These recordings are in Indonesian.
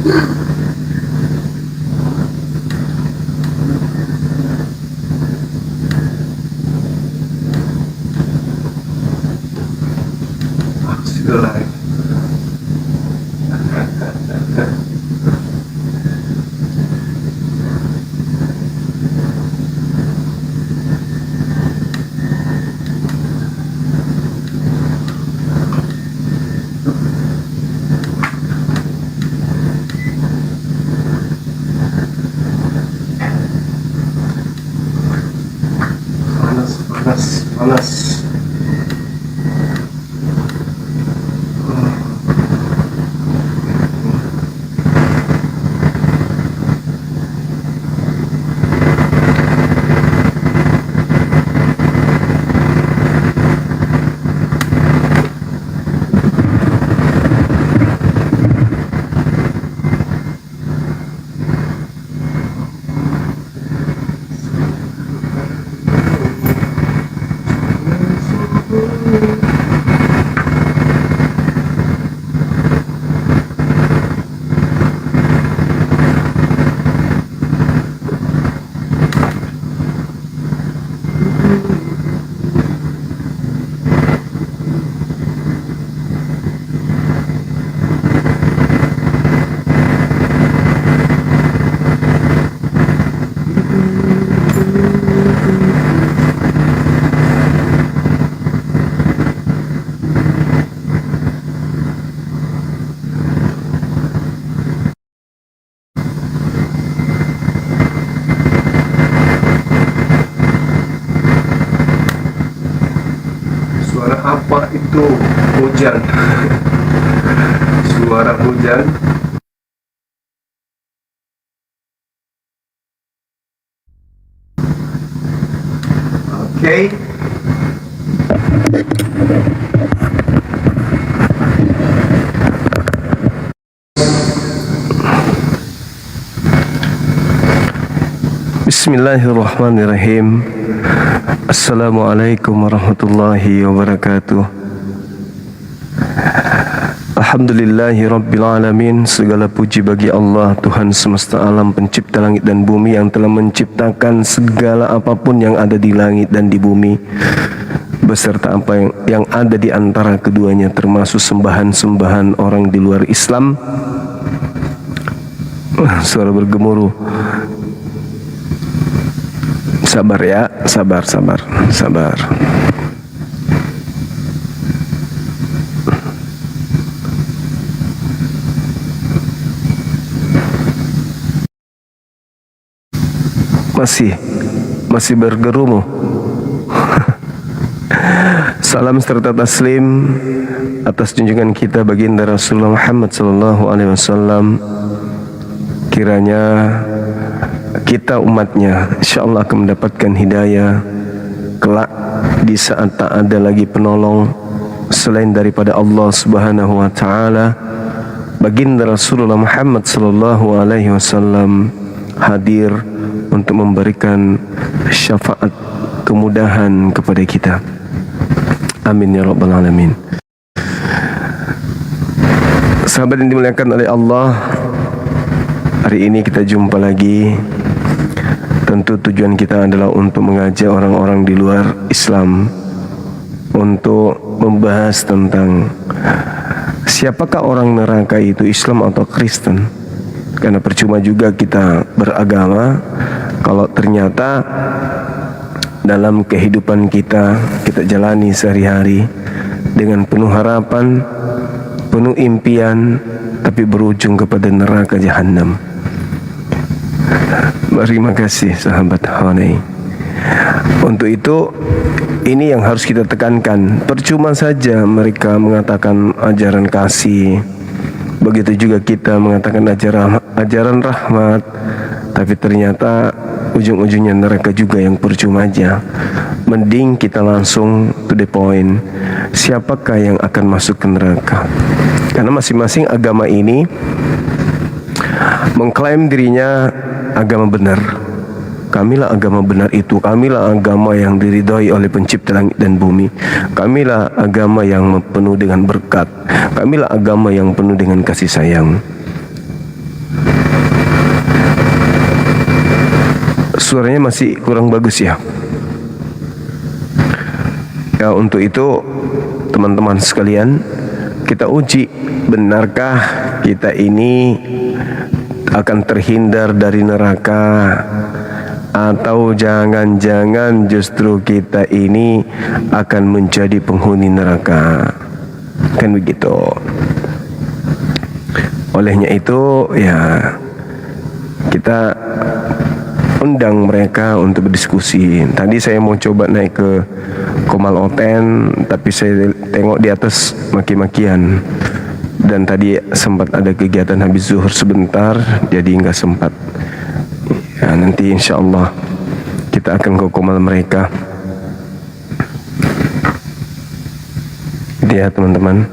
Sudah. Panas. Suara apa itu? Hujan. Suara hujan. Oke. Bismillahirrahmanirrahim. Assalamualaikum warahmatullahi wabarakatuh. Alhamdulillahi rabbil alamin. Segala puji bagi Allah, Tuhan semesta alam, pencipta langit dan bumi, yang telah menciptakan segala apapun yang ada di langit dan di bumi, beserta apa yang ada di antara keduanya, termasuk sembahan-sembahan orang di luar Islam. Suara bergemuruh. Sabar ya, sabar. Masih bergerumu. Salam serta taslim atas junjungan kita baginda Rasulullah Muhammad sallallahu alaihi wasallam. Kiranya kita umatnya insyaallah akan mendapatkan hidayah kelak di saat tak ada lagi penolong selain daripada Allah Subhanahu wa taala. Baginda Rasulullah Muhammad sallallahu alaihi wasallam hadir untuk memberikan syafaat kemudahan kepada kita. Amin ya rabbal alamin. Sahabat yang dimuliakan oleh Allah, hari ini kita jumpa lagi. Tentu tujuan kita adalah untuk mengajak orang-orang di luar Islam untuk membahas tentang siapakah orang neraka itu, Islam atau Kristen. Karena percuma juga kita beragama kalau ternyata dalam kehidupan kita jalani sehari-hari dengan penuh harapan, penuh impian, tapi berujung kepada neraka jahanam. Terima kasih sahabat Honey. Untuk itu, ini yang harus kita tekankan. Percuma saja mereka mengatakan ajaran kasih, begitu juga kita mengatakan ajaran rahmat, tapi ternyata ujung-ujungnya neraka juga yang percuma aja. Mending kita langsung to the point. Siapakah yang akan masuk ke neraka? Karena masing-masing agama ini mengklaim dirinya agama benar. Kamilah agama benar itu, kamilah agama yang diridhoi oleh pencipta langit dan bumi, kamilah agama yang penuh dengan berkat, kamilah agama yang penuh dengan kasih sayang. suaranya masih kurang bagus ya. Ya, untuk itu teman-teman sekalian, kita uji, benarkah kita ini akan terhindar dari neraka, atau jangan-jangan justru kita ini akan menjadi penghuni neraka. Kan begitu. Olehnya itu ya, kita undang mereka untuk berdiskusi. Tadi saya mau coba naik ke Komal Oten, tapi saya tengok di atas maki-makian. Dan tadi sempat ada kegiatan habis zuhur sebentar, jadi nggak sempat. Ya, nanti insya Allah kita akan ke Komal mereka. Ya teman-teman.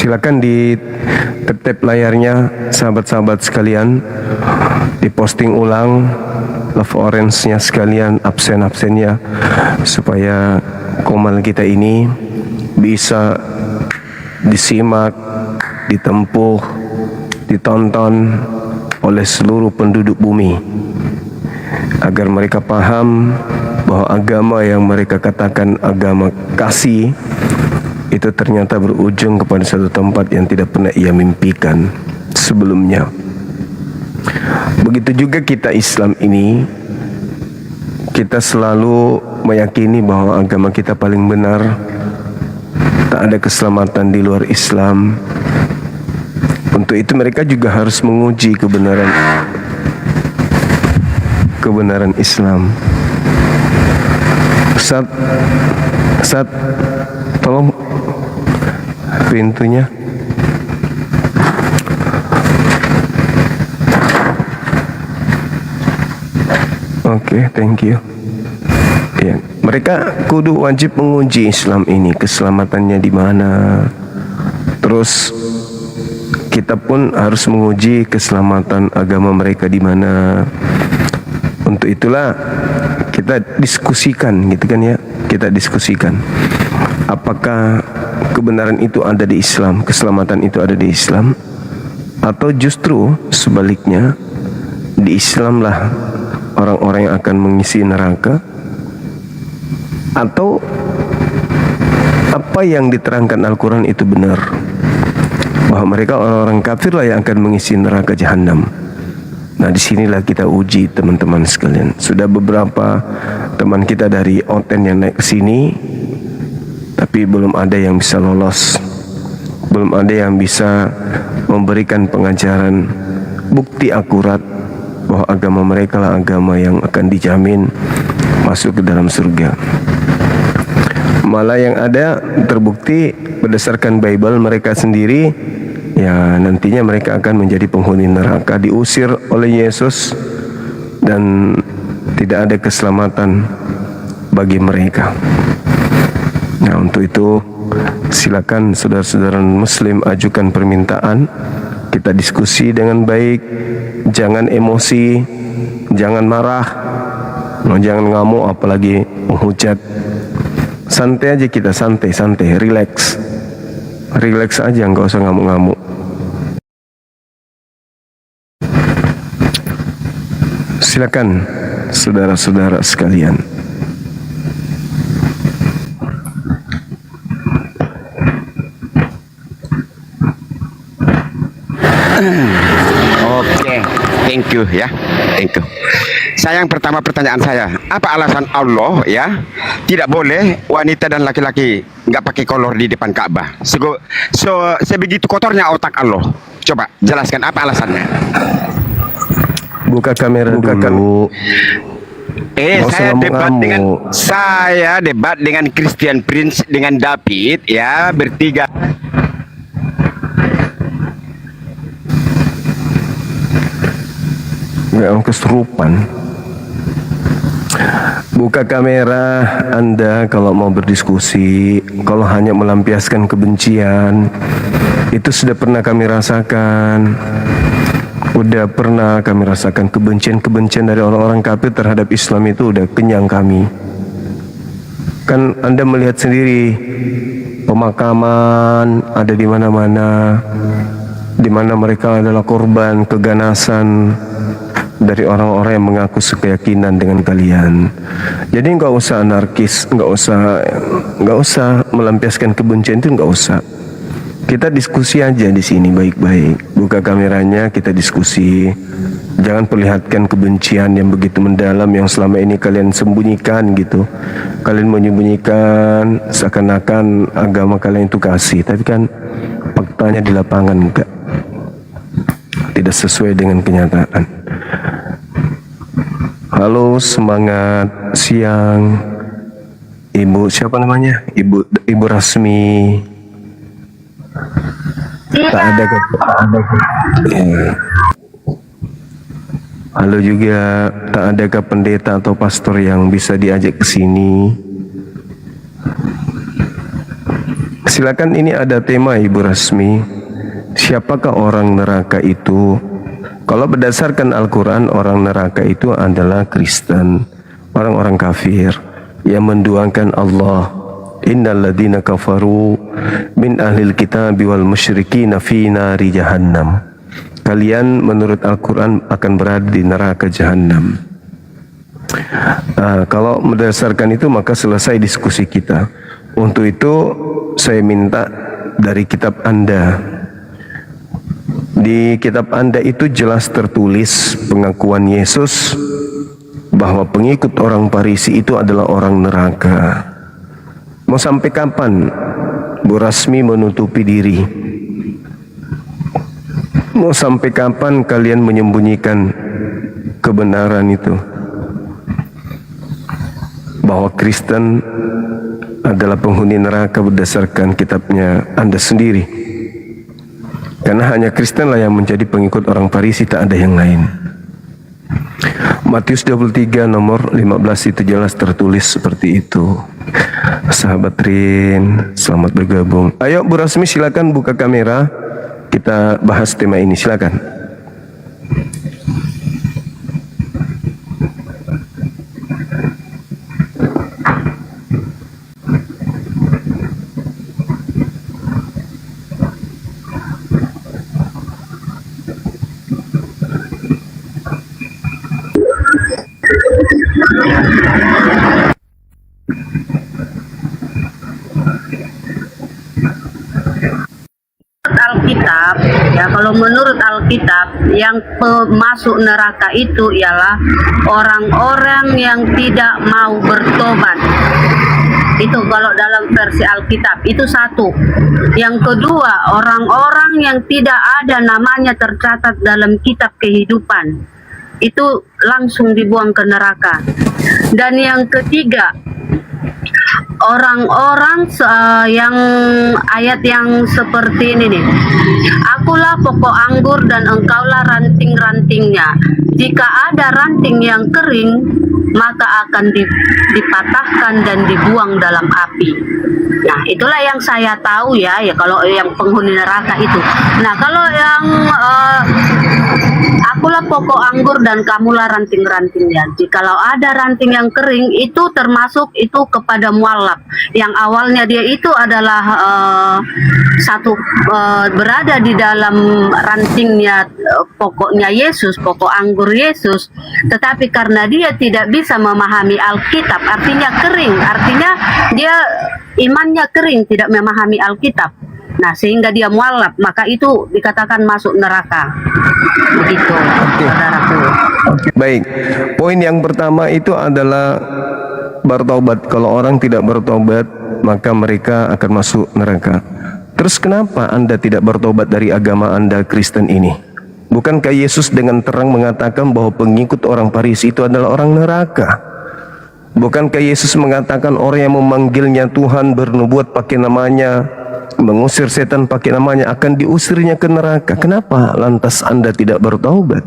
Silakan di tap layarnya sahabat-sahabat sekalian, diposting ulang love orange-nya sekalian, absen-absennya, supaya Komal kita ini bisa disimak, ditempuh, ditonton oleh seluruh penduduk bumi, agar mereka paham bahwa agama yang mereka katakan agama kasih itu ternyata berujung kepada satu tempat yang tidak pernah ia mimpikan sebelumnya. Begitu juga kita Islam ini, kita selalu meyakini bahwa agama kita paling benar, tak ada keselamatan di luar Islam. Untuk itu mereka juga harus menguji kebenaran Islam. Ustaz, tolong pintunya. Oke, thank you. Ya, mereka kudu wajib menguji Islam ini, keselamatannya di mana. Terus kita pun harus menguji keselamatan agama mereka di mana. Untuk itulah kita diskusikan, gitu kan ya. Kita diskusikan apakah kebenaran itu ada di Islam, keselamatan itu ada di Islam, atau justru sebaliknya, di Islam lah orang-orang yang akan mengisi neraka, atau apa yang diterangkan Al-Quran itu benar, bahwa mereka orang-orang kafir lah yang akan mengisi neraka jahanam. Nah, disinilah kita uji teman-teman sekalian. Sudah beberapa teman kita dari Oten yang naik ke sini, tapi belum ada yang bisa lolos, belum ada yang bisa memberikan pengajaran bukti akurat bahwa agama mereka lah agama yang akan dijamin masuk ke dalam surga. Malah yang ada terbukti berdasarkan Bible mereka sendiri, ya nantinya mereka akan menjadi penghuni neraka, diusir oleh Yesus, dan tidak ada keselamatan bagi mereka. Nah, untuk itu silakan saudara-saudara muslim ajukan permintaan, kita diskusi dengan baik, jangan emosi, jangan marah, jangan ngamuk, apalagi menghujat. Santai aja kita, santai, relax aja, nggak usah ngamuk-ngamuk. Silakan saudara-saudara sekalian. Oke, thank you ya, thank you. Yang pertama pertanyaan saya, apa alasan Allah ya tidak boleh wanita dan laki-laki nggak pakai kolor di depan Ka'bah? Sebegitu kotornya otak Allah. Coba jelaskan apa alasannya. Buka kamera dulu. Saya debat dengan Christian Prince dengan David ya, bertiga. Nggak keserupan. Buka kamera Anda kalau mau berdiskusi. Kalau hanya melampiaskan kebencian, itu sudah pernah kami rasakan. Udah pernah kami rasakan kebencian-kebencian dari orang-orang kafir terhadap Islam, itu udah kenyang kami. Kan Anda melihat sendiri, pemakaman ada di mana-mana, di mana mereka adalah korban keganasan dari orang-orang yang mengaku sekeyakinan dengan kalian. Jadi nggak usah anarkis, nggak usah melampiaskan kebencian, itu nggak usah. Kita diskusi aja di sini baik-baik. Buka kameranya, kita diskusi. Jangan perlihatkan kebencian yang begitu mendalam yang selama ini kalian sembunyikan gitu. Kalian menyembunyikan seakan-akan agama kalian itu kasih, tapi kan faktanya di lapangan enggak. Tidak sesuai dengan kenyataan. Halo, semangat siang. Ibu siapa namanya? Ibu Rasmi. Tak ada ya. Halo juga, tak adakah pendeta atau pastor yang bisa diajak ke sini? Silakan, ini ada tema Ibu Rasmi. Siapakah orang neraka itu? Kalau berdasarkan Al-Quran, orang neraka itu adalah Kristen, orang-orang kafir yang menduakan Allah. Innal ladzina kafaru min ahlil kitabi wal musyrikina fi nari jahannam. Kalian menurut Al-Quran akan berada di neraka jahannam. Kalau berdasarkan itu maka selesai diskusi kita. Untuk itu saya minta dari kitab Anda. Di kitab Anda itu jelas tertulis pengakuan Yesus bahwa pengikut orang Farisi itu adalah orang neraka. Mau sampai kapan Bu Rasmi menutupi diri? Mau sampai kapan kalian menyembunyikan kebenaran itu? Bahwa Kristen adalah penghuni neraka berdasarkan kitabnya Anda sendiri. Karena hanya Kristen lah yang menjadi pengikut orang Farisi, tak ada yang lain. Matius 23 nomor 15 itu jelas tertulis seperti itu. Sahabat Rin, selamat bergabung. Ayo Bu Rasmi, silakan buka kamera. Kita bahas tema ini, silakan. Alkitab, ya kalau menurut Alkitab yang masuk neraka itu ialah orang-orang yang tidak mau bertobat. Itu kalau dalam versi Alkitab itu satu. Yang kedua, orang-orang yang tidak ada namanya tercatat dalam kitab kehidupan itu langsung dibuang ke neraka. Dan yang ketiga, orang-orang yang ayat yang seperti ini nih. Akulah pokok anggur dan engkaulah ranting-rantingnya. Jika ada ranting yang kering, maka akan dipatahkan dan dibuang dalam api. Nah, itulah yang saya tahu ya kalau yang penghuni neraka itu. Nah, kalau yang akulah pokok anggur dan kamulah ranting-rantingnya. Jikalau ada ranting yang kering, itu termasuk itu kepada mualaf. Yang awalnya dia itu adalah berada di dalam rantingnya pokoknya Yesus, pokok anggur Yesus. Tetapi karena dia tidak bisa memahami Alkitab, artinya kering, artinya dia imannya kering, tidak memahami Alkitab. Nah, sehingga dia mualaf, maka itu dikatakan masuk neraka. Begitu, saudaraku. Baik, poin yang pertama itu adalah bertobat. Kalau orang tidak bertobat, maka mereka akan masuk neraka. Terus kenapa Anda tidak bertobat dari agama Anda Kristen ini? Bukankah Yesus dengan terang mengatakan bahwa pengikut orang Farisi itu adalah orang neraka? Bukankah Yesus mengatakan orang yang memanggilnya Tuhan, bernubuat pakai namanya, mengusir setan pakai namanya, akan diusirnya ke neraka? Kenapa lantas Anda tidak bertaubat?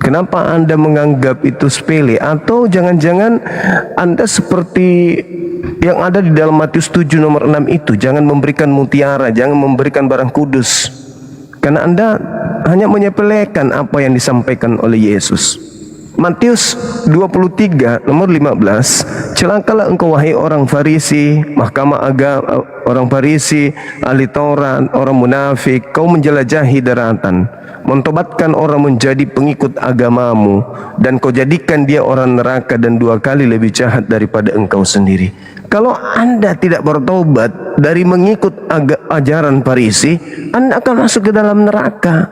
Kenapa Anda menganggap itu sepele? Atau jangan-jangan Anda seperti yang ada di dalam Matius 7 nomor 6 itu, jangan memberikan mutiara, jangan memberikan barang kudus. karena Anda hanya menyepelekan apa yang disampaikan oleh Yesus. Matius 23 nomor 15, celakalah engkau wahai orang Farisi, mahkamah agama, orang Farisi, ahli Taurat, orang munafik, kau menjelajahi daratan, mentobatkan orang menjadi pengikut agamamu, dan kau jadikan dia orang neraka dan 2 kali lebih jahat daripada engkau sendiri. Kalau Anda tidak bertobat dari mengikut ajaran Farisi, Anda akan masuk ke dalam neraka.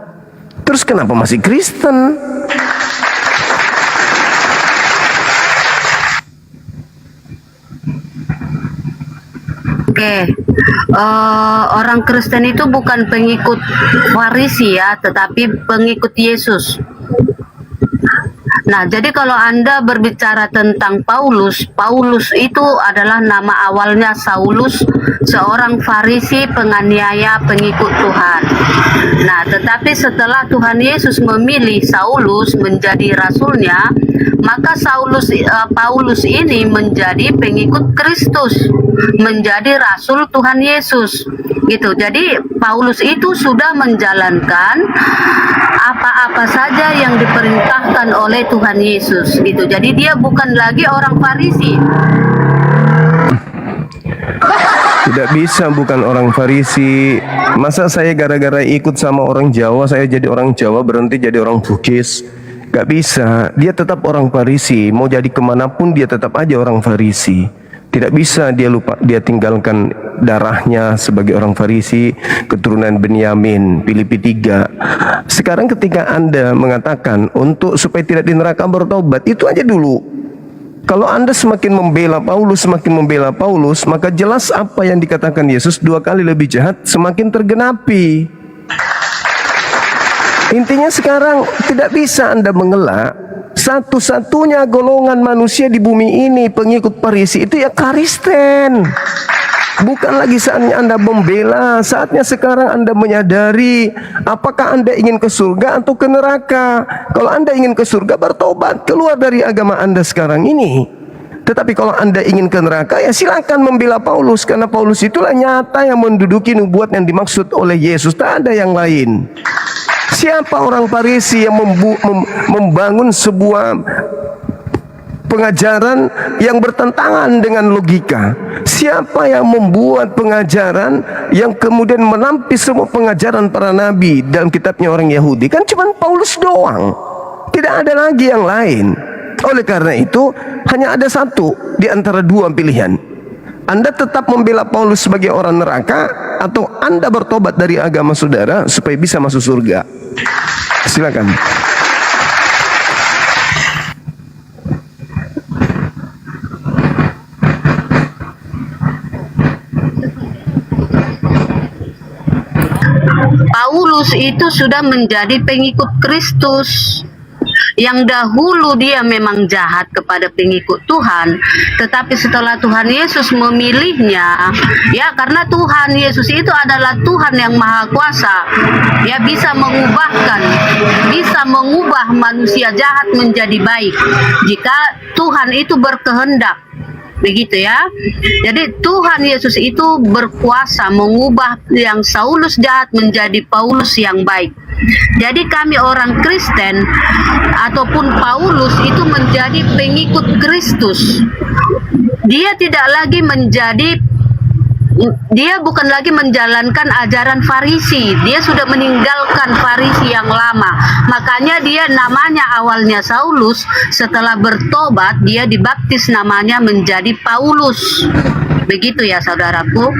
Terus kenapa masih Kristen? Oke, orang Kristen itu bukan pengikut Farisi ya, tetapi pengikut Yesus. Nah, jadi kalau Anda berbicara tentang Paulus, Paulus itu adalah nama awalnya Saulus, seorang Farisi penganiaya pengikut Tuhan. Nah, tetapi setelah Tuhan Yesus memilih Saulus menjadi rasulnya, maka Paulus ini menjadi pengikut Kristus, menjadi rasul Tuhan Yesus. Gitu. Jadi Paulus itu sudah menjalankan apa-apa saja yang diperintahkan oleh Tuhan Yesus gitu. Jadi dia bukan lagi orang Farisi. Tidak bisa bukan orang Farisi. Masa saya gara-gara ikut sama orang Jawa, saya jadi orang Jawa berhenti jadi orang Bugis? Gak bisa. Dia tetap orang Farisi. Mau jadi kemanapun dia tetap aja orang Farisi. Tidak bisa dia tinggalkan darahnya sebagai orang Farisi, keturunan Benyamin, Filipi 3. Sekarang ketika Anda mengatakan untuk supaya tidak di neraka bertobat, itu aja dulu. Kalau Anda semakin membela Paulus, maka jelas apa yang dikatakan Yesus 2 kali lebih jahat semakin tergenapi. Intinya sekarang tidak bisa Anda mengelak. Satu-satunya golongan manusia di bumi ini pengikut Farisi itu ya Kristen. Bukan lagi saatnya Anda membela, saatnya sekarang Anda menyadari apakah Anda ingin ke surga atau ke neraka. Kalau Anda ingin ke surga, bertobat, keluar dari agama Anda sekarang ini. Tetapi kalau Anda ingin ke neraka, ya silakan membela Paulus, karena Paulus itulah nyata yang menduduki nubuat yang dimaksud oleh Yesus, tak ada yang lain. Siapa orang Farisi yang membangun sebuah pengajaran yang bertentangan dengan logika? Siapa yang membuat pengajaran yang kemudian menampis semua pengajaran para nabi dalam kitabnya orang Yahudi? Kan cuma Paulus doang, tidak ada lagi yang lain. Oleh karena itu hanya ada satu di antara 2 pilihan. Anda tetap membela Paulus sebagai orang neraka, atau Anda bertobat dari agama saudara supaya bisa masuk surga. Silakan. Paulus itu sudah menjadi pengikut Kristus. Yang dahulu dia memang jahat kepada pengikut Tuhan, tetapi setelah Tuhan Yesus memilihnya, ya karena Tuhan Yesus itu adalah Tuhan yang Maha Kuasa, ya bisa mengubah manusia jahat menjadi baik jika Tuhan itu berkehendak. Begitu ya. Jadi Tuhan Yesus itu berkuasa mengubah yang Saulus jahat menjadi Paulus yang baik. Jadi kami orang Kristen ataupun Paulus itu menjadi pengikut Kristus. Dia bukan lagi menjalankan ajaran Farisi. Dia sudah meninggalkan Farisi yang lama. Makanya dia namanya awalnya Saulus, setelah bertobat dia dibaptis namanya menjadi Paulus. Begitu ya saudaraku.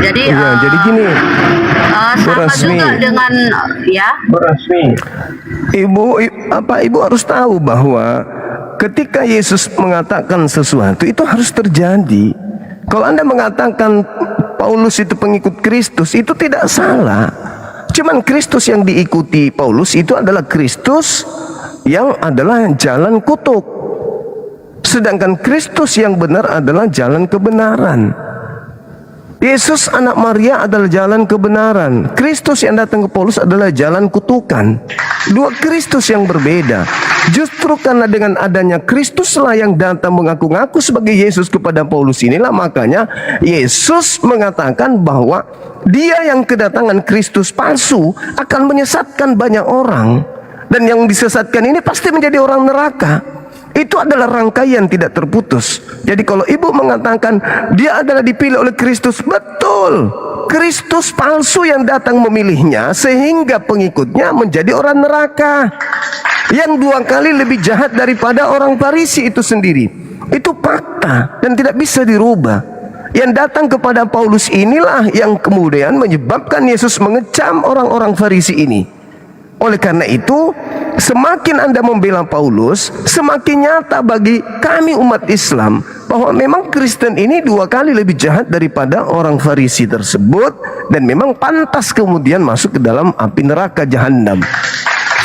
Jadi jadi gini, sama juga dengan Ibu harus tahu bahwa ketika Yesus mengatakan sesuatu itu harus terjadi. Kalau Anda mengatakan Paulus itu pengikut Kristus, itu tidak salah. Cuman Kristus yang diikuti Paulus itu adalah Kristus yang adalah jalan kutuk. Sedangkan Kristus yang benar adalah jalan kebenaran. Yesus anak Maria adalah jalan kebenaran. Kristus yang datang ke Paulus adalah jalan kutukan. Dua Kristus yang berbeda. Justru karena dengan adanya Kristuslah yang datang mengaku-ngaku sebagai Yesus kepada Paulus, inilah makanya Yesus mengatakan bahwa dia yang kedatangan Kristus palsu akan menyesatkan banyak orang. Dan yang disesatkan ini pasti menjadi orang neraka. Itu adalah rangkaian tidak terputus. Jadi kalau ibu mengatakan dia adalah dipilih oleh Kristus, betul. Kristus palsu yang datang memilihnya sehingga pengikutnya menjadi orang neraka, yang 2 kali lebih jahat daripada orang Farisi itu sendiri. Itu fakta dan tidak bisa dirubah. Yang datang kepada Paulus inilah yang kemudian menyebabkan Yesus mengecam orang-orang Farisi ini. Oleh karena itu, semakin Anda membela Paulus, semakin nyata bagi kami umat Islam bahwa memang Kristen ini 2 kali lebih jahat daripada orang Farisi tersebut, dan memang pantas kemudian masuk ke dalam api neraka jahanam.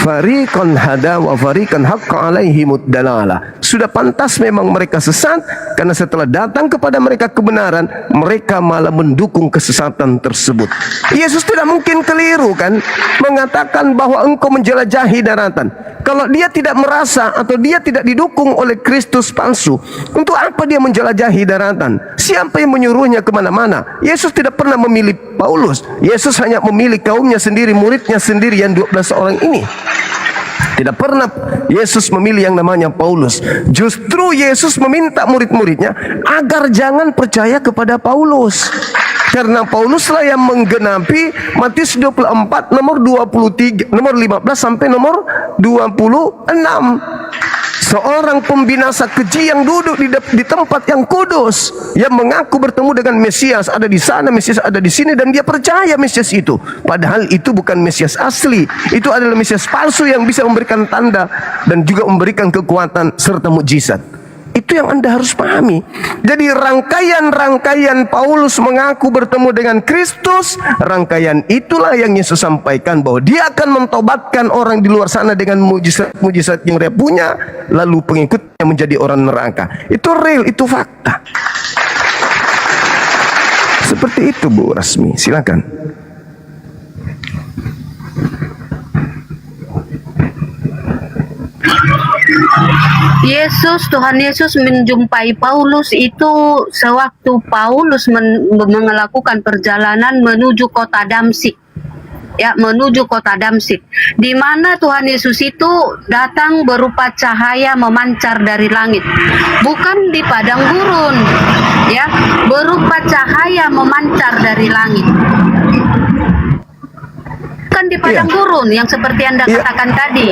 Fariqan hada wa fariqan haqqa alaihimud dalalah. Sudah pantas memang mereka sesat, karena setelah datang kepada mereka kebenaran, mereka malah mendukung kesesatan tersebut. Yesus tidak mungkin keliru kan mengatakan bahwa engkau menjelajahi daratan. Kalau dia tidak merasa atau dia tidak didukung oleh Kristus palsu, untuk apa dia menjelajahi daratan? Siapa yang menyuruhnya kemana-mana? Yesus tidak pernah memilih Paulus. Yesus hanya memilih kaumnya sendiri, muridnya sendiri yang 12 orang ini. Tidak pernah Yesus memilih yang namanya Paulus. Justru Yesus meminta murid-muridnya agar jangan percaya kepada Paulus, karena Pauluslah yang menggenapi Matius 24 nomor 23, nomor 15 sampai nomor 26. Seorang pembinasa keji yang duduk di tempat yang kudus, yang mengaku bertemu dengan Mesias ada di sana, Mesias ada di sini, dan dia percaya Mesias itu. Padahal itu bukan Mesias asli. Itu adalah Mesias palsu yang bisa memberikan tanda dan juga memberikan kekuatan serta mukjizat. Itu yang Anda harus pahami. Jadi rangkaian Paulus mengaku bertemu dengan Kristus, rangkaian itulah yang Yesus sampaikan bahwa dia akan mentobatkan orang di luar sana dengan mujizat-mujizat yang dia punya, lalu pengikutnya menjadi orang neraka. Itu real, itu fakta. Seperti itu Bu Rasmi, silakan. Tuhan Yesus menjumpai Paulus itu sewaktu Paulus melakukan perjalanan menuju kota Damsyik. Ya, menuju kota Damsyik, di mana Tuhan Yesus itu datang berupa cahaya memancar dari langit, bukan di padang gurun, ya, berupa cahaya memancar dari langit. Bukan di padang gurun yang seperti Anda katakan tadi.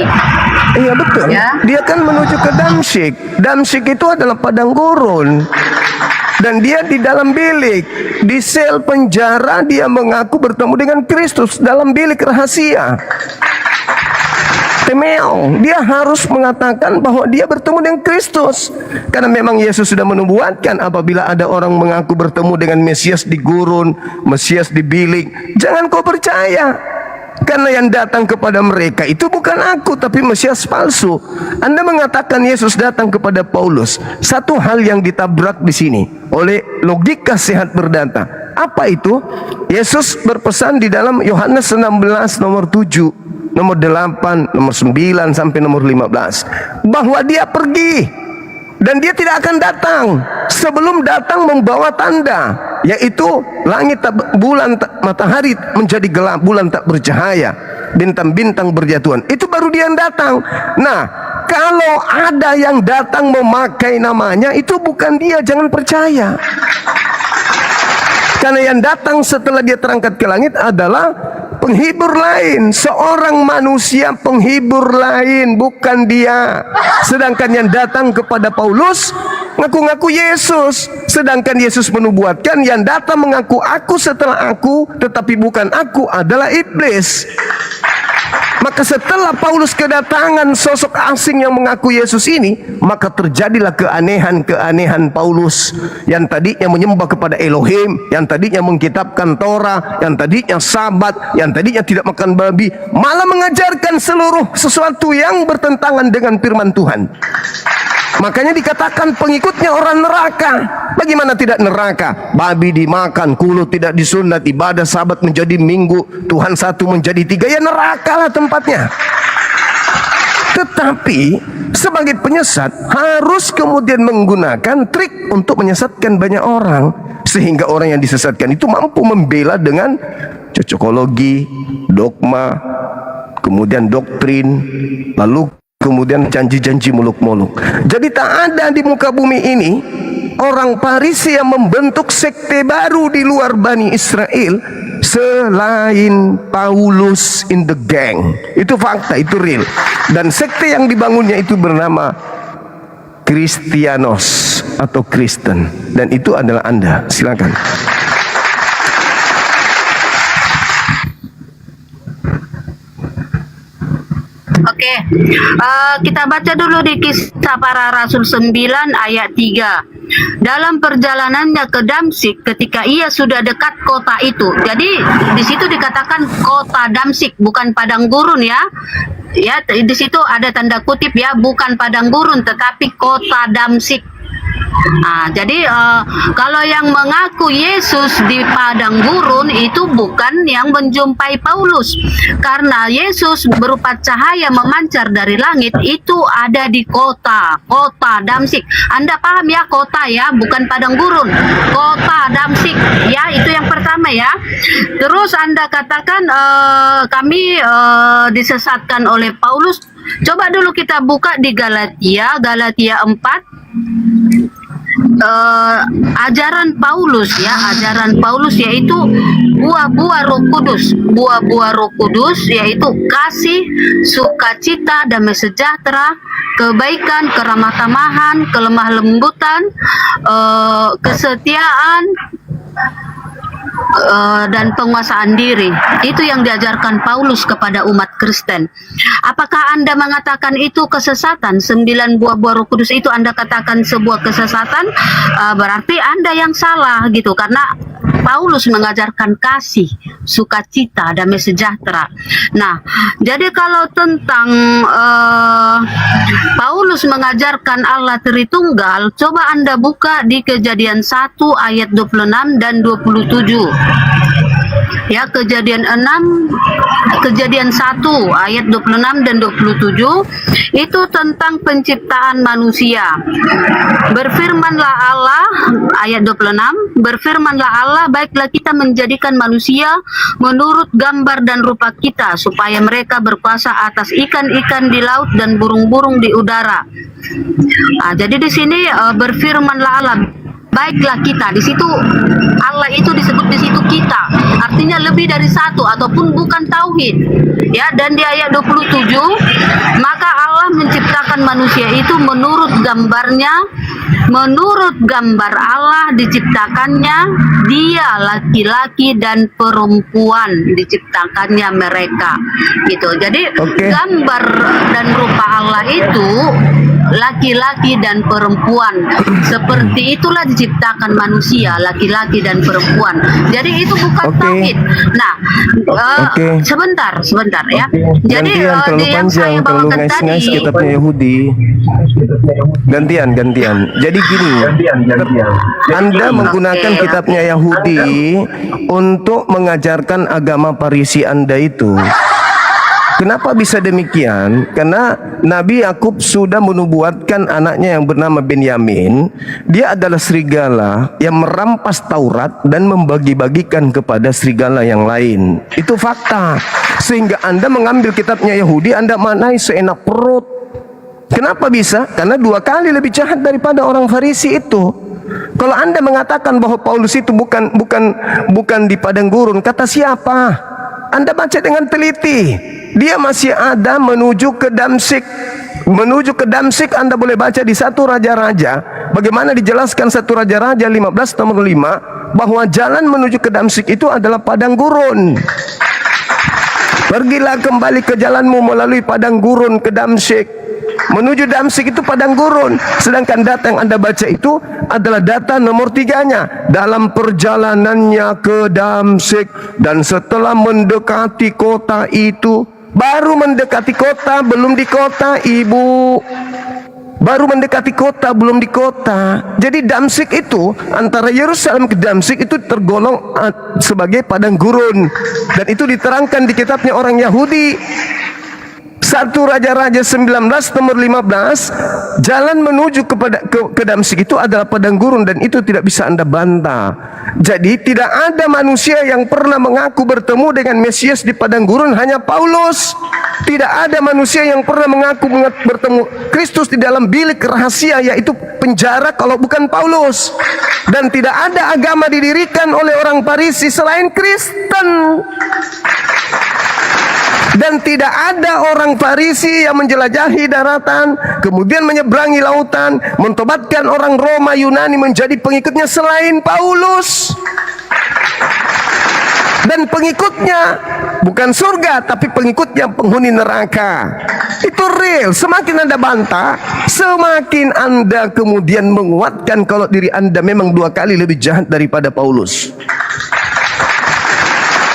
Iya betul. Ya. Dia kan menuju ke Damsyik. Damsyik itu adalah padang gurun. Dan dia di dalam bilik, di sel penjara, dia mengaku bertemu dengan Kristus dalam bilik rahasia. Temeo, dia harus mengatakan bahwa dia bertemu dengan Kristus, karena memang Yesus sudah menubuatkan apabila ada orang mengaku bertemu dengan Mesias di gurun, Mesias di bilik, jangan kau percaya. Karena yang datang kepada mereka itu bukan aku, tapi Mesias palsu. Anda mengatakan Yesus datang kepada Paulus. Satu hal yang ditabrak di sini oleh logika sehat berdata. Apa itu? Yesus berpesan di dalam Yohanes 16 nomor 7, nomor 8, nomor 9 sampai nomor 15 bahwa dia pergi dan dia tidak akan datang sebelum datang membawa tanda, yaitu langit tak, bulan tak, matahari menjadi gelap, bulan tak bercahaya, bintang-bintang berjatuhan. Itu baru dia yang datang. Nah, kalau ada yang datang memakai namanya, itu bukan dia, jangan percaya. Karena yang datang setelah dia terangkat ke langit adalah penghibur lain, seorang manusia penghibur lain, bukan dia. Sedangkan yang datang kepada Paulus ngaku-ngaku Yesus, sedangkan Yesus menubuatkan yang datang mengaku aku setelah aku, tetapi bukan aku, adalah iblis. Maka setelah Paulus kedatangan sosok asing yang mengaku Yesus ini, maka terjadilah keanehan-keanehan Paulus, yang tadinya menyembah kepada Elohim, yang tadinya mengkitabkan Torah, yang tadinya sabat, yang tadinya tidak makan babi, malah mengajarkan seluruh sesuatu yang bertentangan dengan firman Tuhan. Makanya dikatakan pengikutnya orang neraka. Bagaimana tidak neraka? Babi dimakan, kulut tidak disunat, ibadah sabat menjadi minggu, Tuhan satu menjadi tiga. Ya neraka lah tempatnya. Tetapi sebagai penyesat harus kemudian menggunakan trik untuk menyesatkan banyak orang, sehingga orang yang disesatkan itu mampu membela dengan cocokologi, dogma, kemudian doktrin, lalu kemudian janji-janji muluk-muluk. Jadi tak ada di muka bumi ini orang Parisi yang membentuk sekte baru di luar Bani Israel selain Paulus in the gang. Itu fakta, itu real. Dan sekte yang dibangunnya itu bernama Kristianos atau Kristen, dan itu adalah Anda. Silakan. Oke, kita baca dulu di Kisah Para Rasul 9 ayat 3. Dalam perjalanannya ke Damsyik, ketika ia sudah dekat kota itu. Jadi di situ dikatakan kota Damsyik, bukan padang gurun ya. Ya, di situ ada tanda kutip ya, bukan padang gurun tetapi kota Damsyik. Jadi kalau yang mengaku Yesus di padang gurun itu bukan yang menjumpai Paulus, karena Yesus berupa cahaya memancar dari langit itu ada di kota Damsyik. Anda paham ya, kota ya, bukan padang gurun, kota Damsyik ya, itu yang pertama ya. Terus Anda katakan kami disesatkan oleh Paulus. Coba dulu kita buka di Galatia 4. Ajaran Paulus ya, ajaran Paulus yaitu buah-buah Roh Kudus. Buah-buah Roh Kudus yaitu kasih, sukacita, damai sejahtera, kebaikan, keramah tamahan, kelemah lembutan, kesetiaan, dan penguasaan diri. Itu yang diajarkan Paulus kepada umat Kristen. Apakah Anda mengatakan itu kesesatan? 9 buah-buah Roh Kudus itu Anda katakan sebuah kesesatan? Berarti Anda yang salah gitu, karena Paulus mengajarkan kasih, sukacita, damai sejahtera. Nah, jadi kalau tentang Paulus mengajarkan Allah Tritunggal, coba Anda buka di Kejadian 1 ayat 26 dan 27. Ya, Kejadian 1 ayat 26 dan 27 itu tentang penciptaan manusia. Berfirmanlah Allah, ayat 26, berfirmanlah Allah, baiklah kita menjadikan manusia menurut gambar dan rupa kita, supaya mereka berkuasa atas ikan-ikan di laut dan burung-burung di udara. Jadi di sini berfirmanlah Allah, baiklah kita. Di situ Allah itu disebut di situ kita, artinya lebih dari satu ataupun bukan tauhid ya. Dan di ayat 27, maka Allah menciptakan manusia itu menurut gambarnya, menurut gambar Allah diciptakannya dia, laki-laki dan perempuan diciptakannya mereka gitu. Jadi gambar dan rupa Allah itu laki-laki dan perempuan, seperti itulah diciptakan manusia, laki-laki dan perempuan. Jadi itu bukan tauhid. Nah, sebentar ya. Jadi yang saya bawakan tadi, kitabnya Yahudi. Gantian. Jadi gini, Anda menggunakan kitabnya Yahudi untuk mengajarkan agama Parisi Anda itu. Kenapa bisa demikian? Karena Nabi Yakub sudah menubuatkan anaknya yang bernama Benyamin. Dia adalah serigala yang merampas Taurat dan membagi-bagikan kepada serigala yang lain. Itu fakta. Sehingga Anda mengambil kitabnya Yahudi, Anda maknai seenak perut. Kenapa bisa? Karena 2 kali lebih jahat daripada orang Farisi itu. Kalau Anda mengatakan bahwa Paulus itu bukan di padang gurun, kata siapa? Anda baca dengan teliti. Dia masih ada menuju ke Damsyik. Menuju ke Damsyik Anda boleh baca di 1 Raja-Raja. Bagaimana dijelaskan 1 Raja-Raja 15 nomor 5 bahwa jalan menuju ke Damsyik itu adalah padang gurun. Pergilah kembali ke jalanmu melalui padang gurun ke Damsyik. Menuju Damsyik itu padang gurun. Sedangkan data yang Anda baca itu adalah data nomor 3-nya. Dalam perjalanannya ke Damsyik, dan setelah mendekati kota itu. Baru mendekati kota, belum di kota, Ibu. baru mendekati kota, belum di kota. Jadi Damsyik itu, antara Yerusalem ke Damsyik itu tergolong sebagai padang gurun, dan itu diterangkan di kitabnya orang Yahudi. 1 Raja-Raja 19 nomor 15, jalan menuju ke Damsyik itu adalah padang gurun, dan itu tidak bisa Anda bantah. Jadi tidak ada manusia yang pernah mengaku bertemu dengan Mesias di padang gurun, hanya Paulus. Tidak ada manusia yang pernah mengaku bertemu Kristus di dalam bilik rahasia, yaitu penjara, kalau bukan Paulus. Dan tidak ada agama didirikan oleh orang Farisi selain Kristen. Dan tidak ada orang Farisi yang menjelajahi daratan, kemudian menyeberangi lautan, mentobatkan orang Roma Yunani menjadi pengikutnya selain Paulus. Dan pengikutnya bukan surga, tapi pengikutnya penghuni neraka. Itu real. Semakin Anda bantah, semakin Anda kemudian menguatkan kalau diri Anda memang 2 kali lebih jahat daripada Paulus.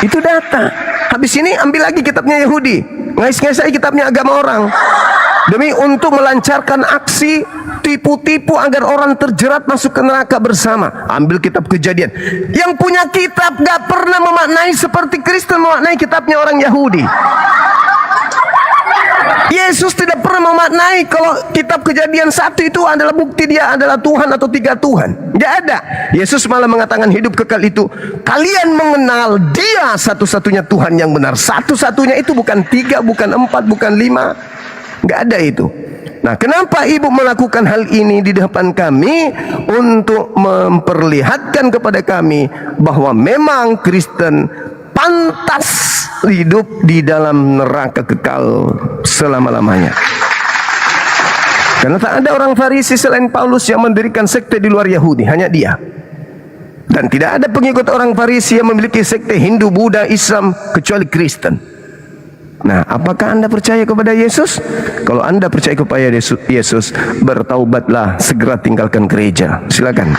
Itu data. Habis ini ambil lagi kitabnya Yahudi, ngais-ngais lagi kitabnya agama orang, demi untuk melancarkan aksi tipu-tipu agar orang terjerat masuk ke neraka bersama. Ambil kitab Kejadian. Yang punya kitab gak pernah memaknai seperti Kristen memaknai kitabnya orang Yahudi. Yesus tidak pernah memaknai kalau kitab Kejadian 1 itu adalah bukti dia adalah Tuhan atau 3 Tuhan. Tidak ada. Yesus malah mengatakan hidup kekal itu kalian mengenal dia satu-satunya Tuhan yang benar. Satu-satunya itu bukan 3, bukan 4, bukan 5. Tidak ada itu. Nah, kenapa ibu melakukan hal ini di depan kami? Untuk memperlihatkan kepada kami bahwa memang Kristen pantas hidup di dalam neraka kekal selama-lamanya. Karena tak ada orang Farisi selain Paulus yang mendirikan sekte di luar Yahudi, hanya dia. Dan tidak ada pengikut orang Farisi yang memiliki sekte Hindu, Buddha, Islam kecuali Kristen. Nah, apakah Anda percaya kepada Yesus? Kalau Anda percaya kepada Yesus, bertaubatlah, segera tinggalkan gereja. Silakan.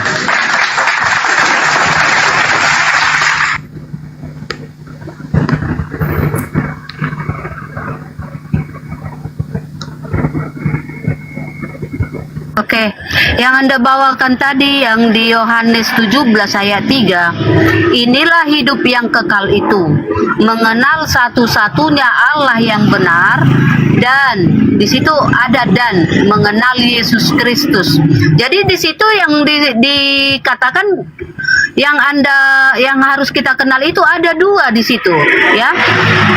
Oke, yang Anda bawakan tadi yang di Yohanes 17 ayat 3, inilah hidup yang kekal itu, mengenal satu-satunya Allah yang benar, dan di situ ada dan mengenal Yesus Kristus. Jadi di situ yang dikatakan yang harus kita kenal itu ada 2 di situ, ya.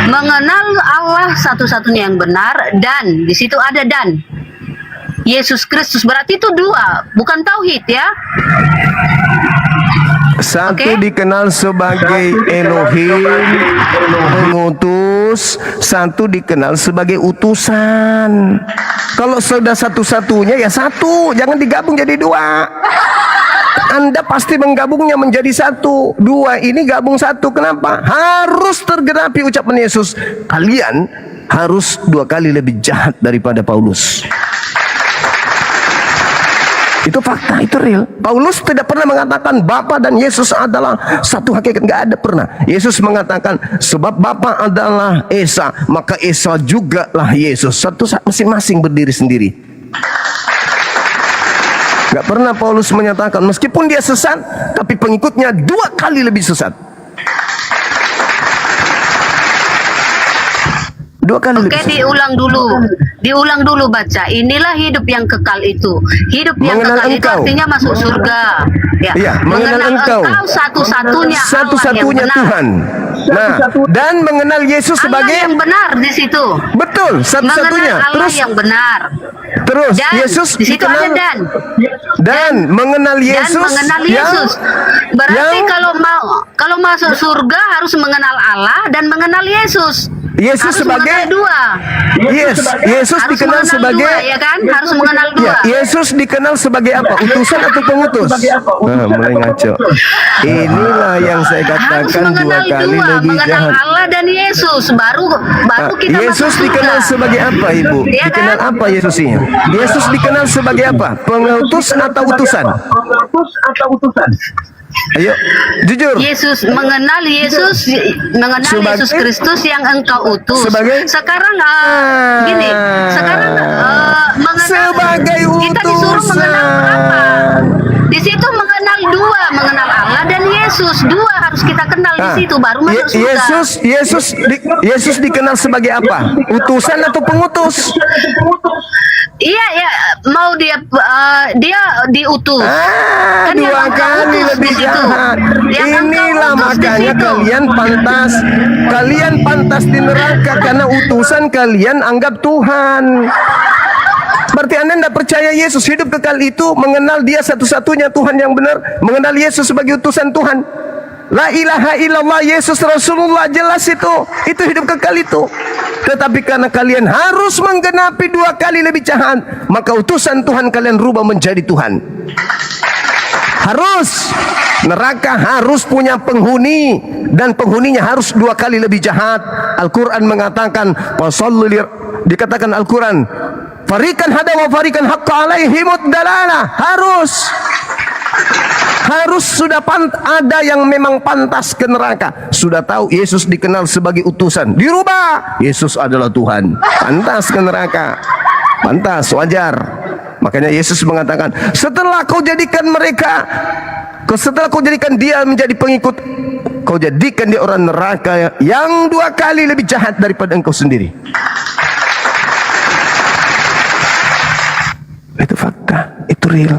Mengenal Allah satu-satunya yang benar, dan di situ ada dan Yesus Kristus, berarti itu 2, bukan tauhid, ya. Satu dikenal sebagai Elohim, pengutus. Satu dikenal sebagai utusan. Kalau sudah satu-satunya ya satu, jangan digabung jadi 2. Anda pasti menggabungnya menjadi 1. 2 ini gabung 1. Kenapa? Harus tergenapi ucapan Yesus, kalian harus 2 kali lebih jahat daripada Paulus. Itu fakta, itu real. Paulus tidak pernah mengatakan Bapa dan Yesus adalah satu hakikat, nggak ada pernah. Yesus mengatakan sebab Bapa adalah Esa, maka Esa juga lah Yesus. Satu masing-masing berdiri sendiri. Nggak pernah Paulus menyatakan meskipun dia sesat, tapi pengikutnya 2 kali lebih sesat. 2 kali lebih Oke, sesat. Diulang dulu baca. Inilah hidup yang kekal itu. Hidup yang Mengenal kekal itu engkau. artinya masuk surga. Ya, Iya, mengenal engkau satu-satunya satu-satunya Allah yang Tuhan. Nah, dan mengenal Yesus Allah sebagai yang benar di situ. betul, satu-satunya. Mengenal Allah Terus yang benar. terus Dan Yesus di situ dikenal ada dan mengenal Yesus dan mengenal Yesus. Berarti yang- kalau masuk surga harus mengenal Allah dan mengenal Yesus. Yesus Harus sebagai mengenal 2. Yesus Harus dikenal mengenal sebagai 2, ya kan? Harus mengenal 2. ya, Yesus dikenal sebagai apa? Utusan atau pengutus? Mulai ngaco. Inilah yang saya Harus katakan 2 mengenal kali 2, lebih mengenal jahat. Allah dan Yesus, baru kita Yesus masuk dikenal surga. sebagai apa, Ibu? Ya kan? Dikenal apa Yesus ini? Yesus dikenal sebagai apa? Pengutus atau utusan? Ayo, jujur. Yesus mengenal Yesus Sebagai- Yesus Kristus yang engkau utus. Sebagai- Sekarang gini, sekarang mengenal sebagai gini, Yesus dua harus kita kenal di situ baru masuk surga. Yesus dikenal sebagai apa? Utusan atau pengutus? Iya ya, mau dia diutus. Kan yang Dua engkau kali utus lebih di situ. jahat. Yang engkau Inilah utus di makanya situ. kalian pantas di neraka karena utusan kalian anggap Tuhan. Berarti Anda tidak percaya Yesus hidup kekal itu mengenal dia satu-satunya Tuhan yang benar, mengenal Yesus sebagai utusan Tuhan. La ilaha illallah Yesus Rasulullah, jelas itu hidup kekal itu. Tetapi karena kalian harus menggenapi 2 kali lebih jahat, maka utusan Tuhan kalian rubah menjadi Tuhan. Harus neraka harus punya penghuni dan penghuninya harus 2 kali lebih jahat. Al-Quran mengatakan dikatakan Al-Quran farikan hada wa farikan haqqa alaihimud dalalah. Harus sudah ada yang memang pantas ke neraka. Sudah tahu Yesus dikenal sebagai utusan, dirubah Yesus adalah Tuhan, pantas ke neraka, pantas, wajar. Makanya Yesus mengatakan, setelah kau jadikan dia menjadi pengikut, kau jadikan dia orang neraka yang 2 kali lebih jahat daripada engkau sendiri. Itu fakta, itu real.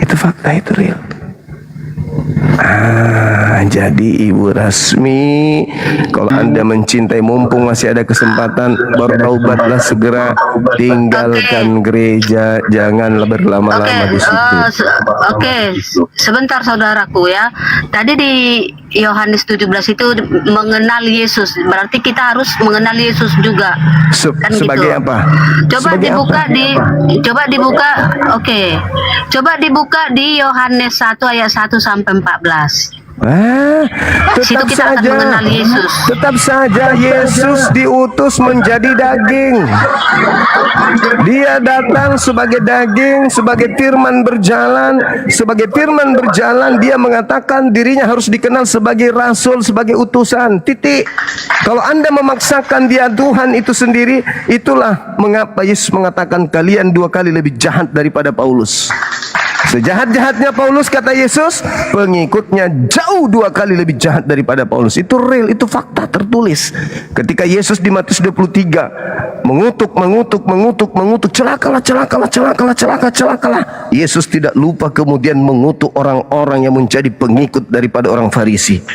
Itu fakta, itu real. Jadi Ibu Rasmi, kalau Anda mencintai, mumpung masih ada kesempatan, bertaubatlah segera, tinggalkan gereja, janganlah berlama-lama di situ. Sebentar saudaraku ya. Tadi di Yohanes 17 itu mengenal Yesus, berarti kita harus mengenal Yesus juga. Kan Sebagai gitu. apa? Coba dibuka di Yohanes 1 ayat 1 sampai 14. Situ Tetap kita akan saja, mengenal Yesus. tetap saja Yesus diutus menjadi daging. Dia datang sebagai daging, sebagai firman berjalan. Sebagai firman berjalan, dia mengatakan dirinya harus dikenal sebagai rasul, sebagai utusan. Titik. Kalau Anda memaksakan dia Tuhan itu sendiri, itulah mengapa Yesus mengatakan kalian 2 kali lebih jahat daripada Paulus. Sejahat-jahatnya Paulus, kata Yesus, pengikutnya jauh 2 kali lebih jahat daripada Paulus. Itu real, itu fakta tertulis. Ketika Yesus di Matius 23 mengutuk, celakalah. Yesus tidak lupa kemudian mengutuk orang-orang yang menjadi pengikut daripada orang Farisi.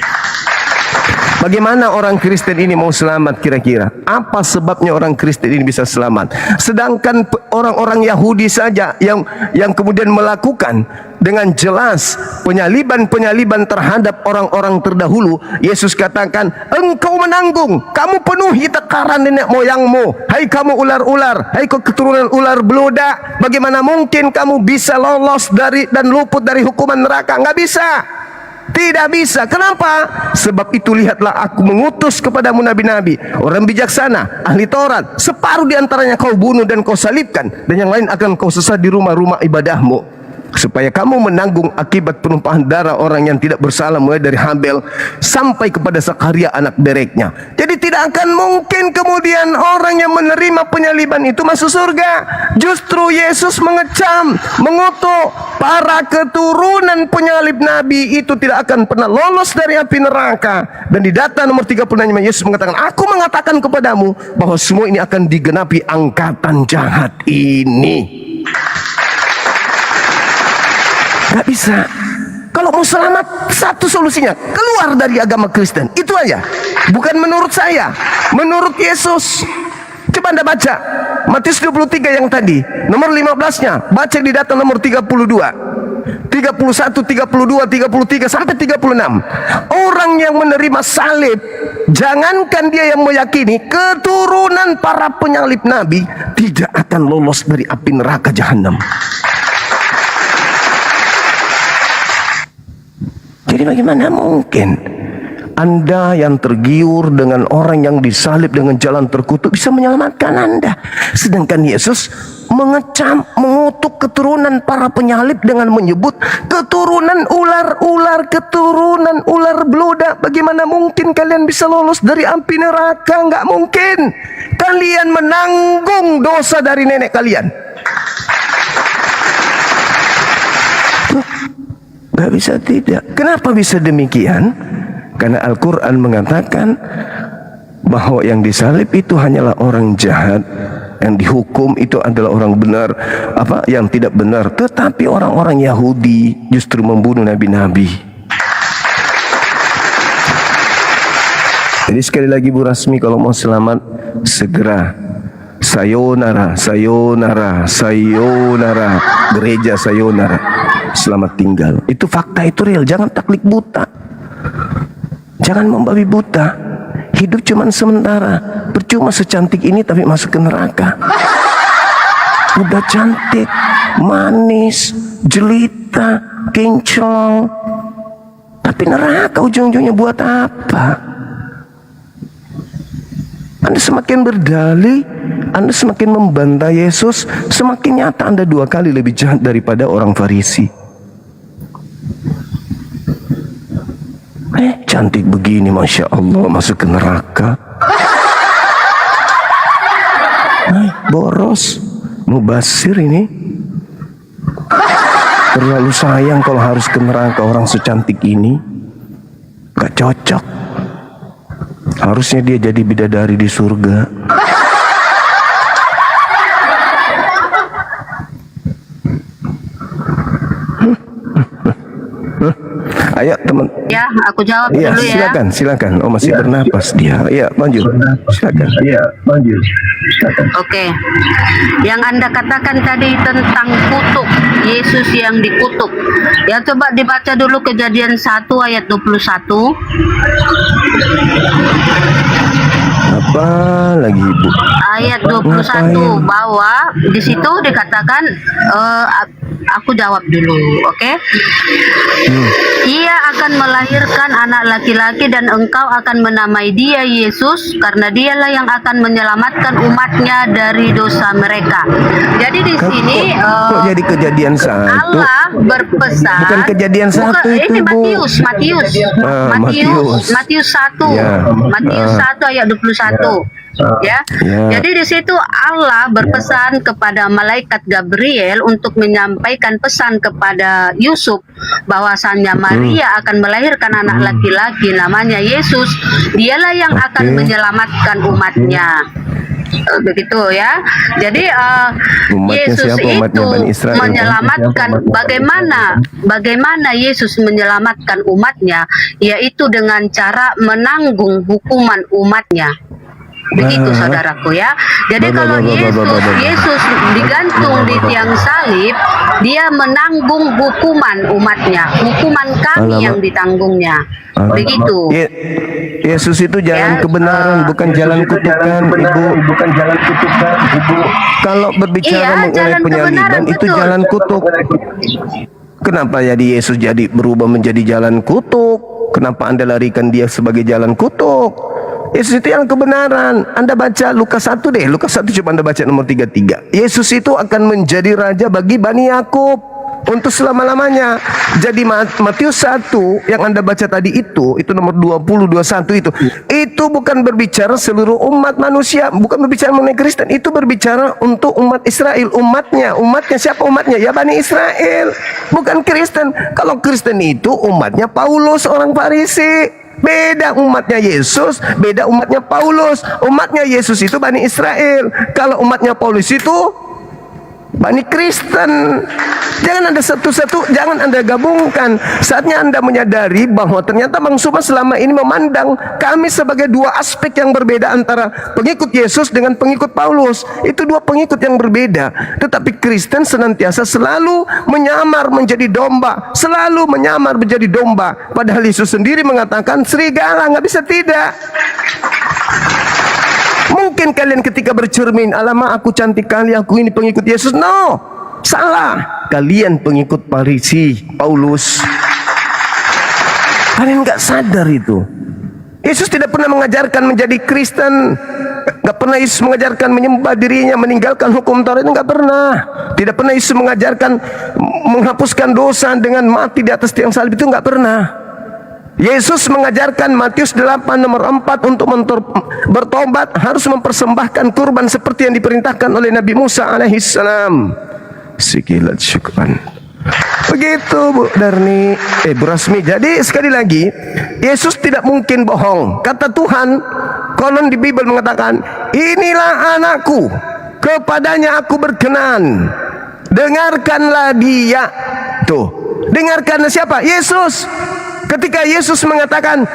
Bagaimana orang Kristen ini mau selamat kira-kira? Apa sebabnya orang Kristen ini bisa selamat? Sedangkan orang-orang Yahudi saja yang kemudian melakukan dengan jelas penyaliban terhadap orang-orang terdahulu. Yesus katakan, engkau menanggung, kamu penuhi tekaran nenek moyangmu. Hai kamu ular-ular, hai keturunan ular beludak, bagaimana mungkin kamu bisa lolos dan luput dari hukuman neraka? Nggak bisa. Tidak bisa. Kenapa? Sebab itu lihatlah aku mengutus kepadamu nabi-nabi, orang bijaksana, ahli Taurat. Separuh diantaranya kau bunuh dan kau salibkan, dan yang lain akan kau sesat di rumah-rumah ibadahmu, supaya kamu menanggung akibat penumpahan darah orang yang tidak bersalah, mulai dari Habel sampai kepada Zakaria anak Bereknya. Jadi tidak akan mungkin kemudian orang yang menerima penyaliban itu masuk surga. Justru Yesus mengecam, mengutuk para keturunan penyalib nabi itu tidak akan pernah lolos dari api neraka. Dan di data nomor 36 Yesus mengatakan, aku mengatakan kepadamu bahwa semua ini akan digenapi angkatan jahat ini. Gak bisa. Kalau mau selamat, satu solusinya, keluar dari agama Kristen. Itu aja. Bukan menurut saya, menurut Yesus. Coba Anda baca Matius 23 yang tadi, nomor 15-nya. Baca di data nomor 32, 31, 32, 33 sampai 36. Orang yang menerima salib, jangankan dia yang meyakini, keturunan para penyalib nabi tidak akan lolos dari api neraka jahanam. Jadi bagaimana mungkin Anda yang tergiur dengan orang yang disalib dengan jalan terkutuk bisa menyelamatkan Anda? Sedangkan Yesus mengecam, mengutuk keturunan para penyalib dengan menyebut keturunan ular-ular, keturunan ular beludak. Bagaimana mungkin kalian bisa lolos dari api neraka? Nggak mungkin. Kalian menanggung dosa dari nenek kalian. Gak bisa tidak. Kenapa bisa demikian? Karena Al-Quran mengatakan bahwa yang disalib itu hanyalah orang jahat, yang dihukum itu adalah orang benar, yang tidak benar. Tetapi orang-orang Yahudi justru membunuh nabi-nabi. Jadi sekali lagi Bu Rasmi, kalau mau selamat segera sayonara, sayonara, sayonara, gereja sayonara, selamat tinggal. Itu fakta, itu real. Jangan taklid buta, jangan membabi buta. Hidup cuman sementara. Percuma secantik ini tapi masuk ke neraka. Udah cantik, manis, jelita, kinclong, tapi neraka ujung-ujungnya buat apa? Anda semakin berdalih, Anda semakin membantah Yesus, semakin nyata Anda 2 kali lebih jahat daripada orang Farisi. Cantik begini, Masya Allah, masuk ke neraka. Boros, mubasir ini. Terlalu sayang kalau harus ke neraka orang secantik ini. Gak cocok. Harusnya dia jadi bidadari di surga. Ayo teman. Ya, aku jawab Iya, dulu ya. silakan. Oh, masih bernapas dia. Iya, lanjut. Silakan. Oke. Yang Anda katakan tadi tentang kutuk, Yesus yang dikutuk. Ya, coba dibaca dulu Kejadian 1 ayat 21. Apa lagi, Bu? Ayat 21 bahwa di situ dikatakan aku jawab dulu, oke? Ia akan melahirkan anak laki-laki dan engkau akan menamai dia Yesus karena dialah yang akan menyelamatkan umatnya dari dosa mereka. Jadi di sini Kok jadi Kejadian 1? Allah berpesan. Bukan Kejadian 1 itu, ini Bu. Matius 1. Ya. Matius 1 ayat 21. Ya. Jadi di situ Allah berpesan kepada malaikat Gabriel untuk menyampaikan pesan kepada Yusuf bahwasannya Maria akan melahirkan anak laki-laki namanya Yesus. Dialah yang akan menyelamatkan umatnya. Begitu ya. Jadi Yesus siapa? Umatnya itu Bani Israel, menyelamatkan. Bagaimana Yesus menyelamatkan umatnya, yaitu dengan cara menanggung hukuman umatnya. Begitu saudaraku ya. Jadi kalau Yesus digantung di tiang salib, dia menanggung hukuman umatnya, hukuman kami yang ditanggungnya. Begitu. Yesus itu jalan kebenaran, bukan jalan kutukan, Ibu. Bukan jalan kutukan, Ibu. Kalau berbicara mengenai penyaliban itu jalan kutuk. Kenapa jadi Yesus berubah menjadi jalan kutuk? Kenapa Anda larikan dia sebagai jalan kutuk? Yesus itu yang kebenaran. Anda baca Lukas 1 deh. Lukas 1 coba Anda baca nomor 33. Yesus itu akan menjadi raja bagi Bani Yakub untuk selama-lamanya. Jadi Matius 1 yang Anda baca tadi itu nomor 20, 21 itu bukan berbicara seluruh umat manusia, bukan berbicara mengenai Kristen, itu berbicara untuk umat Israel, umatnya siapa umatnya? Ya Bani Israel, bukan Kristen. Kalau Kristen itu umatnya Paulus orang Farisi. Beda umatnya Yesus, beda umatnya Paulus. Umatnya Yesus itu Bani Israel. Kalau umatnya Paulus itu Bani Kristen. Jangan Anda satu-satu, jangan Anda gabungkan. Saatnya Anda menyadari bahwa ternyata Bang Suba selama ini memandang kami sebagai 2 aspek yang berbeda antara pengikut Yesus dengan pengikut Paulus. Itu 2 pengikut yang berbeda. Tetapi Kristen senantiasa selalu menyamar menjadi domba, selalu menyamar menjadi domba. Padahal Yesus sendiri mengatakan serigala, nggak bisa tidak. Mungkin kalian ketika bercermin, alamak aku cantik kali, aku ini pengikut Yesus. No, salah. Kalian pengikut Farisi, Paulus. Kalian nggak sadar itu. Yesus tidak pernah mengajarkan menjadi Kristen. Nggak pernah Yesus mengajarkan menyembah dirinya, meninggalkan hukum Taurat, nggak pernah. Tidak pernah Yesus mengajarkan menghapuskan dosa dengan mati di atas tiang salib, itu nggak pernah. Yesus mengajarkan Matius 8 nomor 4 untuk bertobat harus mempersembahkan kurban seperti yang diperintahkan oleh Nabi Musa alaihissalam. Sekilat syukran. Begitu Bu Darni, Bu Rasmi. Jadi sekali lagi, Yesus tidak mungkin bohong. Kata Tuhan, konon di Bible mengatakan, inilah anakku, kepadanya aku berkenan, dengarkanlah dia. Tuh, dengarkan siapa? Yesus. Ketika Yesus mengatakan,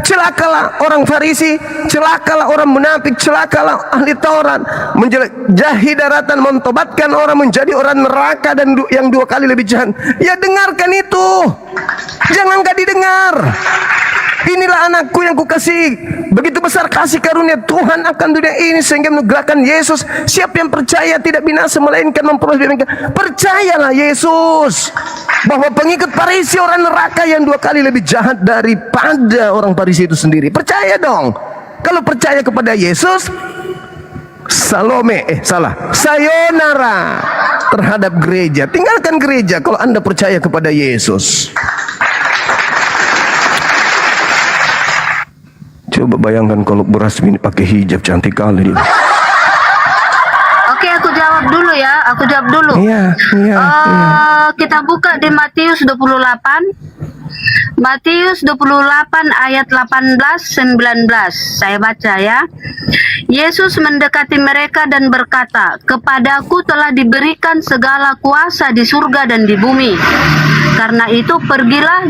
celakalah orang Farisi, celakalah orang munafik, celakalah ahli Taurat, menjelajahi daratan, mentobatkan orang menjadi orang neraka dan yang 2 kali lebih jahat. Ya dengarkan itu, jangan gak didengar. Inilah anakku yang kukasih. Begitu besar kasih karunia Tuhan akan dunia ini sehingga menugerahkan Yesus. Siapa yang percaya tidak binasa melainkan memperoleh hidup. Percayalah Yesus bahwa pengikut Farisi orang neraka yang 2 kali lebih jahat daripada orang Farisi itu sendiri. Percaya dong. Kalau percaya kepada Yesus, sayonara terhadap gereja. Tinggalkan gereja kalau Anda percaya kepada Yesus. Coba bayangkan kalau Bu Rasmi ini pakai hijab, cantik kali dia. Oke, aku jawab dulu ya. Aku jawab dulu. Iya. Kita buka di Matius 28. Matius 28 ayat 18-19. Saya baca ya. Yesus mendekati mereka dan berkata, "Kepadaku telah diberikan segala kuasa di surga dan di bumi. Karena itu pergilah,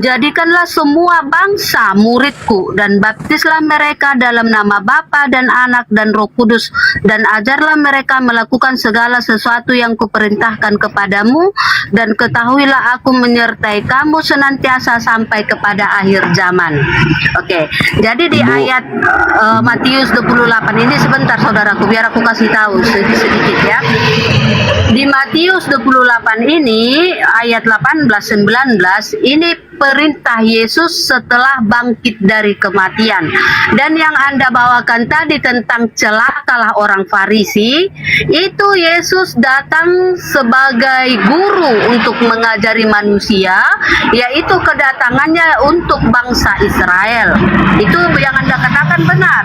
jadikanlah semua bangsa muridku dan baptislah mereka dalam nama Bapa dan Anak dan Roh Kudus, dan ajarlah mereka melakukan segala sesuatu yang kuperintahkan kepadamu, dan ketahuilah aku menyertai kamu senantiasa sampai kepada akhir zaman." Oke, jadi di ayat Matius 28 ini, sebentar saudaraku, biar aku kasih tahu sedikit ya. Di Matius 28 ini ayat 18-19 ini perintah Yesus setelah bangkit dari kematian. Dan yang Anda bawakan tadi tentang celakalah orang Farisi, itu Yesus datang sebagai guru untuk mengajari manusia, yaitu kedatangannya untuk bangsa Israel. Itu yang Anda katakan benar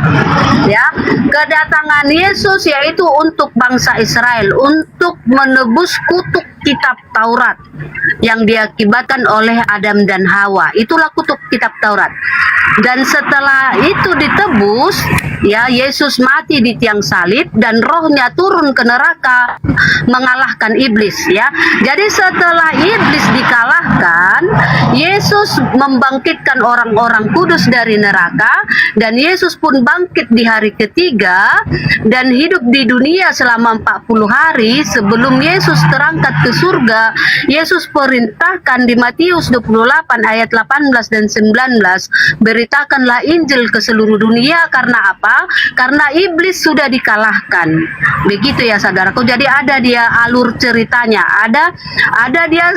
ya. Kedatangan Yesus yaitu untuk bangsa Israel, untuk menebus kutuk kitab Taurat yang diakibatkan oleh Adam dan Hawa. Itulah kutuk kitab Taurat. Dan setelah itu ditebus, ya, Yesus mati di tiang salib dan rohnya turun ke neraka mengalahkan iblis ya. Jadi setelah iblis dikalahkan, Yesus membangkitkan orang-orang kudus dari neraka, dan Yesus pun bangkit di hari ketiga dan hidup di dunia selama 40 hari sebelum Yesus terangkat ke surga. Yesus perintahkan di Matius 28 ayat 18 dan 19, beritakanlah Injil ke seluruh dunia. Karena apa? Karena iblis sudah dikalahkan. Begitu ya saudaraku. Jadi ada dia alur ceritanya. Ada dia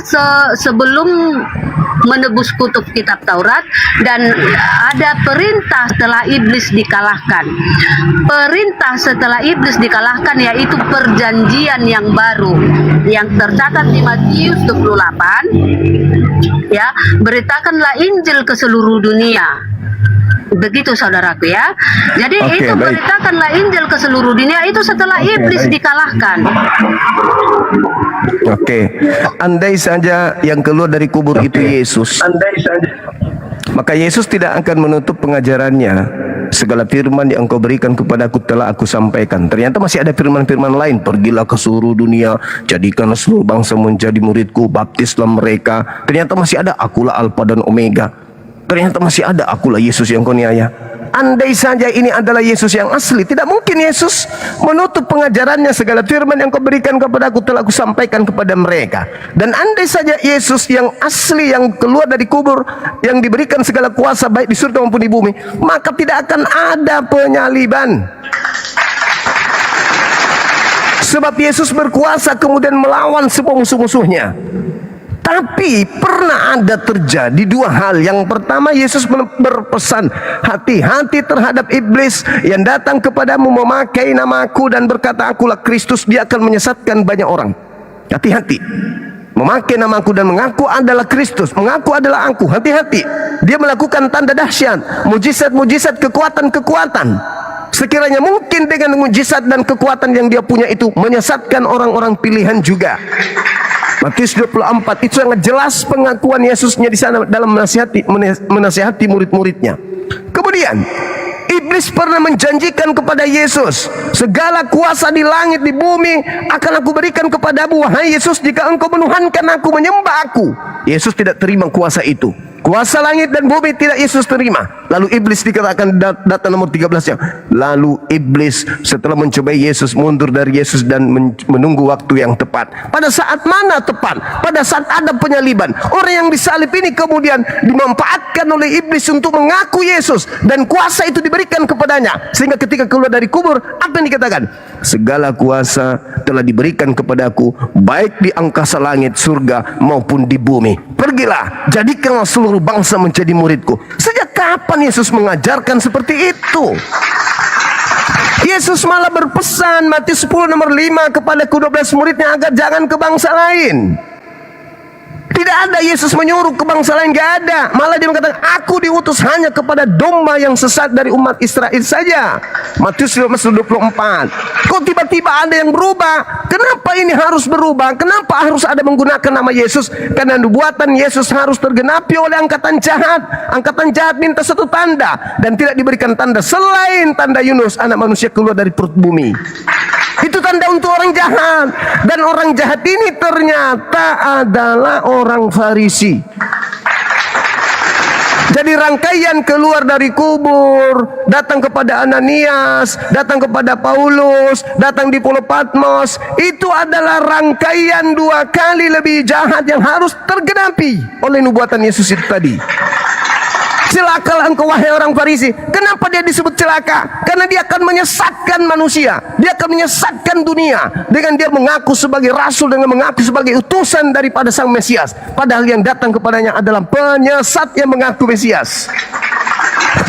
sebelum menebus kutub kitab Taurat, dan ada perintah setelah iblis dikalahkan. Perintah setelah iblis dikalahkan yaitu perjanjian yang baru yang tercatat di Matius 28 ya, beritakanlah Injil ke seluruh dunia. Begitu saudaraku ya. Jadi itu baik. Beritakanlah Injil ke seluruh dunia itu setelah iblis dikalahkan. Andai saja yang keluar dari kubur itu Yesus, maka Yesus tidak akan menutup pengajarannya. Segala firman yang engkau berikan kepadaku telah aku sampaikan. Ternyata masih ada firman-firman lain. Pergilah ke seluruh dunia, jadikanlah seluruh bangsa menjadi muridku, baptislah mereka. Ternyata masih ada, akulah Alfa dan Omega. Ternyata masih ada, akulah Yesus yang kau niaya. Andai saja ini adalah Yesus yang asli, tidak mungkin Yesus menutup pengajarannya. Segala firman yang kau berikan kepadaku telah aku sampaikan kepada mereka. Dan andai saja Yesus yang asli, yang keluar dari kubur, yang diberikan segala kuasa baik di surga maupun di bumi, maka tidak akan ada penyaliban. Sebab Yesus berkuasa kemudian melawan semua musuh-musuhnya. Tapi pernah ada terjadi dua hal. Yang pertama, Yesus berpesan, hati-hati terhadap iblis yang datang kepadamu memakai namaku dan berkata akulah Kristus. Dia akan menyesatkan banyak orang. Hati-hati. Memakai namaku dan mengaku adalah Kristus, mengaku adalah aku. Hati-hati. Dia melakukan tanda dahsyat, mujizat-mujizat, kekuatan-kekuatan. Sekiranya mungkin dengan mujizat dan kekuatan yang dia punya itu menyesatkan orang-orang pilihan juga. Matius 24 itu sangat jelas pengakuan Yesusnya di sana dalam menasihati murid-muridnya. Kemudian iblis pernah menjanjikan kepada Yesus, segala kuasa di langit di bumi akan aku berikan kepadamu, wahai Yesus, jika engkau menuhankan aku, menyembah aku. Yesus tidak terima kuasa itu. Kuasa langit dan bumi tidak Yesus terima. Lalu iblis dikatakan data nomor 13 yang lalu iblis setelah mencobai Yesus mundur dari Yesus dan menunggu waktu yang tepat. Pada saat mana tepat? Pada saat ada penyaliban. Orang yang disalib ini kemudian dimanfaatkan oleh iblis untuk mengaku Yesus dan kuasa itu diberikan kepadanya. Sehingga ketika keluar dari kubur, apa yang dikatakan? Segala kuasa telah diberikan kepadaku, baik di angkasa langit, surga maupun di bumi. Pergilah, jadikanlah seluruh bangsa menjadi muridku. Sejak kapan Yesus mengajarkan seperti itu? Yesus malah berpesan Matius 10 nomor 5 kepada ke-12 muridnya agar jangan ke bangsa lain. Tidak ada Yesus menyuruh ke bangsa lain, gak ada. Malah dia mengatakan, aku diutus hanya kepada domba yang sesat dari umat Israel saja. Matius 24. Kok tiba-tiba ada yang berubah? Kenapa ini harus berubah? Kenapa harus ada menggunakan nama Yesus? Karena nubuatan Yesus harus tergenapi oleh angkatan jahat. Angkatan jahat minta satu tanda, dan tidak diberikan tanda selain tanda Yunus, anak manusia keluar dari perut bumi. Itu tanda untuk orang jahat. Dan orang jahat ini ternyata adalah orang Farisi. Jadi rangkaian keluar dari kubur, datang kepada Ananias, datang kepada Paulus, datang di Pulau Patmos, itu adalah rangkaian 2 kali lebih jahat yang harus tergenapi oleh nubuatan Yesus itu tadi. Celakalah engkau wahai orang Farisi. Kenapa dia disebut celaka? Karena dia akan menyesatkan manusia. Dia akan menyesatkan dunia dengan dia mengaku sebagai rasul, dengan mengaku sebagai utusan daripada sang Mesias. Padahal yang datang kepadanya adalah penyesat yang mengaku Mesias.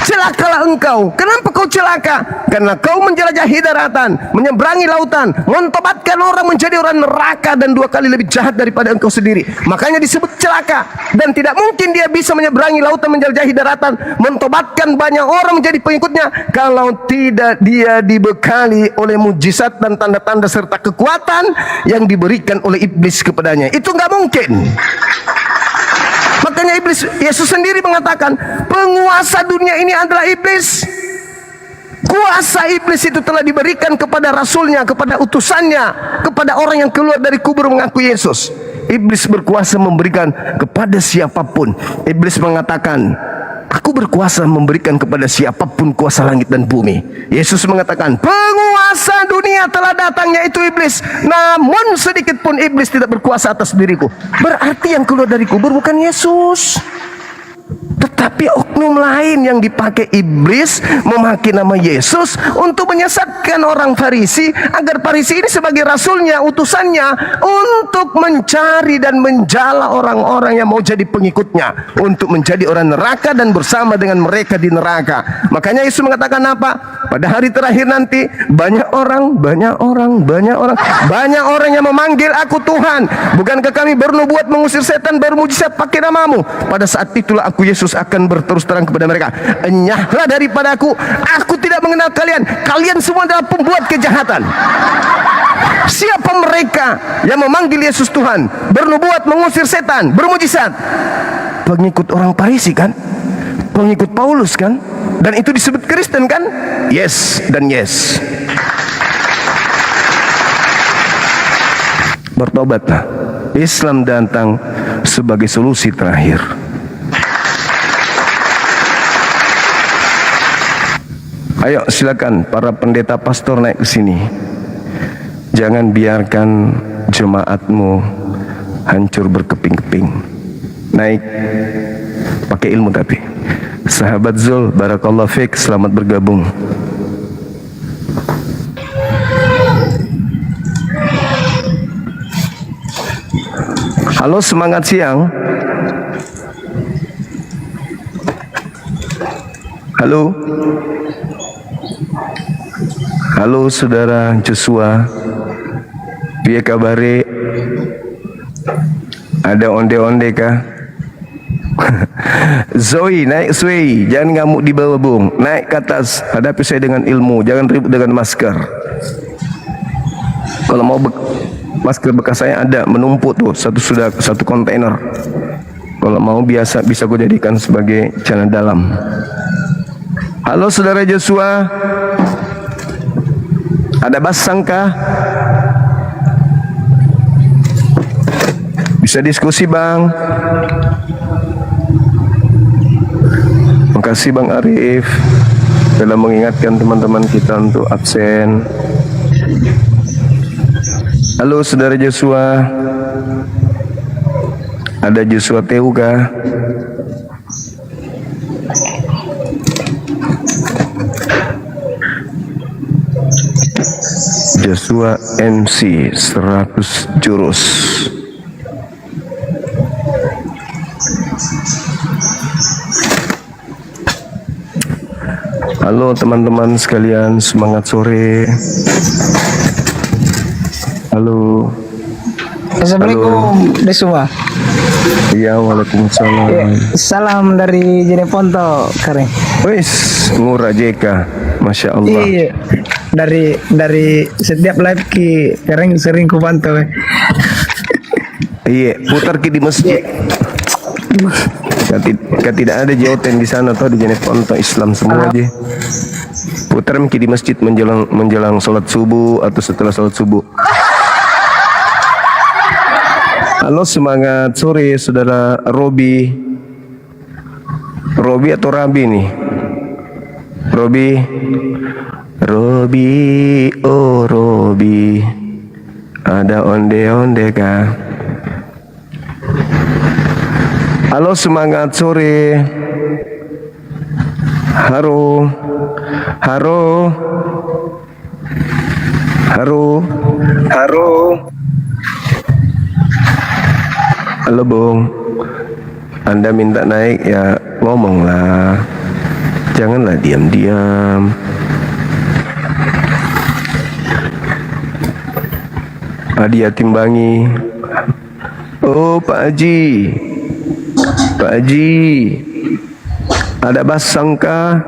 Celakalah engkau. Kenapa kau celaka? Karena kau menjelajahi daratan, menyeberangi lautan, mentobatkan orang menjadi orang neraka dan 2 kali lebih jahat daripada engkau sendiri. Makanya disebut celaka. Dan tidak mungkin dia bisa menyeberangi lautan, menjelajahi daratan, mentobatkan banyak orang menjadi pengikutnya kalau tidak dia dibekali oleh mujizat dan tanda-tanda serta kekuatan yang diberikan oleh iblis kepadanya. Itu nggak mungkin. Makanya Yesus sendiri mengatakan, penguasa dunia ini adalah iblis. Kuasa iblis itu telah diberikan kepada rasulnya, kepada utusannya, kepada orang yang keluar dari kubur mengaku Yesus. Iblis berkuasa memberikan kepada siapapun. Iblis mengatakan, aku berkuasa memberikan kepada siapapun kuasa langit dan bumi. Yesus mengatakan, penguasa dunia telah datang, yaitu iblis. Namun sedikit pun iblis tidak berkuasa atas diriku. Berarti yang keluar dari kubur bukan Yesus, tetapi oknum lain yang dipakai iblis memakai nama Yesus untuk menyesatkan orang Farisi, agar Farisi ini sebagai rasulnya, utusannya, untuk mencari dan menjala orang-orang yang mau jadi pengikutnya, untuk menjadi orang neraka dan bersama dengan mereka di neraka. Makanya Yesus mengatakan apa? Pada hari terakhir nanti banyak orang yang memanggil aku Tuhan. Bukankah kami bernubuat mengusir setan, bermujizat pakai namamu? Pada saat itulah aku Yesus akan berterus terang kepada mereka, enyahlah daripada aku tidak mengenal kalian. Kalian semua adalah pembuat kejahatan. Siapa mereka yang memanggil Yesus Tuhan, bernubuat mengusir setan, bermujizat? Pengikut orang Farisi kan? Pengikut Paulus kan? Dan itu disebut Kristen kan? Yes dan yes. Bertobatlah. Islam datang sebagai solusi terakhir. Ayo silakan para pendeta pastor naik ke sini. Jangan biarkan jemaatmu hancur berkeping-keping. Naik pakai ilmu tapi. Sahabat Zul, barakallahu fiik, selamat bergabung. Halo, semangat siang. Halo. Halo saudara Joshua, piye kabare? Ada onde-onde kah? Zoe, naik Zoe, jangan ngamuk di bawah bung. Naik ke atas, hadapi saya dengan ilmu, jangan ribut dengan masker. Kalau mau masker bekas saya ada, menumpuk tuh, satu kontainer. Kalau mau bisa ku jadikan sebagai celana dalam. Halo saudara Joshua, ada basang kah? Bisa diskusi bang. Makasih Bang Arif telah mengingatkan teman-teman kita untuk absen. Halo saudara Joshua, ada Joshua Teuga. Joshua MC 100 jurus. Halo teman-teman sekalian, semangat sore. Halo. Assalamualaikum Desua. Iya, waalaikumsalam. Salam dari Jeneponto, Kare. Wis, ngurah JK, masya Allah. Iya. Dari setiap live ki sering ku pantau. Iya, putar ki di masjid. Tidak ada jautan di sana atau di Jeneponto Islam semua aja. Putar ki di masjid menjelang sholat subuh atau setelah sholat subuh. Halo, semangat sore saudara Robi. Robi atau Rabi nih? Robi, oh Robi, ada onde-onde kah? Halo, semangat sore. Haro. Halo Bung, Anda minta naik ya ngomonglah, janganlah diam-diam. Adia Timbangi. Oh Pak Haji, ada basang kah?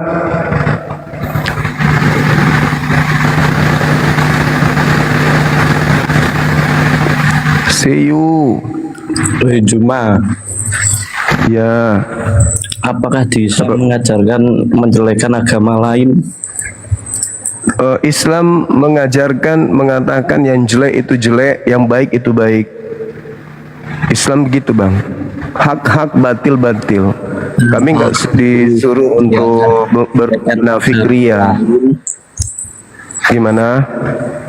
See you. Juma, Ya, apakah di Islam mengajarkan menjelekan agama lain? Islam mengajarkan mengatakan yang jelek itu jelek, yang baik itu baik. Islam begitu bang. Hak batil. Kami nggak disuruh untuk bernafik ria. Gimana?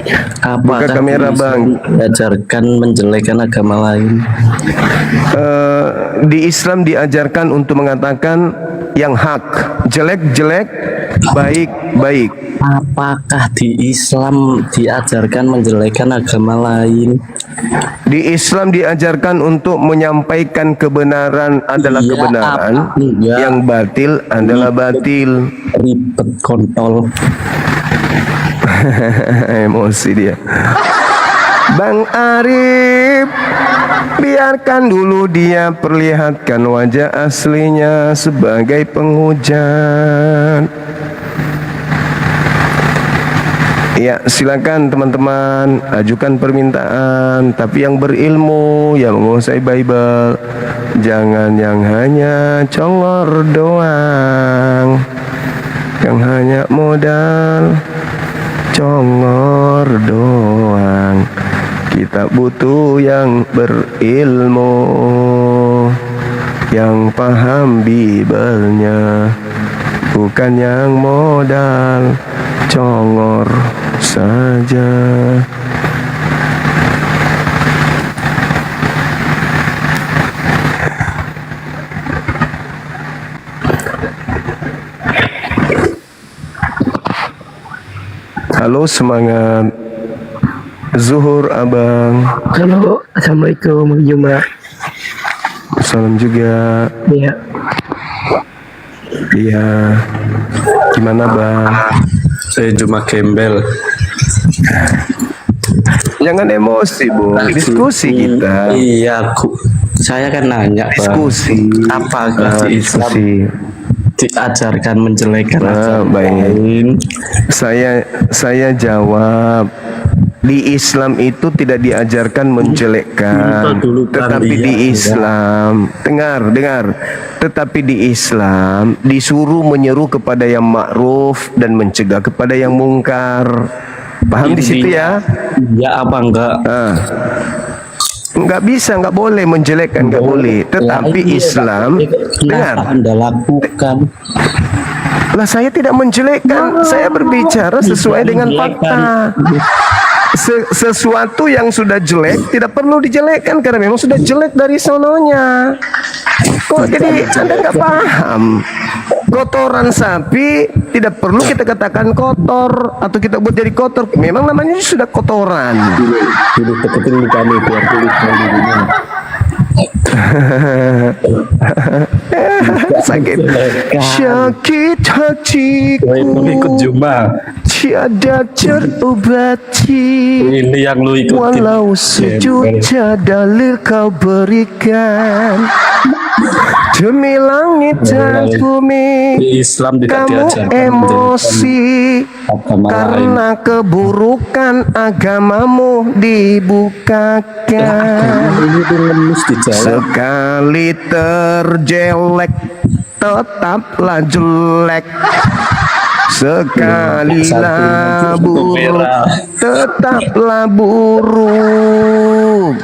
Buka Apakah kamera di Islam bang. mengajarkan menjelekan agama lain? Di Islam diajarkan untuk mengatakan yang hak, jelek, baik. Apakah di Islam diajarkan menjelekan agama lain? Di Islam diajarkan untuk menyampaikan kebenaran adalah Iya, kebenaran, apa? Enggak. yang batil adalah batil. Ribet kontol. Emosi dia. Bang Arif, biarkan dulu dia perlihatkan wajah aslinya sebagai penghujat. Ya, silakan teman-teman ajukan permintaan, tapi yang berilmu, yang menguasai Bible. Jangan yang hanya congor doang, yang hanya modal congor doang. Kita butuh yang berilmu, yang paham Bible-nya, bukan yang modal congor saja. Halo, semangat zuhur abang. Halo, assalamualaikum Juma. Salam juga. Iya. Gimana bang? Saya Juma Gembel. Jangan emosi bu. Diskusi kita. Iya, aku Saya kan nanya, Bang. Diskusi. Apakah di Islam Diskusi. diajarkan menjelekkan agama Baik. lain? Saya jawab, di Islam itu tidak diajarkan menjelekkan, tetapi di Islam, dengar, tetapi di Islam disuruh menyeru kepada yang ma'ruf dan mencegah kepada yang mungkar. Paham di situ ya? Ya apa enggak? Nggak bisa, nggak boleh menjelekkan, nggak boleh. Tetapi Islam, dengar. Kenapa Anda lakukan? Lah saya tidak menjelekkan, saya berbicara sesuai dengan fakta. Sesuatu yang sudah jelek tidak perlu dijelekkan karena memang sudah jelek dari sononya. Kok jadi Anda nggak paham? Kotoran sapi tidak perlu kita katakan kotor atau kita buat jadi kotor. Memang namanya sudah kotoran. Dulu ketekin di kami biar tulis dirinya. Sakit hatiku, Ikut Juma. tiada terobati. Ini yang lu ikutin. Walau sejuta dalil kau berikan, demi langit dan bumi Di Islam tidak kamu diajarkan emosi agama lain. karena keburukan agamamu dibukakan. Ini tuh ngemis dijawab. Sekali terjelek tetaplah jelek, sekalilah buruk tetaplah buruk.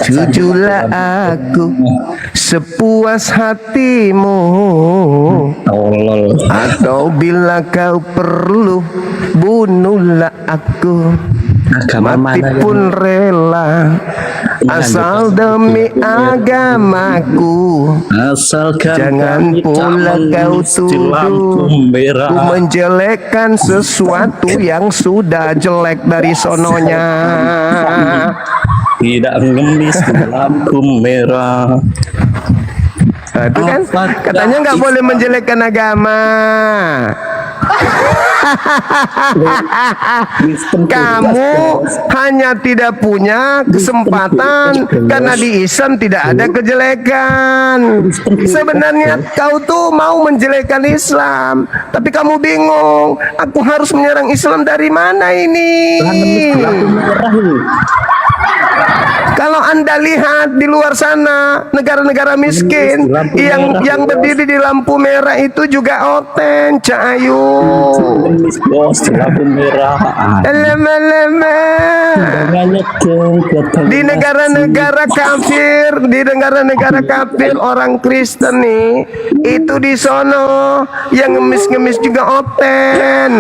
Jujurlah aku sepuas hatimu, Tolol. atau bila kau perlu bunuhlah aku. Agama Mati mana pun rela asal demi agamaku. Asalkan Jangan kami tak pula kau mengemis di tuduh lampu merah. ku menjelekkan sesuatu yang sudah jelek dari sononya. Tidak mengemis di lampu merah. Nah, itu kan katanya nggak boleh menjelekkan agama. Kamu hanya tidak punya kesempatan karena di Islam tidak ada kejelekan. Sebenarnya kau tuh mau menjelekkan Islam, tapi kamu bingung. Aku harus menyerang Islam dari mana ini? Kalau Anda lihat di luar sana, negara-negara miskin yang berdiri di lampu merah itu juga oten, Cak Ayu. Mengemis bos di lampu merah. Lama-lama. Di negara-negara kafir, orang Kristen nih, itu di sono yang ngemis-ngemis juga oten.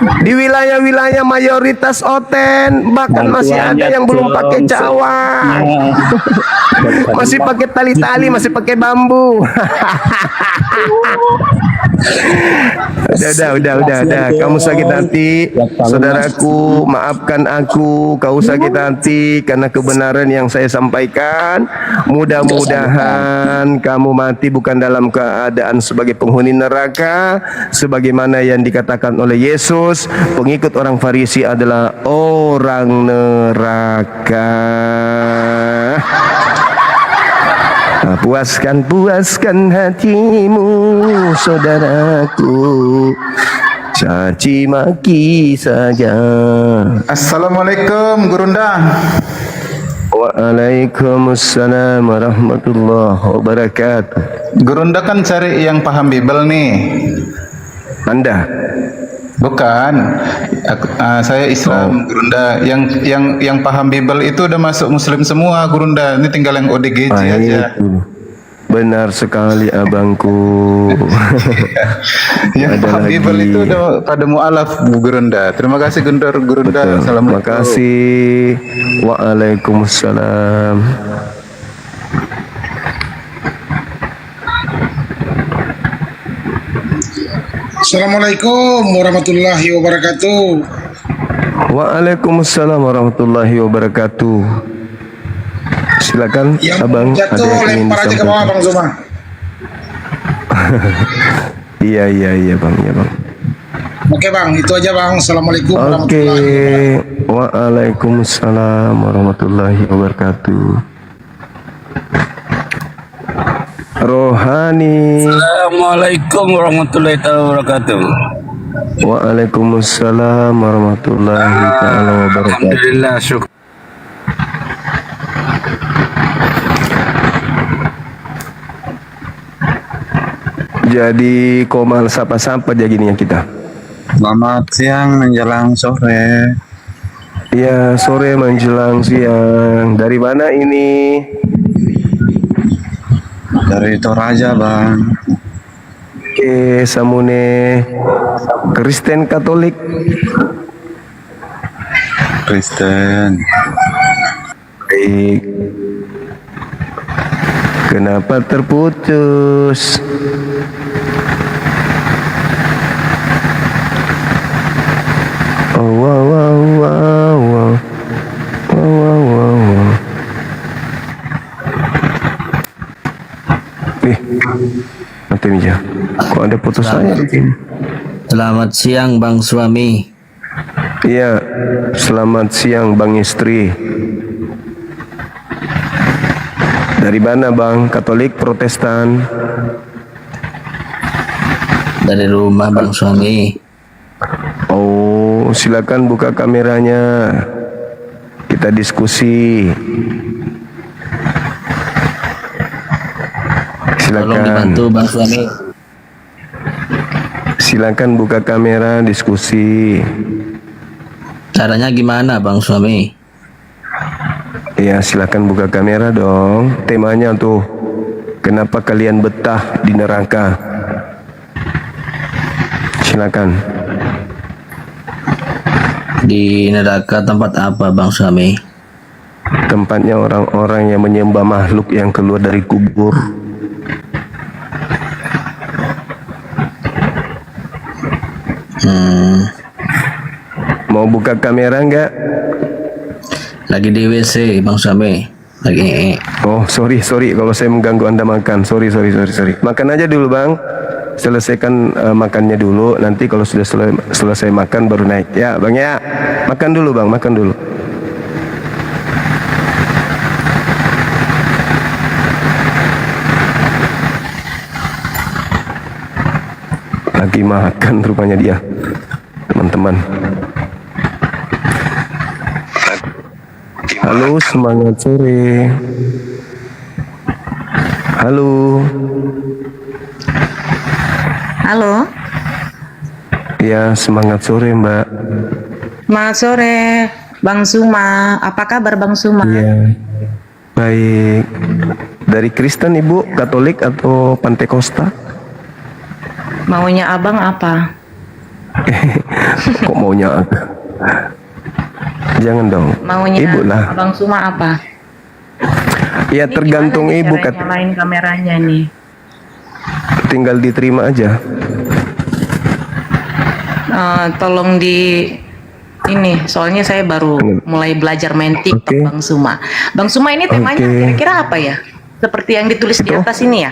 Di wilayah-wilayah mayoritas oten, bahkan masih ada yang belum pakai cawat, masih pakai tali-tali, masih pakai bambu. Udah. Kamu sakit hati, saudaraku. Maafkan aku. Kau sakit hati karena kebenaran yang saya sampaikan. Mudah-mudahan kamu mati bukan dalam keadaan sebagai penghuni neraka, sebagaimana yang dikatakan oleh Yesus. Pengikut orang Farisi adalah orang neraka. Nah, puaskan hatimu, saudaraku. Caci maki saja. Assalamualaikum Gurunda. Waalaikumsalam warahmatullahi wabarakatuh. Gurunda kan cari yang paham Bible nih. Anda? Bukan. Saya Islam, Gurunda. Yang paham Bible itu udah masuk Muslim semua, Gurunda. Ini tinggal yang ODGJ aja. Benar sekali abangku. Yang Ada paham lagi. Bible itu udah pada mualaf, Bu Gurunda. Terima kasih Gurunda. Terima Assalamualaikum. kasih. Waalaikumsalam. Assalamualaikum warahmatullahi wabarakatuh. Waalaikumsalam warahmatullahi wabarakatuh. Silakan Yang abang, ada jatuh yang ingin lempar aja ke bawah disampaikan. Bang Zuma. Iya bang, ya bang. Oke Bang, itu aja Bang. Assalamualaikum Oke, warahmatullahi wabarakatuh. waalaikumsalam warahmatullahi wabarakatuh. Rohani. Assalamualaikum warahmatullahi wabarakatuh. Waalaikumsalam warahmatullahi taala wabarakatuh. Alhamdulillah, syukur. Jadi komal sapa-sapa aja gini ya kita. Selamat siang menjelang sore. Ya, sore menjelang siang. Dari mana ini? Dari Toraja, Bang. Oke, Samune Kristen Katolik. Kristen. Baik. Kenapa terputus? Oh, wow, wow, wow, wow. Wow, wow, wow, wow. Nanti Mija, kok ada putusannya di sini? Selamat siang Bang Suami. Iya, selamat siang Bang Istri. Dari mana Bang? Katolik, Protestan? Dari rumah Bang Suami. Oh, silakan buka kameranya. Kita diskusi. Tolong Silakan. dibantu Bang Suami. Silakan buka kamera, diskusi. Caranya gimana Bang Suami? Ya, silakan buka kamera dong. Temanya tuh, kenapa kalian betah di neraka? Silakan. Di neraka tempat apa Bang Suami? Tempatnya orang-orang yang menyembah makhluk yang keluar dari kubur. Mau buka kamera enggak? Lagi di WC Bang Suami. Lagi. Oh, sorry kalau saya mengganggu Anda makan. Sorry. Makan aja dulu, Bang. Selesaikan makannya dulu. Nanti kalau sudah selesai makan baru naik. Ya, Bang ya. Makan dulu, Bang. Makan dulu. Lagi makan rupanya dia. Teman-teman. Halo, semangat sore. Halo. Halo, Ya, semangat sore, Mbak. selamat sore, Bang Suma. Apa kabar Bang Suma? Iya. Baik. Dari Kristen, Ibu, Katolik atau Pantekosta? Maunya Abang apa? Kok maunya aku? Jangan dong. Maunya Ibu lah. Abang Suma apa? Ya, Ini tergantung gimana nih Ibu. caranya nyalain kameranya nih. Tinggal diterima aja. Tolong di ini, soalnya saya baru mulai belajar main TikTok Oke. Bang Suma. Bang Suma ini temanya Oke. kira-kira apa ya? Seperti yang ditulis di Itu? atas ini ya?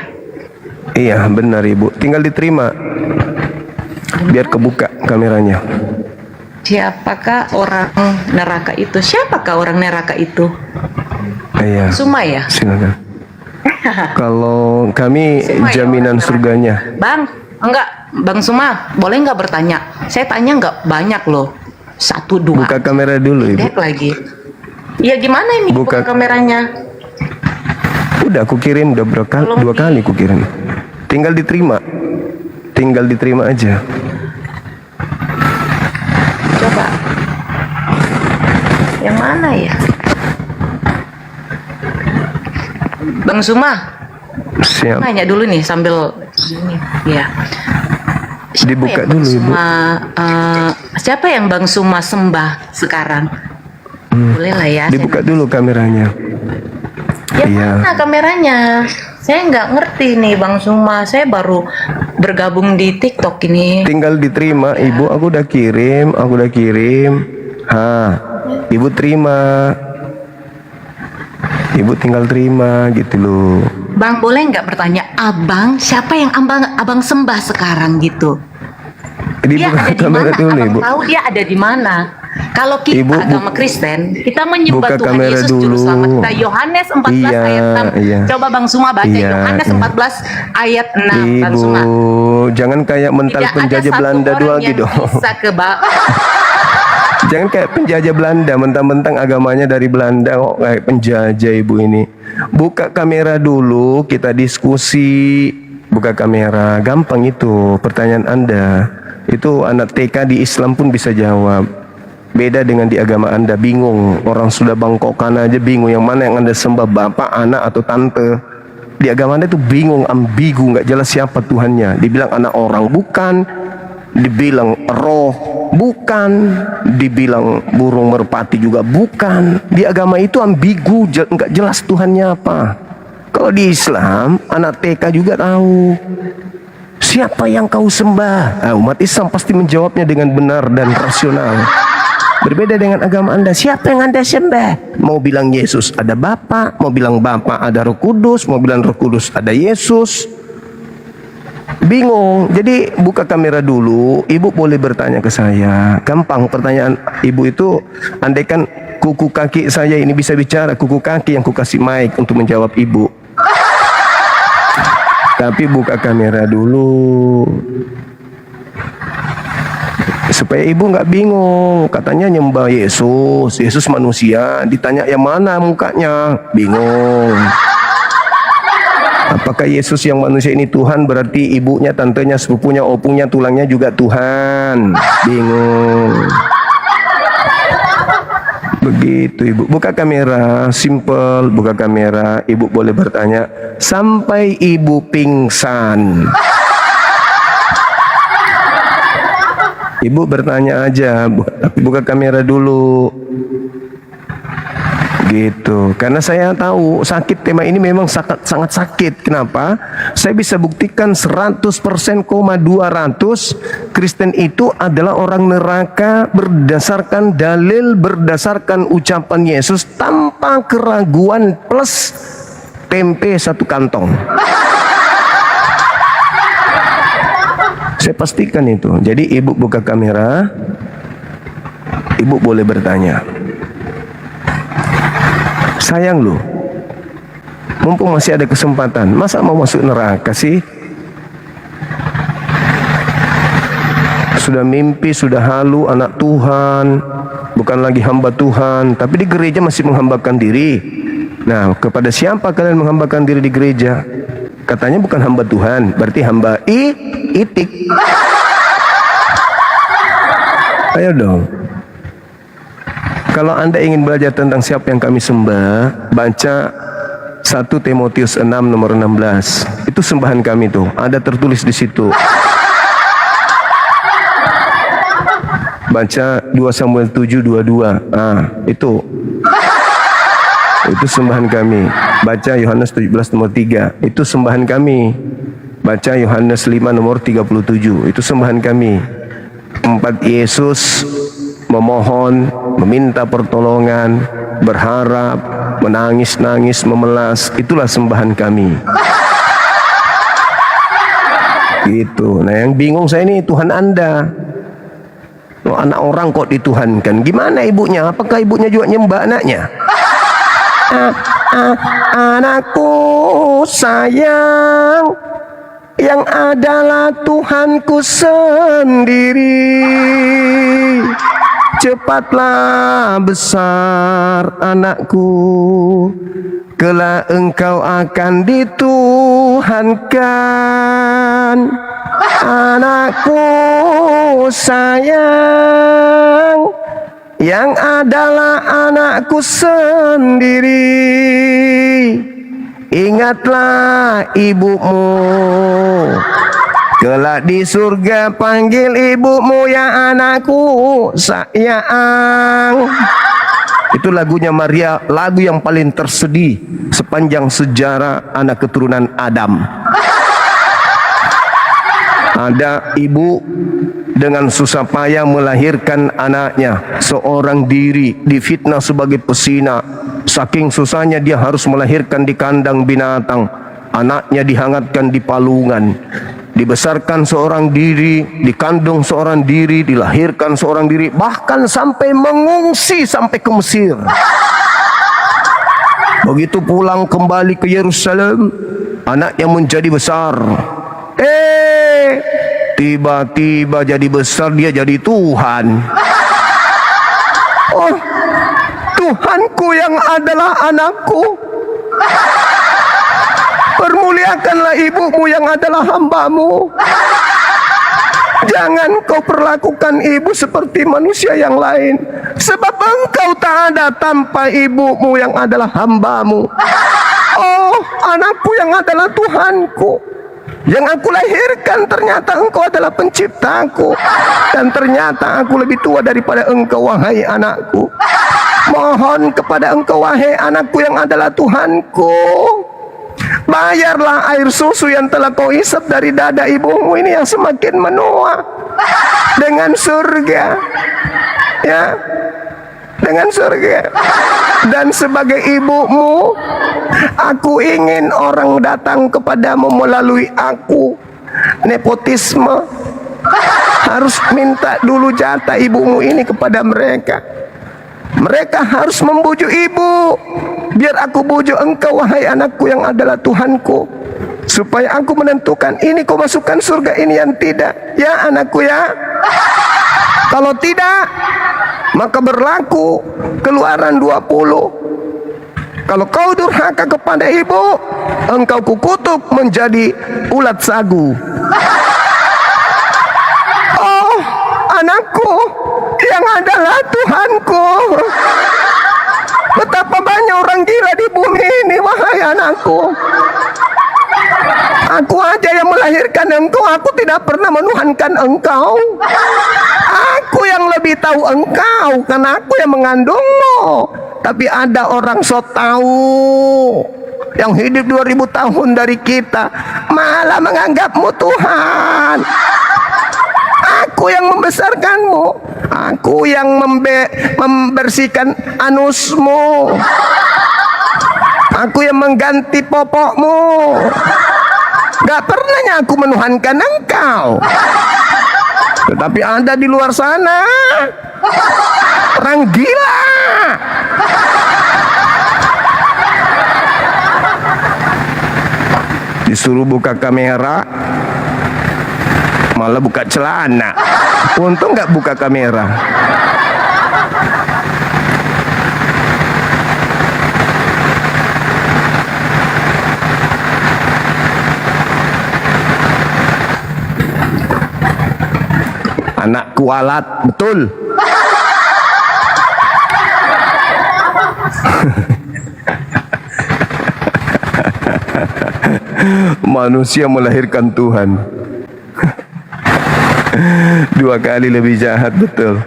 Iya, benar, Ibu. Tinggal diterima. Biar kebuka kameranya. Siapakah orang neraka itu? Siapakah orang neraka itu? Iya. Suma ya? Silakan. Kalau kami Suma ya, jaminan orang surganya. Bang, enggak, Bang Suma, boleh nggak bertanya? Saya tanya nggak banyak loh, 1, 2. Buka kamera dulu, Ibu. Dek lagi. Iya gimana ini buka kameranya? Udah aku kirim udah Tolong 2 kali aku kirim. Tinggal diterima. Tinggal diterima aja. Coba. Yang mana ya? Bang Suma, Siap. nanya dulu nih sambil ini. Ya. Siapa Dibuka yang Bang dulu, Ibu. Suma, siapa yang Bang Suma sembah sekarang? Boleh lah ya. Dibuka dulu kameranya. Ya Iya. mana kameranya? Saya nggak ngerti nih Bang Suma. Saya baru bergabung di TikTok ini. Tinggal diterima, Ibu. Aku udah kirim. Ibu terima. Ibu tinggal terima gitu loh. Bang boleh nggak bertanya, Abang siapa yang abang sembah sekarang gitu? Dia Dibuka ada di kamera mana? dulu, Abang Ibu. tahu dia ada di mana? Kalau kita Ibu, agama Kristen, kita menyembah buka Tuhan kamera Yesus Juru dulu. Selamat kita. Yohanes 14 Iya, ayat 6. iya. Coba Bang Suma baca Iya, Yohanes iya. 14 ayat 6 Bang Ibu, Suma. jangan kayak mental Tidak ada penjajah satu Belanda orang doang yang gitu. bisa Jangan kayak penjajah Belanda, mentang-mentang agamanya dari Belanda kok kayak penjajah ibu ini. Buka kamera dulu, kita diskusi. Buka kamera, gampang itu pertanyaan Anda. Itu anak TK di Islam pun bisa jawab. Beda dengan di agama Anda, bingung. Orang sudah bangkokan aja bingung yang mana yang Anda sembah, bapak, anak, atau tante. Di agama Anda itu bingung, ambigu, nggak jelas siapa Tuhannya. Dibilang anak orang, bukan. Dibilang roh, bukan. Dibilang burung merpati juga bukan. Di agama itu ambigu, nggak jelas Tuhannya apa. Kalau di Islam, anak TK juga tahu siapa yang kau sembah. Umat Islam pasti menjawabnya dengan benar dan rasional. Berbeda dengan agama Anda, siapa yang Anda sembah? Mau bilang Yesus ada Bapa, mau bilang Bapa ada Roh Kudus, mau bilang Roh Kudus ada Yesus. Bingung. Jadi buka kamera dulu. Ibu boleh bertanya ke saya. Gampang pertanyaan ibu itu. Andaikan kuku kaki saya ini bisa bicara, kuku kaki yang ku kasih mic untuk menjawab ibu. Tapi buka kamera dulu supaya ibu nggak bingung. Katanya nyembah Yesus, Yesus manusia. Ditanya yang mana mukanya, bingung. Apakah Yesus yang manusia ini Tuhan, berarti ibunya, tantenya, sepupunya, opungnya, tulangnya juga Tuhan? Bingung. Begitu ibu. Buka kamera, simple. Buka kamera, ibu boleh bertanya sampai ibu pingsan. Ibu bertanya aja, buka kamera dulu. Gitu. Karena saya tahu sakit tema ini memang sangat sakit. Kenapa? Saya bisa buktikan 100%,200 Kristen itu adalah orang neraka berdasarkan dalil, berdasarkan ucapan Yesus tanpa keraguan, plus tempe 1 kantong. Saya pastikan itu. Jadi ibu buka kamera, ibu boleh bertanya. Sayang loh, mumpung masih ada kesempatan, masa mau masuk neraka sih? Sudah mimpi, sudah halu anak Tuhan, bukan lagi hamba Tuhan, tapi di gereja masih menghambakan diri. Nah, kepada siapa kalian menghambakan diri di gereja? Katanya bukan hamba Tuhan, berarti hamba itik. Ayo dong. Kalau Anda ingin belajar tentang siapa yang kami sembah, baca 1 Timotius 6 nomor 16. Itu sembahan kami tuh, ada tertulis di situ. Baca 2 Samuel 7:22. Itu sembahan kami. Baca Yohanes 17 nomor 3. Itu sembahan kami. Baca Yohanes 5 nomor 37. Itu sembahan kami. 4 Yesus memohon, meminta pertolongan, berharap, menangis-nangis, memelas. Itulah sembahan kami. Gitu. Nah, yang bingung saya ini Tuhan Anda. Oh, anak orang kok dituhankan. Gimana ibunya? Apakah ibunya juga nyembah anaknya? Anakku sayang, yang adalah Tuhanku sendiri. Cepatlah besar anakku, kelak engkau akan dituhankan. Anakku sayang, yang adalah anakku sendiri. Ingatlah ibumu, kelak di surga panggil ibumu, ya anakku sayang. Itu lagunya Maria, lagu yang paling tersedih sepanjang sejarah anak keturunan Adam. Ada ibu dengan susah payah melahirkan anaknya, seorang diri, difitnah sebagai pesina. Saking susahnya dia harus melahirkan di kandang binatang. Anaknya dihangatkan di palungan. dibesarkan seorang diri, dikandung seorang diri, dilahirkan seorang diri, bahkan sampai mengungsi sampai ke Mesir. Begitu pulang kembali ke Yerusalem, anaknya menjadi besar. Tiba-tiba jadi besar, dia jadi Tuhan. Oh, Tuhanku yang adalah anakku. Permuliakanlah ibumu yang adalah hambamu. Jangan kau perlakukan ibu seperti manusia yang lain, sebab engkau tak ada tanpa ibumu yang adalah hambamu. Oh, anakku yang adalah Tuhanku, yang aku lahirkan, ternyata engkau adalah penciptaku. Dan ternyata aku lebih tua daripada engkau, wahai anakku. Mohon kepada engkau, wahai anakku yang adalah Tuhanku, bayarlah air susu yang telah kau isap dari dada ibumu ini yang semakin menua dengan surga, ya, dengan surga. Dan sebagai ibumu, aku ingin orang datang kepadamu melalui aku. Nepotisme, harus minta dulu jatah ibumu ini kepada mereka. Mereka harus membujuk ibu, biar aku bujuk engkau, wahai anakku yang adalah Tuhanku, supaya aku menentukan ini kau masukkan surga, ini yang tidak. Ya anakku ya. Kalau tidak, maka berlaku Keluaran 20. Kalau kau durhaka kepada ibu, engkau kukutuk menjadi ulat sagu. Oh, anakku yang adalah Tuhanku, betapa banyak orang gila di bumi ini, wahai anakku. Aku aja yang melahirkan engkau, aku tidak pernah menuhankan engkau. Aku yang lebih tahu engkau, karena aku yang mengandungmu. Tapi ada orang so tahu yang hidup 2000 tahun dari kita, malah menganggapmu Tuhan. Aku yang membesarkanmu, aku yang membersihkan anusmu, aku yang mengganti popokmu. Gak pernahnya aku menuhankan engkau. Tetapi Anda di luar sana orang gila. Disuruh buka kamera, malah buka celana. Untung nggak buka kamera. Anak kualat, betul. Manusia melahirkan Tuhan. 2 kali lebih jahat, betul.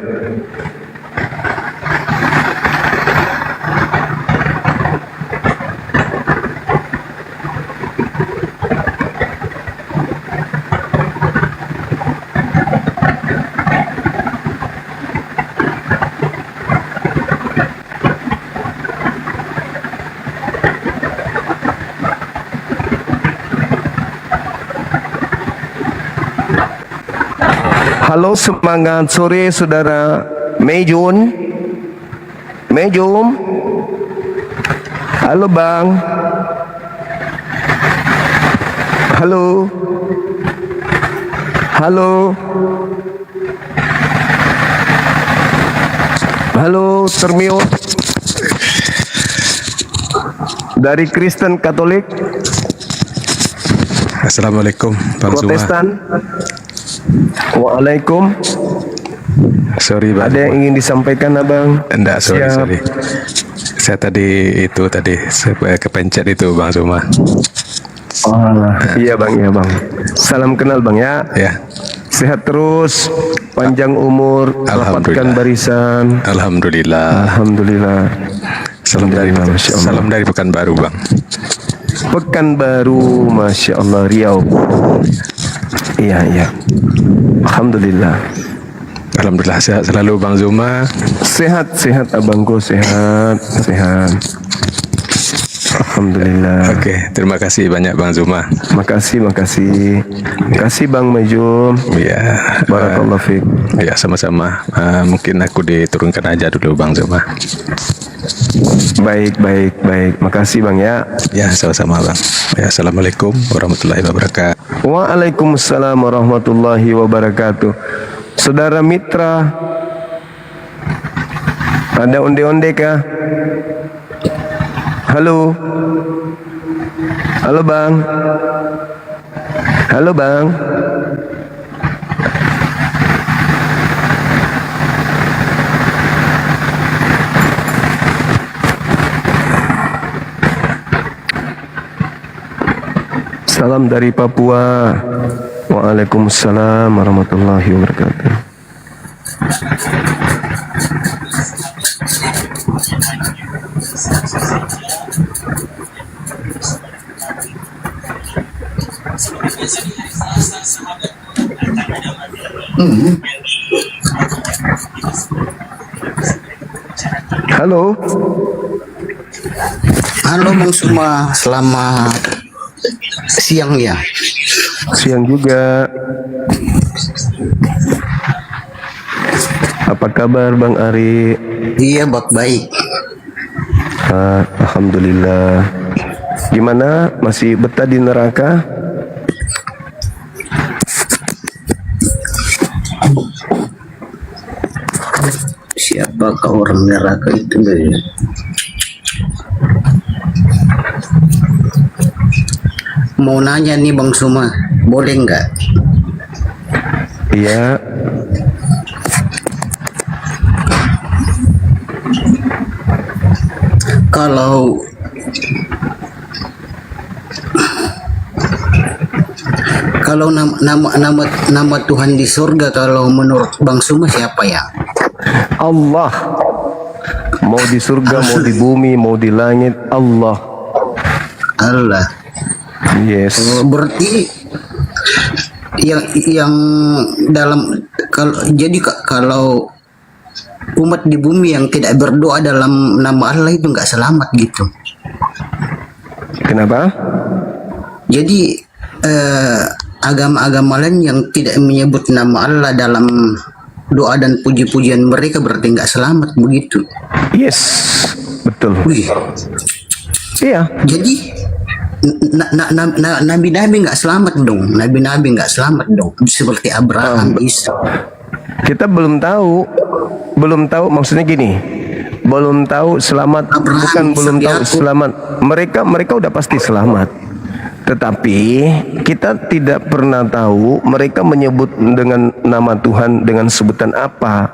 Halo, semangat sore saudara Mejun. Halo bang. Halo. Halo Termio. Dari Kristen Katolik. Assalamualaikum Bang Zuma. Protestan. Waalaikum. Sorry Bang. Ada yang ingin disampaikan abang? Enggak, sorry. Siap. Saya tadi kepencet itu Bang Zuma. Oh, iya bang. Salam kenal bang ya. Ya. Sehat terus, panjang umur, rapatkan barisan. Alhamdulillah. Salam dari Pekanbaru Bang. Pekanbaru, Masya Allah, Riau. Iya. Alhamdulillah. Sehat selalu Bang Zuma. Sehat abangku, sehat. Alhamdulillah. Oke, terima kasih banyak Bang Zuma. Makasih. Makasih Bang Majum. Ya, Barakallahu fiik. ya sama-sama. Mungkin aku diturunkan aja dulu Bang Zuma. Baik. Makasih Bang ya. Ya, sama-sama Bang. Ya, Assalamualaikum warahmatullahi wabarakatuh. Waalaikumsalam warahmatullahi wabarakatuh. Saudara mitra, ada onde-onde kah? Halo Bang. Salam dari Papua. Waalaikumsalam warahmatullahi wabarakatuh. Halo Bang Suma, selamat siang ya. Siang juga. Apa kabar Bang Ari? Iya, baik. Alhamdulillah. Gimana? Masih betah di neraka? Siapakah orang neraka itu? Mau nanya nih Bang Suma, boleh nggak? Iya. Kalau nama Tuhan di surga, kalau menurut Bang Suma siapa ya? Allah. Mau di surga, mau di bumi, mau di langit, Allah. Yes. Berarti yang dalam kalau umat di bumi yang tidak berdoa dalam nama Allah itu nggak selamat gitu. Kenapa? Jadi agama-agama lain yang tidak menyebut nama Allah dalam doa dan puji-pujian mereka berarti nggak selamat begitu. Yes, betul. Iya. Jadi nabi-nabi nggak selamat dong. Nabi-nabi nggak selamat dong. Seperti Abraham, Isa. Kita belum tahu maksudnya gini. Belum tahu selamat, Abraham, belum tahu selamat. Mereka udah pasti selamat. Tetapi kita tidak pernah tahu mereka menyebut dengan nama Tuhan dengan sebutan apa,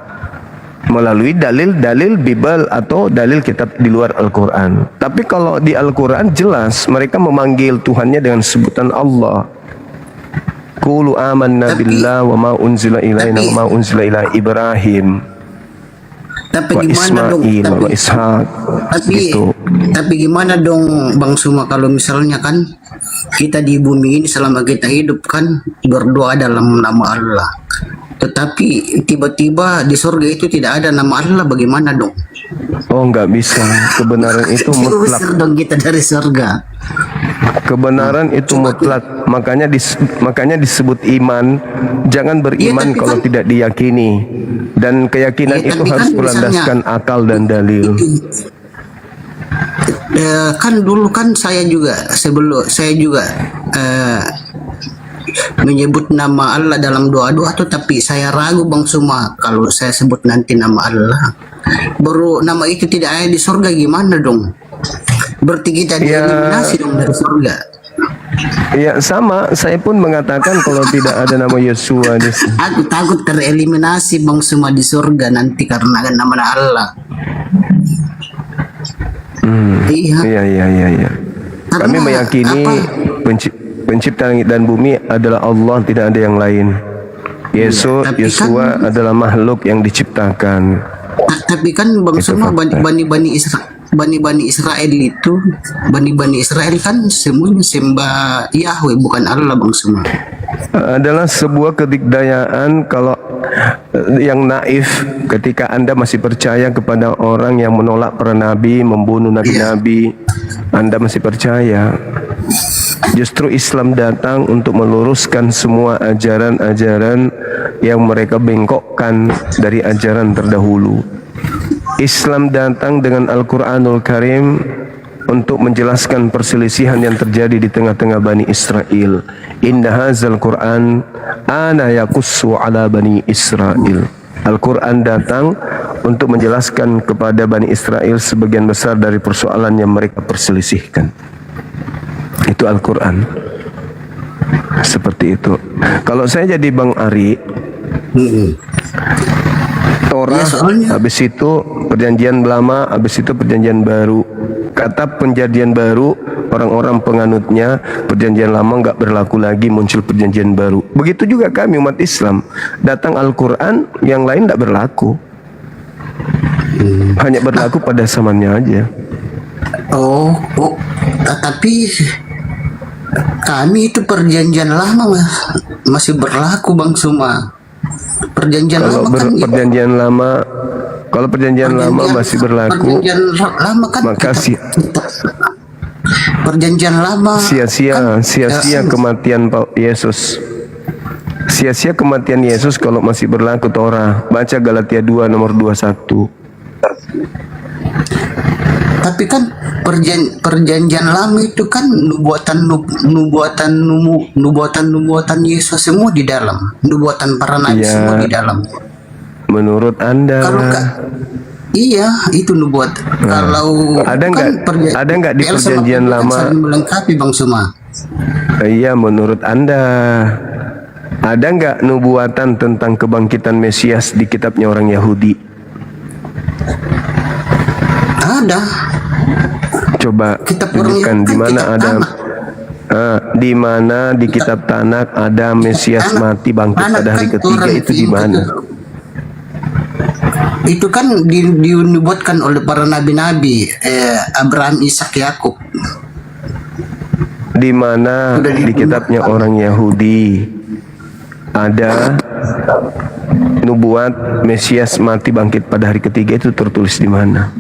melalui dalil-dalil Bible atau dalil kitab di luar Al-Quran. Tapi kalau di Al-Quran jelas mereka memanggil Tuhannya dengan sebutan Allah. Qulu amanna billah wa ma unzila ilaina wa ma unzila ila Ibrahim Tapi wa gimana dong? Ismail wa Ishaq. Tapi gimana dong Bang Suma kalau misalnya kan kita di bumi ini selama kita hidup kan berdoa dalam nama Allah. Tetapi tiba-tiba di surga itu tidak ada nama Allah, bagaimana dong? Oh, nggak bisa. Kebenaran itu mutlak. Diusir dong kita dari surga. Kebenaran itu mutlak. Makanya disebut iman. Jangan beriman kalau tidak diyakini. Dan keyakinan itu harus berlandaskan akal dan dalil. Kan dulu kan saya juga menyebut nama Allah dalam doa-doa tuh, tapi saya ragu Bang Suma kalau saya sebut nanti nama Allah baru nama itu tidak ada di surga, gimana dong? Berarti kita dieliminasi dong dari surga. Ya sama, saya pun mengatakan kalau tidak ada nama Yesua di sini. Aku takut tereliminasi Bang Suma di surga nanti karena nama Allah. Iya. Kami meyakini pencipta langit dan bumi adalah Allah, tidak ada yang lain. Yesua adalah makhluk yang diciptakan. Tapi kan Bang Suma Bani Israel kan semuanya sembah Yahweh bukan Allah Bang Suma. Adalah sebuah kedikdayaan kalau yang naif ketika Anda masih percaya kepada orang yang menolak para nabi, membunuh nabi-nabi. Anda masih percaya? Justru Islam datang untuk meluruskan semua ajaran-ajaran yang mereka bengkokkan dari ajaran terdahulu. Islam datang dengan Al-Quranul Karim untuk menjelaskan perselisihan yang terjadi di tengah-tengah Bani Israel. Inna hazal Quran ana yakussu ala Bani Israel. Al-Quran datang untuk menjelaskan kepada Bani Israel sebagian besar dari persoalan yang mereka perselisihkan. Itu Al-Quran. Seperti itu. Kalau saya jadi Bang Ari, Torah, habis itu perjanjian lama, habis itu perjanjian baru. Kata perjanjian baru, orang-orang penganutnya perjanjian lama nggak berlaku lagi, muncul perjanjian baru. Begitu juga kami umat Islam, datang Al-Quran, yang lain nggak berlaku. Hanya berlaku pada zamannya aja. Tapi kami itu perjanjian lama masih berlaku, Bang Suma. Perjanjian lama kan kalau perjanjian lama masih berlaku, perjanjian lama kan maka perjanjian lama sia-sia kematian Yesus. Sia-sia kematian Yesus kalau masih berlaku Torah. Baca Galatia 2 nomor 21. Tapi kan perjanjian lama itu kan nubuatan Yesus semua di dalam, nubuatan para nabi semua di dalam. Menurut Anda? Iya, itu nubuat. Kalau ada nggak di perjanjian lama melengkapi, Bang Suma? Iya, menurut Anda ada nggak nubuatan tentang kebangkitan Mesias di kitabnya orang Yahudi? Ada. Coba tunjukkan di mana ada. Di mana di kitab Tanakh ada Mesias mati bangkit pada hari ketiga, itu di mana? Itu kan dinubuatkan oleh para nabi-nabi, Abraham, Ishak, Yakub. Di mana di kitabnya orang Yahudi ada nubuat Mesias mati bangkit pada hari ketiga, itu tertulis di mana?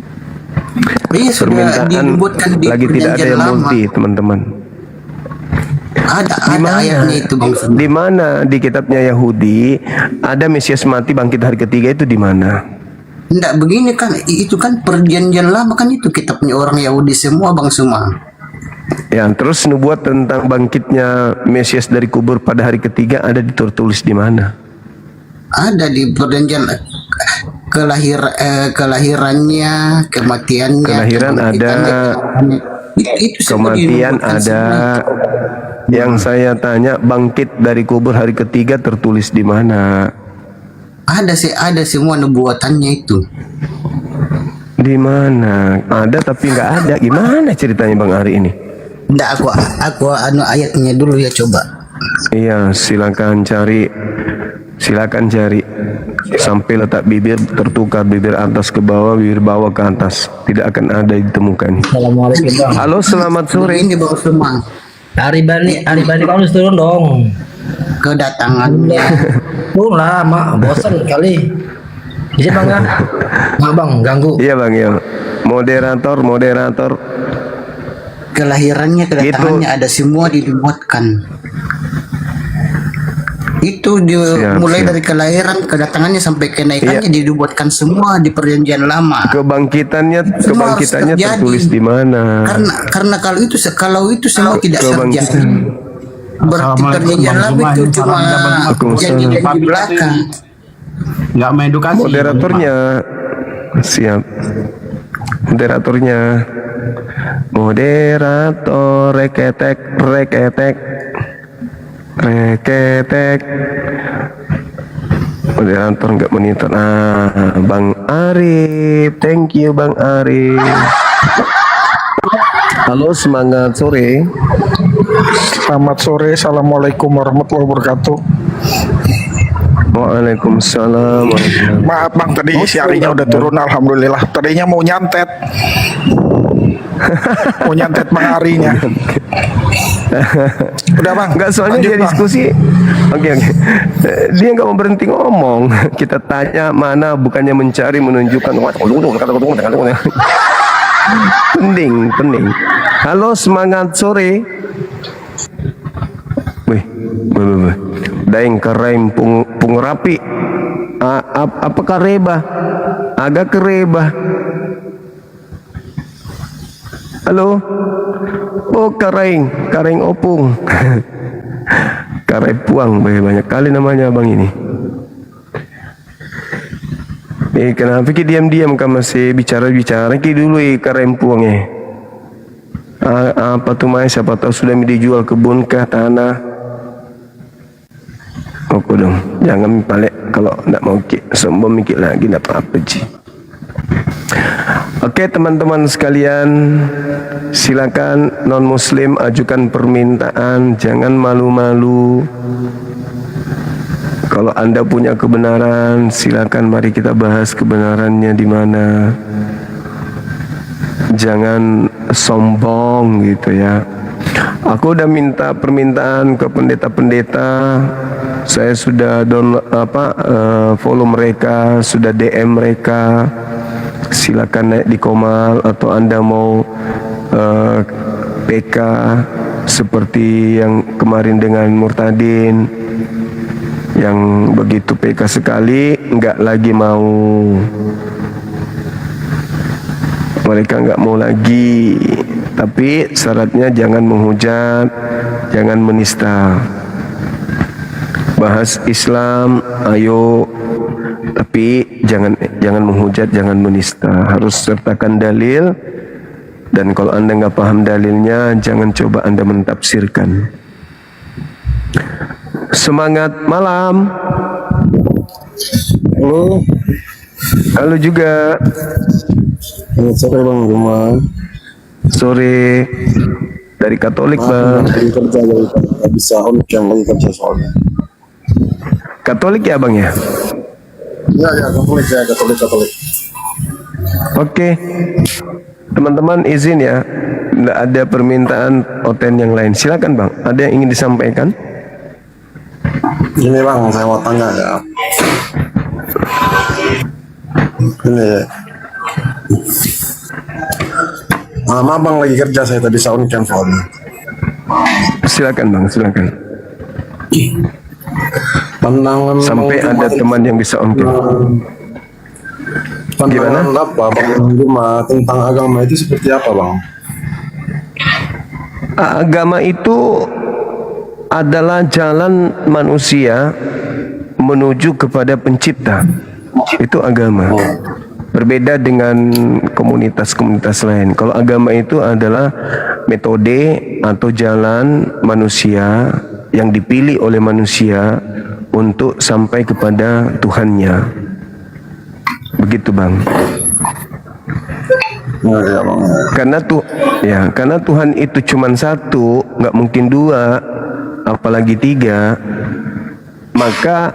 Permintaan lagi tidak ada yang multi, teman-teman. Ada ayatnya itu, Bang. Di mana di kitabnya Yahudi ada Mesias mati bangkit hari ketiga, itu di mana? Enggak, begini kan, itu kan perjanjian lama kan, itu kitabnya orang Yahudi semua, Bang Suma. Ya, terus nubuat tentang bangkitnya Mesias dari kubur pada hari ketiga ada tertulis di mana? Ada di perjanjian kelahirannya, kematiannya. Kelahiran ada, kematian ada. Yang saya tanya, bangkit dari kubur hari ketiga tertulis di mana? Ada semua nubuatannya itu. Di mana? Ada tapi nggak ada. Gimana ceritanya Bang Ari ini? Nggak, aku ayatnya dulu ya, coba. Iya, silakan cari. Sampai letak bibir tertukar, bibir atas ke bawah, bibir bawah ke atas. Tidak akan ada ditemukan. Assalamualaikum, Bang. Halo, selamat sore. Ini Bang Suma. Hari Bani kamu harus turun dong. Kedatangannya. Turun lah, mak. Bosan kali. Bisa Bang ya? Mak Bang, ganggu. Iya Bang, ya. Moderator. Kelahirannya, kedatangannya ada semua dibuatkan. Itu mulai dari kelahiran, kedatangannya sampai kenaikannya dibuatkan semua di perjanjian lama. Kebangkitannya tertulis di mana? Karena kalau itu semua tidak terjadi. Berarti perjanjian lama itu cuma janjian di belakang. Nggak mengedukasi. Moderatornya siap. Moderator reketek. Moderator nggak monitor. Bang Arif, thank you Bang Arif. Halo, semangat sore. Selamat sore, assalamualaikum warahmatullahi wabarakatuh. Waalaikumsalam. Maaf Bang, tadi si Arinya udah turun, alhamdulillah. Tadinya mau nyantet Bang Arinya. Udah Bang, nggak, soalnya lanjut, dia Bang. diskusi. Oke. Dia nggak mau berhenti ngomong. Kita tanya mana, bukannya mencari menunjukkan. Pening. Halo, semangat sore. Wih. Daeng keraim pung rapi. Apakah rebah? Agak kerebah. Halo. Oh, karaing opung. Karai puang, banyak kali namanya abang ini. Kenapa ki diam-diam kan masih bicara-bicara ki dulu karai puangnya. Apa tuh mai, siapa tahu sudah dijual kebun kah, tanah. Oke dong, jangan balik kalau tidak mau sombong mikir lagi, tidak apa-apa ji. Oke teman-teman sekalian, silakan non muslim ajukan permintaan, jangan malu-malu. Kalau Anda punya kebenaran, silakan mari kita bahas kebenarannya di mana. Jangan sombong gitu ya. Aku udah minta permintaan ke pendeta-pendeta. Saya sudah follow mereka, sudah DM mereka. Silakan naik di Komal atau Anda mau PK seperti yang kemarin dengan Murtadin, yang begitu PK sekali enggak lagi mau, mereka enggak mau lagi. Tapi syaratnya jangan menghujat, jangan menista. Bahas Islam, ayo, tapi jangan menghujat, jangan menista. Harus sertakan dalil, dan kalau Anda nggak paham dalilnya, jangan coba Anda mentafsirkan. Semangat malam. Halo juga. Selamat sore Bang Rumah. Sore dari Katolik Bang. Kerja bisa on cam lagi kerja soalnya. Katolik ya Bang ya? Ya Katolik. Oke. Teman-teman izin ya, tidak ada permintaan oten yang lain. Silakan Bang, ada yang ingin disampaikan? Gini Bang, saya mau tanya ya. Ini ya. Abang lagi kerja, saya tadi sound cam soalnya. Silakan Bang, silakan. Pandangan sampai ada teman yang bisa on cam. Pandangan apa Bang Rumah tentang agama itu seperti apa Bang? Agama itu adalah jalan manusia menuju kepada pencipta. Itu agama. Berbeda dengan komunitas-komunitas lain. Kalau agama itu adalah metode atau jalan manusia yang dipilih oleh manusia untuk sampai kepada Tuhannya. Begitu Bang. Ya, Bang. Karena Tuhan itu cuma satu, nggak mungkin dua, apalagi tiga. Maka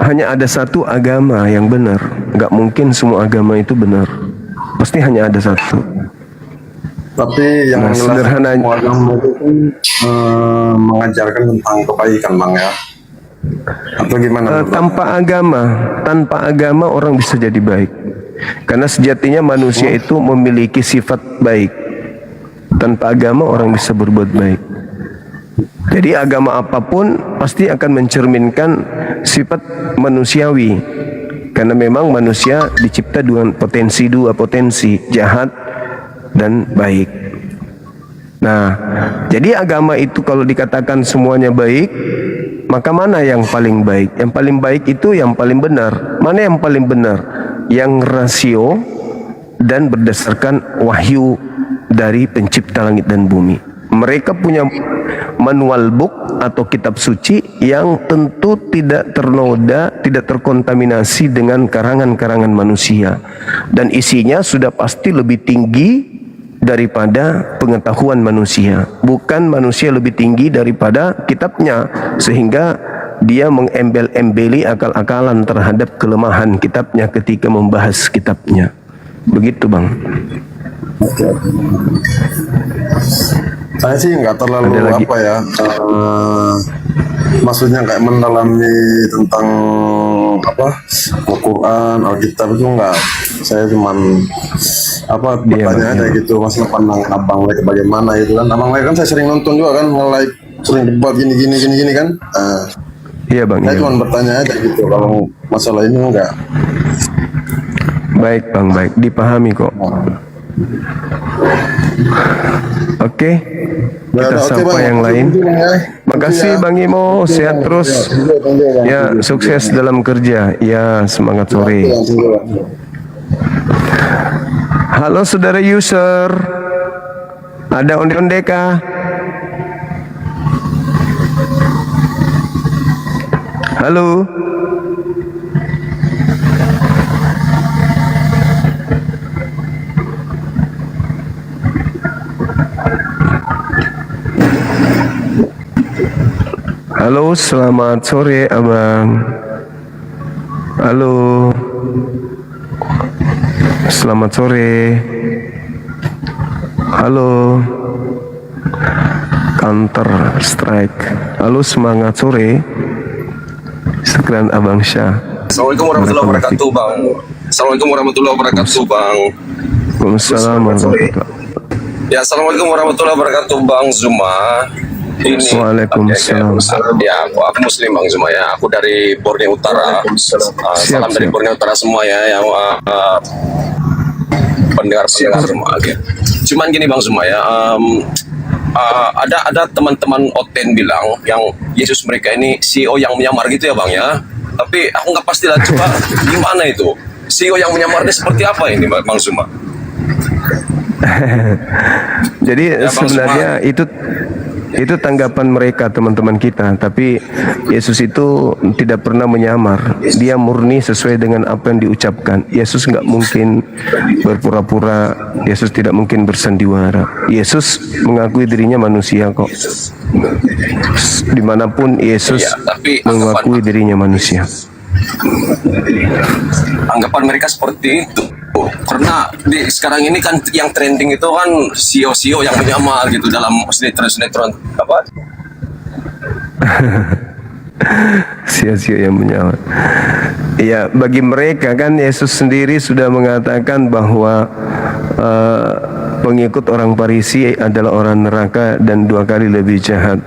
hanya ada satu agama yang benar. Nggak mungkin semua agama itu benar. Pasti hanya ada satu. Tapi yang sederhana agama itu kan mengajarkan tentang kebaikan Bang ya. Atau gimana? Tanpa agama orang bisa jadi baik. Karena sejatinya manusia itu memiliki sifat baik. Tanpa agama orang bisa berbuat baik. Jadi agama apapun pasti akan mencerminkan sifat manusiawi. Karena memang manusia dicipta dengan dua potensi, jahat dan baik. Nah, jadi agama itu kalau dikatakan semuanya baik, maka mana yang paling baik? Yang paling baik itu yang paling benar. Mana yang paling benar? Yang rasio dan berdasarkan wahyu dari pencipta langit dan bumi. Mereka punya manual book atau kitab suci yang tentu tidak ternoda, tidak terkontaminasi dengan karangan-karangan manusia, dan isinya sudah pasti lebih tinggi daripada pengetahuan manusia. Bukan manusia lebih tinggi daripada kitabnya, sehingga dia mengembel-embeli akal-akalan terhadap kelemahan kitabnya ketika membahas kitabnya. Begitu Bang. Saya sih nggak terlalu maksudnya kayak mendalami tentang Al-Quran, Alkitab itu nggak. Saya cuman apa Iya, bertanya Bang, aja iya. gitu masalah pandang abang like bagaimana gitu kan. Abang like kan saya sering nonton juga kan, like sering debat gini kan. Iya Bang, Saya iya. cuma bertanya aja gitu kalau masalah ini enggak. Baik Bang, baik. Dipahami kok. Oke. Kita Oke, sapa Bang. yang lain. Thank you, Bang, ya. Makasih Bang Imo, sehat terus. Ya, sukses dalam kerja. Ya, semangat sore. Halo saudara user. Ada onde-onde kah? Halo. Halo, selamat sore Abang. Halo. Selamat sore. Halo. Counter Strike. Halo, semangat sore. Sekian Abang Syah. Assalamualaikum warahmatullahi wabarakatuh, Bang. Assalamualaikum warahmatullahi wabarakatuh, Bang. Waalaikumsalam warahmatullahi wabarakatuh. Ya, Assalamualaikum warahmatullahi wabarakatuh, Bang Zuma. Ini Waalaikumsalam. Ya, aku Muslim, Bang Zuma ya. Aku dari Borneo Utara. Salam dari siap. Borneo Utara semua ya, yang pendengar semua. Ya. Cuman gini, Bang Zuma ya. Ada teman-teman Oten bilang yang Yesus mereka ini CEO yang menyamar gitu ya, Bang ya. Tapi aku nggak pasti lah, coba gimana itu? CEO yang menyamarnya seperti apa ini, Bang Zuma? Jadi Ya, Bang sebenarnya itu tanggapan mereka teman-teman kita, tapi Yesus itu tidak pernah menyamar. Dia murni sesuai dengan apa yang diucapkan. Yesus nggak mungkin berpura-pura. Yesus tidak mungkin bersandiwara. Yesus mengakui dirinya manusia kok. Dimanapun Yesus Iya, tapi mengakui dirinya manusia. Anggapan mereka seperti itu karena sekarang ini kan yang trending itu kan CEO yang menyamar gitu dalam sinetron apa sia-sia yang menyamar. Ya, bagi mereka kan Yesus sendiri sudah mengatakan bahwa pengikut orang Farisi adalah orang neraka dan 2 kali lebih jahat.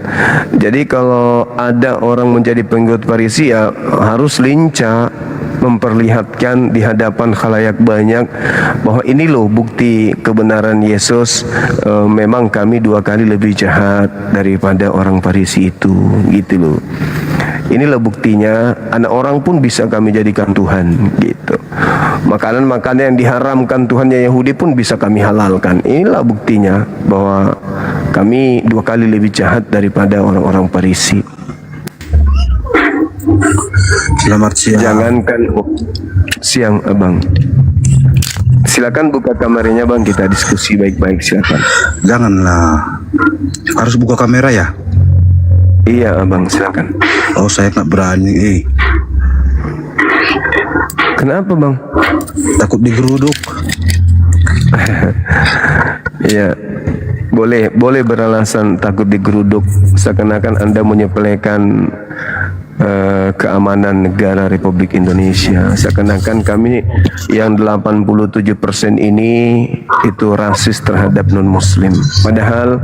Jadi kalau ada orang menjadi pengikut Farisi ya harus lincah memperlihatkan di hadapan khalayak banyak bahwa ini loh bukti kebenaran Yesus. Memang kami 2 kali lebih jahat daripada orang Farisi itu, gitu loh. Inilah buktinya, anak orang pun bisa kami jadikan Tuhan, gitu. Makanan-makanan yang diharamkan Tuhannya Yahudi pun bisa kami halalkan. Inilah buktinya bahwa kami 2 kali lebih jahat daripada orang-orang Farisi. Selamat siang. Jangankan siang, Abang. Silakan buka kameranya, Bang. Kita diskusi baik-baik, silakan. Janganlah. Harus buka kamera ya? Iya, Abang, silakan. Oh, saya nggak berani. Kenapa, Bang? Takut digeruduk. Iya. Boleh beralasan takut digeruduk, seakan-akan Anda menyepelekan keamanan negara Republik Indonesia. Seakan-akan kami yang 87% ini itu rasis terhadap non-muslim. Padahal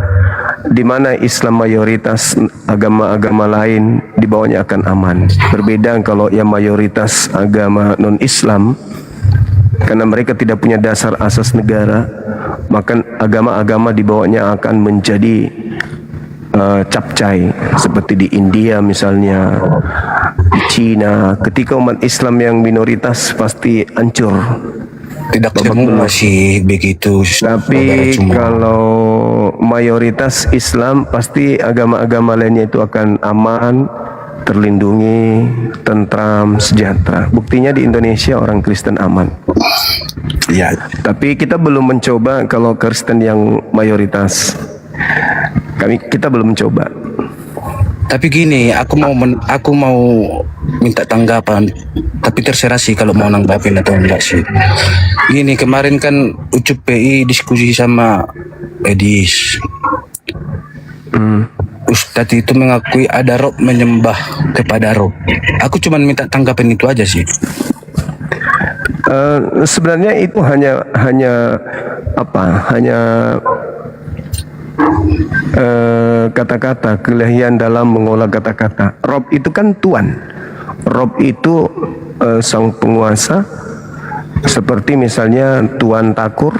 di mana Islam mayoritas, agama-agama lain di bawahnya akan aman. Berbeda kalau yang mayoritas agama non-Islam, karena mereka tidak punya dasar asas negara, maka agama-agama di bawahnya akan menjadi capcay, seperti di India misalnya, di Cina. Ketika umat Islam yang minoritas pasti hancur. Tidak semua sih begitu. Tapi kalau mayoritas Islam, pasti agama-agama lainnya itu akan aman, terlindungi, tentram, sejahtera. Buktinya di Indonesia orang Kristen aman. Ya. Tapi kita belum mencoba kalau Kristen yang mayoritas. Kita belum mencoba. Tapi gini, aku mau minta tanggapan. Tapi terserah sih kalau mau nanggapin atau enggak sih. Gini, kemarin kan Ucup PI diskusi sama Edis. Ustadz itu mengakui ada roh menyembah kepada roh. Aku cuma minta tanggapan itu aja sih. Sebenarnya itu hanya kata-kata, kelihayan dalam mengolah kata-kata. Rob itu kan Tuhan. Rob itu sang penguasa. Seperti misalnya Tuan Takur,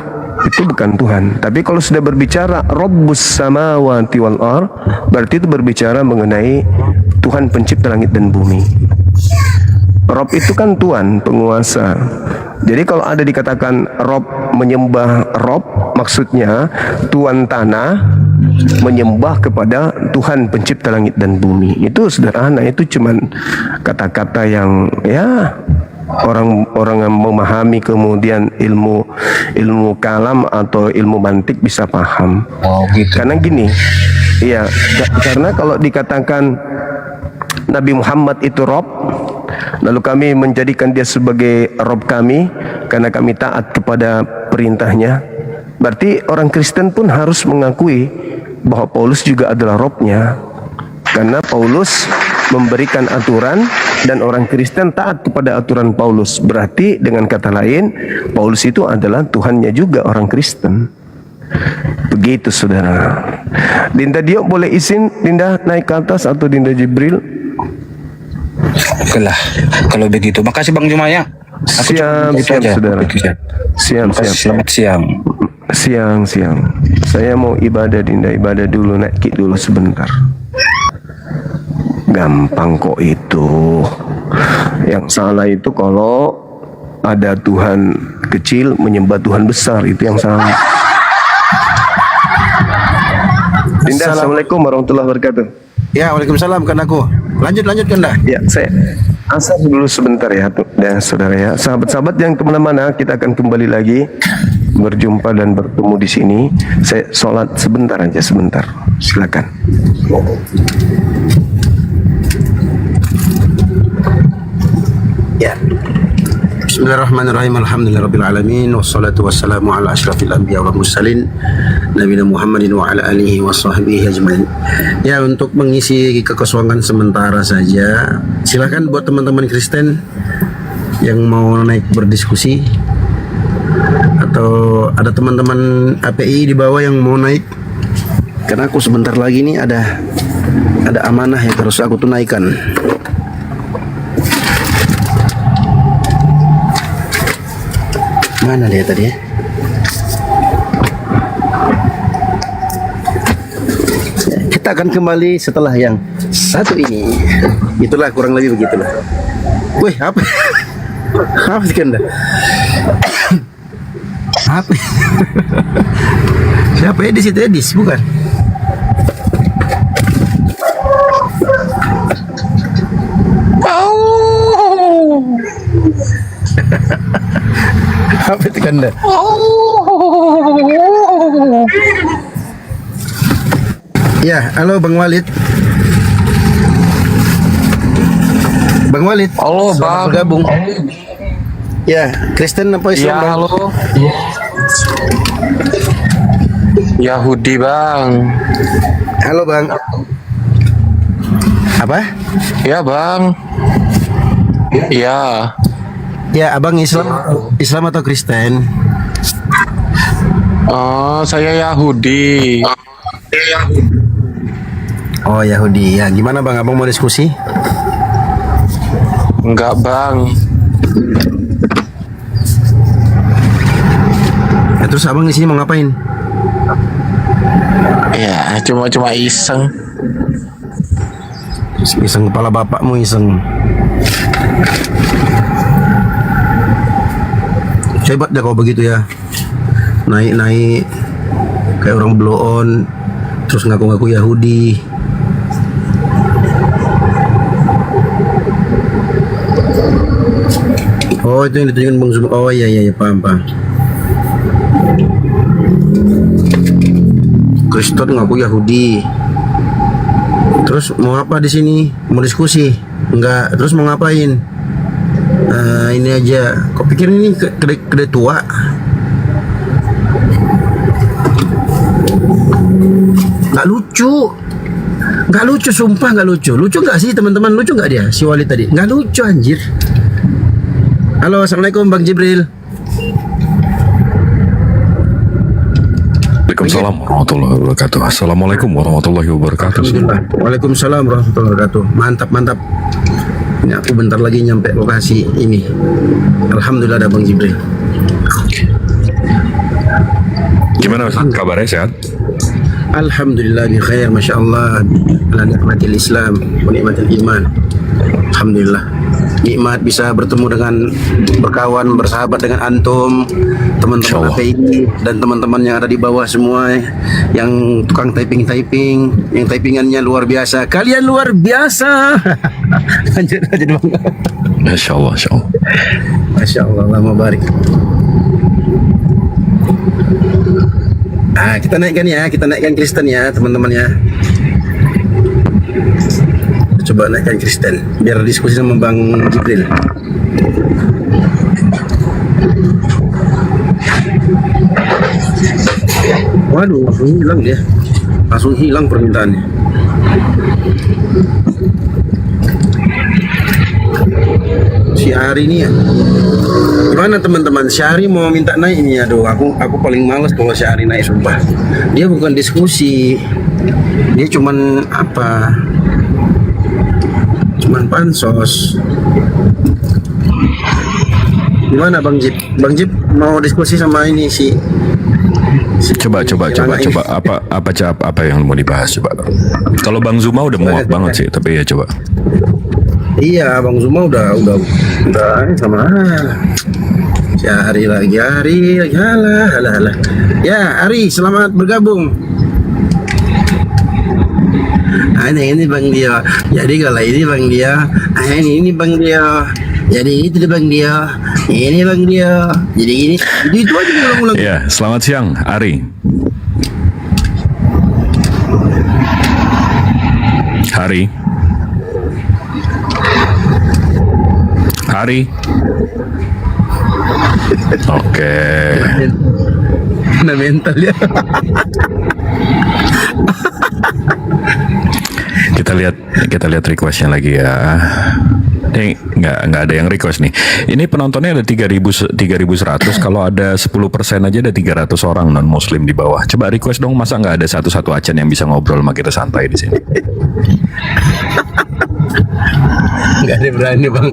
itu bukan Tuhan. Tapi kalau sudah berbicara Rabbus samawati wal ardh, berarti itu berbicara mengenai Tuhan pencipta langit dan bumi. Rob itu kan Tuhan, penguasa. Jadi kalau ada dikatakan Rob menyembah Rob, maksudnya Tuan tanah menyembah kepada Tuhan pencipta langit dan bumi. Itu sederhana, itu cuman kata-kata yang ya orang yang memahami kemudian ilmu kalam atau ilmu mantik bisa paham. Oh gitu. Karena gini, iya, karena kalau dikatakan Nabi Muhammad itu Rob, lalu kami menjadikan dia sebagai Rob kami karena kami taat kepada perintahnya, berarti orang Kristen pun harus mengakui bahwa Paulus juga adalah Robnya, karena Paulus memberikan aturan dan orang Kristen taat kepada aturan Paulus. Berarti dengan kata lain, Paulus itu adalah Tuhannya juga orang Kristen. Begitu saudara. Dinda Dio boleh izin Dinda naik ke atas, atau Dinda Jibril? Oke lah, kalau begitu. Makasih Bang Jumaya. Siap saudara. Siap. Selamat siang. Siang. Saya mau ibadah Dinda, ibadah dulu, naik dulu sebentar. Gampang kok itu. Yang salah itu kalau ada Tuhan kecil menyembah Tuhan besar, itu yang salah. Dinda, Assalamualaikum warahmatullahi wabarakatuh. Ya, waalaikumsalam kan aku. Lanjut kan dah. Ya, saya asal dulu sebentar ya, saudara ya. Sahabat-sahabat yang kemana-mana, kita akan kembali lagi berjumpa dan bertemu di sini. Saya sholat sebentar aja, sebentar. Silakan. Ya. Bismillahirrahmanirrahim. Alhamdulillahirabbil alamin wassalatu wassalamu ala asyrafil anbiya wal mursalin nabiyina Muhammadin wa ala alihi washabbihi ajmain. Ya, untuk mengisi kekosongan sementara saja, silakan buat teman-teman Kristen yang mau naik berdiskusi, atau ada teman-teman API di bawah yang mau naik, karena aku sebentar lagi nih ada amanah yang harus aku tunaikan. Mana dia tadi ya? Kita akan kembali setelah yang satu ini. Itulah kurang lebih begitulah. Wih, apa? Apa sih Kanda? Apa? Siapa Edis itu? Edis, bukan? Apa itu Kanda? Ya, halo Bang Walid. Bang Walid. Halo Bang. Bergabung. Ya, Kristen apa Islam? Ya, halo. Yahudi Bang. Halo Bang. Apa? Ya Bang. Ya. Ya, abang Islam atau Kristen? Oh, saya Yahudi. Oh, Yahudi. Ya, gimana Bang? Abang mau diskusi? Enggak Bang. Ya, terus abang di sini mau ngapain? Ya, cuma iseng. Iseng kepala bapakmu iseng. Hebat dah kalau begitu ya. Naik kayak orang blow on, terus ngaku-ngaku Yahudi. Oh, itu yang ditunjukkan Bang Zuma. Oh iya paham. Kristen ngaku Yahudi. Terus mau apa di sini? Mau diskusi? Enggak. Terus mau ngapain? Ini aja. Kau pikir ini kedai tua? Nggak lucu, sumpah nggak lucu. Lucu nggak sih teman-teman? Lucu nggak dia si Walid tadi? Nggak lucu anjir. Halo, assalamualaikum Bang Jibril. Waalaikumsalam warahmatullahi wabarakatuh. Assalamualaikum warahmatullahi wabarakatuh. Waalaikumsalam warahmatullahi wabarakatuh. Mantap, mantap. Ini aku bentar lagi nyampe lokasi ini. Alhamdulillah ada Bang Jibril. Gimana kabarnya, sehat? Alhamdulillah bi khair, masya Allah. Ala nikmatil Islam wa nikmatil iman. Alhamdulillah. Nikmat bisa bertemu dengan, berkawan, bersahabat dengan antum, teman-teman API dan teman-teman yang ada di bawah semua, yang tukang typing, yang typingannya luar biasa. Kalian luar biasa. Lanjut Bang. Masya Allah, Masya Allah. Masya Allah, lama barik. Nah, kita naikkan Kristen ya, teman-teman ya. Coba naikkan Kristen biar diskusi sama Bang Jibril. Waduh, langsung hilang permintaannya. Si Ari ini ya, gimana teman-teman? Si Ari mau minta naik ini. Aduh, aku paling males kalau si Ari naik, sumpah. Dia bukan diskusi, dia cuman apa? Cuman pansos. Gimana Bang Jip? Bang Jip mau diskusi sama ini si Coba apa yang mau dibahas coba. Kalau Bang Zuma udah muak banget sih, tapi ya coba. Iya, Bang Zuma udah sama. Si Ari lagi, halah. Ya, Ari, selamat bergabung. Ini Bang Dio. Jadi kalau ini Bang Dio, ini Bang Dio. Jadi itu Bang Dio. Ini Bang Dio. Jadi ini. Jadi itu aja ulang-ulang. Ya, selamat siang, Ari. Hari. Oke. Mana mental ya? Kita lihat requestnya lagi ya. Ini nggak ada yang request nih. Ini penontonnya ada 3.100. Kalau ada 10% aja ada 300 orang non muslim di bawah. Coba request dong, masa nggak ada satu acan yang bisa ngobrol sama kita santai di sini? Nggak ada berani Bang.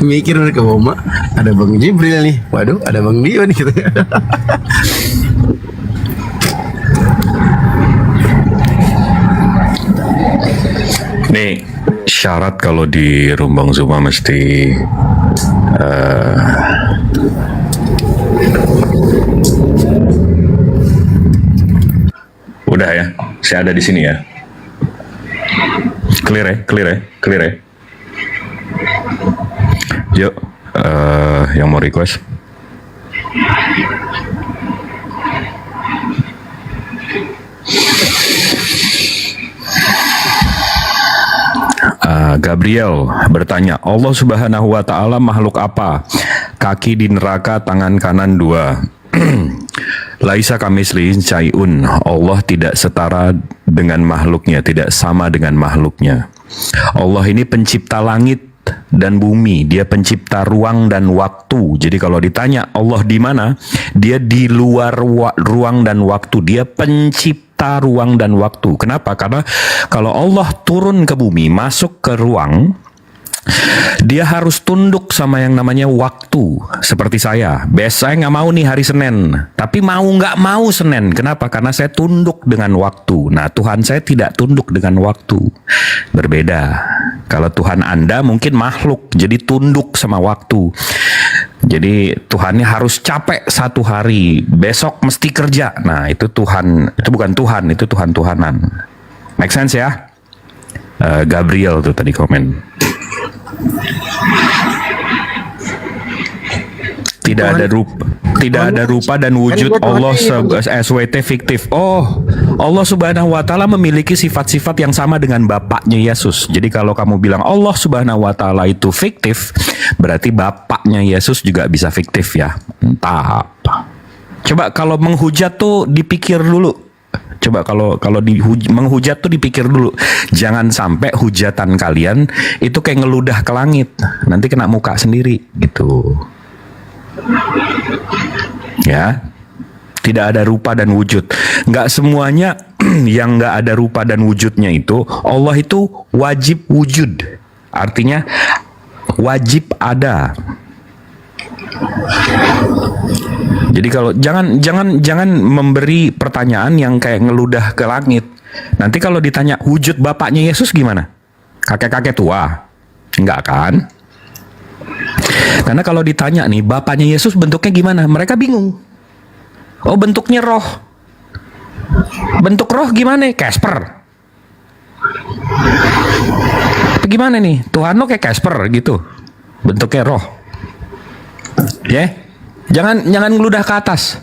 Mikir mereka Mama, ada Bang Jibril nih. Waduh, ada Bang Dio nih gitu. Nih syarat kalau di Rumbang Zuma mesti udah ya, saya ada di sini ya. Clear ya. Yuk, yang mau request. Gabriel bertanya, Allah Subhanahu wa Ta'ala makhluk apa? Kaki di neraka, tangan kanan 2. Laisa kamislihi syai'un. Allah tidak setara dengan makhluknya, tidak sama dengan makhluknya. Allah ini pencipta langit dan bumi, dia pencipta ruang dan waktu. Jadi kalau ditanya Allah di mana, dia di luar ruang dan waktu. Dia pencipta ruang dan waktu. Kenapa? Karena kalau Allah turun ke bumi, masuk ke ruang, dia harus tunduk sama yang namanya waktu. Seperti saya nggak mau nih hari Senin, tapi nggak mau Senin. Kenapa? Karena saya tunduk dengan waktu. Nah, Tuhan saya tidak tunduk dengan waktu. Berbeda. Kalau Tuhan Anda mungkin makhluk, jadi tunduk sama waktu. Jadi Tuhannya harus capek satu hari, besok mesti kerja. Nah, itu Tuhan, itu bukan Tuhan, itu Tuhan-Tuhanan. Make sense ya? Gabriel tuh tadi komen. Tidak ada rupa dan wujud Allah SWT fiktif. Oh, Allah Subhanahu wa Ta'ala memiliki sifat-sifat yang sama dengan Bapaknya Yesus. Jadi kalau kamu bilang Allah Subhanahu wa Ta'ala itu fiktif, berarti Bapaknya Yesus juga bisa fiktif ya. Entah. Coba kalau menghujat tuh dipikir dulu. Coba kalau menghujat tuh dipikir dulu. Jangan sampai hujatan kalian itu kayak ngeludah ke langit. Nanti kena muka sendiri gitu. Ya. Tidak ada rupa dan wujud. Nggak semuanya yang nggak ada rupa dan wujudnya itu Allah itu wajib wujud. Artinya wajib ada. Jadi kalau jangan memberi pertanyaan yang kayak ngeludah ke langit. Nanti kalau ditanya wujud bapaknya Yesus gimana? Kakek-kakek tua? Enggak kan? Karena kalau ditanya nih bapaknya Yesus bentuknya gimana? Mereka bingung. Oh, bentuknya roh. Bentuk roh gimana? Casper. Gimana nih? Tuhan lo kayak Casper gitu. Bentuknya roh. Ya, jangan ngeludah ke atas,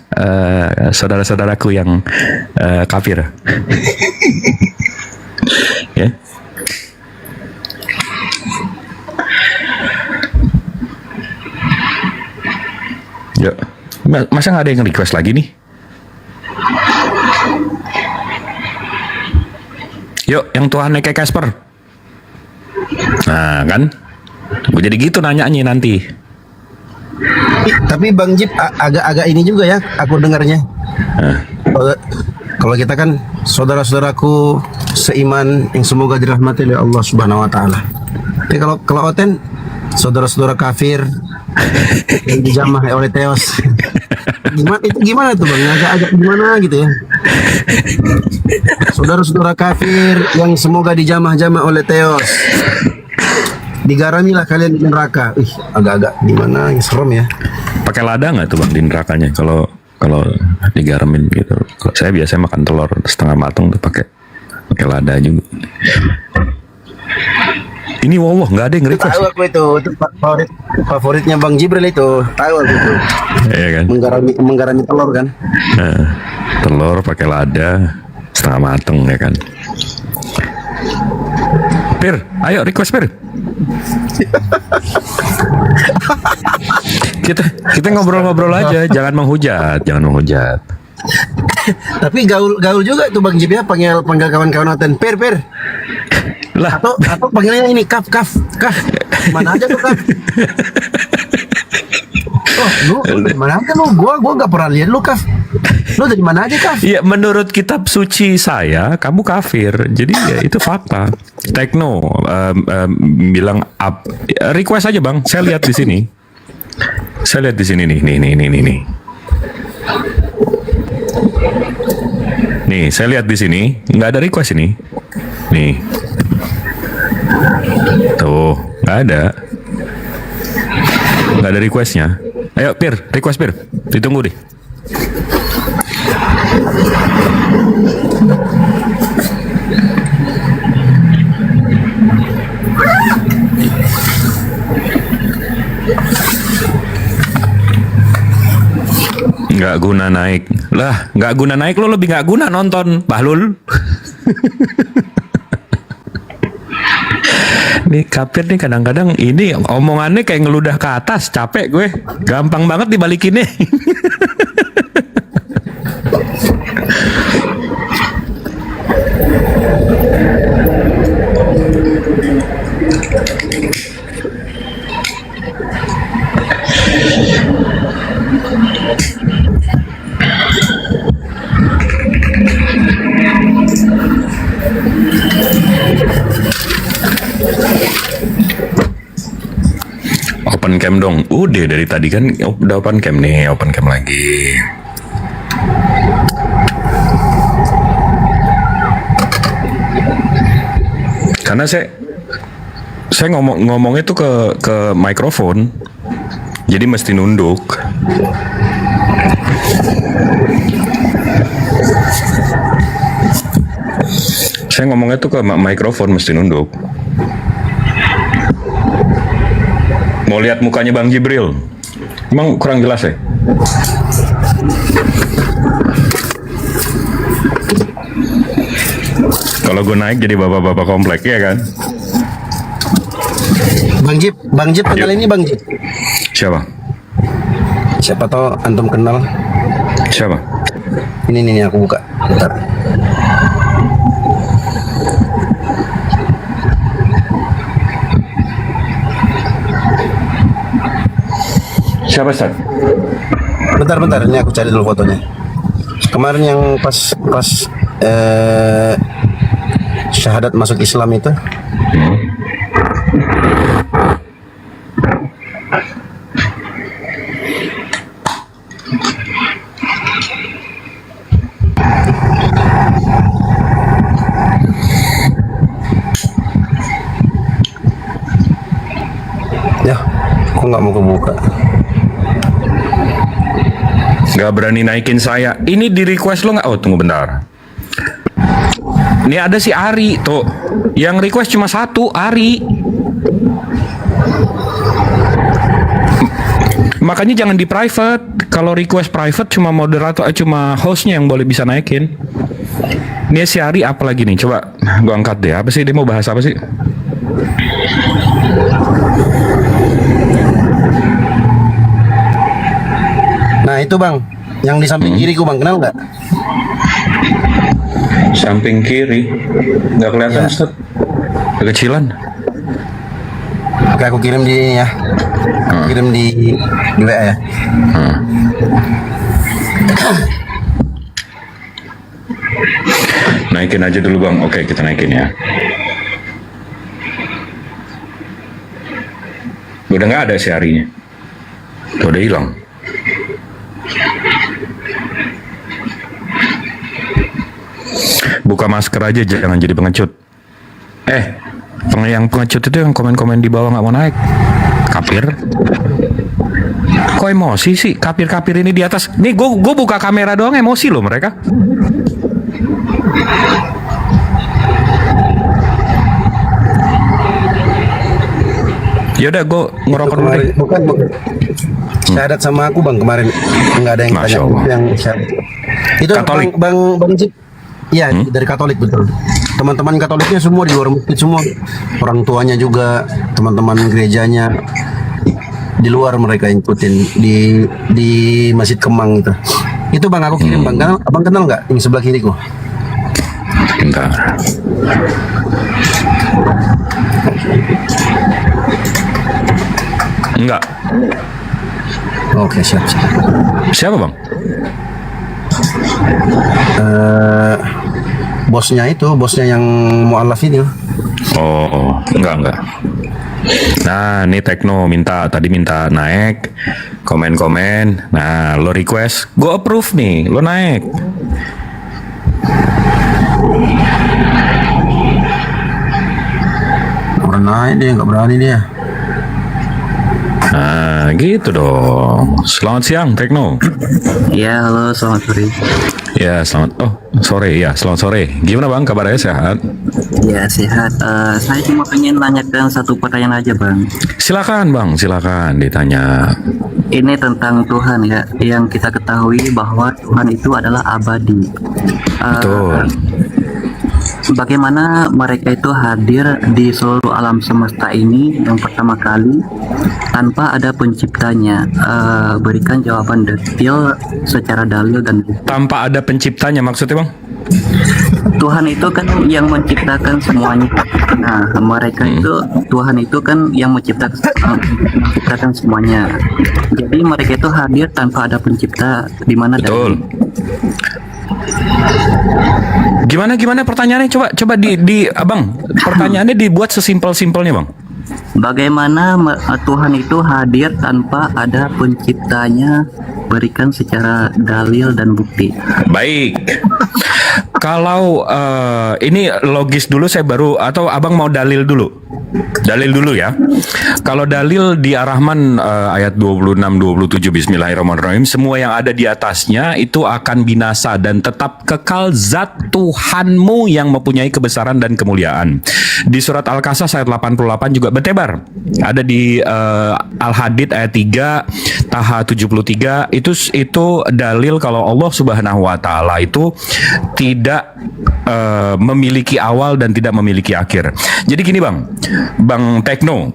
saudara-saudaraku yang kafir. Ya. Yuk, masa nggak ada yang request lagi nih? Yuk, yang Tuhan kayak Casper. Nah kan, gue jadi gitu nanyanya nanti. Tapi Bang Jip agak-agak ini juga ya aku dengarnya. Kalau kita kan saudara-saudaraku seiman yang semoga dirahmati oleh Allah Subhanahu wa taala. Tapi kalau Oten saudara-saudara kafir yang dijamah oleh Theos. Gimana tuh Bang? Agak-agak gimana gitu ya. Saudara-saudara kafir yang semoga dijamah-jamah oleh Theos. Digaramilah kalian di neraka. Agak-agak gimana, serem ya. Pakai lada nggak tuh Bang di nerakanya kalau digaramin gitu? Saya biasanya makan telur setengah matang tuh pakai lada juga. Ini wallah nggak ada yang request. Tahu aku itu favoritnya Bang Jibril itu. Tahu aku itu. Iya kan? Menggarami telur kan. Nah, telur pakai lada setengah matang ya kan. Pir, ayo request Pir. kita ngobrol-ngobrol aja, jangan menghujat. Tapi gaul juga tuh Bang Jip ya, panggil kawan-kawan Oten per lah, atau panggilnya ini kaf mana aja tuh kaf. Oh, lu dari mana aja lu? Gua nggak pernah lihat lu kaf. Lu dari mana aja kaf? Iya, menurut kitab suci saya kamu kafir. Jadi ya itu fakta. Tekno bilang up. Request aja Bang. Saya lihat di sini. Nih. Nih, saya lihat di sini nggak ada request ini. Nih. Tuh, nggak ada requestnya. Ayo Pir, request Pir. Ditunggu deh. Nggak guna naik. Lah, nggak guna naik, lo lebih nggak guna nonton, Bahlul. Nih kafir nih kadang-kadang ini omongannya kayak ngeludah ke atas, capek gue. Gampang banget dibalikinnya. Open cam dong. Udah dari tadi kan udah open cam nih, open cam lagi. Karena saya ngomongnya tuh ke mikrofon. Jadi mesti nunduk. Saya ngomongnya tuh ke mikrofon mesti nunduk. Mau lihat mukanya Bang Jibril? Emang kurang jelas ya? Kalau gue naik jadi bapak-bapak komplek ya kan? Bang Jip kenal ini Bang Jip? Siapa? Siapa tau antum kenal? Siapa? Ini aku buka. Bentar. Siapa Ustaz? Bentar, ini aku cari dulu fotonya. Kemarin yang pas syahadat masuk Islam itu. Ya, aku nggak mau kebuka. Gak berani naikin saya. Ini di request lo nggak? Oh tunggu bentar. Ini ada si Ari tuh. Yang request cuma satu, Ari. Makanya jangan di private. Kalau request private cuma moderator, cuma hostnya yang boleh bisa naikin. Ini si Ari apa lagi nih? Coba gua angkat deh. Apa sih dia mau bahas apa sih? Nah itu bang, yang di samping kiriku bang, kenal nggak? Samping kiri, nggak kelihatan Ustaz. Kekecilan. Oke, aku kirim di ini ya. Aku kirim di WA ya. Naikin aja dulu bang. Oke, kita naikin ya. Udah nggak ada si harinya. Tuh udah hilang. Buka masker aja, jangan jadi pengecut. Yang pengecut itu yang komen-komen di bawah nggak mau naik. Kafir. Kok emosi sih? Kafir-kafir ini di atas. Nih gue buka kamera doang emosi loh mereka. Yaudah, gue ngerokok dulu deh. Bukan. Syahadat sama aku bang kemarin, nggak ada yang Masya tanya. Allah. Yang syahadat. Itu Katolik? bang Cip. Iya, dari Katolik betul. Teman-teman Katoliknya semua di luar masjid semua. Orang tuanya juga, teman-teman gerejanya di luar mereka ikutin di Masjid Kemang itu. Itu bang aku kirim bang. Abang kenal nggak yang sebelah kiriku? Bentar. Enggak. Oke, siap. Siapa bang? Bosnya yang mu'alaf ini. Oh, enggak. Nah, ini Tekno tadi minta naik, komen-komen. Nah, lo request, gue approve nih, lo naik. Orang naik dia, nggak berani dia. Nah, gitu dong. Selamat siang, Tekno. Ya, halo, selamat sore. Ya, selamat sore. Gimana bang, kabarnya sehat? Ya, sehat. Saya cuma pengen nanyakan satu pertanyaan aja, Bang. Silakan ditanya. Ini tentang Tuhan ya, yang kita ketahui bahwa Tuhan itu adalah abadi. Betul. Bagaimana mereka itu hadir di seluruh alam semesta ini yang pertama kali tanpa ada penciptanya? Berikan jawaban detail secara dalil dan bukti. Tanpa ada penciptanya maksudnya bang? Tuhan itu kan yang menciptakan semuanya. Nah, mereka itu Tuhan itu kan yang menciptakan semuanya. Jadi mereka itu hadir tanpa ada pencipta di mana? Betul. Gimana pertanyaannya? Coba di abang. Pertanyaannya dibuat sesimpel-simpelnya bang. Bagaimana Tuhan itu hadir tanpa ada penciptanya? Berikan secara dalil dan bukti. Baik. Kalau ini logis dulu saya baru, atau abang mau dalil dulu? Dalil dulu ya. Kalau dalil di Ar-Rahman ayat 26-27 Bismillahirrahmanirrahim, semua yang ada di atasnya itu akan binasa dan tetap kekal zat Tuhanmu yang mempunyai kebesaran dan kemuliaan. Di surat Al-Qasas ayat 88 juga bertebar. Ada di Al-Hadid ayat 3 Taha 73 itu dalil kalau Allah Subhanahu wa taala itu tidak memiliki awal dan tidak memiliki akhir. Jadi gini Bang Tekno,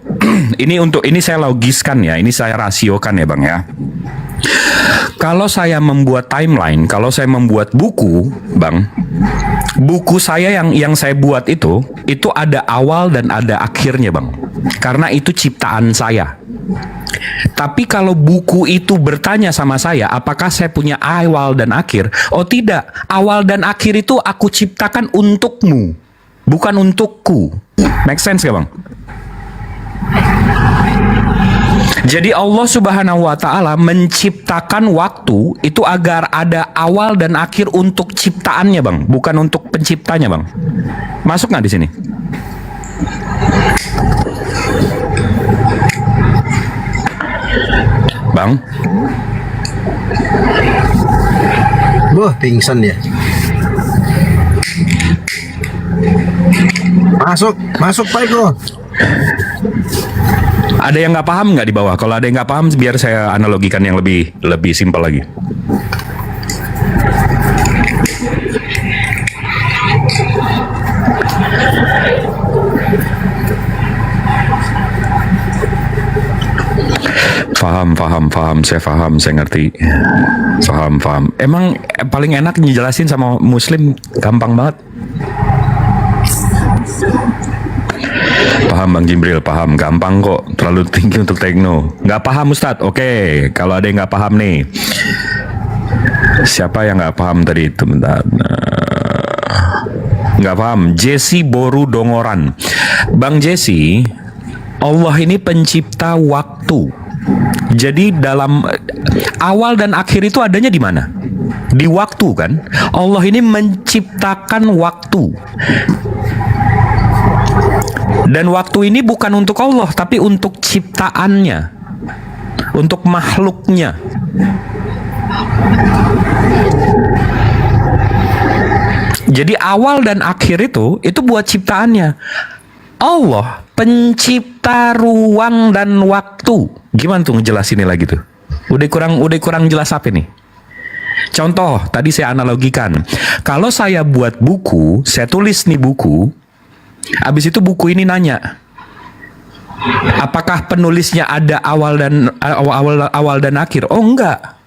ini saya logiskan ya, ini saya rasiokan ya Bang ya. Kalau saya membuat timeline, kalau saya membuat buku, Bang, buku saya yang saya buat itu ada awal dan ada akhirnya Bang. Karena itu ciptaan saya. Tapi kalau buku itu bertanya sama saya, apakah saya punya awal dan akhir? Oh tidak, awal dan akhir itu aku ciptakan untukmu, bukan untukku. Make sense gak bang? Jadi Allah Subhanahu wa Ta'ala menciptakan waktu itu agar ada awal dan akhir untuk ciptaannya bang, bukan untuk penciptanya bang. Masuk nggak di sini? Bang? Boh, pingsan dia. Masuk Pak Eko. Ada yang nggak paham nggak di bawah? Kalau ada yang nggak paham, biar saya analogikan yang lebih simpel lagi. Paham, saya ngerti. Paham. Emang paling enak ngejelasin sama muslim, gampang banget. Paham Bang Jibril, paham, gampang kok, terlalu tinggi untuk tekno. Nggak paham Ustadz? Oke, kalau ada yang nggak paham nih. Siapa yang nggak paham tadi itu? Bentar. Nggak paham. Jesse Boru Dongoran. Bang Jesse, Allah ini pencipta waktu. Jadi dalam awal dan akhir itu adanya di mana? Di waktu kan? Allah ini menciptakan waktu. Dan waktu ini bukan untuk Allah, tapi untuk ciptaannya, untuk makhluknya. Jadi awal dan akhir itu buat ciptaannya. Allah pencipta ruang dan waktu. Gimana tuh ngejelasinnya lagi tuh? Udah kurang jelas apa nih? Contoh, tadi saya analogikan. Kalau saya buat buku, saya tulis nih buku. Habis itu buku ini nanya, apakah penulisnya ada awal dan akhir? Oh enggak.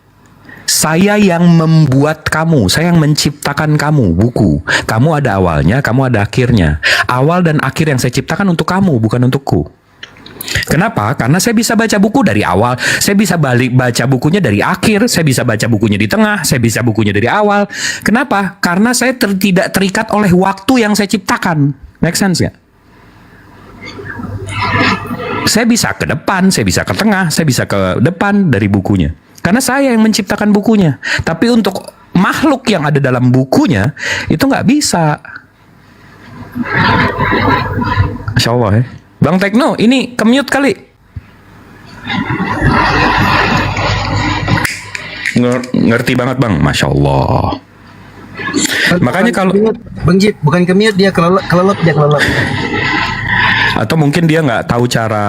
Saya yang membuat kamu, saya yang menciptakan kamu, buku. Kamu ada awalnya, kamu ada akhirnya. Awal dan akhir yang saya ciptakan untuk kamu, bukan untukku. Kenapa? Karena saya bisa baca buku dari awal, saya bisa baca bukunya dari akhir, saya bisa baca bukunya di tengah, saya bisa bukunya dari awal. Kenapa? Karena saya tidak terikat oleh waktu yang saya ciptakan. Make sense nggak? Saya bisa ke depan, saya bisa ke tengah, saya bisa ke depan dari bukunya. Karena saya yang menciptakan bukunya. Tapi untuk makhluk yang ada dalam bukunya, itu nggak bisa. Masya Allah ya. Bang Tekno, ini kemute kali. Ngerti banget Bang, Masya Allah. Makanya kalau Bang Jip, bukan kemute, dia kelelep. Atau mungkin dia nggak tahu cara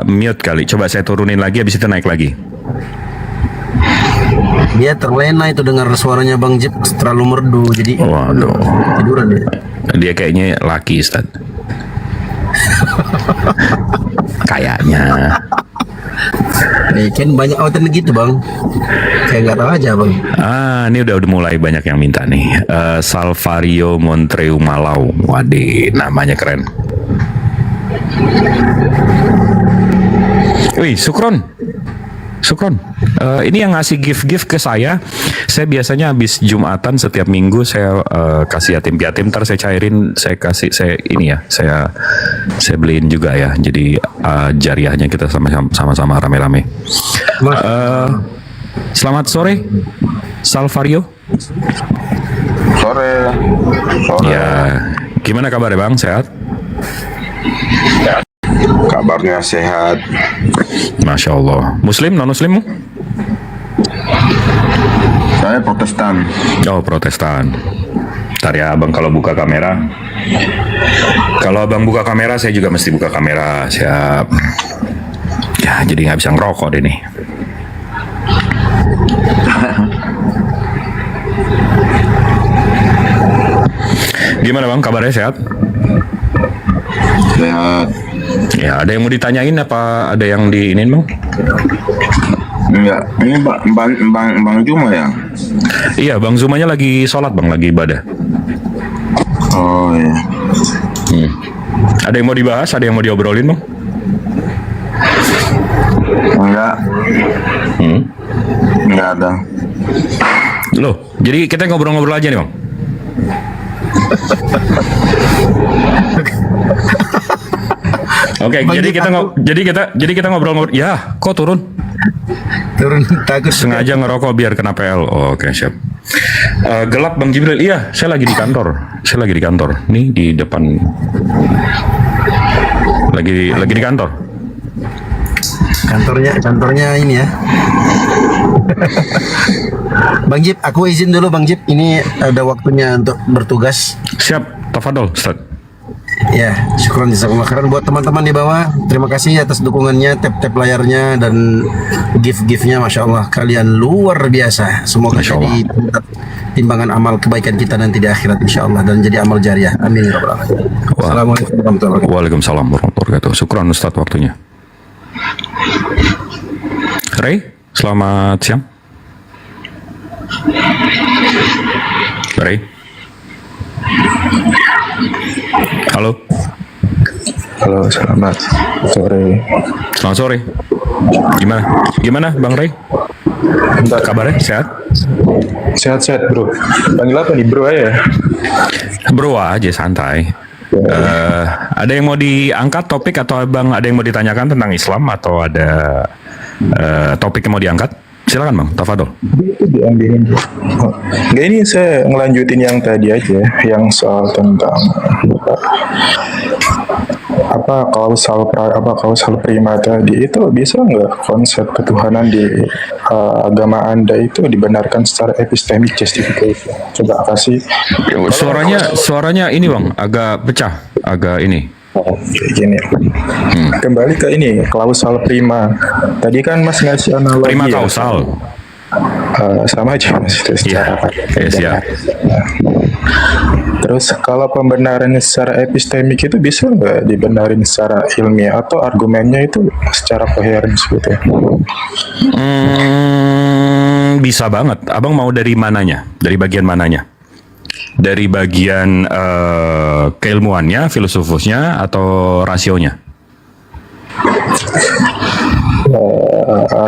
mute kali. Coba saya turunin lagi, habis itu naik lagi. Dia terlena itu dengar suaranya Bang Jip terlalu merdu, jadi waduh, tiduran dia. Dia kayaknya laki, Ustaz. Kayaknya. Kan banyak outan gitu Bang. Saya nggak tahu aja Bang. Ini udah mulai banyak yang minta nih. Salvario Montreu Malau. Waduh, namanya keren. Wih, Sukron. Ini yang ngasih gift ke saya. Saya biasanya habis Jumatan setiap minggu saya kasih yatim piatim. Ntar saya cairin, saya beliin juga ya. Jadi jariahnya kita sama-sama rame-rame. Selamat sore, Salvario. Sore. Ya, gimana kabarnya Bang? Sehat? Kabarnya sehat. Masya Allah. Muslim, non-muslim? Saya Protestan. Oh, Protestan. Ntar ya Abang kalau buka kamera. Kalau Abang buka kamera, saya juga mesti buka kamera. Siap. Ya, jadi nggak bisa ngerokok deh nih. Gimana Bang, kabarnya sehat? Sehat. Ya, ada yang mau ditanyain apa ada yang diinin Bang? Enggak, ini Bang Juma ya? Iya, Bang Zumanya lagi sholat Bang, lagi ibadah. Oh iya. Ada yang mau dibahas, ada yang mau diobrolin Bang? Enggak. Enggak ada. Loh, jadi kita ngobrol-ngobrol aja nih Bang. Oke, jadi kita ngobrol-ngobrol. Ya, kok turun? Turun takut. Sengaja ngerokok biar kena PL. Oh, oke, siap. Gelap Bang Jibril. Iya, saya lagi di kantor. Nih di depan. Lagi di kantor. Kantornya ini ya. Bang Jip, aku izin dulu Bang Jip. Ini ada waktunya untuk bertugas. Siap, tafadhol Ustaz. Ya, syukran jazakallah khairan buat teman-teman di bawah. Terima kasih atas dukungannya, tap layarnya dan gift-giftnya, masya Allah. Kalian luar biasa. Semoga jadi timbangan amal kebaikan kita nanti di akhirat, insya Allah, dan jadi amal jariah. Amin ya rabbal alamin. Assalamualaikum warahmatullahi wabarakatuh. Waalaikumsalam warahmatullahi wabarakatuh. Syukran Ustaz waktunya. Ray, selamat siang. Ray. Halo. Halo, selamat sore. Selamat sore. Gimana Bang Ray? Kabarnya sehat? Sehat bro. Panggil apa nih bro aja? Bro aja, santai. Ada yang mau diangkat topik atau Bang ada yang mau ditanyakan tentang Islam atau ada topik yang mau diangkat? Silakan Bang, tafadhol. Itu diambilin. Nggak, ini saya ngelanjutin yang tadi aja, yang soal tentang kausal prima tadi. Itu bisa nggak konsep ketuhanan di agama Anda itu dibenarkan secara epistemic justification? Coba kasih. Suaranya ini Bang, agak pecah, agak ini. Kayak gini. Kembali ke ini klausal prima. Tadi kan Mas ngasih analogi. Prima kausal. Sama aja Mas itu secara siap. Terus kalau pembenarannya secara epistemik itu bisa nggak dibenarin secara ilmiah atau argumennya itu secara coherence gitu ya? Bisa banget. Abang mau dari mananya? Dari bagian mananya? Dari bagian keilmuannya, filosofusnya, atau rasionya?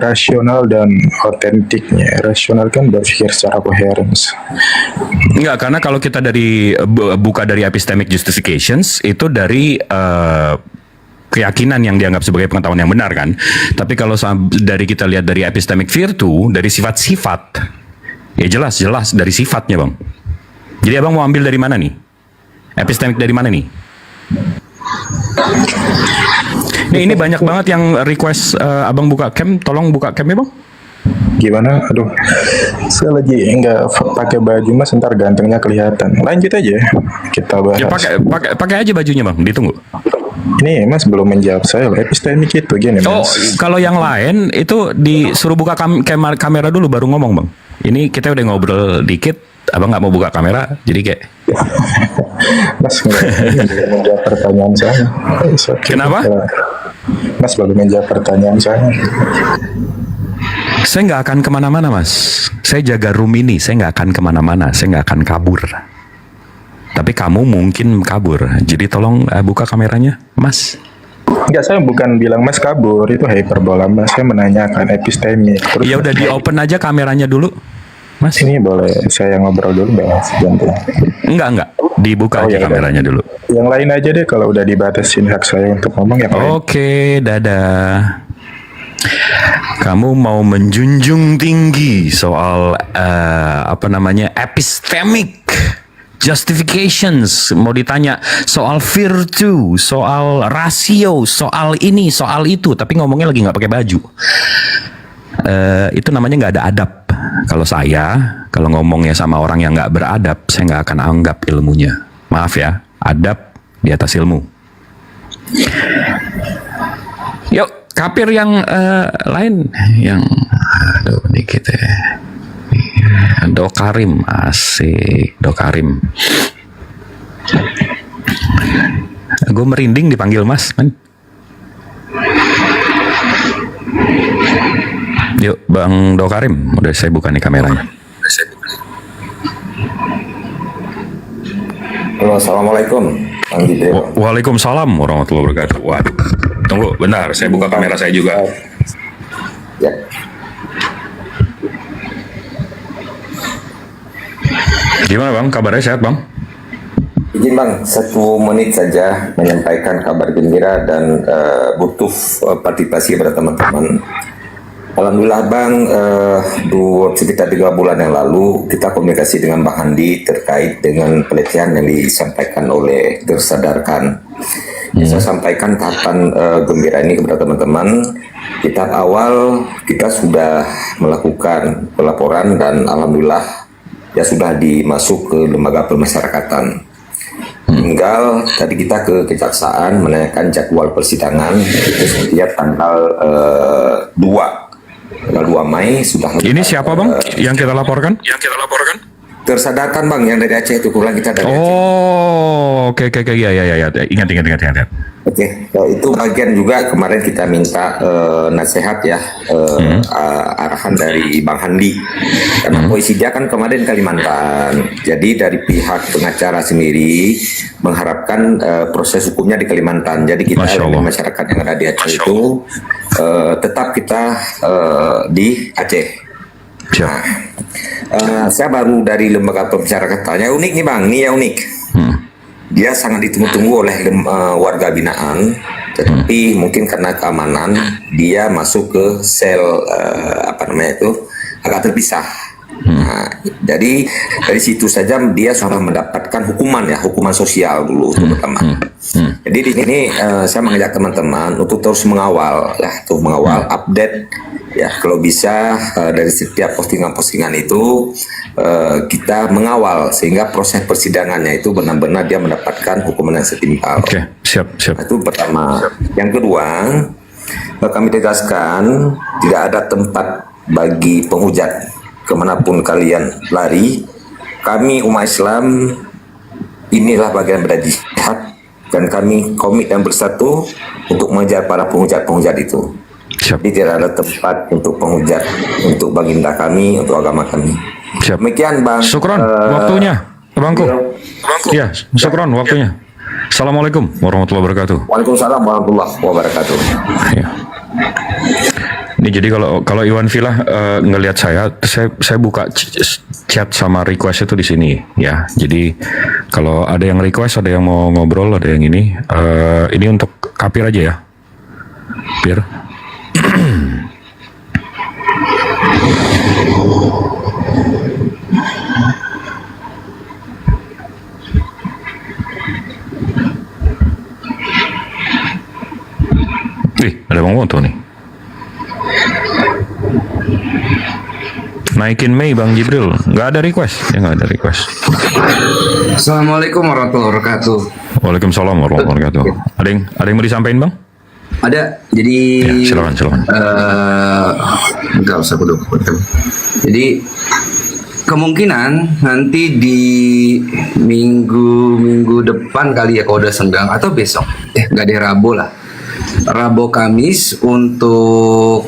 Rasional dan otentiknya. Rasional kan berpikir secara coherence. Enggak, karena kalau kita buka dari epistemic justifications, itu dari keyakinan yang dianggap sebagai pengetahuan yang benar kan. Tapi kalau dari kita lihat dari epistemic virtue, dari sifat-sifat, ya jelas dari sifatnya Bang. Jadi Abang mau ambil dari mana nih? Epistemik dari mana nih? Ini banyak banget yang request Abang buka cam, tolong buka cam ya Bang. Gimana? Aduh, saya lagi nggak pakai baju Mas, ntar gantengnya kelihatan. Lanjut aja, kita bahas. Ya pakai aja bajunya Bang, ditunggu. Ini Mas belum menjawab saya, epistemik itu gini Mas. Oh, kalau yang lain itu disuruh buka kamera dulu baru ngomong Bang. Ini kita udah ngobrol dikit. Abang nggak mau buka kamera, jadi kayak Mas nggak menjawab pertanyaan saya. Kenapa? Mas baru menjawab pertanyaan saya. Saya nggak akan kemana-mana Mas. Saya jaga room ini, saya nggak akan kemana-mana, saya nggak akan kabur. Tapi kamu mungkin kabur, jadi tolong buka kameranya, Mas. Enggak, saya bukan bilang Mas kabur, itu hyperbola Mas. Saya menanyakan epistemik. Ya udah di open aja kameranya dulu. Mas, ini boleh saya ngobrol dulu Mas? Enggak, dibuka aja kameranya dulu. Yang lain aja deh kalau udah dibatasin hak saya untuk ngomong yang lain. Oke, dadah. Kamu mau menjunjung tinggi soal epistemic justifications, mau ditanya soal virtue, soal rasio, soal ini, soal itu, tapi ngomongnya lagi nggak pakai baju. Itu namanya nggak ada adab. Kalau ngomongnya sama orang yang nggak beradab, saya nggak akan anggap ilmunya. Maaf ya, adab di atas ilmu. Yuk, kapir yang lain, yang aduh dikit ya. Dokarim, asik, Dokarim. Gue merinding dipanggil Mas, man. Yuk, Bang Dokarim, udah saya buka nih kameranya. Halo, assalamualaikum. Waalaikumsalam warahmatullahi wabarakatuh. Waduh, tunggu, bentar, saya buka kamera saya juga. Gimana Bang? Kabarnya sehat Bang? Izin Bang, 1 menit saja menyampaikan kabar gembira dan butuh partisipasi pada teman-teman. Alhamdulillah Bang, sekitar 3 bulan yang lalu kita komunikasi dengan Bang Handi terkait dengan pelecehan yang disampaikan oleh Tersadarkan. Saya sampaikan tahapan gembira ini kepada teman-teman. Di tahap awal kita sudah melakukan pelaporan dan alhamdulillah ya sudah dimasuk ke lembaga pemasyarakatan. Tinggal tadi kita ke kejaksaan menanyakan jadwal persidangan itu setiap tanggal 2 Mei sudah. Ini siapa Bang yang kita laporkan? Tersadarkan Bang yang dari Aceh itu kurang kita dari Aceh. Oh, oke ya. Ingat. Oke, itu bagian juga kemarin kita minta nasihat ya, arahan dari Bang Handi. Karena polisi dia kan kemarin Kalimantan. Jadi dari pihak pengacara sendiri mengharapkan proses hukumnya di Kalimantan. Jadi kita masyarakat yang ada di Aceh itu tetap kita di Aceh. Nah, saya baru dari lembaga pemasyarakatan. Unik nih Bang, ini yang unik. Dia sangat ditunggu-tunggu oleh warga binaan, tetapi mungkin karena keamanan dia masuk ke sel agak terpisah. Nah, jadi dari situ saja dia sudah mendapatkan hukuman sosial dulu terutama. Jadi di sini saya mengajak teman-teman untuk terus mengawal update ya, kalau bisa dari setiap postingan-postingan itu kita mengawal sehingga proses persidangannya itu benar-benar dia mendapatkan hukuman yang setimpal. Oke, siap. Itu pertama. Yang kedua, kami tegaskan tidak ada tempat bagi penghujat kemanapun kalian lari. Kami umat Islam inilah bagian dari jihad dan kami komit dan bersatu untuk mengejar para penghujat-penghujat itu. Jadi tidak ada tempat untuk penghujat untuk baginda kami, untuk agama kami. Demikian Bang. Syukron waktunya, Bangku. Ya, syukron waktunya. Assalamualaikum warahmatullahi wabarakatuh. Waalaikumsalam warahmatullahi wabarakatuh. Ya. Ini jadi kalau Iwan Villa ngelihat saya buka chat sama request itu di sini ya. Jadi kalau ada yang request, ada yang mau ngobrol, ada yang ini untuk Kapir aja ya. Pir. Ada Bang Wonto nih. Naikin Mei Bang Jibril, nggak ada request, ya nggak ada request. Assalamualaikum warahmatullahi wabarakatuh. Waalaikumsalam warahmatullahi wabarakatuh. Ada yang mau disampaikan Bang? Ada, jadi ya, silakan. Enggak usah dulu. Jadi kemungkinan nanti di minggu depan kali ya kalau udah senggang, atau besok, nggak ada Rabu lah. Rabu Kamis untuk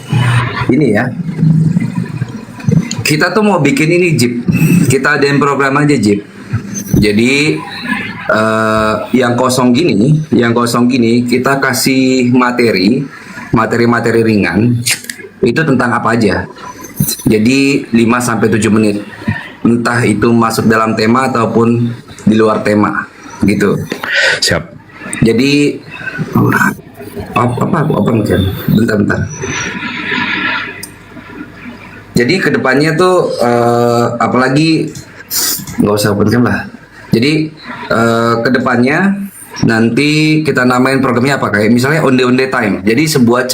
ini ya. Kita tuh mau bikin ini Jip. Kita adain program aja Jip. Jadi yang kosong gini kita kasih materi ringan itu tentang apa aja. Jadi 5-7 menit. Entah itu masuk dalam tema ataupun di luar tema gitu. Siap. Jadi apa mungkin? Bentar. Jadi kedepannya tuh apalagi nggak usah open lah. Jadi kedepannya nanti kita namain programnya apa, kayak misalnya onde time. Jadi sebuah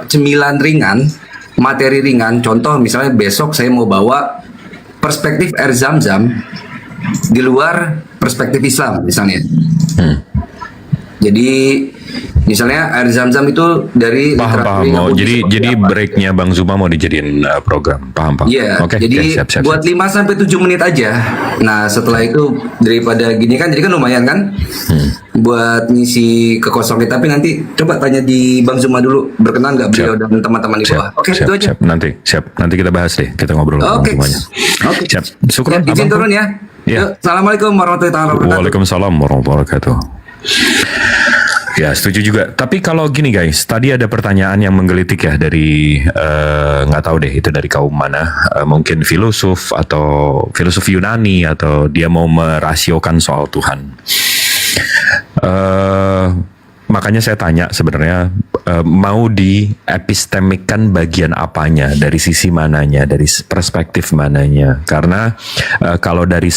cemilan ringan, materi ringan. Contoh misalnya besok saya mau bawa perspektif air Zam-Zam di luar perspektif Islam misalnya. Jadi misalnya air Zam-Zam itu dari paham. Jadi breaknya Bang Zuma mau dijadiin program, paham. Iya. Oke, jadi siap. buat 5-7 menit aja. Nah setelah itu daripada gini kan, jadi kan lumayan kan, buat ngisi kekosongan. Tapi nanti coba tanya di Bang Zuma dulu, berkenan nggak beliau dan teman-teman di bawah. Oke, itu aja. Nanti kita bahas deh, kita ngobrol semuanya. Oke. Siap. Syukron. Izin turun ya. Assalamualaikum warahmatullahi wabarakatuh. Waalaikumsalam warahmatullahi wabarakatuh. Ya, setuju juga. Tapi kalau gini guys, tadi ada pertanyaan yang menggelitik ya dari nggak tahu deh itu dari kaum mana, mungkin filosof atau filosof Yunani atau dia mau merasiokan soal Tuhan. Makanya saya tanya sebenarnya mau di epistemikkan bagian apanya, dari sisi mananya, dari perspektif mananya. Karena kalau dari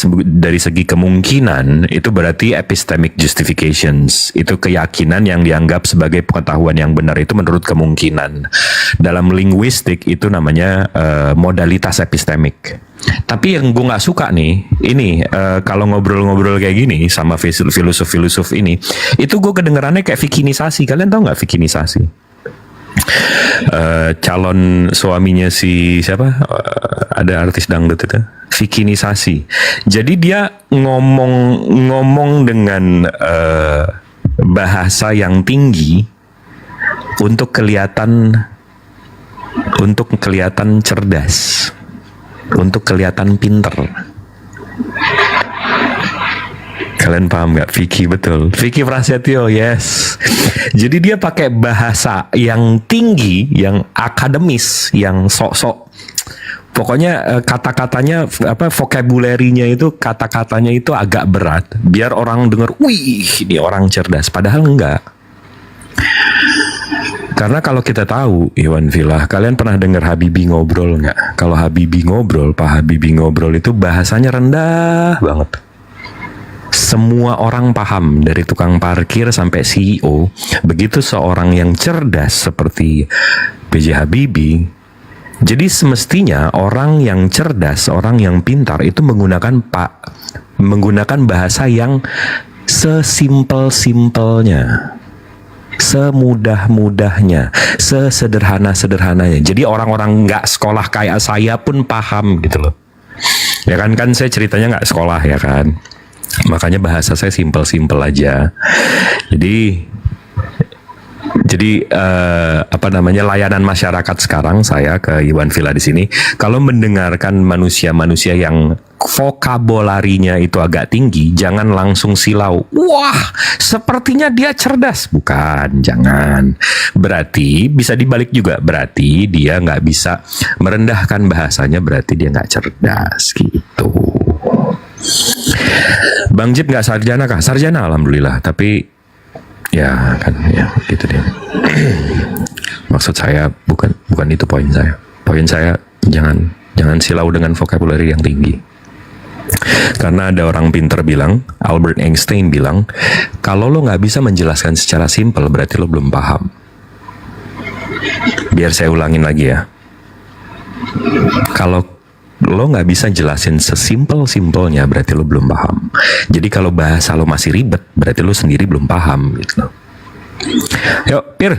segi kemungkinan itu berarti epistemic justifications, itu keyakinan yang dianggap sebagai pengetahuan yang benar itu menurut kemungkinan. Dalam linguistik itu namanya modalitas epistemik. Tapi yang gue nggak suka nih, ini kalau ngobrol-ngobrol kayak gini sama filosof-filosof ini, itu gue kedengerannya kayak vikinisasi. Kalian tahu nggak vikinisasi? Calon suaminya si siapa? Ada artis dangdut itu, vikinisasi. Jadi dia ngomong dengan bahasa yang tinggi untuk kelihatan cerdas, untuk kelihatan pinter. Kalian paham nggak? Vicky, betul. Vicky Prasetyo, yes. Jadi dia pakai bahasa yang tinggi, yang akademis, yang sok-sok. Pokoknya kata-katanya, vocabulary-nya itu, kata-katanya itu agak berat, biar orang dengar, wih, ini orang cerdas. Padahal enggak. Karena kalau kita tahu, Iwan Villa, kalian pernah dengar Habibie ngobrol nggak? Kalau Habibie ngobrol, Pak Habibie ngobrol itu bahasanya rendah banget. Semua orang paham, dari tukang parkir sampai CEO. Begitu seorang yang cerdas seperti B.J. Habibie. Jadi semestinya orang yang cerdas, orang yang pintar itu menggunakan bahasa yang sesimpel-simpelnya, semudah-mudahnya, sesederhana-sederhananya. Jadi orang-orang nggak sekolah kayak saya pun paham gitu loh. Ya kan saya ceritanya nggak sekolah ya kan. Makanya bahasa saya simpel-simpel aja. Jadi layanan masyarakat sekarang saya ke Iwan Villa di sini, kalau mendengarkan manusia-manusia yang vokabularinya itu agak tinggi, jangan langsung silau. Wah, sepertinya dia cerdas. Bukan, jangan. Berarti bisa dibalik juga. Berarti dia nggak bisa merendahkan bahasanya. Berarti dia nggak cerdas gitu. Bang Jip nggak sarjana kah? Sarjana, alhamdulillah. Tapi ya kan, ya gitu dia. Maksud saya bukan itu poin saya. Poin saya jangan silau dengan vocabulary yang tinggi. Karena ada orang pinter bilang, Albert Einstein bilang, kalau lo nggak bisa menjelaskan secara simpel, berarti lo belum paham. Biar saya ulangin lagi ya. Kalau lo nggak bisa jelasin sesimpel-simpelnya, berarti lo belum paham. Jadi kalau bahasa lo masih ribet, berarti lo sendiri belum paham gitu. Yuk, Pir.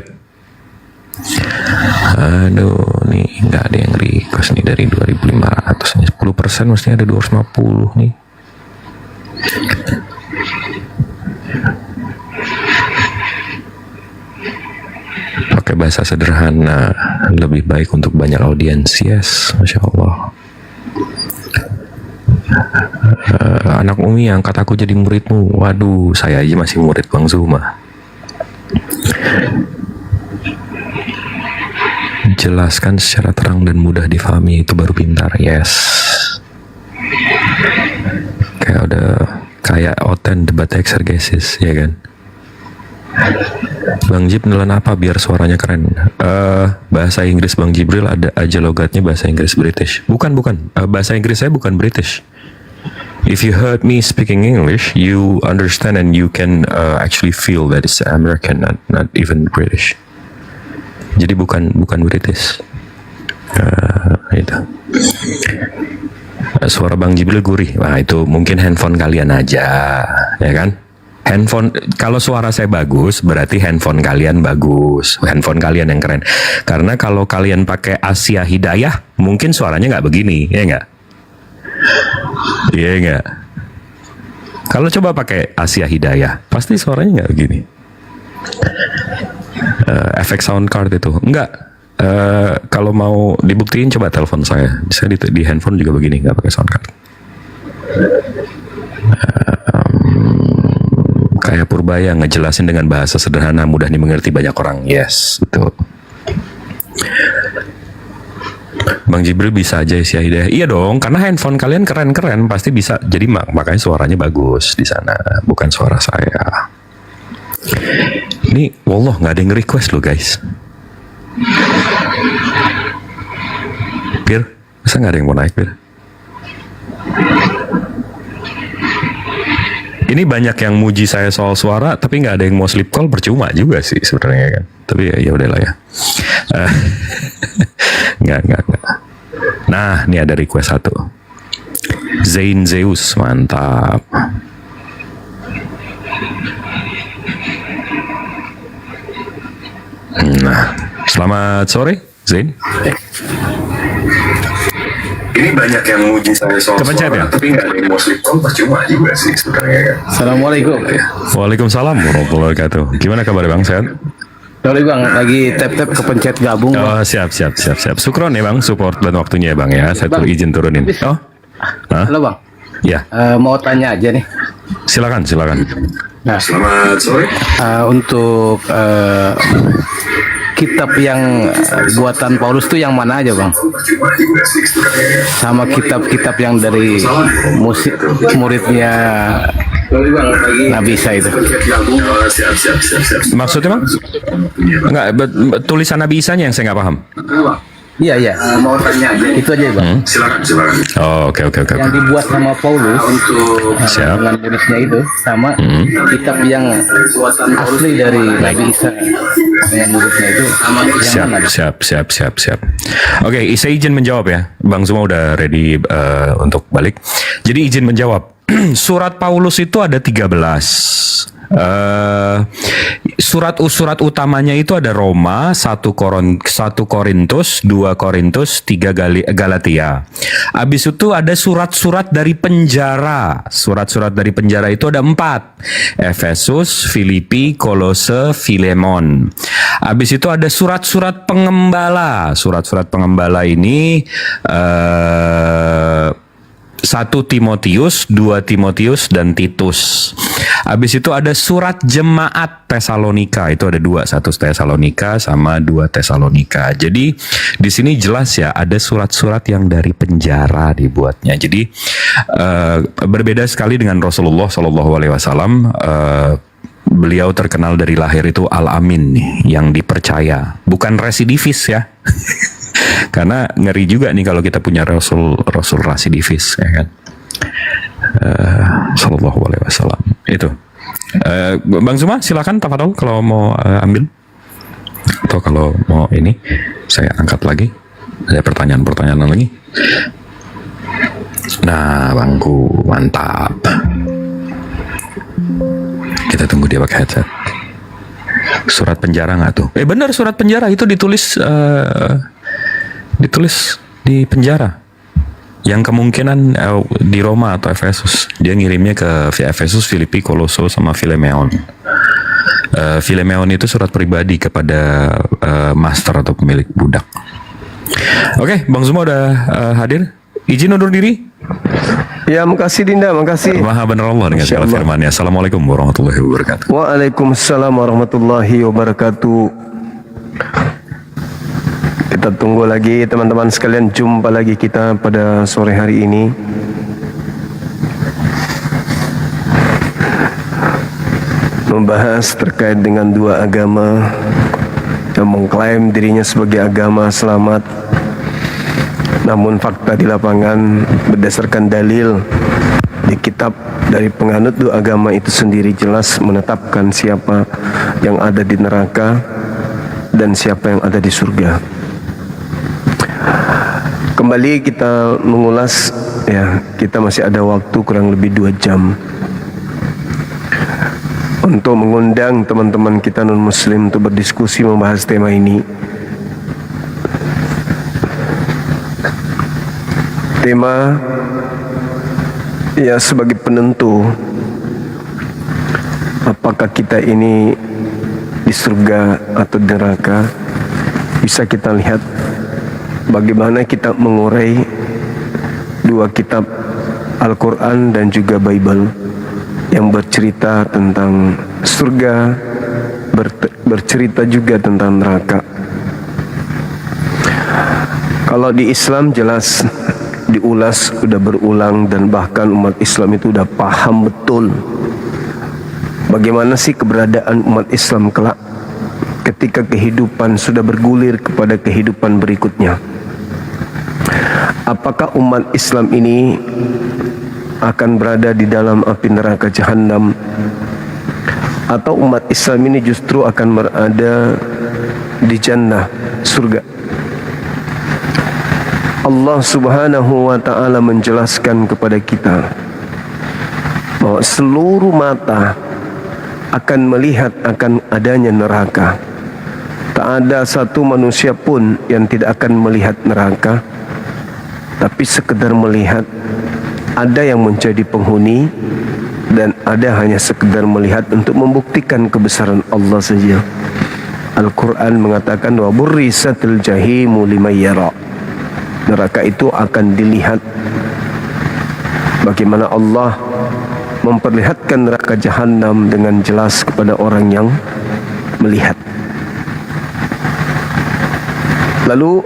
Aduh, nih nggak ada yang request nih dari 2.500 nih. 10% mestinya ada 250 nih. Pakai bahasa sederhana lebih baik untuk banyak audiens. Yes, Masya Allah. Anak Umi angkat aku jadi muridmu. Waduh, saya aja masih murid Bang Zuma. Jelaskan secara terang dan mudah difahami, itu baru pintar. Yes. Kayak oten debat eksegesis, ya kan? Bang Jib nelan apa biar suaranya keren? Bahasa Inggris Bang Jibril ada aja logatnya bahasa Inggris British. Bukan. Bahasa Inggris saya bukan British. If you heard me speaking English, you understand and you can actually feel that it's American, not even British. Jadi bukan British. Itu. Suara Bang Jibril gurih. Wah, itu mungkin handphone kalian aja, ya kan? Handphone, kalau suara saya bagus, berarti handphone kalian bagus. Handphone kalian yang keren. Karena kalau kalian pakai Asia Hidayah, mungkin suaranya nggak begini, ya nggak? Iya nggak? Kalau coba pakai Asia Hidayah, pasti suaranya nggak begini. Efek sound card itu enggak. Kalau mau dibuktiin coba telepon saya. Saya di handphone juga begini, nggak pakai sound card. Kayak kebayang ngejelasin dengan bahasa sederhana, mudah dimengerti banyak orang. Yes, betul. Bang Jibril bisa aja isi Hidayah. Iya dong, karena handphone kalian keren-keren, pasti bisa. Jadi makanya suaranya bagus di sana, bukan suara saya. Ini, wallah nggak ada yang request loh guys. Pir, masa nggak ada yang mau naik Pir? Ini banyak yang muji saya soal suara, tapi nggak ada yang mau sleep call, percuma juga sih sebenarnya kan. Tapi ya udahlah ya. Nggak. Nah, ini ada request satu. Zain Zeus, mantap. Nah, selamat sore, Zain. Ini banyak yang muji saya soal suara, ya? Tapi nggak ada yang mau sleep call, percuma juga sih sebenarnya kan. Assalamualaikum. Waalaikumsalam warahmatullahi wabarakatuh. Gimana kabar Bang, sehat? Sorry Bang, lagi tap-tap kepencet gabung. Oh, siap. Sukron ya Bang, support dan waktunya ya Bang ya. Saya tuh izin turunin. Oh, halo Bang. Ya. Mau tanya aja nih. Silakan. Nah, selamat sore. Untuk kitab yang buatan Paulus tuh yang mana aja Bang? Sama kitab-kitab yang dari muridnya Nabi Isa itu. Maksudnya Bang? Enggak, tulisan Nabi Isanya yang saya nggak paham. Iya. Mau tanya aja. Itu aja Bang. Silakan. Oh, oke. Yang dibuat sama Paulus dengan muridnya itu sama kitab yang asli dari Nabi Isa dengan muridnya itu yang mana? Siap. Oke, saya izin menjawab ya. Bang Zuma udah ready untuk balik. Jadi izin menjawab. Surat Paulus itu ada 13. Surat utamanya itu ada Roma, 1 Korintus, 2 Korintus, 3 Galatia. Habis itu ada surat-surat dari penjara. Surat-surat dari penjara itu ada 4. Efesus, Filipi, Kolose, Filemon. Habis itu ada surat-surat pengembala. Surat-surat pengembala ini 1 Timotius, 2 Timotius, dan Titus. Habis itu ada surat jemaat Tesalonika, itu ada 2, 1 Tesalonika sama 2 Tesalonika. Jadi di sini jelas ya ada surat-surat yang dari penjara dibuatnya. Jadi berbeda sekali dengan Rasulullah SAW. Beliau terkenal dari lahir itu Al-Amin nih, yang dipercaya, bukan residivis ya. Karena ngeri juga nih kalau kita punya Rasul residivis ya kan. Sallallahu alaihi wasallam. Itu. Bang Zuma silakan tafadhol kalau mau ambil. Atau kalau mau ini saya angkat lagi. Ada pertanyaan lagi. Nah, Bangku, mantap. Kita tunggu dia pakai headset. Surat penjara nggak tuh? Benar, surat penjara itu ditulis di penjara. Yang kemungkinan di Roma atau Efesus. Dia ngirimnya ke Efesus, Filipi, Kolose, sama Filemeon. Filemeon itu surat pribadi kepada master atau pemilik budak. Oke, Bang Zuma udah hadir. Izin undur diri. Ya, makasih Dinda, makasih. Maha benar Allah dengan segala firman-Nya. Assalamualaikum warahmatullahi wabarakatuh. Waalaikumsalam warahmatullahi wabarakatuh. Kita tunggu lagi teman-teman sekalian, jumpa lagi kita pada sore hari ini. Membahas terkait dengan 2 agama yang mengklaim dirinya sebagai agama selamat. Namun fakta di lapangan berdasarkan dalil di kitab dari penganut 2 agama itu sendiri jelas menetapkan siapa yang ada di neraka dan siapa yang ada di surga. Kembali kita mengulas ya, kita masih ada waktu kurang lebih 2 jam untuk mengundang teman-teman kita non-muslim untuk berdiskusi membahas tema ini. Tema ya sebagai penentu apakah kita ini di surga atau di neraka. Bisa kita lihat bagaimana kita mengurai 2 kitab Al-Quran dan juga Bible. yang bercerita tentang surga, bercerita juga tentang neraka. Kalau di Islam jelas diulas, sudah berulang, dan bahkan umat Islam itu sudah paham betul bagaimana sih keberadaan umat Islam kelak ketika kehidupan sudah bergulir kepada kehidupan berikutnya. Apakah umat Islam ini akan berada di dalam api neraka Jahannam, atau umat Islam ini justru akan berada di jannah, surga? Allah Subhanahu wa ta'ala menjelaskan kepada kita bahwa seluruh mata akan melihat akan adanya neraka. Tak ada satu manusia pun yang tidak akan melihat neraka, tapi sekedar melihat. Ada yang menjadi penghuni dan ada hanya sekedar melihat untuk membuktikan kebesaran Allah saja. Al-Quran mengatakan wa burrisatil jahimu liman yara. Neraka itu akan dilihat. Bagaimana Allah memperlihatkan neraka Jahannam dengan jelas kepada orang yang melihat. Lalu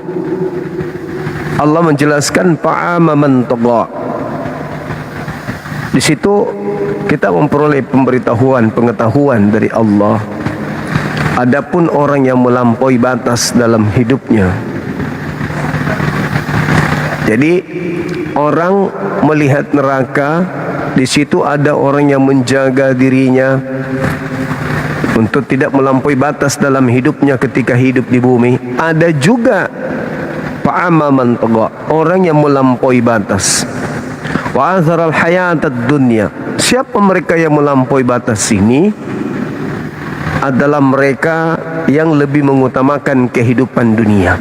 Allah menjelaskan fa'ama man tagha. Di situ kita memperoleh pengetahuan dari Allah. Adapun orang yang melampaui batas dalam hidupnya. Jadi orang melihat neraka, di situ ada orang yang menjaga dirinya untuk tidak melampaui batas dalam hidupnya ketika hidup di bumi. Ada juga fa'ama man tagha, orang yang melampaui batas. Wa atharal hayatad dunya. Siapa mereka yang melampaui batas ini? Adalah mereka yang lebih mengutamakan kehidupan dunia.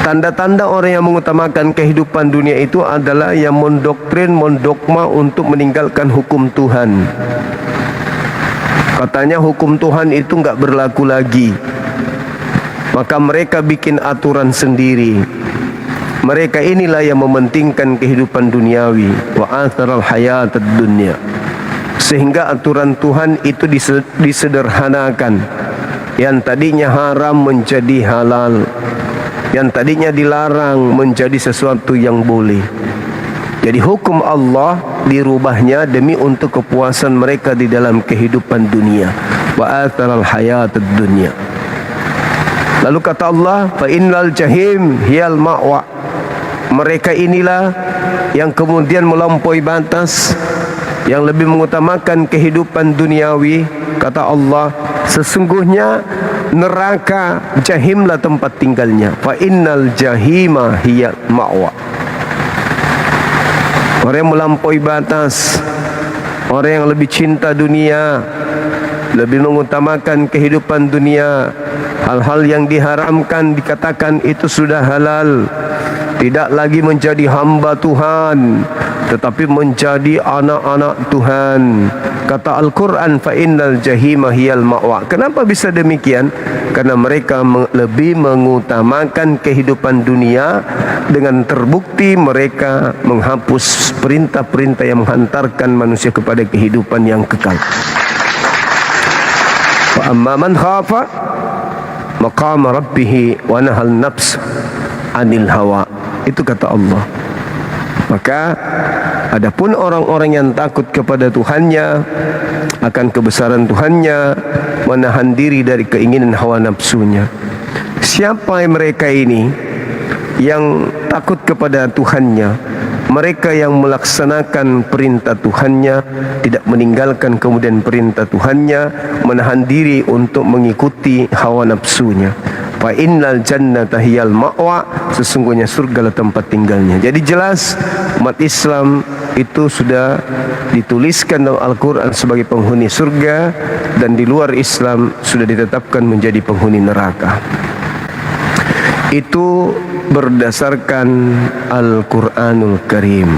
Tanda-tanda orang yang mengutamakan kehidupan dunia itu adalah yang mendokma untuk meninggalkan hukum Tuhan. Katanya hukum Tuhan itu enggak berlaku lagi, maka mereka bikin aturan sendiri. Mereka inilah yang mementingkan kehidupan duniawi, wa atharal hayatad dunya, sehingga aturan Tuhan itu disederhanakan. Yang tadinya haram menjadi halal, yang tadinya dilarang menjadi sesuatu yang boleh. Jadi hukum Allah dirubahnya demi untuk kepuasan mereka di dalam kehidupan dunia. Wa atharal hayatad dunya. Lalu kata Allah, fa innal jahim hiyal ma'wa. Mereka inilah yang kemudian melampaui batas, yang lebih mengutamakan kehidupan duniawi. Kata Allah, sesungguhnya neraka jahimlah tempat tinggalnya. Fa innal jahima hiya ma'wa. Orang yang melampaui batas, orang yang lebih cinta dunia, lebih mengutamakan kehidupan dunia, hal-hal yang diharamkan dikatakan itu sudah halal. Tidak lagi menjadi hamba Tuhan, tetapi menjadi anak-anak Tuhan. Kata Al-Quran, fa innal jahima hiyal ma'wa. Kenapa bisa demikian? Karena mereka lebih mengutamakan kehidupan dunia, dengan terbukti mereka menghapus perintah-perintah yang menghantarkan manusia kepada kehidupan yang kekal. Wa amma man khafa maqama rabbih wa nahal nafs anil hawa. Itu kata Allah. Maka adapun orang-orang yang takut kepada Tuhannya, akan kebesaran Tuhannya, menahan diri dari keinginan hawa nafsunya. Siapa mereka ini yang takut kepada Tuhannya? Mereka yang melaksanakan perintah Tuhannya, tidak meninggalkan kemudian perintah Tuhannya, menahan diri untuk mengikuti hawa nafsunya. Fa innal jannata hiyal ma'wa. Sesungguhnya surga lah tempat tinggalnya. Jadi jelas umat Islam itu sudah dituliskan dalam Al-Quran sebagai penghuni surga, dan di luar Islam sudah ditetapkan menjadi penghuni neraka. Itu berdasarkan Al-Quranul Karim.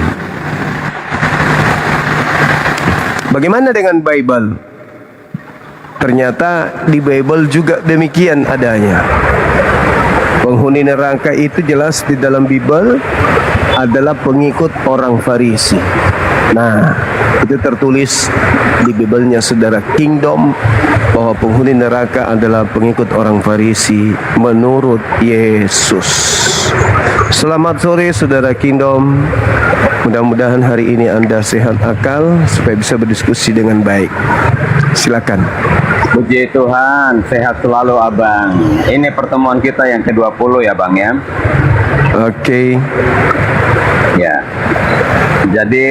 Bagaimana dengan Bible? Ternyata di Bible juga demikian adanya. Penghuni neraka itu jelas di dalam Bible adalah pengikut orang Farisi. Nah, Itu tertulis di Bibelnya saudara Kingdom bahwa penghuni neraka adalah pengikut orang Farisi menurut Yesus. Selamat sore saudara Kingdom. Mudah-mudahan hari ini Anda sehat akal supaya bisa berdiskusi dengan baik. Silakan. Puji Tuhan, sehat selalu Abang. Ini pertemuan kita yang ke-20 ya Bang ya. Oke. Ya. Jadi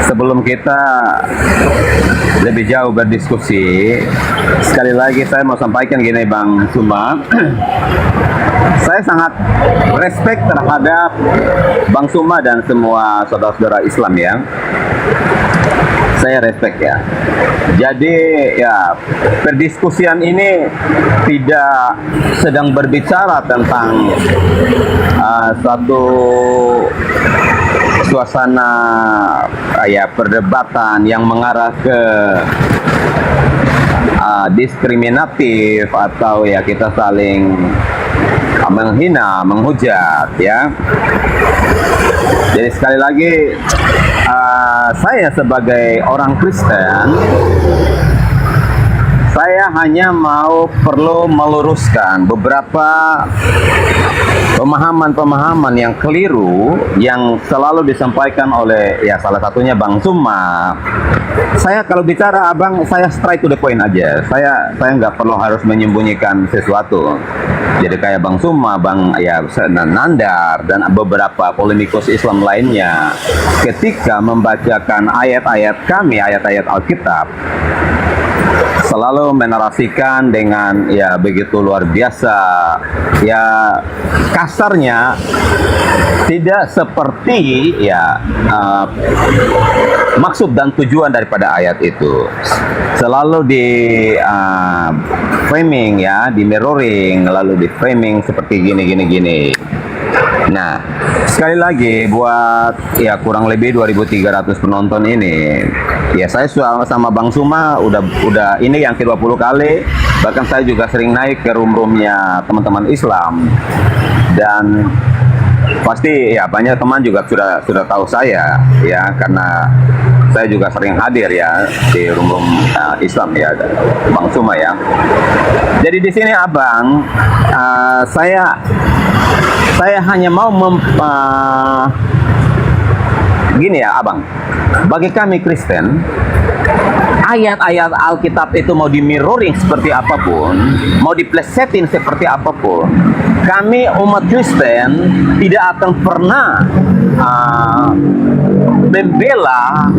sebelum kita lebih jauh berdiskusi, sekali lagi saya mau sampaikan gini Bang Suma. Saya sangat respect terhadap Bang Suma dan semua saudara-saudara Islam ya. Saya respect ya. Jadi ya, perdiskusian ini tidak sedang berbicara tentang satu suasana ya perdebatan yang mengarah ke diskriminatif atau ya kita saling menghina, menghujat ya. Jadi sekali lagi saya sebagai orang Kristen, saya hanya perlu meluruskan beberapa pemahaman-pemahaman yang keliru yang selalu disampaikan oleh ya salah satunya Bang Suma. Saya kalau bicara Abang, saya straight to the point aja. Saya nggak perlu harus menyembunyikan sesuatu. Jadi kayak Bang Suma, Bang ya Nandar dan beberapa polemikus Islam lainnya, ketika membacakan ayat-ayat kami, ayat-ayat Alkitab, selalu menarasikan dengan ya begitu luar biasa, ya kasarnya tidak seperti ya maksud dan tujuan daripada ayat itu. Selalu di framing ya, di mirroring, lalu di framing seperti gini. Nah, sekali lagi buat ya kurang lebih 2.300 penonton ini, ya saya sama Bang Suma udah ini yang ke-20 kali, bahkan saya juga sering naik ke room-roomnya teman-teman Islam, dan pasti ya banyak teman juga sudah tahu saya ya, karena saya juga sering hadir ya di room-room Islam ya, Bang Suma ya. Jadi di sini Abang, saya hanya mau gini ya Abang, bagi kami Kristen, ayat-ayat Alkitab itu mau di mirroring seperti apapun, mau diplesetin seperti apapun, kami umat Kristen tidak akan pernah membela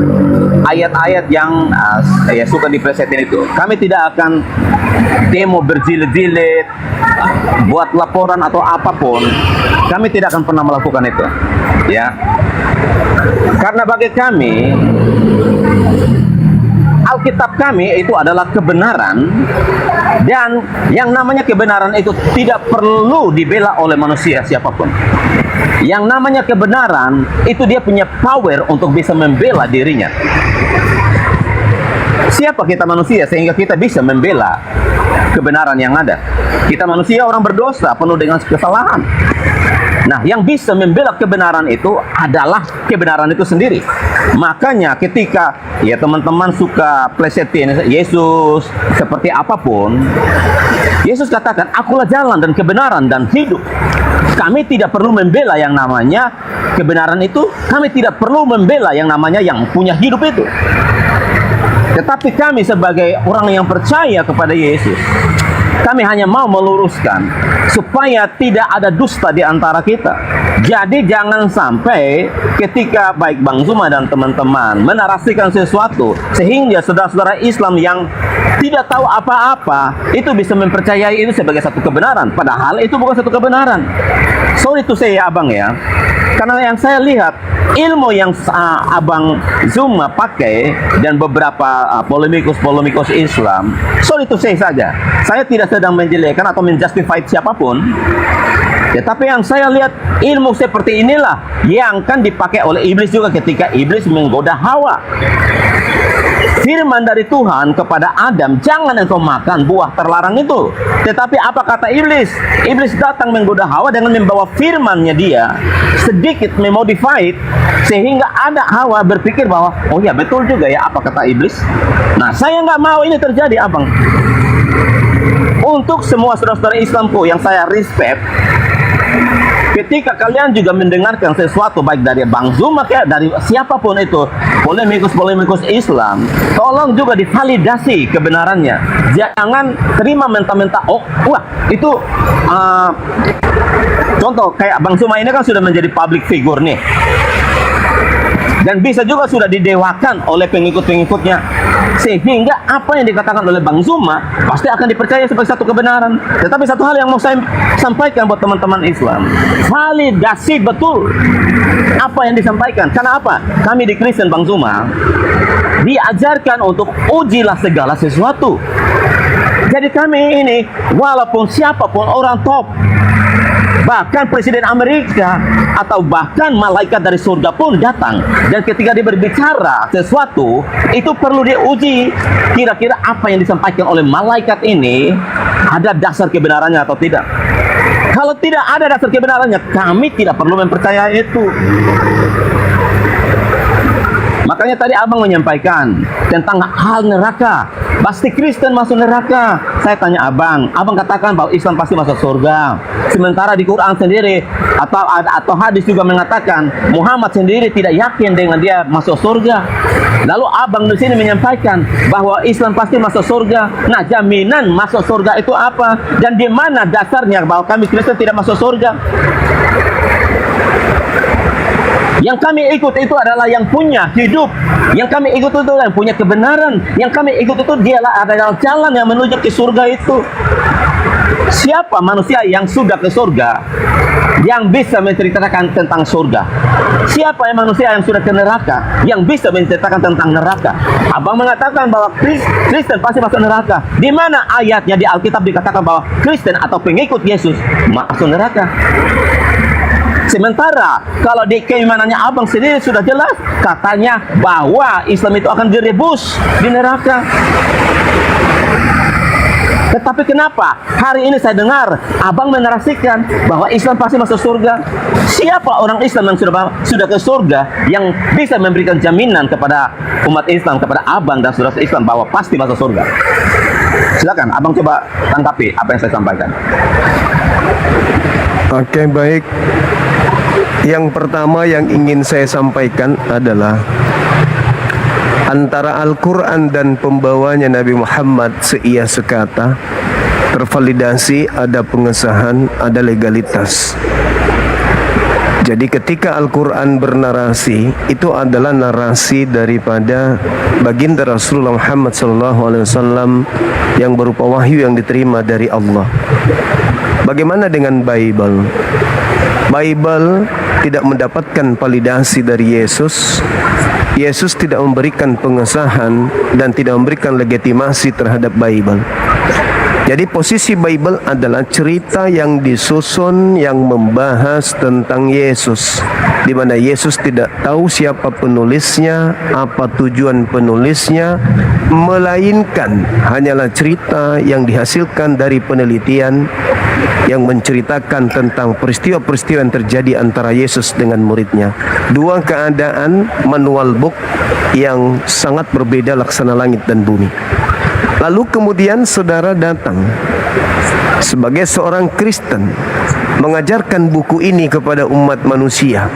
ayat-ayat yang ya suka diplesetin itu. Kami tidak akan demo berjilid-jilid, buat laporan atau apapun. Kami tidak akan pernah melakukan itu, ya. Karena bagi kami Alkitab kami itu adalah kebenaran, dan yang namanya kebenaran itu tidak perlu dibela oleh manusia siapapun. Yang namanya kebenaran itu dia punya power untuk bisa membela dirinya. Siapa kita manusia sehingga kita bisa membela kebenaran yang ada? Kita manusia orang berdosa, penuh dengan kesalahan. Nah, yang bisa membela kebenaran itu adalah kebenaran itu sendiri. Makanya ketika ya teman-teman suka plesetin Yesus seperti apapun, Yesus katakan, "Akulah jalan dan kebenaran dan hidup." Kami tidak perlu membela yang namanya kebenaran itu, kami tidak perlu membela yang namanya yang punya hidup itu. Tetapi kami sebagai orang yang percaya kepada Yesus, kami hanya mau meluruskan supaya tidak ada dusta di antara kita. Jadi jangan sampai ketika baik Bang Zuma dan teman-teman menarasikan sesuatu sehingga saudara-saudara Islam yang tidak tahu apa-apa itu bisa mempercayai itu sebagai satu kebenaran, padahal itu bukan satu kebenaran. Sorry to say ya Abang ya, karena yang saya lihat ilmu yang Abang Zuma pakai dan beberapa polemikus Islam, sorry to say saja, saya tidak sedang menjelekkan atau menjustify siapapun, Tetapi yang saya lihat, ilmu seperti inilah yang kan dipakai oleh iblis juga ketika iblis menggoda Hawa. Firman dari Tuhan kepada Adam, jangan engkau makan buah terlarang itu. Tetapi apa kata iblis? Iblis datang menggoda Hawa dengan membawa firmannya dia, sedikit memodified, sehingga ada Hawa berpikir bahwa, oh ya betul juga ya apa kata iblis. Nah, saya nggak mau ini terjadi, abang. Untuk semua saudara-saudara Islamku yang saya respect, ketika kalian juga mendengarkan sesuatu baik dari Bang Zuma dari siapapun itu, polemikus Islam, tolong juga divalidasi kebenarannya. Jangan terima mentah-mentah, oh wah itu contoh kayak Bang Zuma ini kan sudah menjadi public figure nih, dan bisa juga sudah didewakan oleh pengikut-pengikutnya, sehingga apa yang dikatakan oleh Bang Zuma pasti akan dipercaya sebagai satu kebenaran. Tetapi satu hal yang mau saya sampaikan buat teman-teman Islam, validasi betul apa yang disampaikan. Karena apa? Kami di Kristen Bang Zuma diajarkan untuk ujilah segala sesuatu. Jadi kami ini walaupun siapapun orang top, bahkan Presiden Amerika atau bahkan malaikat dari surga pun datang, dan ketika dia berbicara sesuatu itu perlu diuji, kira-kira apa yang disampaikan oleh malaikat ini ada dasar kebenarannya atau tidak. Kalau tidak ada dasar kebenarannya, kami tidak perlu mempercayai itu. Makanya tadi abang menyampaikan tentang hal neraka. Pasti Kristen masuk neraka. Saya tanya abang katakan bahwa Islam pasti masuk surga. Sementara di Quran sendiri atau hadis juga mengatakan Muhammad sendiri tidak yakin dengan dia masuk surga. Lalu abang di sini menyampaikan bahwa Islam pasti masuk surga. Nah, jaminan masuk surga itu apa? Dan di mana dasarnya bahwa kami Kristen tidak masuk surga? Yang kami ikut itu adalah yang punya hidup. Yang kami ikut itu adalah yang punya kebenaran. Yang kami ikut itu adalah jalan yang menuju ke surga itu. Siapa manusia yang sudah ke surga yang bisa menceritakan tentang surga? Siapa yang manusia yang sudah ke neraka yang bisa menceritakan tentang neraka? Abang mengatakan bahwa Kristen pasti masuk neraka. Di mana ayatnya di Alkitab dikatakan bahwa Kristen atau pengikut Yesus masuk neraka? Sementara kalau di keimanannya abang sendiri sudah jelas, katanya bahwa Islam itu akan direbus di neraka. Tetapi kenapa hari ini saya dengar abang menarasikan bahwa Islam pasti masuk surga? Siapa orang Islam yang sudah ke surga yang bisa memberikan jaminan kepada umat Islam, kepada abang dan saudara Islam bahwa pasti masuk surga? Silakan abang coba tangkapi apa yang saya sampaikan. Oke, baik. Yang pertama yang ingin saya sampaikan adalah antara Al-Quran dan pembawanya Nabi Muhammad seia sekata, tervalidasi, ada pengesahan, ada legalitas. Jadi ketika Al-Quran bernarasi, itu adalah narasi daripada baginda Rasulullah Muhammad SAW yang berupa wahyu yang diterima dari Allah. Bagaimana dengan Bible? Bible tidak mendapatkan validasi dari Yesus. Yesus tidak memberikan pengesahan dan tidak memberikan legitimasi terhadap Bible. Jadi posisi Bible adalah cerita yang disusun yang membahas tentang Yesus, di mana Yesus tidak tahu siapa penulisnya, apa tujuan penulisnya, melainkan hanyalah cerita yang dihasilkan dari penelitian yang menceritakan tentang peristiwa-peristiwa yang terjadi antara Yesus dengan muridnya. Dua keadaan manual book yang sangat berbeda laksana langit dan bumi. Lalu kemudian saudara datang sebagai seorang Kristen mengajarkan buku ini kepada umat manusia.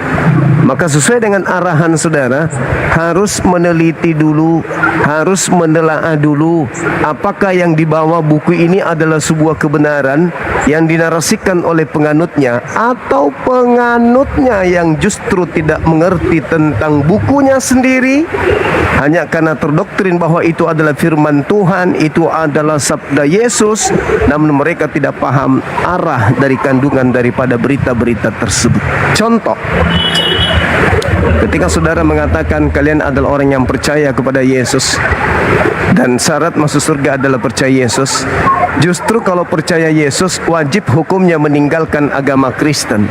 Maka sesuai dengan arahan saudara, harus meneliti dulu, harus menelaah dulu apakah yang dibawa buku ini adalah sebuah kebenaran yang dinarasikan oleh penganutnya, atau penganutnya yang justru tidak mengerti tentang bukunya sendiri hanya karena terdoktrin bahwa itu adalah firman Tuhan, itu adalah sabda Yesus, namun mereka tidak paham arah dari kandungan daripada berita-berita tersebut. Contoh, Ketika saudara mengatakan kalian adalah orang yang percaya kepada Yesus dan syarat masuk surga adalah percaya Yesus, justru kalau percaya Yesus wajib hukumnya meninggalkan agama Kristen.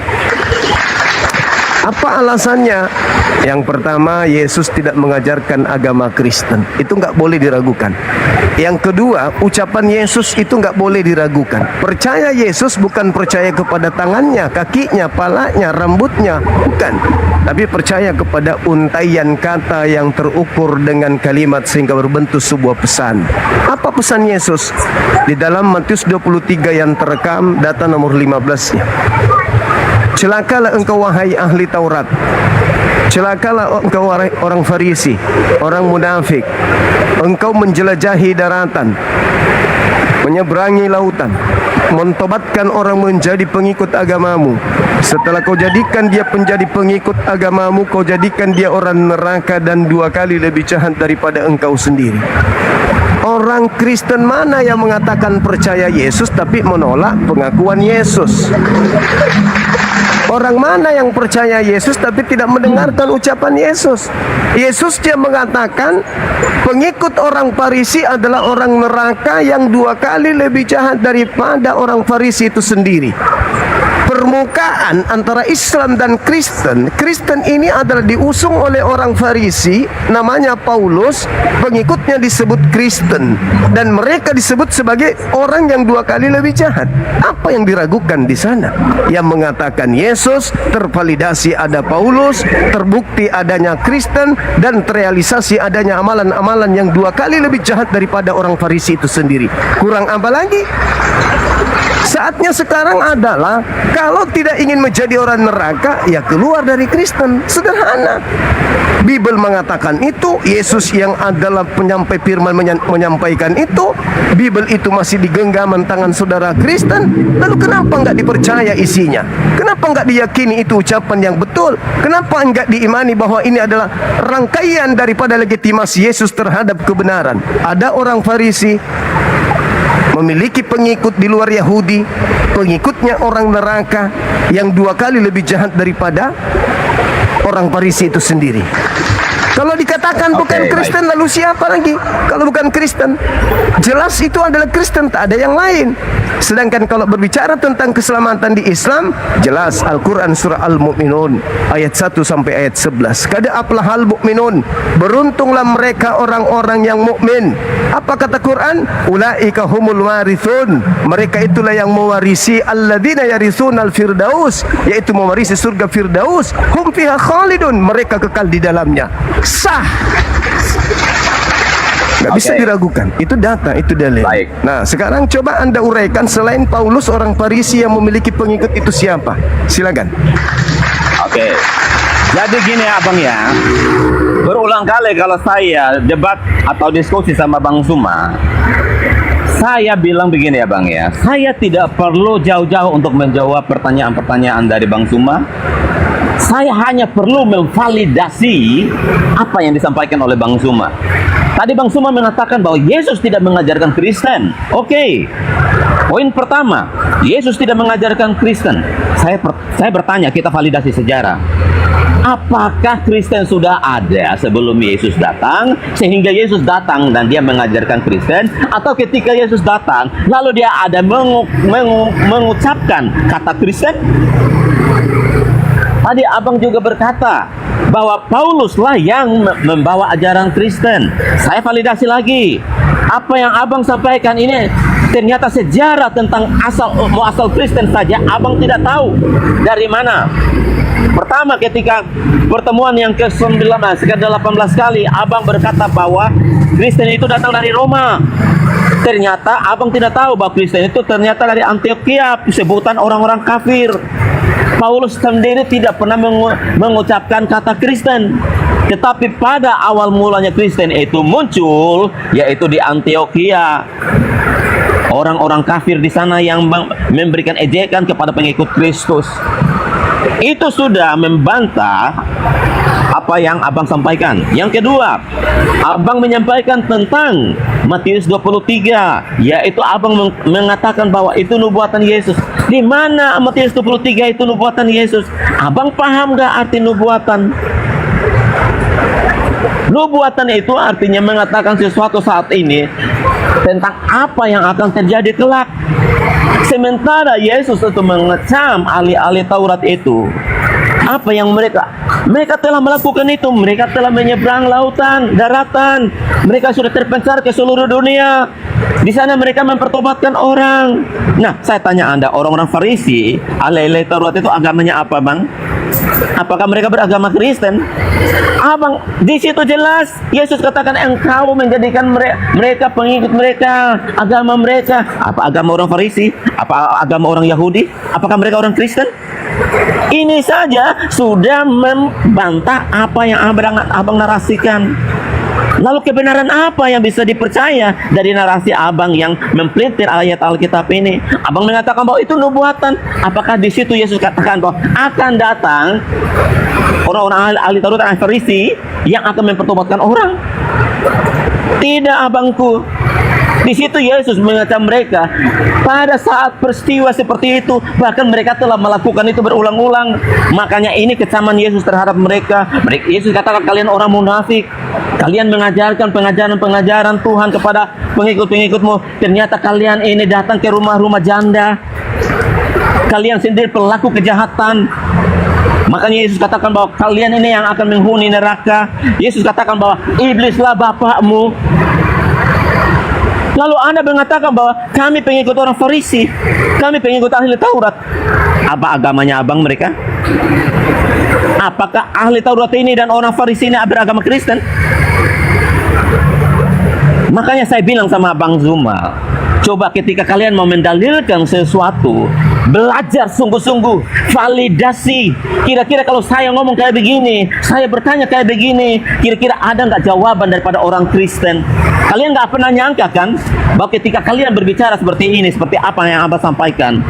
Apa alasannya? Yang pertama, Yesus tidak mengajarkan agama Kristen. Itu nggak boleh diragukan. Yang kedua, ucapan Yesus itu nggak boleh diragukan. Percaya Yesus bukan percaya kepada tangannya, kakinya, palanya, rambutnya, bukan. Tapi percaya kepada untaian kata yang terukur dengan kalimat sehingga berbentuk sebuah pesan. Apa pesan Yesus? Di dalam Matius 23 yang terekam, data nomor 15-nya. Celakalah engkau wahai ahli Taurat. Celakalah engkau wahai orang Farisi, orang munafik. Engkau menjelajahi daratan, menyeberangi lautan, mentobatkan orang menjadi pengikut agamamu. Setelah kau jadikan dia menjadi pengikut agamamu, kau jadikan dia orang neraka dan 2 kali lebih jahat daripada engkau sendiri. Orang Kristen mana yang mengatakan percaya Yesus tapi menolak pengakuan Yesus? Orang mana yang percaya Yesus tapi tidak mendengarkan ucapan Yesus? Yesus dia mengatakan pengikut orang Farisi adalah orang neraka yang 2 kali lebih jahat daripada orang Farisi itu sendiri. Permukaan antara Islam dan Kristen, Kristen ini adalah diusung oleh orang Farisi, namanya Paulus, pengikutnya disebut Kristen, dan mereka disebut sebagai orang yang 2 kali lebih jahat. Apa yang diragukan di sana? Yang mengatakan Yesus, tervalidasi ada Paulus, terbukti adanya Kristen, dan terrealisasi adanya amalan-amalan yang 2 kali lebih jahat daripada orang Farisi itu sendiri. Kurang apa lagi? Saatnya sekarang adalah kalau tidak ingin menjadi orang neraka, ya keluar dari Kristen. Sederhana. Bible mengatakan itu, Yesus yang adalah penyampai firman menyampaikan itu, Bible itu masih di genggaman tangan saudara Kristen. Lalu kenapa enggak dipercaya isinya? Kenapa enggak diyakini itu ucapan yang betul? Kenapa enggak diimani bahwa ini adalah rangkaian daripada legitimasi Yesus terhadap kebenaran? Ada orang Farisi memiliki pengikut di luar Yahudi, pengikutnya orang neraka yang 2 kali lebih jahat daripada orang Farisi itu sendiri. Kalau dikatakan bukan Kristen, lalu siapa lagi? Kalau bukan Kristen, jelas itu adalah Kristen, tak ada yang lain. Sedangkan kalau berbicara tentang keselamatan di Islam, jelas Al-Quran surah Al-Mu'minun ayat 1 sampai ayat 11. Kada aflahal mu'minun, beruntunglah mereka orang-orang yang mukmin. Apa kata Quran? Ulaika humul warithun, mereka itulah yang mewarisi alladzina yarithunal firdaus, yaitu mewarisi surga Firdaus. Hum fiha khalidun, mereka kekal di dalamnya. Sah, nggak bisa diragukan. Itu data, itu dalil. Nah, sekarang coba Anda uraikan selain Paulus, orang Farisi yang memiliki pengikut itu siapa? Silakan. Oke. Jadi gini abang ya, berulang kali kalau saya debat atau diskusi sama Bang Suma, saya bilang begini ya Bang ya, saya tidak perlu jauh-jauh untuk menjawab pertanyaan-pertanyaan dari Bang Suma. Saya hanya perlu memvalidasi apa yang disampaikan oleh Bang Suma. Tadi Bang Suma mengatakan bahwa Yesus tidak mengajarkan Kristen. Oke. Poin pertama, Yesus tidak mengajarkan Kristen. Saya bertanya, kita validasi sejarah. Apakah Kristen sudah ada sebelum Yesus datang, sehingga Yesus datang dan dia mengajarkan Kristen, atau ketika Yesus datang lalu dia ada mengucapkan kata Kristen? Tadi abang juga berkata bahwa Paulus lah yang membawa ajaran Kristen. Saya validasi lagi. Apa yang abang sampaikan ini ternyata sejarah tentang asal Kristen saja abang tidak tahu dari mana. Pertama, ketika pertemuan yang ke-19, ke-18 kali abang berkata bahwa Kristen itu datang dari Roma. Ternyata abang tidak tahu bahwa Kristen itu ternyata dari Antioquia, sebutan orang-orang kafir. Paulus sendiri tidak pernah mengucapkan kata Kristen. Tetapi pada awal mulanya Kristen itu muncul, yaitu di Antioquia. Orang-orang kafir di sana yang memberikan ejekan kepada pengikut Kristus. Itu sudah membantah apa yang abang sampaikan. Yang kedua, abang menyampaikan tentang Matius 23, yaitu abang mengatakan bahwa itu nubuatan Yesus. Di mana Matius 23 itu nubuatan Yesus? Abang paham gak arti nubuatan? Nubuatan itu artinya mengatakan sesuatu saat ini tentang apa yang akan terjadi kelak. Sementara Yesus itu mengecam ahli-ahli Taurat itu, apa yang mereka telah melakukan itu, mereka telah menyeberang lautan, daratan, mereka sudah terpencar ke seluruh dunia. Di sana mereka mempertobatkan orang. Nah, saya tanya Anda, orang-orang Farisi, ahli-ahli Taurat itu agamanya apa, Bang? Apakah mereka beragama Kristen? Abang, di situ jelas Yesus katakan engkau menjadikan mereka pengikut mereka, agama mereka. Apa agama orang Farisi? Apa agama orang Yahudi? Apakah mereka orang Kristen? Ini saja sudah membantah apa yang abang narasikan. Lalu kebenaran apa yang bisa dipercaya dari narasi abang yang mempelintir ayat Alkitab ini? Abang mengatakan bahwa itu nubuatan. Apakah di situ Yesus katakan bahwa akan datang orang-orang ahli Taurat dan Farisi yang akan mempertobatkan orang? Tidak, abangku. Di situ Yesus mengatakan mereka pada saat peristiwa seperti itu, bahkan mereka telah melakukan itu berulang-ulang. Makanya ini kecaman Yesus terhadap mereka. Yesus katakan, kalian orang munafik, kalian mengajarkan pengajaran-pengajaran Tuhan kepada pengikut-pengikutmu. Ternyata kalian ini datang ke rumah-rumah janda. Kalian sendiri pelaku kejahatan. Makanya Yesus katakan bahwa kalian ini yang akan menghuni neraka. Yesus katakan bahwa iblislah bapakmu. Lalu Anda mengatakan bahwa kami pengikut orang Farisi, kami pengikut ahli Taurat. Apa agamanya abang mereka? Apakah ahli Taurat ini dan orang Farisi ini beragama Kristen? Makanya saya bilang sama Bang Zuma, coba ketika kalian mau mendalilkan sesuatu, belajar sungguh-sungguh, validasi. Kira-kira kalau saya ngomong kayak begini, saya bertanya kayak begini, kira-kira ada nggak jawaban daripada orang Kristen? Kalian nggak pernah nyangka kan, bahwa ketika kalian berbicara seperti ini, seperti apa yang Abang sampaikan,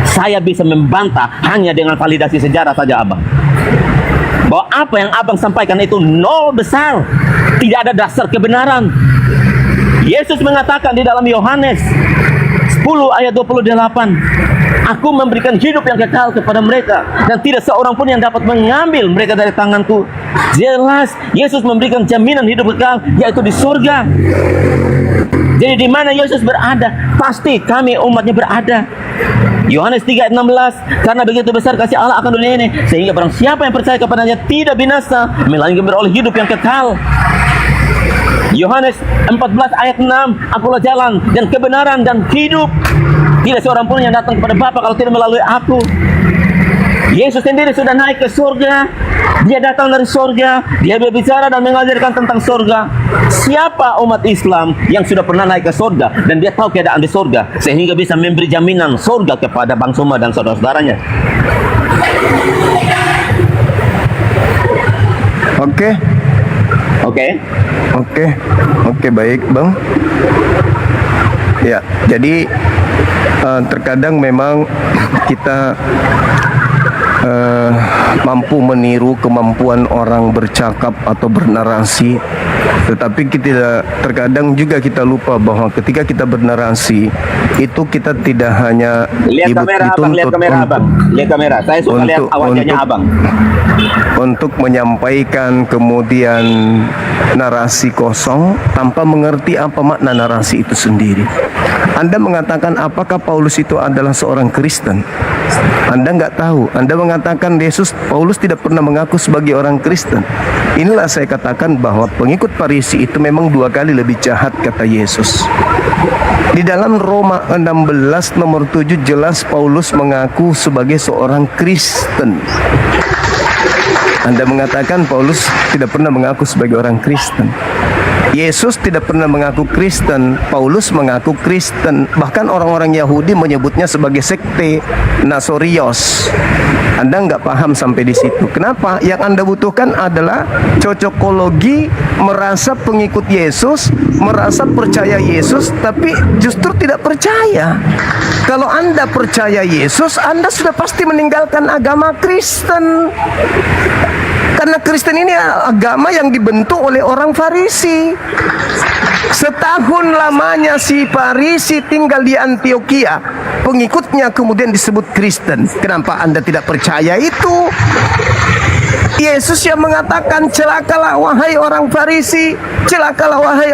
saya bisa membantah hanya dengan validasi sejarah saja, Abang. Bahwa apa yang Abang sampaikan itu nol besar, tidak ada dasar kebenaran. Yesus mengatakan di dalam Yohanes 10 ayat 28, aku memberikan hidup yang kekal kepada mereka, dan tidak seorang pun yang dapat mengambil mereka dari tanganku. Jelas Yesus memberikan jaminan hidup kekal, yaitu di surga. Jadi di mana Yesus berada, pasti kami umatnya berada. Yohanes 3 ayat 16, karena begitu besar kasih Allah akan dunia ini, sehingga barang siapa yang percaya kepadanya tidak binasa, melainkan beroleh hidup yang kekal. Yohanes 14 ayat 6, akulah jalan dan kebenaran dan hidup. Tidak seorang pun yang datang kepada Bapa kalau tidak melalui aku. Yesus sendiri sudah naik ke surga. Dia datang dari surga. Dia berbicara dan mengajarkan tentang surga. Siapa umat Islam yang sudah pernah naik ke surga dan dia tahu keadaan di surga, sehingga bisa memberi jaminan surga kepada Bang Suma dan saudara-saudaranya? Oke, baik, Bang. Ya, jadi terkadang memang kita mampu meniru kemampuan orang bercakap atau bernarasi, tetapi terkadang juga kita lupa bahwa ketika kita bernarasi itu kita tidak hanya lihat kamera abang, lihat kamera. Saya suka lihat wajahnya abang. Untuk menyampaikan kemudian narasi kosong tanpa mengerti apa makna narasi itu sendiri. Anda mengatakan apakah Paulus itu adalah seorang Kristen? Anda nggak tahu. Anda mengatakan Paulus tidak pernah mengaku sebagai orang Kristen. Inilah saya katakan bahwa pengikut Farisi itu memang 2 kali lebih jahat, kata Yesus. Di dalam Roma 16 nomor 7 jelas Paulus mengaku sebagai seorang Kristen. Anda mengatakan Paulus tidak pernah mengaku sebagai orang Kristen. Yesus tidak pernah mengaku Kristen, Paulus mengaku Kristen. Bahkan orang-orang Yahudi menyebutnya sebagai sekte Nasorios. Anda nggak paham sampai di situ. Kenapa? Yang Anda butuhkan adalah cocokologi, merasa pengikut Yesus, merasa percaya Yesus, tapi justru tidak percaya. Kalau Anda percaya Yesus, Anda sudah pasti meninggalkan agama Kristen. Karena Kristen ini agama yang dibentuk oleh orang Farisi. Setahun lamanya si Farisi tinggal di Antioquia, pengikutnya kemudian disebut Kristen. Kenapa Anda tidak percaya itu? Yesus yang mengatakan, celakalah wahai orang Farisi, celakalah wahai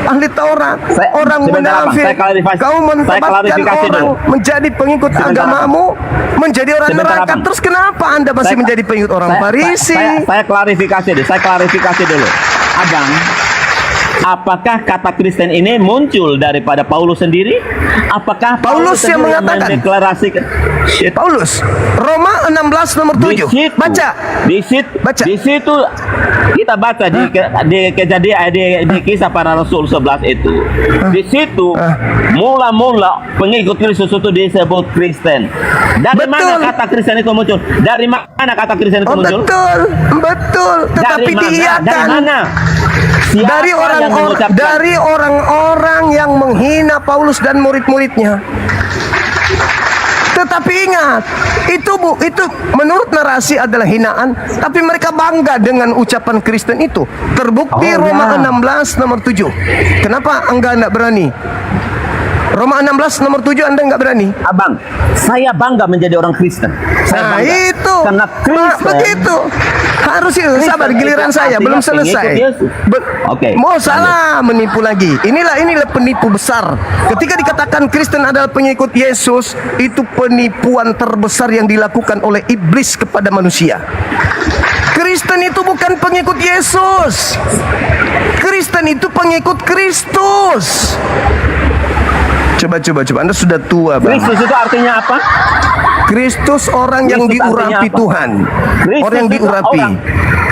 ahli Taurat, orang munafik, kau mentempatkan orang menjadi pengikut agamamu, menjadi orang neraka. Terus kenapa Anda masih menjadi pengikut orang Farisi? Saya klarifikasi dulu. Abang, apakah kata Kristen ini muncul daripada Paulus sendiri? Apakah Paulus yang mengatakan? Mendeklarasikan? Paulus, Roma 16 nomor 7. Baca. Di situ kita baca di kejadian di kisah para rasul 11 itu. Di situ mula-mula pengikut Kristus itu disebut Kristen. Dari mana kata Kristen itu muncul? Dari mana kata Kristen itu muncul? Betul. Tetapi diiakan. Dari mana? Dari orang-orang yang menghina Paulus dan murid-muridnya. Tetapi ingat, itu menurut narasi adalah hinaan, tapi mereka bangga dengan ucapan Kristen itu. Terbukti Roma 16 nomor 7. Kenapa Anda enggak berani? Roma 16 nomor 7 Anda enggak berani? Abang, saya bangga menjadi orang Kristen. Saya bangga. Itu. Karena Kristen. Begitu. Harus sabar, giliran saya belum selesai. Mau salah menipu lagi. Inilah penipu besar. Ketika dikatakan Kristen adalah pengikut Yesus, itu penipuan terbesar yang dilakukan oleh iblis kepada manusia. Kristen itu bukan pengikut Yesus. Kristen itu pengikut Kristus. Coba. Anda sudah tua, Bang. Kristus itu artinya apa? Kristus orang yang diurapi Tuhan. Orang yang diurapi.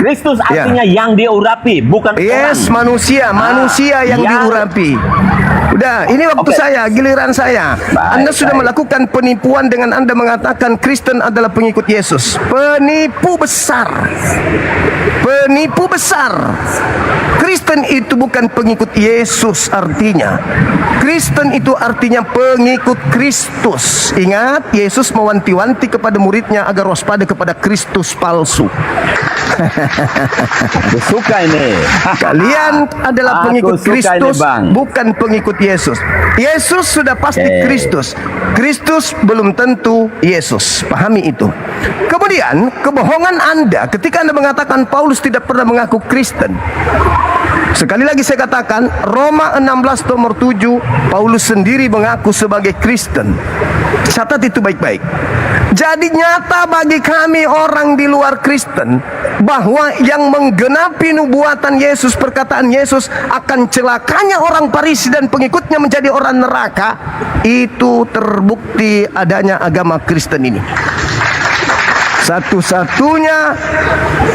Kristus artinya yang diurapi, bukan yes, orang. Manusia yang diurapi. Udah, ini waktu saya, giliran saya. Anda sudah melakukan penipuan dengan Anda mengatakan Kristen adalah pengikut Yesus. Penipu besar. Kristen itu bukan pengikut Yesus artinya. Kristen itu artinya pengikut Kristus. Ingat, Yesus mewanti-wanti kepada muridnya agar waspada kepada Kristus palsu. Aku suka ini. Kalian adalah pengikut Kristus, bukan pengikut Yesus. Yesus sudah pasti Kristus. Kristus belum tentu Yesus. Pahami itu. Kemudian, kebohongan Anda ketika Anda mengatakan Paulus tidak pernah mengaku Kristen. Sekali lagi saya katakan, Roma 16 nomor 7, Paulus sendiri mengaku sebagai Kristen. Catat itu baik-baik. Jadi nyata bagi kami orang di luar Kristen bahwa yang menggenapi nubuatan Yesus, perkataan Yesus akan celakanya orang Farisi dan pengikutnya menjadi orang neraka, itu terbukti adanya agama Kristen ini. Satu-satunya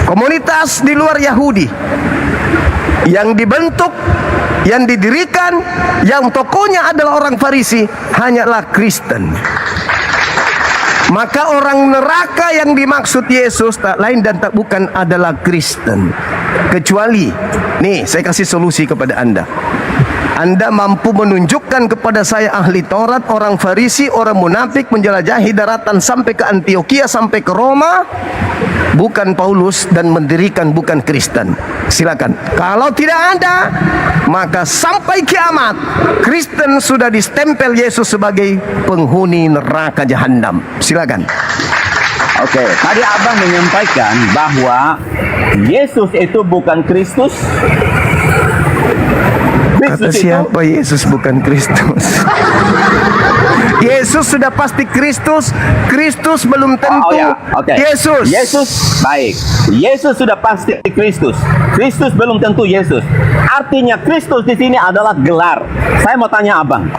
komunitas di luar Yahudi yang dibentuk, yang didirikan, yang tokohnya adalah orang Farisi, hanyalah Kristen. Maka orang neraka yang dimaksud Yesus tak lain dan tak bukan adalah Kristen. Kecuali, nih saya kasih solusi kepada Anda. Anda mampu menunjukkan kepada saya ahli Taurat, orang Farisi, orang munafik menjelajahi daratan sampai ke Antioquia, sampai ke Roma, bukan Paulus, dan mendirikan bukan Kristen. Silakan. Kalau tidak ada, maka sampai kiamat Kristen sudah distempel Yesus sebagai penghuni neraka jahanam. Silakan. Oke, tadi Abang menyampaikan bahwa Yesus itu bukan Kristus. Kata siapa Yesus bukan Kristus? Yesus sudah pasti Kristus. Kristus belum tentu Yesus. Baik. Yesus sudah pasti Kristus. Kristus belum tentu Yesus. Artinya Kristus di sini adalah gelar. Saya mau tanya Abang,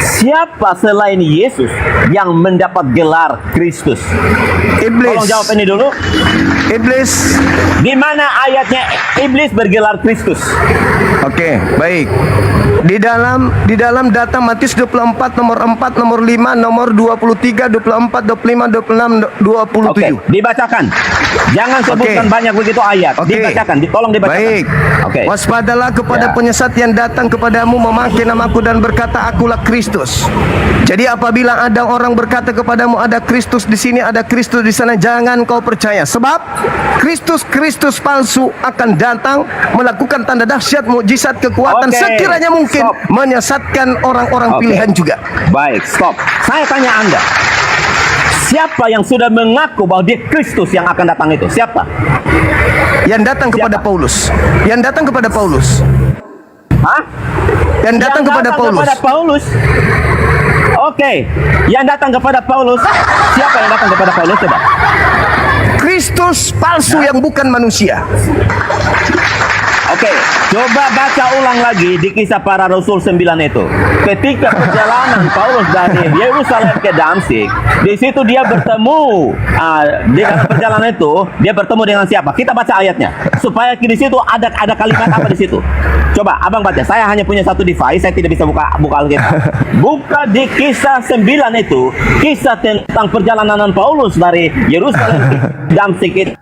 siapa selain Yesus yang mendapat gelar Kristus? Iblis. Tolong jawab ini dulu. Iblis. Di mana ayatnya iblis bergelar Kristus? Oke, baik. Di dalam data Matius 24 nomor 4, nomor 5, nomor 23, 24, 25, 26, 27. Dibacakan. Jangan sebutkan banyak begitu ayat. Dibacakan, tolong dibacakan. Baik. Waspadalah kepada penyesat yang datang kepadamu memakai namaku dan berkata akulah Kristus. Jadi apabila ada orang berkata kepadamu ada Kristus di sini, ada Kristus di sana, jangan kau percaya. Sebab Kristus palsu akan datang melakukan tanda dahsyat, mukjizat, kekuatan sekiranya mungkin menyesatkan orang-orang pilihan juga. Baik, stop. Saya tanya Anda, Siapa yang sudah mengaku bahwa dia Kristus yang akan datang itu? Siapa? Yang datang kepada Paulus. Yang datang kepada Paulus. Hah? Yang datang kepada Paulus. Oke, yang datang kepada Paulus. Siapa yang datang kepada Paulus? Coba. Kristus palsu yang bukan manusia. Oke, coba baca ulang lagi di Kisah Para Rasul 9 itu. Ketika perjalanan Paulus dari Yerusalem ke Damsyik, di situ dia bertemu di dalam perjalanan itu dia bertemu dengan siapa? Kita baca ayatnya supaya di situ ada kalimat apa di situ. Coba abang baca. Saya hanya punya satu device, saya tidak bisa buka Alkitab. Buka di Kisah 9 itu, kisah tentang perjalanan Paulus dari Yerusalem ke Damsyik itu.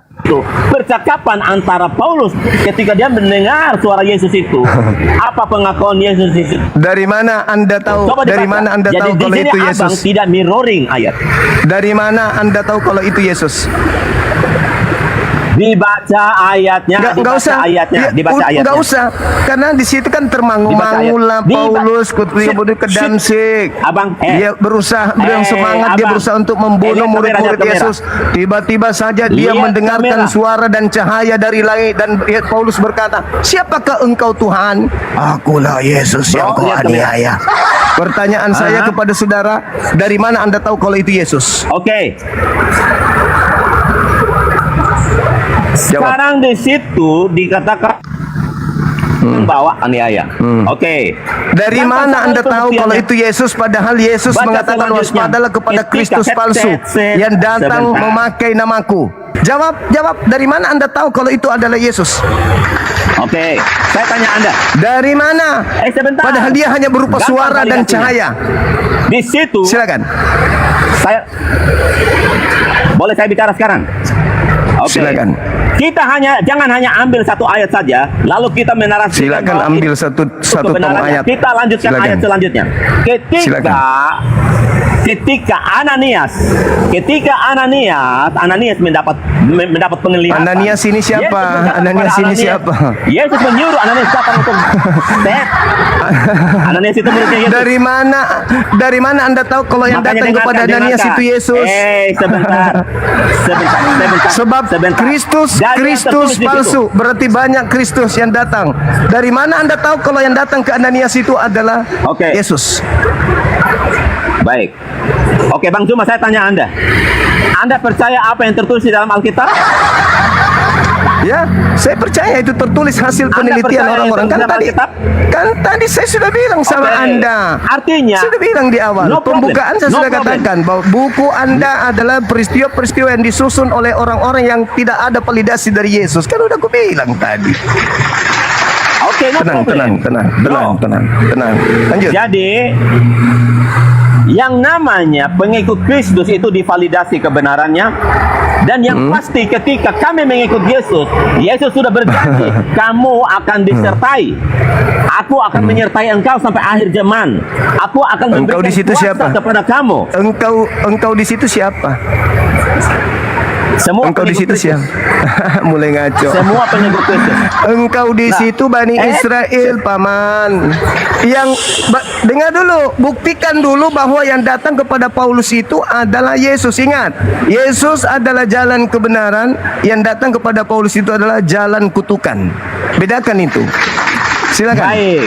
Percakapan antara Paulus ketika dia mendengar suara Yesus itu. Apa pengakuan Yesus itu? Dari mana Anda tahu? Dari mana Anda tahu kalau itu Yesus? Abang tidak mirroring ayat. Dari mana Anda tahu kalau itu Yesus? Dibaca ayatnya, Nggak usah. dibaca ayatnya. Nggak usah, karena di situ kan termangu-mangu lah Paulus kemudian ke Damsyik. Abang, dia berusaha dengan semangat, dia berusaha untuk membunuh murid-murid Yesus. Tiba-tiba saja dia mendengarkan suara dan cahaya dari langit dan Paulus berkata, "Siapakah engkau Tuhan?" "Akulah Yesus yang kau aniaya." Pertanyaan saya kepada saudara, dari mana Anda tahu kalau itu Yesus? Oke. Sekarang di situ dikatakan bahwa aniaya. Oke. Dari mana Anda tahu kalau itu Yesus, padahal Yesus mengatakan waspadalah kepada Kristus palsu yang datang memakai namaku. Jawab. Dari mana Anda tahu kalau itu adalah Yesus? Oke, saya tanya Anda. Dari mana? Sebentar. Padahal dia hanya berupa suara dan cahaya. Di situ. Silakan. Boleh saya bicara sekarang? Oke. Silakan. Kita jangan hanya ambil satu ayat saja, lalu kita menarasikan. Silakan ambil satu tong ayat. Kita lanjutkan ayat selanjutnya. Ketika Ananias mendapat penglihatan. Ananias ini siapa? Yesus menyuruh Ananias datang untuk Ananias itu muridnya Yesus. Dari mana Anda tahu kalau yang datang kepada Ananias itu Yesus? Sebentar. Sebab Kristus palsu, berarti banyak Kristus yang datang. Dari mana Anda tahu kalau yang datang ke Ananias itu adalah Yesus? Baik. Oke, Bang Zuma, saya tanya Anda. Anda percaya apa yang tertulis di dalam Alkitab? Ya, saya percaya itu tertulis hasil penelitian orang-orang. Kan tadi saya sudah bilang sama Anda. Artinya, sudah bilang di awal. Pembukaan saya sudah katakan bahwa buku Anda adalah peristiwa-peristiwa yang disusun oleh orang-orang yang tidak ada validasi dari Yesus. Kan udah aku bilang tadi. Oke, tenang. Lanjut. Jadi, yang namanya pengikut Kristus itu divalidasi kebenarannya. Dan yang pasti ketika kami mengikut Yesus, Yesus sudah berjanji, kamu akan disertai. Aku akan menyertai engkau sampai akhir zaman. Aku akan memberikan kuasa kepada kamu. Engkau di situ siapa? Semua engkau di situ siapa? Mulai ngaco. Semua pengikut Kristus. Engkau di situ Bani Israel, paman. Dengar dulu, buktikan dulu bahwa yang datang kepada Paulus itu adalah Yesus. Ingat, Yesus adalah jalan kebenaran, yang datang kepada Paulus itu adalah jalan kutukan. Bedakan itu. Silakan. Baik.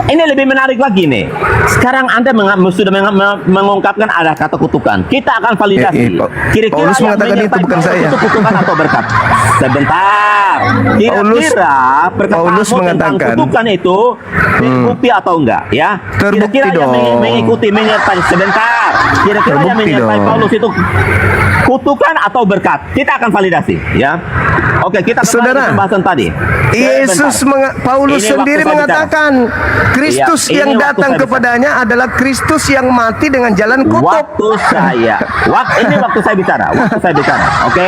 Ini lebih menarik lagi nih. Sekarang Anda sudah mengungkapkan ada kata kutukan. Kita akan validasi. Kira-kira Paulus mengatakan itu bukan saya. Itu kutukan atau berkat? Sebentar. Kira-kira Paulus mengatakan kutukan itu terbukti atau enggak? Ya. Kira-kira yang mengikuti menyertai sebentar. Kira-kira yang menyertai Paulus itu kutukan atau berkat? Kita akan validasi. Ya. Oke, kita kembali ke pembahasan tadi. Paulus sendiri mengatakan Kristus yang datang kepadanya adalah Kristus yang mati dengan jalan kutub. Ini waktu saya bicara. Oke.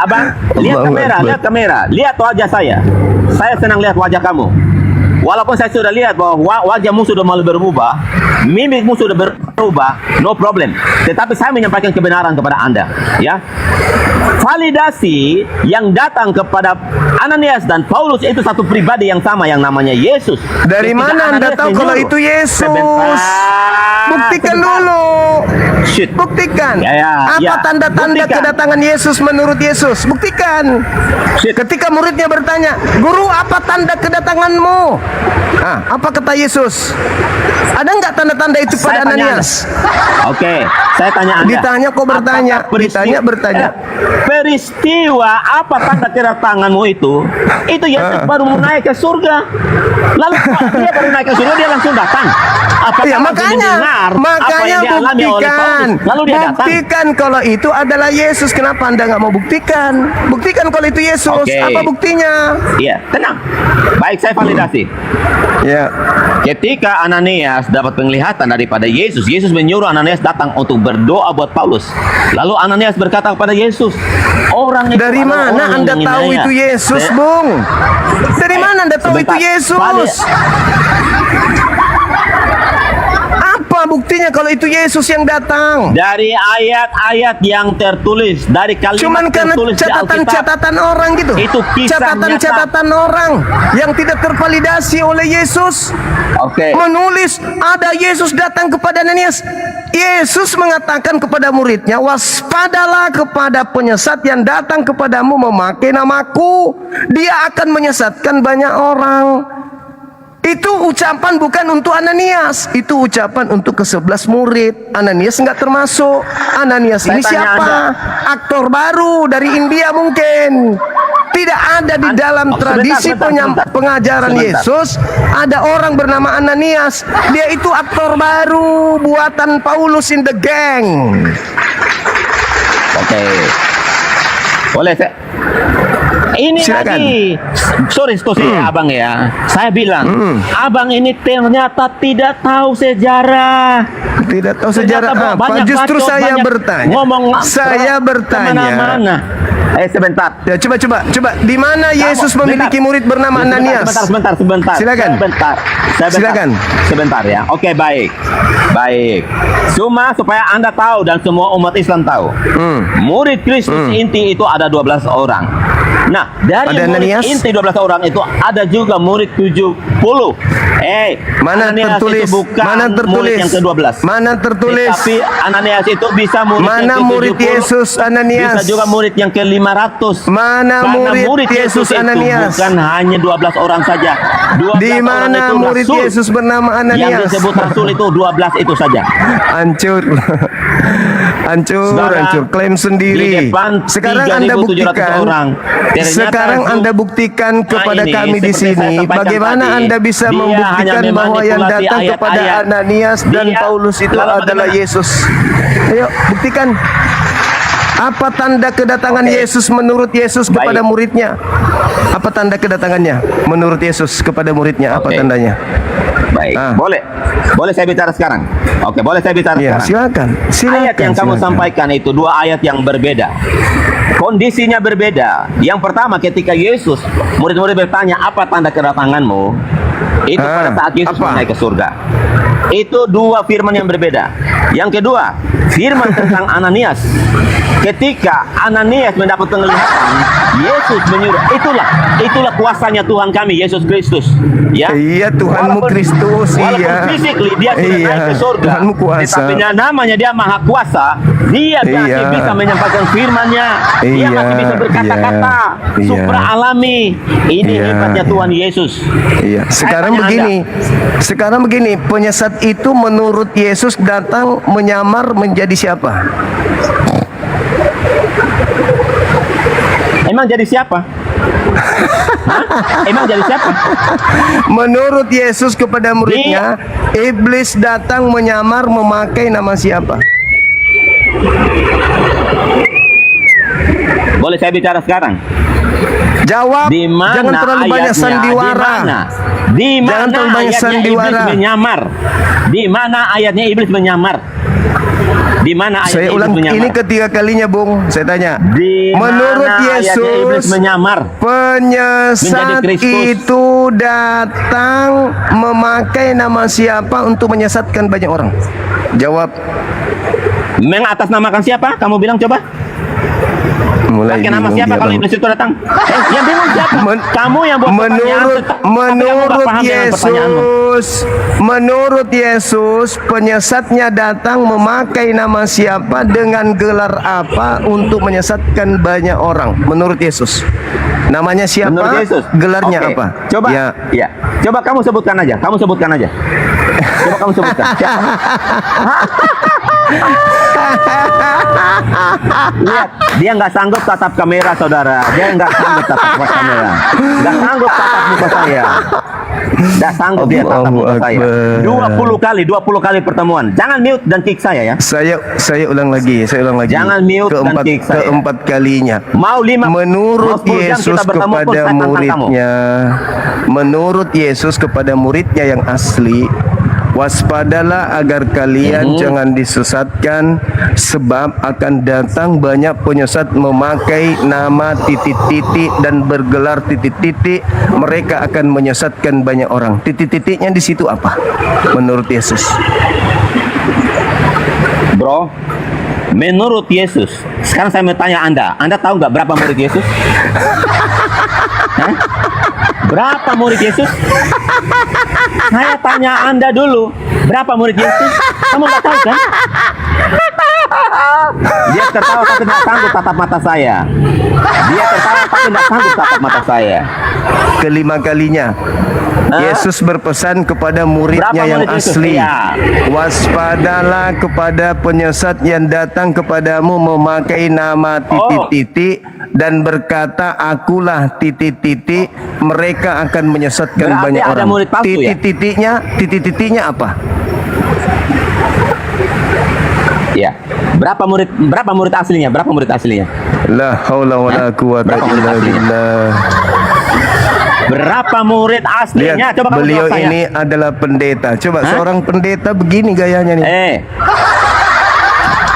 Abang, lihat kamera, lihat wajah saya. Saya senang lihat wajah kamu. Walaupun saya sudah lihat bahwa wajahmu sudah mulai berubah, mimikmu sudah berubah, no problem. Tetapi saya menyampaikan kebenaran kepada Anda, ya. Validasi yang datang kepada Ananias dan Paulus itu satu pribadi yang sama yang namanya Yesus. Dari Ketika mana Anda Ananias tahu kalau menyuruh- itu Yesus? Sebentar. Buktikan Sebentar. dulu. Shit. Buktikan. Ya, Apa tanda-tanda buktikan. kedatangan Yesus menurut Yesus? Buktikan. Ketika muridnya bertanya, "Guru, apa tanda kedatanganmu?" Apa kata Yesus? Ada nggak tanda-tanda itu pada Saya tanya Ananias? Oke, saya tanya Anda. Ditanya kok bertanya, Apakah bertanya. Peristiwa apa tanda kedatanganmu itu? Itu Yesus baru mau naik ke surga. Lalu kok dia baru naik ke surga dia langsung datang. Apakah Ya, langsung makanya mendengar apa makanya yang dialami oleh buktikan. Paulus? Lalu dia datang. Buktikan kalau itu adalah Yesus. Kenapa Anda nggak mau buktikan? Buktikan kalau itu Yesus. Oke. Apa buktinya? Iya, tenang. Baik, saya validasi. Ya. Ketika Ananias dapat penglihatan daripada Yesus, Yesus menyuruh Ananias datang untuk berdoa buat Paulus. Lalu Ananias berkata kepada Yesus, orang itu Dari adalah mana orang Anda yang tahu menghina itu saya." Yesus, Bung? Dari mana Anda tahu itu Sebentar. Yesus? Apa buktinya kalau itu Yesus yang datang? Dari ayat-ayat yang tertulis, dari kalimat Cuman karena tertulis di Alkitab. catatan-catatan orang gitu. Itu kisah Catatan-catatan orang yang tidak tervalidasi oleh Yesus. Oke. Menulis ada Yesus datang kepada Ananias. Yesus mengatakan kepada muridnya, "Waspadalah kepada penyesat yang datang kepadamu memakai namaku. Dia akan menyesatkan banyak orang." Itu ucapan bukan untuk Ananias, itu ucapan untuk ke-11 murid. Ananias enggak termasuk. Ananias Saya ini tanya siapa? Anda. Aktor baru dari India mungkin. Tidak ada di dalam tradisi pengajaran Sebentar. Yesus ada orang bernama Ananias. Dia itu aktor baru buatan Paulus in the gang. Oke. Boleh saya? Ini Silakan. lagi. Sorry abang ya. Saya bilang, abang ini ternyata tidak tahu sejarah. Tidak tahu sejarah Ternyata apa? banyak Justru bacot, saya banyak bertanya. Saya bertanya. Kemana-mana. Sebentar. Ya, coba. Di mana Yesus memiliki murid bernama Ananias? Sebentar. Silakan. Silakan. Sebentar ya. Oke, baik. Cuma supaya Anda tahu dan semua umat Islam tahu. Murid Kristus inti itu ada 12 orang. Nah, dari Ada murid Ananias? inti 12 orang itu ada juga murid 70. Mana Ananias tertulis? itu bukan Mana tertulis? murid yang ke-12. Mana tertulis? Tapi Ananias itu bisa murid Mana yang ke-70. murid Yesus Ananias? Bisa juga murid yang ke-500. Mana Karena murid Yesus itu Ananias? bukan hanya 12 orang saja. 12 Di orang mana itu murid rasul. Yesus bernama Yang Ananias? disebut rasul itu 12 itu saja. Hancur. Saudara, Hancur. Klaim di sendiri. depan Sekarang Anda 3.700 buktikan. orang. Ternyata Sekarang itu- Anda buktikan kepada ini, kami di seperti saya sini. sampaikan Bagaimana tadi, Anda bisa dia membuktikan hanya bahwa yang memanipulasi datang kepada ayat-ayat. Ananias dan Dia- Paulus itu lalu adalah bagaimana? Yesus? Ayo buktikan. Apa tanda kedatangan Yesus menurut Yesus kepada muridnya? Apa tanda kedatangannya menurut Yesus kepada muridnya? Apa tandanya? Baik, boleh saya bicara sekarang? Oke, boleh saya bicara Ya, sekarang? Ayat yang kamu sampaikan itu dua ayat yang berbeda. Kondisinya berbeda. Yang pertama ketika Yesus, murid-murid bertanya, apa tanda kedatanganmu? Itu pada saat Yesus mau naik ke surga. Itu dua firman yang berbeda. Yang kedua, firman tentang Ananias. Ketika Ananias mendapat penglihatan, Yesus menyuruh, itulah kuasanya Tuhan kami, Yesus Kristus. Ya. Iya, Tuhanmu Kristus. Walaupun Iya. physically dia sudah Iya, naik ke surga, Tuhanmu kuasa. tetapi namanya dia maha kuasa. Dia masih Iya. bisa menyampaikan firman-Nya. Dia Iya, masih bisa berkata-kata iya. supra alami. Ini Iya. hebatnya Tuhan Yesus. Iya. Sekarang begini, penyesat itu menurut Yesus datang menyamar menjadi siapa? Emang jadi siapa? Hah? Emang jadi siapa? Menurut Yesus kepada muridnya, iblis datang menyamar memakai nama siapa? Boleh saya bicara sekarang? Jawab. Di mana Jangan terlalu banyak ayatnya? sandiwara. Di mana Jangan terlalu banyak ayatnya sandiwara. iblis menyamar? Di mana ayatnya iblis menyamar? Di mana ayatnya Saya ulang, iblis menyamar? ini ketiga kalinya, Bung. Saya tanya. Menurut mana ayatnya iblis Yesus, menyamar? penyesat Menjadi Kristus. itu datang memakai nama siapa untuk menyesatkan banyak orang? Jawab. Mengatasnamakan siapa? Kamu bilang coba. Mulai Pakai nama bingung siapa dia, kalau Bang. iblis itu datang? Yang bingung siapa? Kamu yang buat menurut menurut Yesus penyesatnya datang memakai nama siapa dengan gelar apa untuk menyesatkan banyak orang menurut Yesus. Namanya siapa? Menurut Yesus. Gelarnya Oke. apa? Coba. Ya. Coba kamu sebutkan aja. Coba kamu sebutkan. Siapa? Lihat, dia nggak sanggup tatap kamera, saudara. Dia nggak sanggup tatap kamera. Nggak sanggup tatap muka saya. Nggak sanggup dia tatap muka saya. 20 kali pertemuan. Jangan mute dan kick saya ya. Saya ulang lagi. Jangan mute dan kick saya. Keempat kalinya. Mau 5 menurut 10 jam Yesus kita bertemu pun kepada saya tantang muridnya, menurut Yesus kepada muridnya yang asli, waspadalah agar kalian jangan disesatkan, sebab akan datang banyak penyesat memakai nama titik-titik dan bergelar titik-titik. Mereka akan menyesatkan banyak orang. Titik-titiknya di situ apa? Menurut Yesus. Bro, menurut Yesus, sekarang saya mau tanya Anda tahu nggak berapa murid Yesus? Hah? Berapa murid Yesus? Saya tanya Anda dulu, berapa murid Yesus? Kamu nggak tahu kan? Dia tertawa tapi tidak sanggup tatap mata saya. Kelima kalinya Yesus berpesan kepada muridnya yang asli, waspadalah kepada penyesat yang datang kepadamu memakai nama titik-titik dan berkata akulah titik-titik. Mereka akan menyesatkan banyak orang. Titik-titiknya apa? Ya. Berapa murid aslinya? La haula wala quwata illa billah. Berapa murid aslinya? Lihat, Coba kamu beliau jawab saya. ini adalah pendeta. Coba seorang pendeta begini gayanya nih.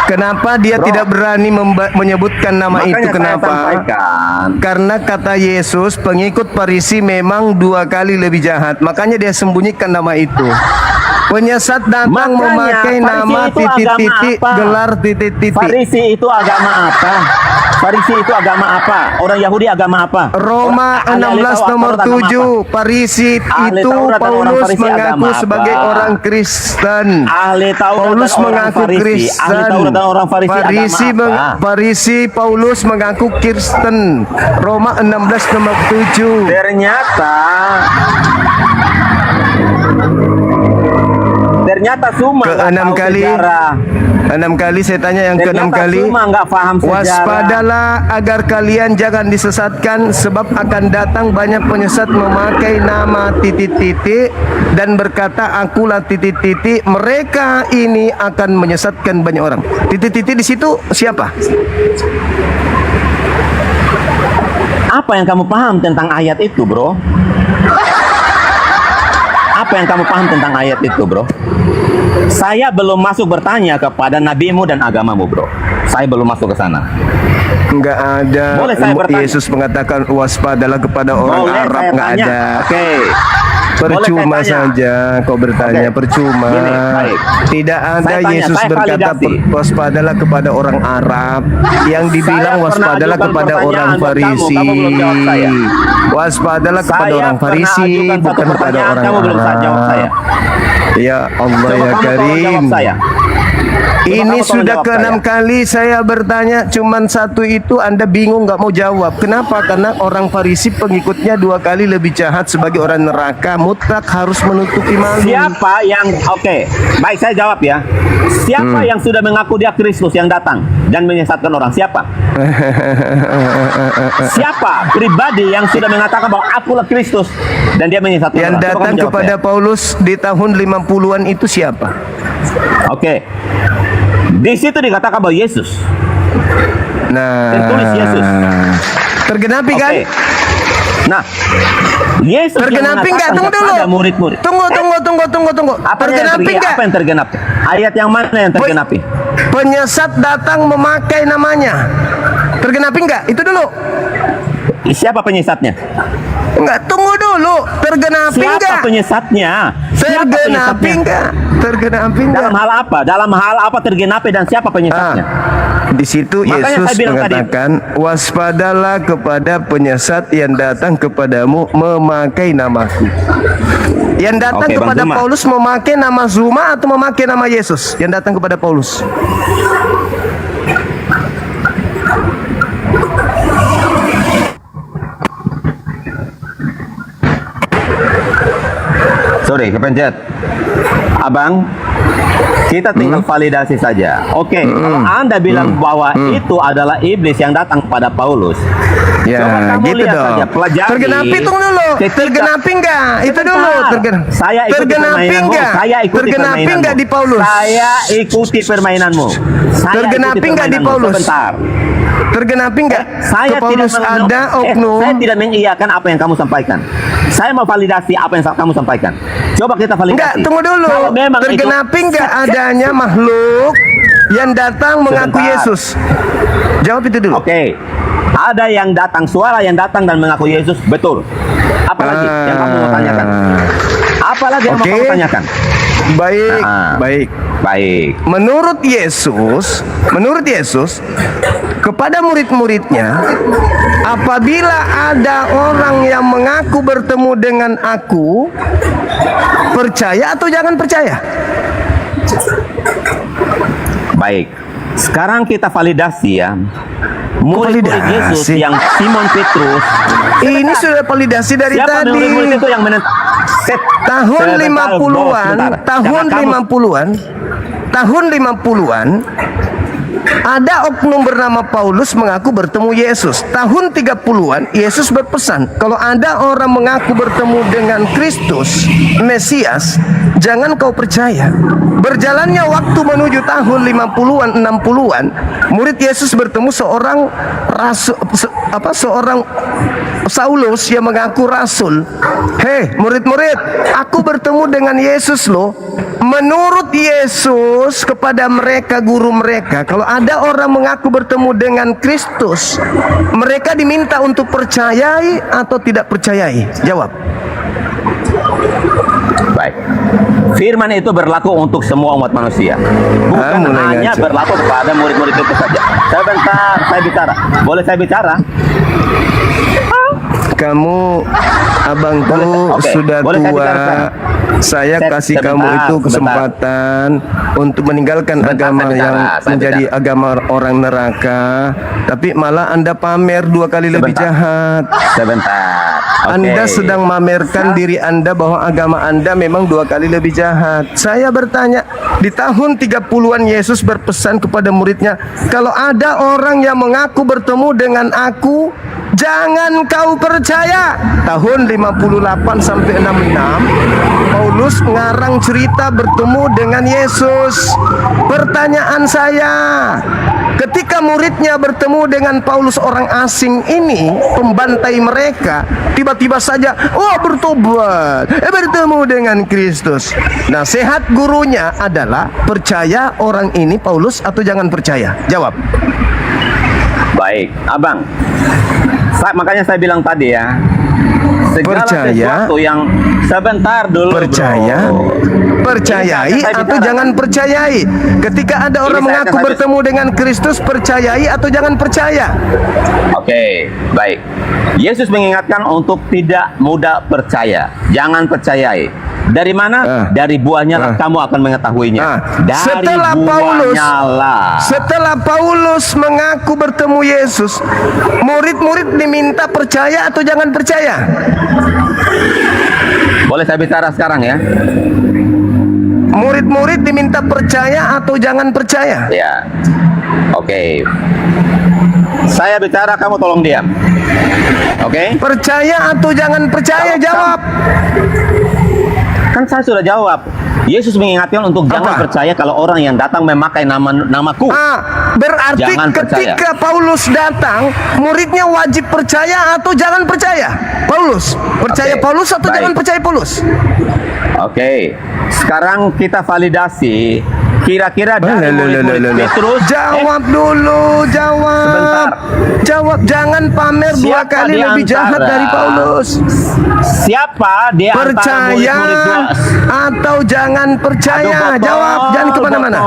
Kenapa dia tidak berani menyebutkan nama Makanya itu? Kenapa? Karena kata Yesus, pengikut Farisi memang 2 kali lebih jahat. Makanya dia sembunyikan nama itu. Penyesat datang memakai nama titik-titik, gelar titik-titik. Farisi itu agama apa? Orang Yahudi agama apa? Roma 16 nomor 7. Farisi itu Paulus mengaku sebagai orang Kristen. Paulus mengaku Kristen. Farisi Paulus mengaku Kristen. Roma 16 nomor 7. Ternyata Suma ke-6 kali. 6 kali saya tanya yang ke-6 kali. Waspadalah agar kalian jangan disesatkan, sebab akan datang banyak penyesat memakai nama titik-titik dan berkata akulah titik-titik. Mereka ini akan menyesatkan banyak orang. Titik-titik di situ siapa? Apa yang kamu paham tentang ayat itu, bro? Saya belum masuk bertanya kepada nabimu dan agamamu, bro. Saya belum masuk ke sana. Enggak ada. Boleh saya bertanya? Yesus mengatakan waspadalah kepada orang Arab, enggak ada. Percuma saja kau bertanya, percuma. Tidak ada Yesus berkata waspadalah kepada orang Arab. Yang dibilang waspadalah kepada orang Farisi. Waspadalah kepada orang Farisi, bukan kepada orang Arab. Ya Allah ya Karim. Ini sudah ke-6 kali saya bertanya, cuman satu itu Anda bingung nggak mau jawab. Kenapa? Karena orang Farisi pengikutnya 2 kali lebih jahat sebagai orang neraka, mutlak harus menutupi malu. Siapa yang baik saya jawab ya. Siapa yang sudah mengaku dia Kristus yang datang dan menyesatkan orang? Siapa? Siapa pribadi yang sudah mengatakan bahwa akulah Kristus dan dia menyesatkan yang orang? datang kepada Paulus di tahun 50-an itu siapa? Di situ dikatakan bahwa Yesus. Nah, tertulis Yesus. Tergenapi kan? Nah, Yesus tergenapi nggak? Tunggu dulu. Murid-murid. Tunggu. Tergenapi nggak? Apa yang tergenapi? Ayat yang mana yang tergenapi? Penyesat datang memakai namanya. Tergenapi nggak? Itu dulu. Siapa penyesatnya? Enggak, tunggu dulu. Tergenapi enggak? Siapa penyesatnya? Tergenapi enggak? Tergenapi enggak? Dalam hal apa? Dalam hal apa tergenapi dan siapa penyesatnya? Di situ Makanya Yesus saya bilang tadi, mengatakan, waspadalah kepada penyesat yang datang kepadamu memakai namaku. Yang datang Oke, Bang kepada Zuma. Paulus memakai nama Zuma atau memakai nama Yesus? Yang datang kepada Paulus. Sorry, kepencet. Abang, kita tinggal validasi saja. Oke, kalau Anda bilang bahwa itu adalah iblis yang datang kepada Paulus. Ya, coba kamu gitu lihat dong. saja, pelajari. Tergenapi tunggu dulu. Tergenapi enggak? Itu dulu. Saya ikuti Tergenapi permainanmu. enggak? Saya ikuti Tergenapi permainanmu. enggak di Paulus? Saya ikuti permainanmu. Saya Tergenapi ikuti enggak di permainanmu. Paulus? Sebentar. Tergenapi enggak? Saya Ke Paulus tidak ada oknum. saya tidak mengiyakan apa yang kamu sampaikan. Saya mau validasi apa yang kamu sampaikan. Coba kita validasi. Enggak, tunggu dulu. Kalau memang Tergenapi itu, enggak adanya makhluk yang datang mengaku Sebentar. Yesus? Jawab itu dulu. Oke. Ada yang datang, suara yang datang dan mengaku Yesus, betul. Apalagi yang kamu mau tanyakan? Apalagi yang mau kamu tanyakan? Baik, baik. Baik. Menurut Yesus kepada murid-muridnya, apabila ada orang yang mengaku bertemu dengan aku, percaya atau jangan percaya? Baik. Sekarang kita validasi ya. Murid-murid Yesus yang Simon Petrus. Ini sudah validasi dari Siapa tadi. murid-murid itu yang Tahun 50-an, tahun 50-an ada oknum bernama Paulus mengaku bertemu Yesus. Tahun 30-an Yesus berpesan, kalau ada orang mengaku bertemu dengan Kristus, Mesias, jangan kau percaya. Berjalannya waktu menuju tahun 50-an, 60-an, murid Yesus bertemu seorang rasul, seorang Saulus yang mengaku rasul. Hei murid-murid, aku bertemu dengan Yesus loh. Menurut Yesus kepada mereka, guru mereka, kalau ada orang mengaku bertemu dengan Kristus, mereka diminta untuk percayai atau tidak percayai? Jawab. Baik. Firman itu berlaku untuk semua umat manusia. Bukan hanya berlaku kepada murid-murid itu saja. Sebentar, saya bicara. Boleh saya bicara? Kamu abangku sudah tua. Saya kasih kamu itu kesempatan untuk meninggalkan agama yang menjadi agama orang neraka, tapi malah Anda pamer 2 kali lebih jahat. Sebentar. Anda sedang memamerkan diri Anda bahwa agama Anda memang 2 kali lebih jahat. Saya bertanya, di tahun 30-an Yesus berpesan kepada muridnya, kalau ada orang yang mengaku bertemu dengan aku, jangan kau percaya. Tahun 58 sampai 66 Paulus mengarang cerita bertemu dengan Yesus. Pertanyaan saya, ketika muridnya bertemu dengan Paulus orang asing ini, pembantai mereka, tiba-tiba saja, oh bertobat, bertemu dengan Kristus. Nasihat gurunya adalah, percaya orang ini Paulus atau jangan percaya? Jawab. Baik, abang. Makanya saya bilang tadi ya, segala sesuatu yang sebentar dulu. Percaya, percayai atau jangan percayai. Ketika ada orang mengaku bertemu dengan Kristus, percayai atau jangan percaya? Oke, baik. Yesus mengingatkan untuk tidak mudah percaya. Jangan percayai. Dari mana? Dari buahnya lah kamu akan mengetahuinya. Dari setelah Paulus mengaku bertemu Yesus, murid-murid diminta percaya atau jangan percaya? Boleh saya bicara sekarang ya? Murid-murid diminta percaya atau jangan percaya? Ya. Oke. Saya bicara, kamu tolong diam. Oke? Percaya atau jangan percaya? Jawab. Kan saya sudah jawab. Yesus mengingatkan untuk jangan percaya kalau orang yang datang memakai namaku. Berarti ketika Paulus datang, muridnya wajib percaya atau jangan percaya? Paulus, percaya Paulus atau jangan percaya Paulus? Oke. Sekarang kita validasi. Kira-kira dari murid-murid Petrus. Jawab dulu, jawab. Sebentar. Jawab, jangan pamer 2 kali lebih jahat dari Paulus. Siapa dia percaya atau jangan percaya? Jawab, jangan kemana-mana.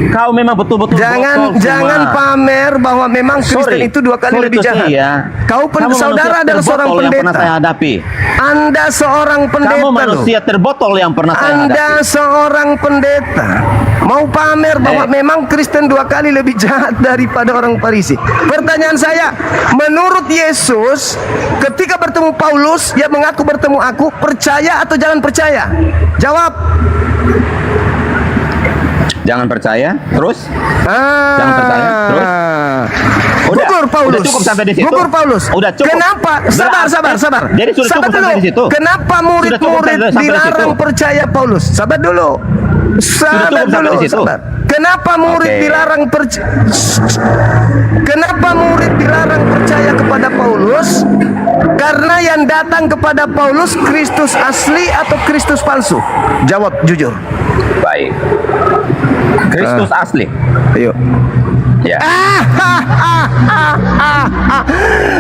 kau memang betul-betul jangan botol jangan semua. pamer bahwa memang Kristen Sorry. itu 2 kali Sorry lebih to say jahat. ya. Kau Kamu saudara manusia adalah seorang terbotol yang pernah saya pendeta. hadapi. Anda seorang pendeta Kamu loh. manusia terbotol yang pernah saya Anda hadapi. seorang pendeta mau pamer bahwa memang Kristen 2 kali lebih jahat daripada orang Farisi. Pertanyaan saya, menurut Yesus ketika bertemu Paulus, dia mengaku bertemu aku, percaya atau jangan percaya? Jawab. Jangan percaya, terus? Jangan percaya, terus? Udah, Gugur Paulus. udah cukup sampai di situ. Gugur Paulus. Udah cukup. Kenapa? Sabar. Jadi sudah Sabar cukup sampai dulu. di situ. Kenapa Sudah cukup murid-murid sampai di dilarang situ. percaya Paulus? Sabar dulu. Sabar cukup sampai dulu. di situ. Sabar. Kenapa murid Oke. dilarang percaya? Kenapa murid dilarang percaya kepada Paulus? Karena yang datang kepada Paulus Kristus asli atau Kristus palsu? Jawab jujur. Baik. Kristus asli. Ayo. Ya.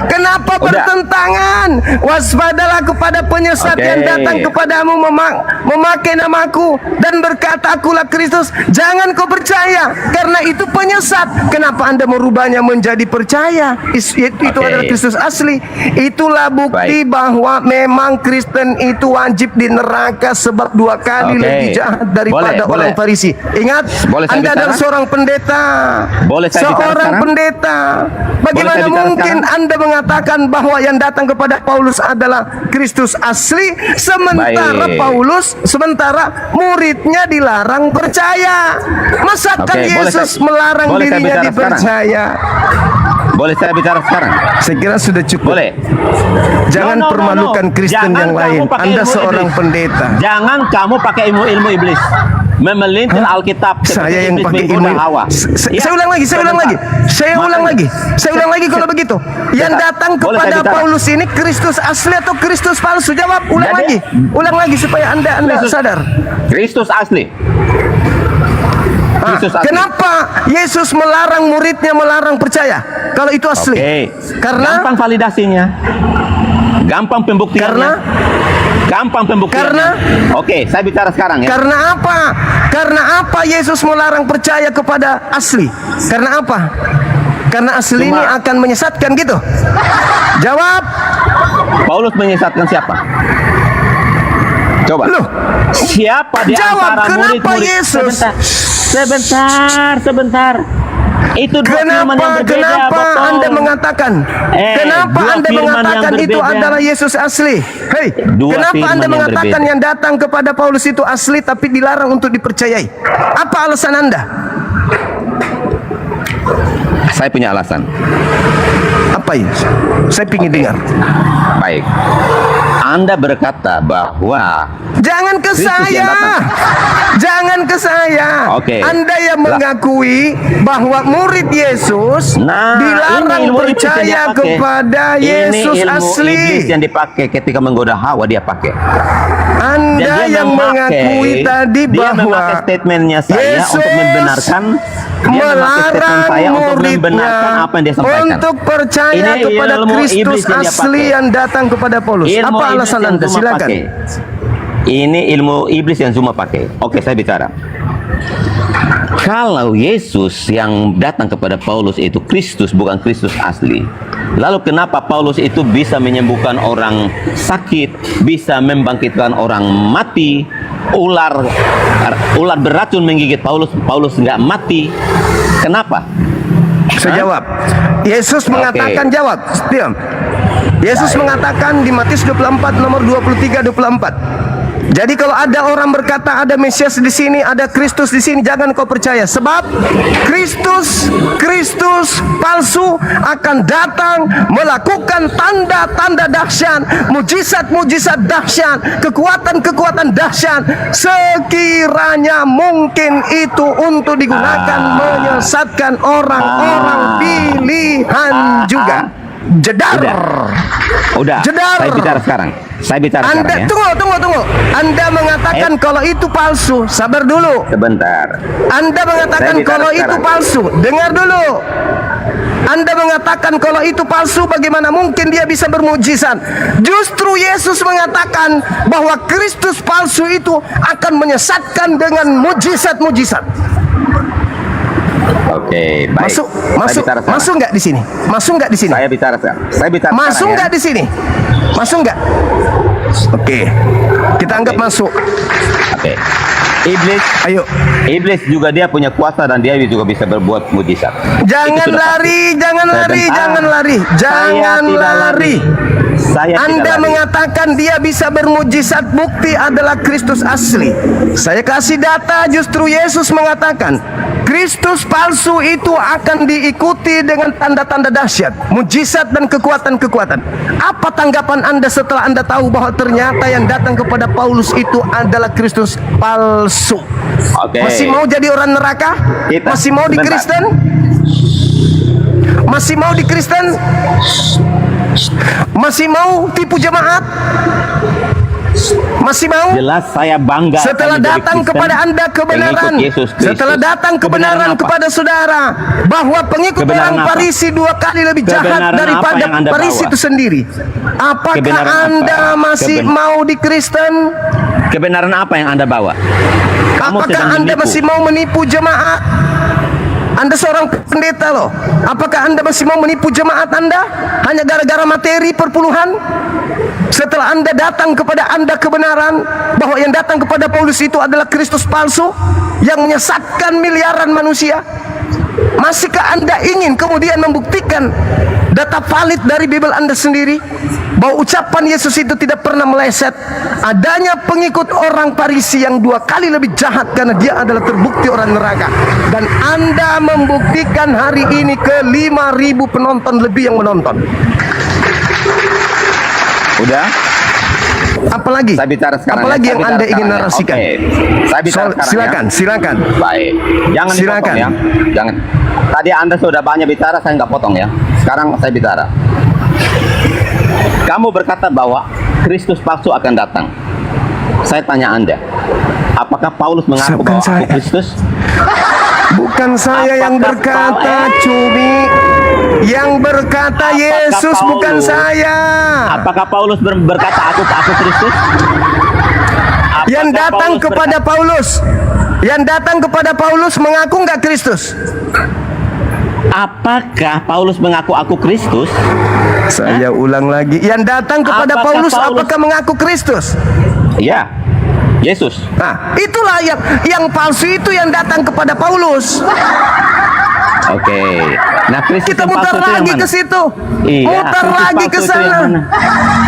Kenapa bertentangan? Waspadalah kepada penyesat Oke. yang datang kepadamu memakai namaku dan berkata akulah Kristus. Jangan kau percaya karena itu penyesat. Kenapa Anda merubahnya menjadi percaya? Itu adalah Kristus asli. Itulah bukti bahwa memang Kristen itu wajib di neraka sebab 2 kali lebih jahat daripada orang Farisi. Ingat, Boleh saya Anda adalah bicara? seorang pendeta. Boleh saya bicara Seorang sekarang? pendeta. Boleh Bagaimana saya bicara mungkin sekarang? Anda mengatakan bahwa yang datang kepada Paulus adalah Kristus asli, sementara Baik. sementara muridnya dilarang percaya. Masakan Oke, boleh Yesus saya- melarang boleh saya dirinya bicara dipercaya? Boleh saya bicara sekarang? Saya kira sudah cukup. Boleh. Jangan No. permalukan Kristen Jangan yang kamu lain. pakai Anda ilmu seorang iblis. pendeta. Jangan kamu pakai ilmu iblis. Memelintir Alkitab. seperti Saya yang iblis pakai menggoda ilmu. Hawa. Ya, Saya ulang lagi. Saya ulang lagi kalau begitu. Yang datang Boleh kepada saya bicara? Paulus ini Kristus asli atau Kristus palsu? Jawab. Ulang Jadi- lagi supaya Anda sadar. Kristus asli. Kristus asli. Kenapa Yesus melarang muridnya melarang percaya? Kalau itu asli. Oke. Karena gampang validasinya. Gampang pembuktiannya. Gampang pembuktiannya. Oke, saya bicara sekarang ya. Karena apa? Karena apa Yesus melarang percaya kepada asli? Karena apa? Karena asli ini akan menyesatkan gitu. Jawab. Paulus menyesatkan siapa? Coba. Loh. Siapa di Jawab, antara kenapa murid-murid? Yesus? Sebentar. Itu dua firman yang berbeda, Kenapa Botol. Anda mengatakan? Kenapa dua Anda firman yang mengatakan itu berbeda. adalah Yesus asli? Hei, Dua kenapa firman Anda yang mengatakan berbeda. yang datang kepada Paulus itu asli tapi dilarang untuk dipercayai? Apa alasan Anda? Saya punya alasan. Apa itu? Saya ingin dengar. Baik. Anda berkata bahwa Jangan ke Kristus yang saya. datang. Jangan ke saya. Oke. Anda yang Lah. mengakui bahwa murid Yesus Nah, dilarang ini ilmu iblis yang percaya dia pakai. kepada Yesus ini ilmu asli. iblis yang dipakai ketika menggoda Hawa, dia pakai. Anda Dan dia yang mengakui tadi dia memakai bahwa statementnya saya Yesus untuk membenarkan dia memakai statement melarang saya untuk muridnya membenarkan apa yang dia sampaikan. untuk percaya Ini kepada ilmu Kristus iblis yang dia asli pakai. yang datang kepada Paulus. Ilmu Apa iblis alasan yang Anda? Zuma Silakan. pakai. Ini ilmu iblis yang Zuma pakai. Oke, saya bicara. Kalau Yesus yang datang kepada Paulus itu Kristus, bukan Kristus asli. Lalu kenapa Paulus itu bisa menyembuhkan orang sakit, bisa membangkitkan orang mati, ular beracun menggigit Paulus nggak mati. Kenapa? Saya jawab. Yesus mengatakan jawab. Diam. Yesus mengatakan di Matius 24 nomor 23-24. Jadi kalau ada orang berkata ada Mesias di sini, ada Kristus di sini, jangan kau percaya. Sebab Kristus palsu akan datang melakukan tanda-tanda dahsyat, mujizat-mujizat dahsyat, kekuatan-kekuatan dahsyat. Sekiranya mungkin itu untuk digunakan menyesatkan orang-orang pilihan juga. Jedar. Udah. Jedar. Saya bicara sekarang. Anda ya. tunggu. Anda mengatakan kalau itu palsu. Sabar dulu. Sebentar. Anda mengatakan Saya bicara kalau itu sekarang. palsu. Dengar dulu. Anda mengatakan kalau itu palsu, bagaimana mungkin dia bisa bermujizat? Justru Yesus mengatakan bahwa Kristus palsu itu akan menyesatkan dengan mujizat-mujizat. Oke, baik. Masuk nggak di sini? Masuk nggak di sini? Saya bicara sekarang. Saya bicara Masuk sekarang, nggak di sini? Masuk nggak? Oke, kita anggap masuk. Oke. Iblis juga dia punya kuasa dan dia juga bisa berbuat mujizat. Jangan lari, jangan lari, jangan lari, jangan lari. Anda mengatakan dia bisa bermujizat, bukti adalah Kristus asli. Saya kasih data, justru Yesus mengatakan Kristus palsu itu akan diikuti dengan tanda-tanda dahsyat, mujizat dan kekuatan-kekuatan. Apa tanggapan Anda setelah Anda tahu bahwa ternyata yang datang kepada Paulus itu adalah Kristus palsu? Oke. Masih mau jadi orang neraka? Masih mau di Kristen? Masih mau di Kristen? Masih mau tipu jemaat? Masih mau? Jelas saya bangga. Setelah datang kepada Anda kebenaran, setelah datang kebenaran kepada saudara bahwa pengikut orang Farisi 2 kali lebih jahat daripada Farisi itu sendiri. Apakah Anda masih mau di Kristen? Kebenaran apa yang Anda bawa? Apakah Anda masih mau menipu jemaat? Anda seorang pendeta loh. Apakah Anda masih mau menipu jemaat Anda hanya gara-gara materi perpuluhan? Setelah Anda datang kepada Anda kebenaran bahwa yang datang kepada Paulus itu adalah Kristus palsu yang menyesatkan miliaran manusia, masihkah Anda ingin kemudian membuktikan data valid dari Bible Anda sendiri bahwa ucapan Yesus itu tidak pernah meleset? Adanya pengikut orang Farisi yang 2 kali lebih jahat karena dia adalah terbukti orang neraka, dan Anda membuktikan hari ini ke 5.000 penonton lebih yang menonton. Udah? Apalagi? Saya bicara sekarang. Apalagi yang Anda ingin narasikan? Oke. Saya bicara sekarang. Silakan. Baik. Jangan dipotong ya. Jangan. Tadi Anda sudah banyak bicara, saya nggak potong ya. Sekarang saya bicara. Kamu berkata bahwa Kristus palsu akan datang. Saya tanya Anda, apakah Paulus mengaku bahwa aku Kristus? Bukan saya yang berkata, Cumi. Yang berkata Yesus, bukan saya. Apakah Paulus berkata aku Kristus? Yang datang kepada Paulus, yang datang kepada Paulus mengaku nggak Kristus? Apakah Paulus mengaku aku Kristus? Saya ulang lagi, yang datang kepada Paulus apakah mengaku Kristus? Iya, Yesus. Nah, itulah yang palsu itu yang datang kepada Paulus. Oke. Nah, Kristus kita muter lagi ke situ. Iya, muter lagi ke sana.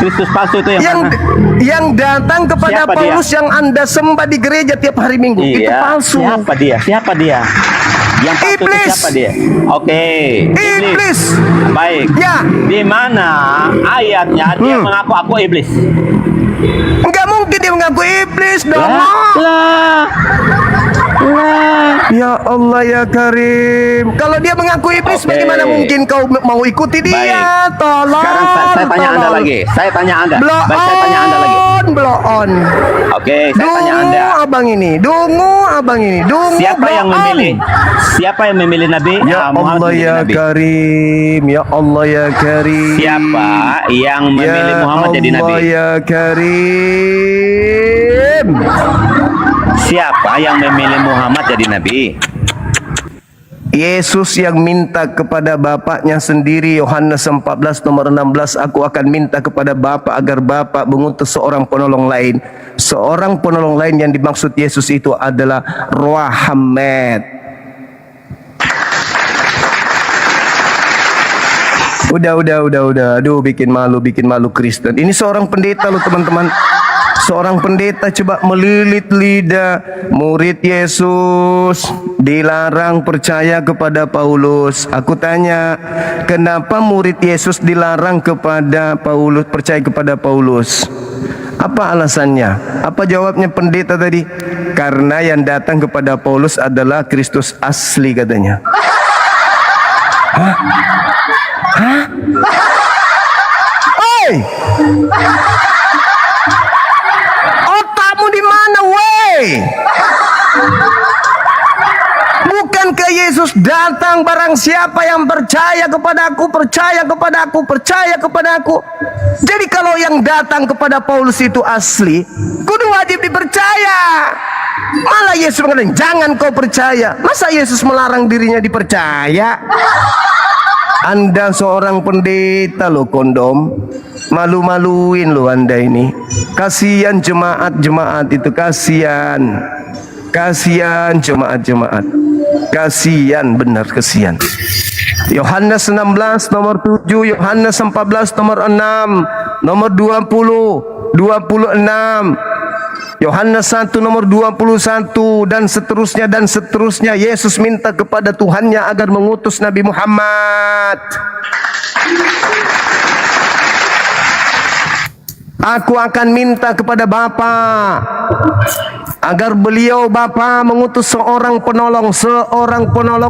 Kristus palsu itu yang mana? Yang datang kepada Siapa Paulus dia? yang Anda sembah di gereja tiap hari Minggu. Iya. Itu palsu. Siapa dia? Siapa dia? Yang palsu itu Iblis. siapa dia? Oke. Iblis. Baik. Ya. Di mana ayatnya dia mengaku aku iblis? Enggak mungkin dia mengaku iblis dong. Lah. Ya Allah ya Karim. Kalau dia mengaku iblis, bagaimana mungkin kau mau ikuti dia? Baik. Tolong. Sekarang saya tanya Anda lagi. Saya tanya Anda. Saya tanya Anda lagi. Blow on. Oke, saya tanya Anda. Abang ini, abang ini, Siapa yang memilih? Siapa yang memilih Nabi? Ya Muhammad Allah menjadi ya Nabi? Karim, ya Allah ya Karim. Siapa yang memilih Muhammad jadi Nabi? Ya Allah ya Karim. Siapa yang memilih Muhammad jadi Nabi? Yesus yang minta kepada Bapaknya sendiri. Yohanes 14 nomor 16, aku akan minta kepada Bapa agar Bapa mengutus seorang penolong lain. Seorang penolong lain yang dimaksud Yesus itu adalah Roh Hamed. Udah. Aduh, bikin malu Kristen. Ini seorang pendeta loh teman-teman. Seorang pendeta coba melilit lidah murid Yesus, dilarang percaya kepada Paulus. Aku tanya, kenapa murid Yesus dilarang kepada Paulus, percaya kepada Paulus? Apa alasannya? Apa jawabnya pendeta tadi? Karena yang datang kepada Paulus adalah Kristus asli katanya. Hah? Oi! Otakmu di mana, weh? Bukankah Yesus datang barang siapa yang percaya kepadaku, percaya kepadaku, percaya kepadaku. Jadi kalau yang datang kepada Paulus itu asli, kudu wajib dipercaya. Malah Yesus mengatakan, jangan kau percaya. Masa Yesus melarang dirinya dipercaya? Anda seorang pendeta loh kondom, malu-maluin loh Anda ini. Kasihan jemaat-jemaat itu, kasihan. Kasihan jemaat-jemaat. Kasihan, benar kasihan. Yohanes 16 nomor 7, Yohanes 14 nomor 6, nomor 20, 26. Yohanes 1 nomor 21 dan seterusnya. Yesus minta kepada Tuhannya agar mengutus Nabi Muhammad. Aku akan minta kepada Bapa agar beliau Bapa mengutus seorang penolong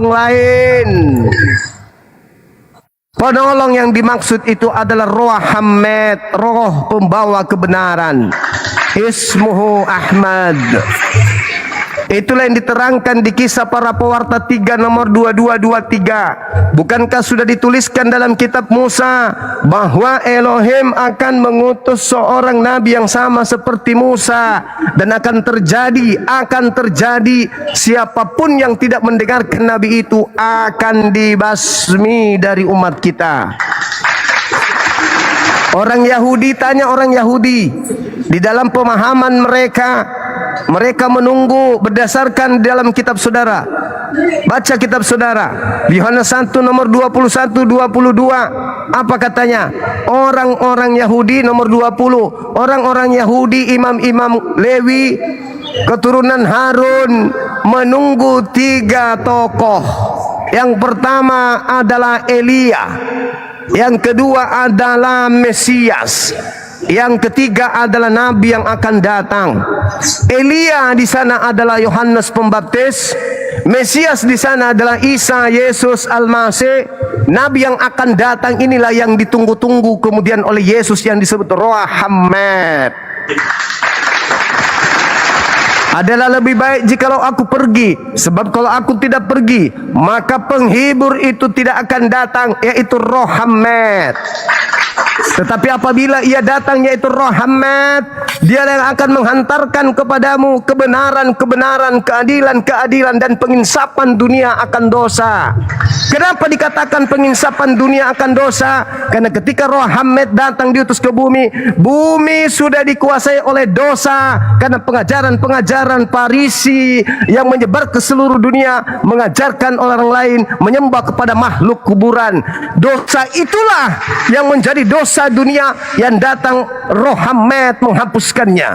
lain. Penolong yang dimaksud itu adalah Roh Hamad, roh pembawa kebenaran. Ismuhu Ahmad. Itulah yang diterangkan di Kisah Para Pewarta 3 nomor 2223. Bukankah sudah dituliskan dalam kitab Musa bahwa Elohim akan mengutus seorang nabi yang sama seperti Musa, dan akan terjadi siapapun yang tidak mendengarkan nabi itu akan dibasmi dari umat kita. Orang Yahudi, tanya orang Yahudi, di dalam pemahaman mereka menunggu berdasarkan dalam kitab saudara. Baca kitab saudara, Yohanes 1 nomor 21 22. Apa katanya? Orang-orang Yahudi nomor 20. Orang-orang Yahudi, imam-imam Lewi, keturunan Harun, menunggu 3 tokoh. Yang pertama adalah Elia. Yang kedua adalah Mesias. Yang ketiga adalah nabi yang akan datang. Elia di sana adalah Yohanes Pembaptis. Mesias di sana adalah Isa Yesus Al-Masih. Nabi yang akan datang inilah yang ditunggu-tunggu kemudian oleh Yesus yang disebut Roh Hamad. Adalah lebih baik jikalau aku pergi, sebab kalau aku tidak pergi maka penghibur itu tidak akan datang, yaitu Roh Hamad. Tetapi apabila ia datang, yaitu Roh Hamad, dia yang akan menghantarkan kepadamu kebenaran, keadilan, dan penginsapan dunia akan dosa. Kenapa dikatakan penginsapan dunia akan dosa? Karena ketika Roh Hamad datang diutus ke bumi, bumi sudah dikuasai oleh dosa. Karena pengajaran Farisi yang menyebar ke seluruh dunia, mengajarkan orang lain menyembah kepada makhluk kuburan. Dosa itulah yang menjadi dosa dunia, yang datang Roh Hamad menghapuskannya.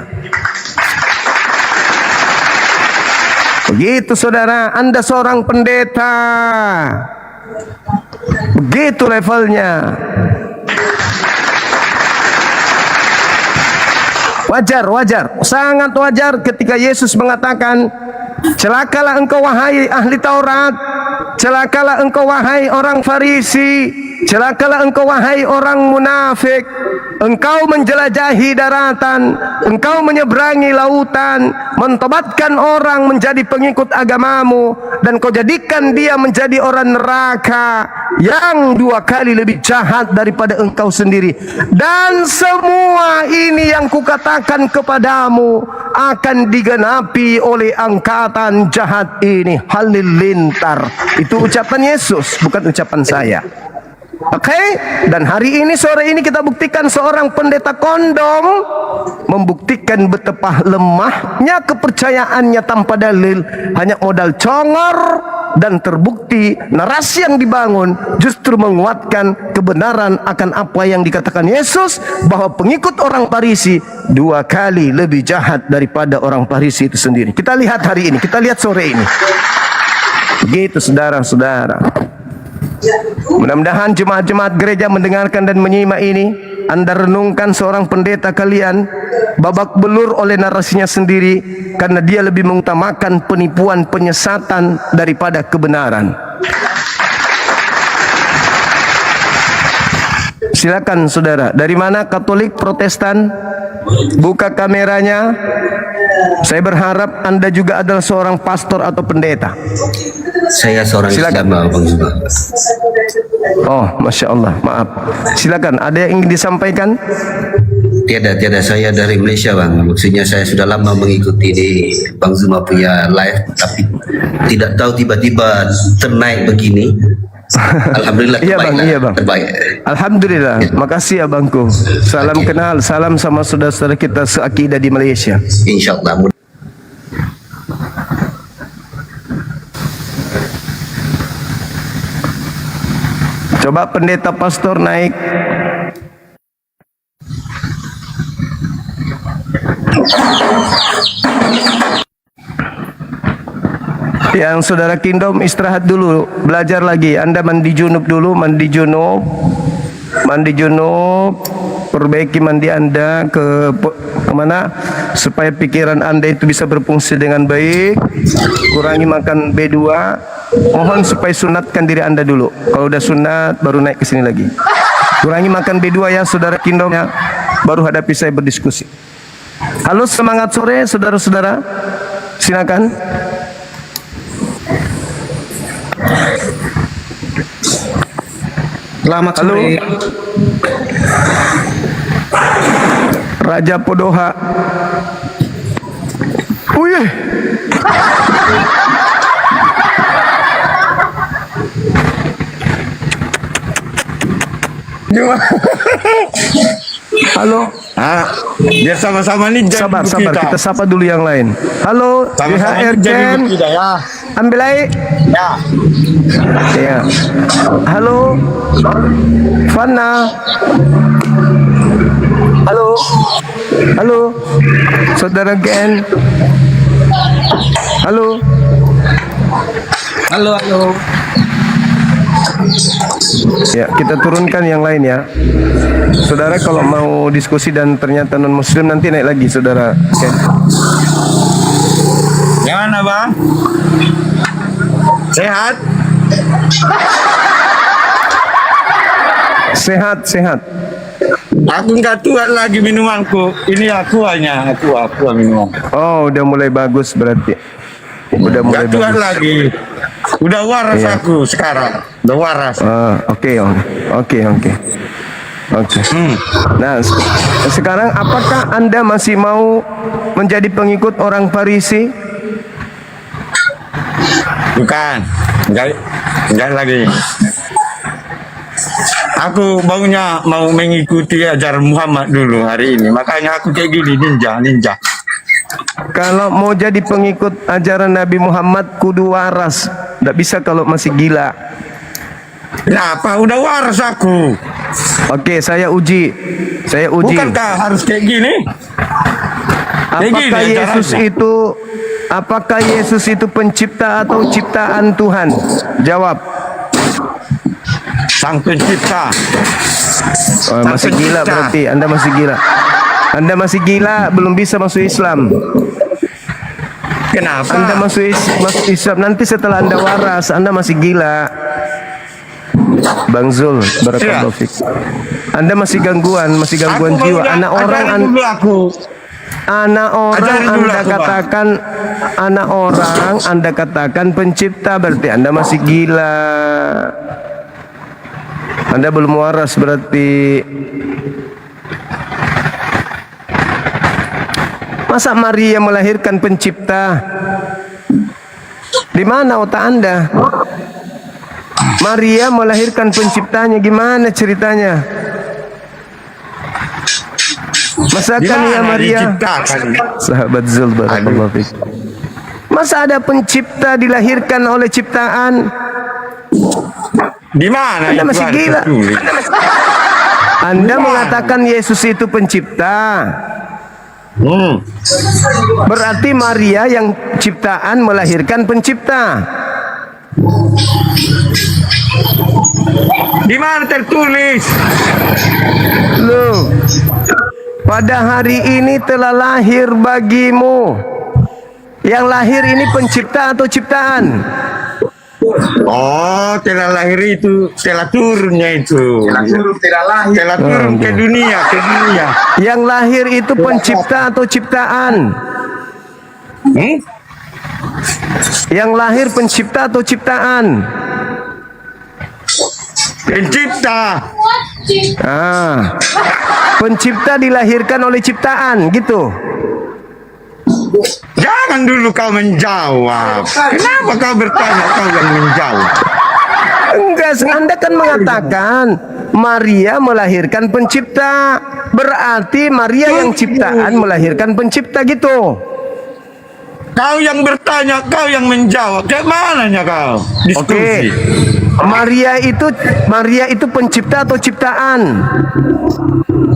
Begitu saudara, Anda seorang pendeta, begitu levelnya. Wajar, sangat wajar ketika Yesus mengatakan, celakalah engkau wahai ahli Taurat, celakalah engkau wahai orang Farisi, celakalah engkau wahai orang munafik. Engkau menjelajahi daratan, engkau menyeberangi lautan, mentobatkan orang menjadi pengikut agamamu, dan kau jadikan dia menjadi orang neraka yang 2 kali lebih jahat daripada engkau sendiri. Dan semua ini yang kukatakan kepadamu akan digenapi oleh angkatan jahat ini. Halilintar. Itu ucapan Yesus, bukan ucapan saya. Oke, dan hari ini, sore ini kita buktikan seorang pendeta kondom membuktikan betapa lemahnya kepercayaannya tanpa dalil, hanya modal congor, dan terbukti narasi yang dibangun justru menguatkan kebenaran akan apa yang dikatakan Yesus, bahwa pengikut orang Farisi 2 kali lebih jahat daripada orang Farisi itu sendiri. Kita lihat hari ini, kita lihat sore ini. Begitu saudara-saudara. Mudah-mudahan jemaat-jemaat gereja mendengarkan dan menyimak ini. Anda renungkan seorang pendeta kalian babak belur oleh narasinya sendiri, karena dia lebih mengutamakan penipuan, penyesatan daripada kebenaran. Silakan saudara, dari mana? Katolik, Protestan? Buka kameranya. Saya berharap Anda juga adalah seorang pastor atau pendeta. Saya seorang Islam, Bang Zuma. Oh, Masya Allah, maaf. Silakan, ada yang ingin disampaikan? Tiada saya dari Malaysia bang. Maksudnya saya sudah lama mengikuti di Bang Zuma punya live, tapi tidak tahu tiba-tiba ternaik begini. Alhamdulillah Iya bang, terbaik. iya bang. Terbaik. Alhamdulillah, makasih abangku. Salam kenal, salam sama saudara-saudara kita seakidah di Malaysia. Insyaallah. Coba pendeta pastor naik. Yang saudara Kingdom istirahat dulu, belajar lagi. Anda mandi junub dulu, mandi junub, perbaiki mandi Anda kemana supaya pikiran Anda itu bisa berfungsi dengan baik. Kurangi makan B2. Mohon supaya sunatkan diri Anda dulu. Kalau udah sunat baru naik ke sini lagi. Kurangi makan B2 ya saudara Kingdom ya. Baru hadapi saya berdiskusi. Halo, semangat sore saudara-saudara. Silakan. Selamat sore. Raja Podoha. Wih. Halo. Biar sama-sama nih. Sabar, kita sapa dulu yang lain. Halo, DHR Jen. Ambil air. Ya. Halo. Fana. Halo. Halo. Saudara Gen. Halo. Halo. Ya, kita turunkan yang lain ya. Saudara kalau mau diskusi dan ternyata non muslim nanti naik lagi saudara. Oke. Gimana bang? Sehat? Sehat. Aku nggak tuat lagi minumanku. Ini aqua minuman. Oh, udah mulai bagus berarti. Udah mulai Nggak tuat bagus. lagi. Udah waras Iya. aku sekarang. Udah waras. Oke. Nah, sekarang apakah Anda masih mau menjadi pengikut orang Farisi? Bukan. Enggak lagi. Aku maunya mau mengikuti ajaran Muhammad dulu hari ini. Makanya aku kayak gini ninja. Kalau mau jadi pengikut ajaran Nabi Muhammad kudu waras. Tidak bisa kalau masih gila. Kenapa? Udah waras aku. Oke, saya uji. Bukankah harus kayak gini? Apakah Yesus itu pencipta atau ciptaan Tuhan? Jawab. Sang pencipta. Masih gila berarti. Anda masih gila. Anda masih gila, belum bisa masuk Islam. Kenapa? Anda masuk Islam nanti setelah Anda waras, Anda masih gila. Bang Zul, barakallahu fiik. Anda masih gangguan jiwa. Anak orang Anda katakan pencipta, berarti Anda masih gila. Anda belum waras berarti. Masa Maria melahirkan pencipta? Di mana otak Anda? Maria melahirkan penciptanya, gimana ceritanya? Masakan ya Maria? Sahabat Zul, barakallahu fiik. Masa ada pencipta dilahirkan oleh ciptaan? Di mana? Anda masih gila. Anda mengatakan Yesus itu pencipta. Berarti Maria yang ciptaan melahirkan pencipta. Di mana tertulis? Loh, pada hari ini telah lahir bagimu. Yang lahir ini pencipta atau ciptaan? Oh, telah lahir itu, telah turunnya itu. Telah turun ke dunia. Yang lahir itu pencipta atau ciptaan? Yang lahir pencipta atau ciptaan? Pencipta. Pencipta dilahirkan oleh ciptaan, gitu. Jangan dulu kau menjawab. Kenapa kau bertanya, kau yang menjawab? Enggak, Anda kan mengatakan Maria melahirkan pencipta. Berarti Maria yang ciptaan melahirkan pencipta, gitu. Kau yang bertanya, kau yang menjawab. Kayak mananya kau? Diskusi. Maria itu pencipta atau ciptaan?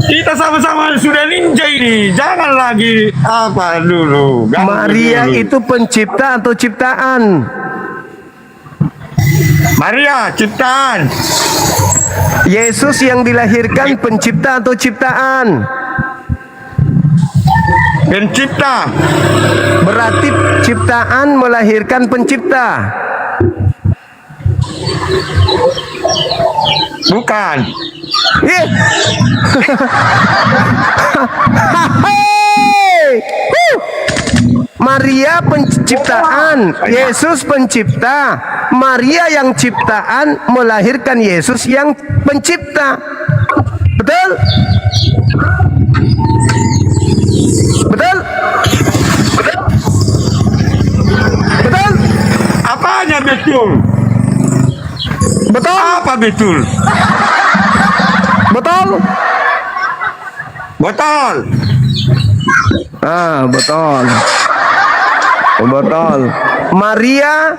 Kita sama-sama sudah ninja ini. Jangan lagi apa dulu. Maria itu pencipta atau ciptaan? Maria ciptaan. Yesus yang dilahirkan pencipta atau ciptaan? Pencipta. Berarti ciptaan melahirkan pencipta? Bukan. Maria penciptaan, Yesus pencipta. Maria yang ciptaan melahirkan Yesus yang pencipta. Betul? Betul? Betul? Apanya betul? Betul? Apa betul? Betul? Betul. Betul. Betul. Maria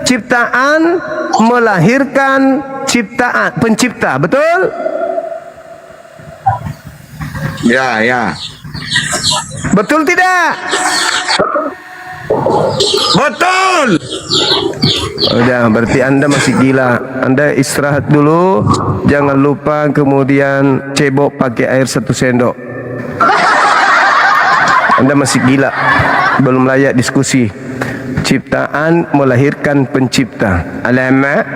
ciptaan melahirkan ciptaan pencipta, betul? Ya. Betul tidak? Betul. Udah, berarti Anda masih gila. Anda istirahat dulu. Jangan lupa kemudian cebok pakai air 1 sendok. Anda masih gila. Belum layak diskusi. Ciptaan melahirkan pencipta. Alamak.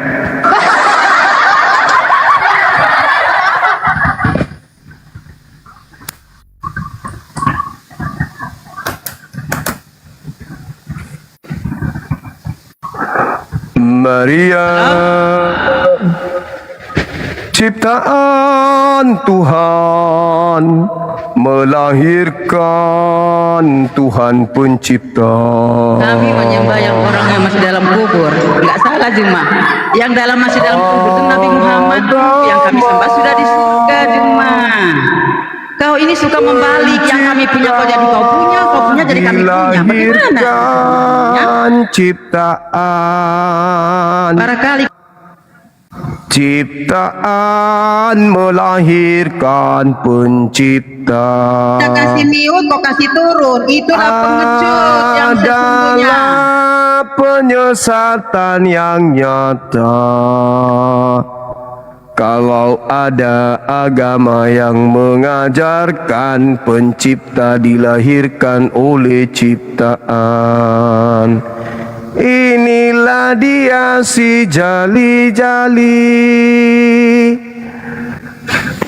Maria, ciptaan Tuhan, melahirkan Tuhan pencipta. Kami menyembah yang orang yang masih dalam kubur. Enggak salah Juma. Yang masih dalam kubur itu Nabi Muhammad. Yang kami sembah sudah di surga Juma. Kau ini suka membalik, yang kami punya kau jadi kau punya jadi kami punya. Bagaimana? Ciptaan. Barangkali ciptaan melahirkan pencipta. kita kasih miut, kau kasih turun. Itulah pengecut yang sesungguhnya. Penyesatan yang nyata. Kalau ada agama yang mengajarkan pencipta dilahirkan oleh ciptaan, inilah dia si jali-jali,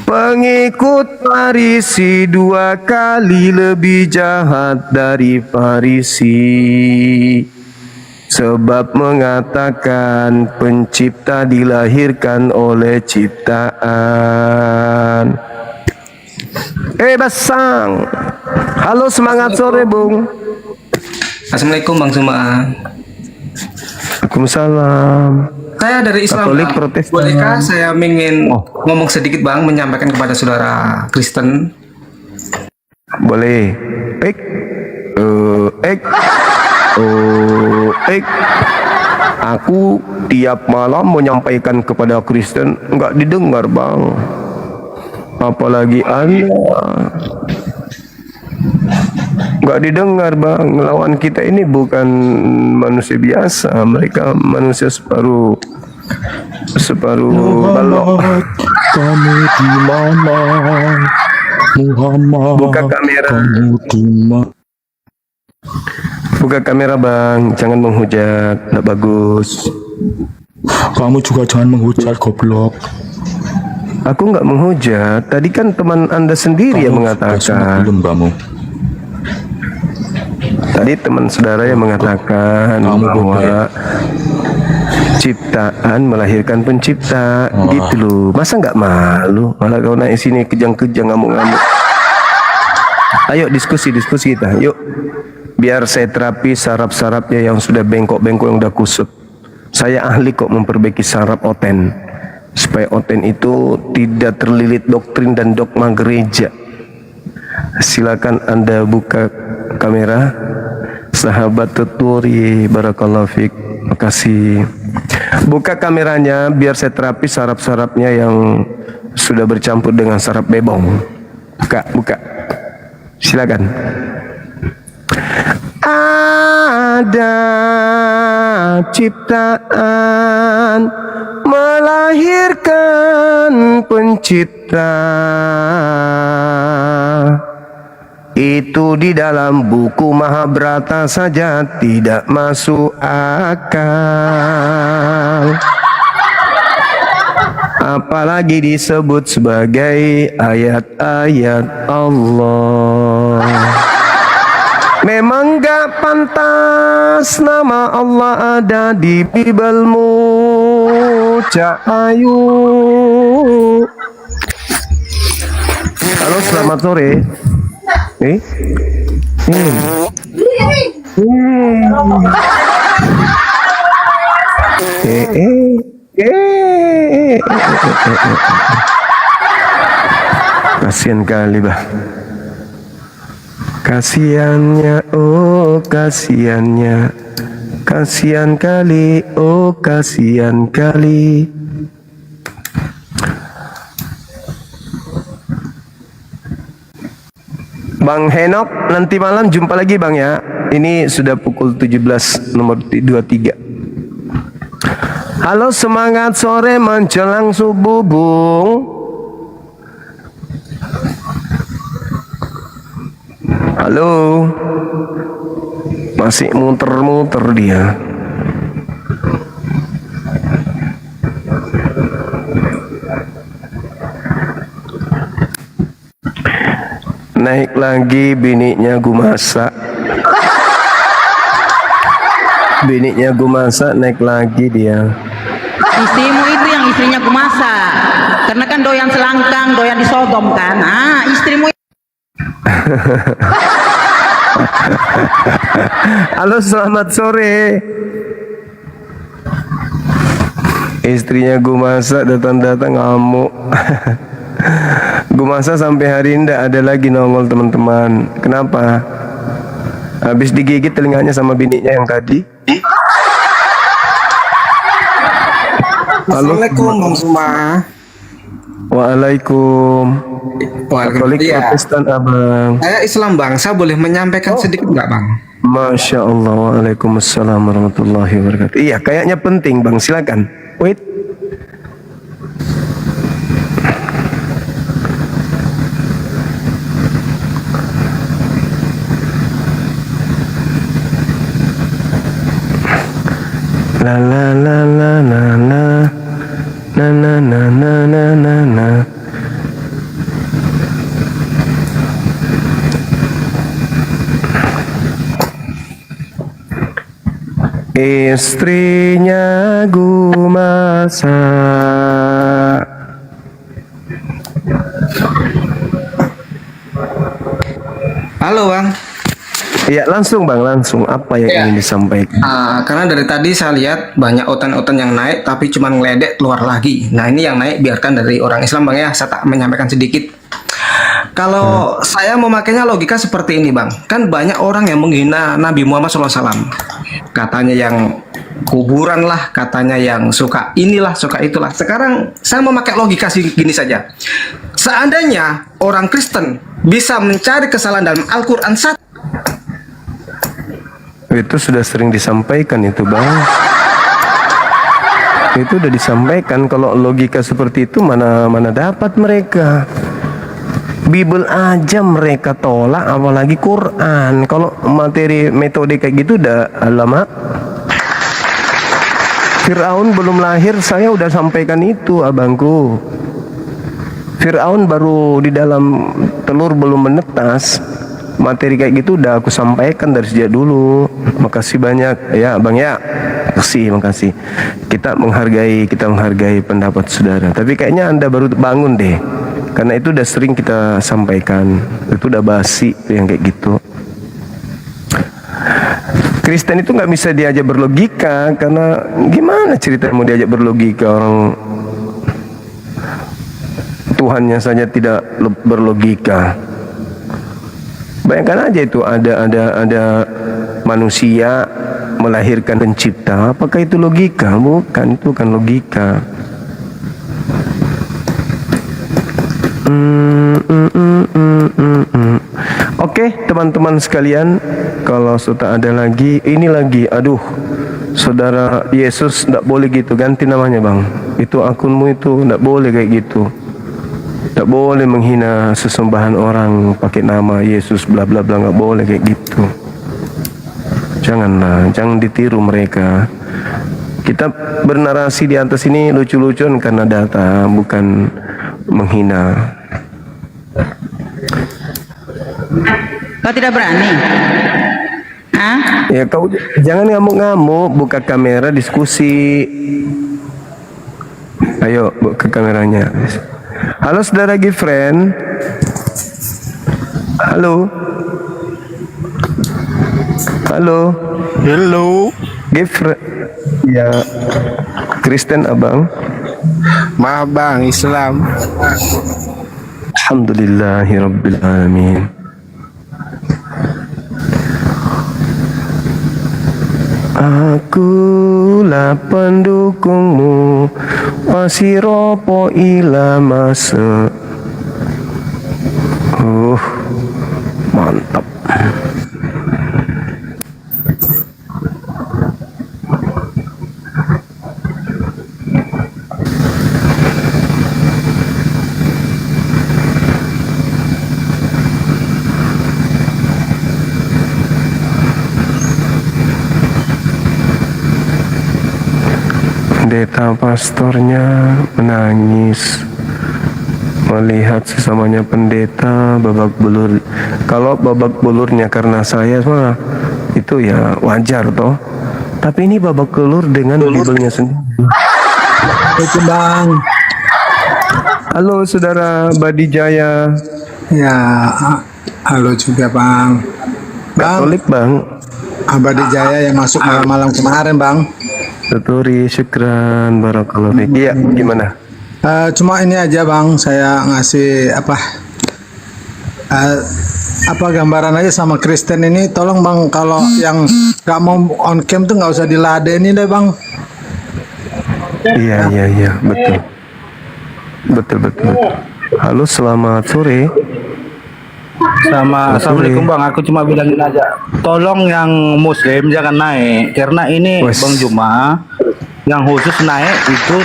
pengikut Farisi 2 kali lebih jahat dari Farisi. Sebab mengatakan pencipta dilahirkan oleh ciptaan. Basang. Halo, semangat sore, Bung. Assalamualaikum Bang Suma. Waalaikumsalam. Saya dari Islam. Katolik, Bang. Protestan. Bolehkah saya ingin ngomong sedikit Bang, menyampaikan kepada saudara Kristen? Boleh. Aku tiap malam menyampaikan kepada Kristen, enggak didengar Bang. Apalagi Anda. Enggak didengar Bang. Lawan kita ini bukan manusia biasa, mereka manusia separuh balok. Kamu di mana? Muhammad. Buka kamera. Kamu di mana? Buka kamera Bang, jangan menghujat, tidak bagus. Kamu juga jangan menghujat, goblok. Aku nggak menghujat, tadi kan teman Anda sendiri yang mengatakan. Belum kamu. Tadi teman saudara yang mengatakan bahwa Ciptaan melahirkan pencipta, gitu loh. Masa nggak malu? Malah kau naik sini kejang-kejang ngamuk-ngamuk. Ayo diskusi kita, yuk. Biar saya terapi saraf-sarafnya yang sudah bengkok-bengkok, yang udah kusut. Saya ahli kok memperbaiki saraf Oten, supaya Oten itu tidak terlilit doktrin dan dogma gereja. Silakan Anda buka kamera, sahabat tuturi, barakallahu fiik. Makasih. Buka kameranya biar saya terapi saraf-sarafnya yang sudah bercampur dengan saraf bebong. Buka. Silakan. Ada ciptaan melahirkan pencipta. Itu di dalam buku Mahabharata saja tidak masuk akal. Apalagi disebut sebagai ayat-ayat Allah. Memang gak pantas nama Allah ada di Bibelmu, Cak Ayu. Halo, selamat sore. Kasian kali bah. Kasiannya, oh kasiannya, kasian kali, oh kasian kali. Bang Henok, nanti malam jumpa lagi Bang ya. Ini sudah pukul 17 nomor 23. Halo, semangat sore menjelang subuh Bung. Halo. Masih muter-muter dia. Naik lagi biniknya gua masak. Biniknya gua masak, naik lagi dia. Istrimu itu yang istrinya aku masak. Karena kan doyan selangkang, doyan di Sodom kan. Ah, istrimu. Halo, selamat sore. Istrinya gue masak, datang-datang ngamuk. Gue masak sampai hari ini ndak ada lagi nongol teman-teman. Kenapa? Habis digigit telinganya sama biniknya yang tadi. Assalamualaikum Bang Suma. Waalaikum. Katolik Protestan abang. Saya Islam Bang, saya boleh menyampaikan sedikit nggak Bang? Masya Allah. Waalaikumsalam warahmatullahi wabarakatuh. Iya, kayaknya penting Bang, silakan. Wait. La la la la la la na na na na na na na. Istrinya gue masak. Halo Bang. Iya, langsung Bang, langsung. Apa yang ingin disampaikan? Karena dari tadi saya lihat banyak oten-oten yang naik tapi cuma ngeledek keluar lagi. Nah ini yang naik biarkan dari orang Islam Bang ya. Saya tak menyampaikan sedikit. Kalau saya memakainya logika seperti ini Bang. Kan banyak orang yang menghina Nabi Muhammad SAW. Katanya yang kuburan lah, katanya yang suka inilah, suka itulah. Sekarang saya memakai logika gini saja. Seandainya orang Kristen bisa mencari kesalahan dalam Al-Quran itu sudah sering disampaikan itu Bang. Itu udah disampaikan. Kalau logika seperti itu mana dapat mereka. Bible aja mereka tolak, apalagi Quran. Kalau materi metode kayak gitu udah lama. Fir'aun belum lahir saya udah sampaikan itu abangku. Fir'aun baru di dalam telur belum menetas. materi kayak gitu udah aku sampaikan dari sejak dulu. Makasih banyak ya Bang ya. Makasih. Kita menghargai pendapat saudara. Tapi kayaknya Anda baru bangun deh. Karena itu udah sering kita sampaikan. Itu udah basi yang kayak gitu. Kristen itu nggak bisa diajak berlogika, karena gimana ceritanya mau diajak berlogika orang Tuhannya saja tidak berlogika. Bayangkan aja itu ada manusia melahirkan pencipta, apakah itu logika? Bukan, itu bukan logika. Oke, teman-teman sekalian, kalau sudah ada lagi, ini lagi, aduh, saudara Yesus tidak boleh gitu, ganti namanya Bang. Itu akunmu itu tidak boleh kayak gitu. Tidak boleh menghina sesembahan orang pakai nama Yesus bla bla bla, nggak boleh kayak gitu. Janganlah, jangan ditiru mereka. Kita bernarasi di atas ini lucu-lucuan karena data, bukan menghina. Kau tidak berani? Hah? Ya kau jangan ngamuk-ngamuk, buka kamera diskusi. Ayo buka kameranya. Halo saudara Gifren. Halo. Gifren. Ya, Kristen abang. Maaf bang, Islam. Alhamdulillahirabbil alamin. Akulah pendukungmu, wasiropo ila masa. Mantap. Pendeta pastornya menangis melihat sesamanya pendeta babak belur. Kalau babak belurnya karena saya mah itu ya wajar toh. Tapi ini babak belur dengan Bibelnya sendiri. Itu bang. Halo saudara Badijaya. Ya, halo juga bang. Katolik bang. Abadi Jaya yang masuk malam-malam kemarin bang. Tuturi, syukran, barakallahu fiik. Iya, gimana? Cuma ini aja bang, saya ngasih apa gambaran aja sama Kristen ini. Tolong bang, kalau yang nggak mau on cam tuh nggak usah diladenin deh bang. Iya, betul. Halo, selamat sore. Assalamualaikum bang, aku cuma bilangin aja, tolong yang muslim jangan naik, karena ini Bang Juma yang khusus naik itu.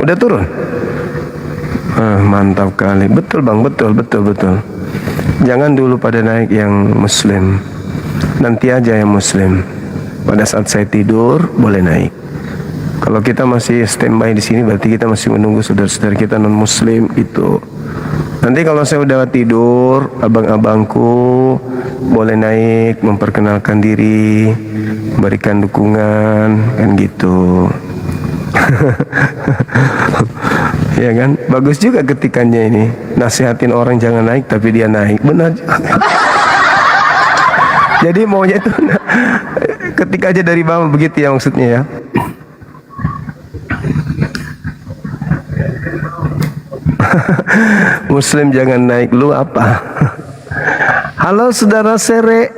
Udah turun? Mantap kali, betul bang, betul. Jangan dulu pada naik yang muslim, nanti aja yang muslim. Pada saat saya tidur boleh naik. Kalau kita masih standby di sini berarti kita masih menunggu saudara-saudara kita non muslim itu. Nanti kalau saya udah tidur, abang-abangku boleh naik memperkenalkan diri, berikan dukungan kan gitu. Ya kan? Bagus juga ketikannya ini. Nasihatin orang jangan naik tapi dia naik. Benar. Jadi maunya itu ketika aja dari bawah begitu ya maksudnya ya. Muslim jangan naik, lu apa? Halo saudara Sere.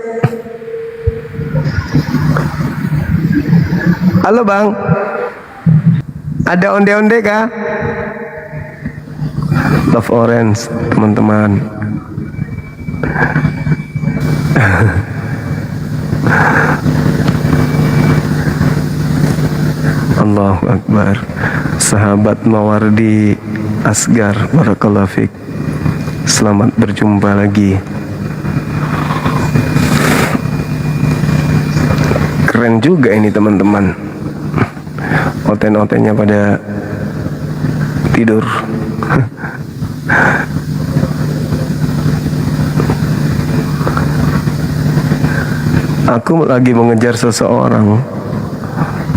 Halo bang. Ada onde-onde kah? Love Orange teman-teman. Allahu Akbar. Sahabat Mawardi Asgar, barakallahu fiik. Selamat berjumpa lagi. Keren juga ini teman-teman. Oten-otennya pada tidur. Aku lagi mengejar seseorang.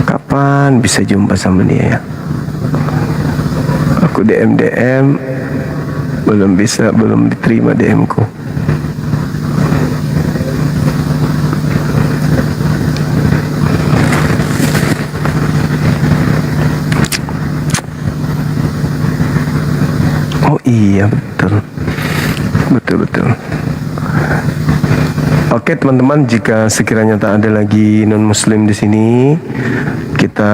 Kapan bisa jumpa sama dia ya? Aku DM belum diterima DM-ku. Oh iya, betul. Oke teman-teman, jika sekiranya tak ada lagi non-muslim di sini, kita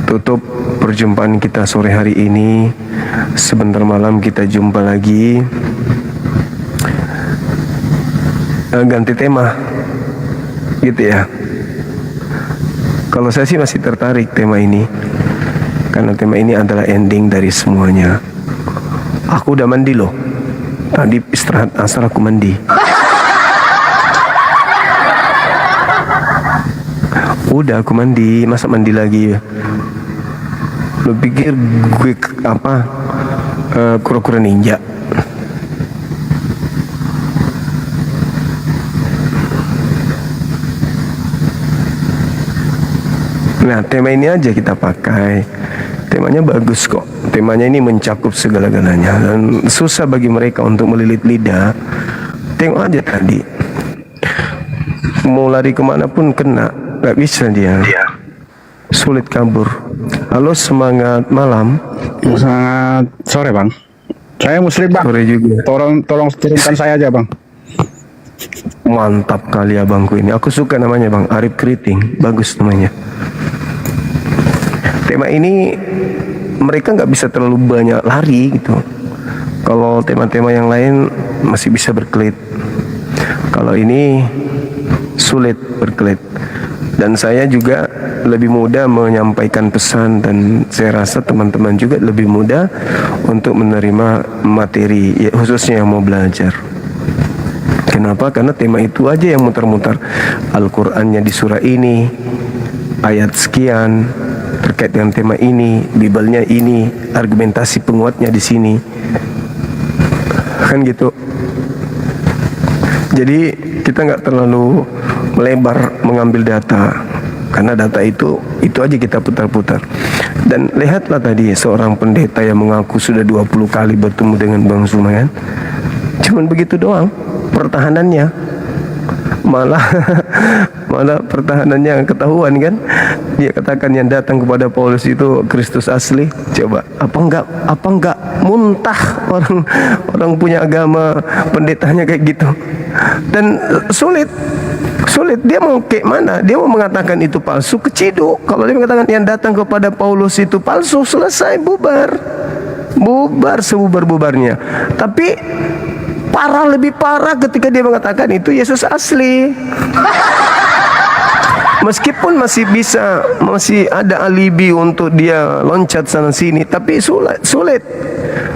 tutup perjumpaan kita sore hari ini. Sebentar malam kita jumpa lagi. Ganti tema, gitu ya. Kalau saya sih masih tertarik tema ini, karena tema ini adalah ending dari semuanya. Aku udah mandi loh. Tadi istirahat asar aku mandi. Udah aku mandi, masa mandi lagi ya? Lu pikir gue kura-kura ninja? Nah, tema ini aja kita pakai. Temanya bagus kok. Temanya ini mencakup segala-galanya dan susah bagi mereka untuk melilit lidah. Tengok aja tadi. Mau lari kemana pun kena, gak bisa dia. Sulit kabur. Halo, semangat malam. Semangat sore bang. Saya muslim bang. Sore juga. Tolong turunkan saya aja bang. Mantap kali abangku ini. Aku suka namanya bang, Arif Keriting. Bagus namanya. Tema ini mereka nggak bisa terlalu banyak lari gitu. Kalau tema-tema yang lain masih bisa berkelit. Kalau ini sulit berkelit. Dan saya juga lebih mudah menyampaikan pesan, dan saya rasa teman-teman juga lebih mudah untuk menerima materi, ya, khususnya yang mau belajar. Kenapa? Karena tema itu aja yang muter-muter. Al-Qur'annya di surah ini, ayat sekian terkait dengan tema ini, Bibalnya ini, argumentasi penguatnya di sini. Kan gitu. Jadi kita nggak terlalu melebar mengambil data, karena data itu aja kita putar-putar. Dan lihatlah tadi seorang pendeta yang mengaku sudah 20 kali bertemu dengan Bang Zuma kan. Cuman begitu doang pertahanannya. Malah pertahanannya ketahuan kan. Dia katakan yang datang kepada Paulus itu Kristus asli. Coba apa enggak muntah orang punya agama pendetanya kayak gitu. Dan sulit dia mau kayak mana? Dia mau mengatakan itu palsu, keciduk. Kalau dia mengatakan yang datang kepada Paulus itu palsu, selesai, bubar sebubar-bubarnya. Tapi lebih parah ketika dia mengatakan itu Yesus asli. Meskipun masih ada alibi untuk dia loncat sana sini, tapi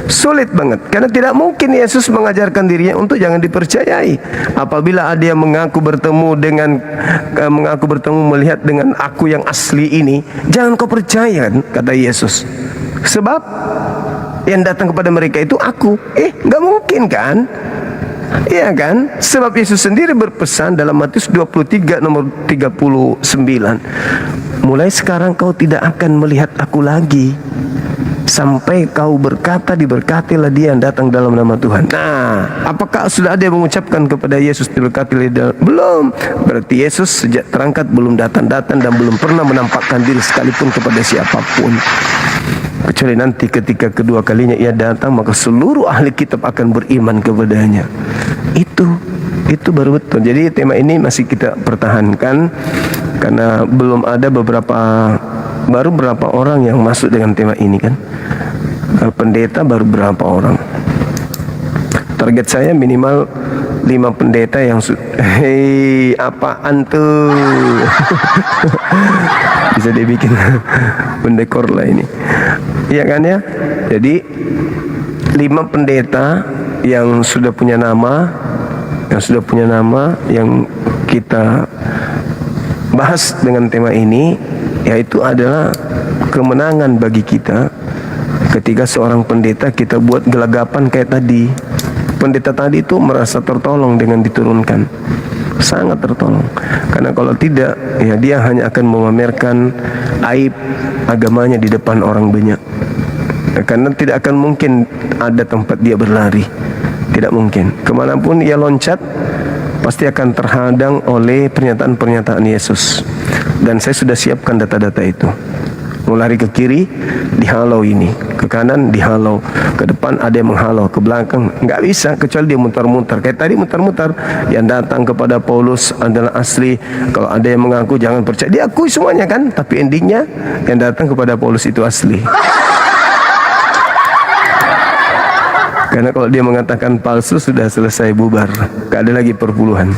sulit banget. Karena tidak mungkin Yesus mengajarkan dirinya untuk jangan dipercayai. Apabila ada yang mengaku bertemu melihat dengan aku yang asli ini, jangan kau percaya, kata Yesus. Sebab yang datang kepada mereka itu aku. Nggak mungkin kan? Iya kan? Sebab Yesus sendiri berpesan dalam Matius 23 nomor 39. Mulai sekarang kau tidak akan melihat aku lagi, sampai kau berkata, diberkatilah dia yang datang dalam nama Tuhan. Nah, apakah sudah ada yang mengucapkan kepada Yesus diberkatilah? Belum. Berarti Yesus sejak terangkat belum datang-datang dan belum pernah menampakkan diri sekalipun kepada siapapun. Kecuali nanti ketika kedua kalinya ia datang, maka seluruh ahli kitab akan beriman kepadanya. Itu baru betul. Jadi tema ini masih kita pertahankan, karena belum ada baru berapa orang yang masuk dengan tema ini kan. Pendeta baru berapa orang. Target saya minimal 5 pendeta yang hei, apaan tuh? Bisa dibikin pendekor lah ini. Iya kan ya? Jadi 5 pendeta yang sudah punya nama, yang kita bahas dengan tema ini, yaitu adalah kemenangan bagi kita ketika seorang pendeta kita buat gelagapan kayak tadi. Pendeta tadi itu merasa tertolong dengan diturunkan. sangat tertolong. Karena kalau tidak, ya dia hanya akan memamerkan aib agamanya di depan orang banyak. Karena tidak akan mungkin ada tempat dia berlari, tidak mungkin. Kemanapun ia loncat, pasti akan terhadang oleh pernyataan-pernyataan Yesus. Dan saya sudah siapkan data-data itu. Mau lari ke kiri, dihalau ini, ke kanan dihalau, ke depan ada yang menghalau, ke belakang nggak bisa kecuali dia mutar-mutar. Kayak tadi mutar-mutar, yang datang kepada Paulus adalah asli. Kalau ada yang mengaku jangan percaya, diakui semuanya kan, tapi endingnya yang datang kepada Paulus itu asli. Karena kalau dia mengatakan palsu, sudah selesai, bubar, gak ada lagi perpuluhan.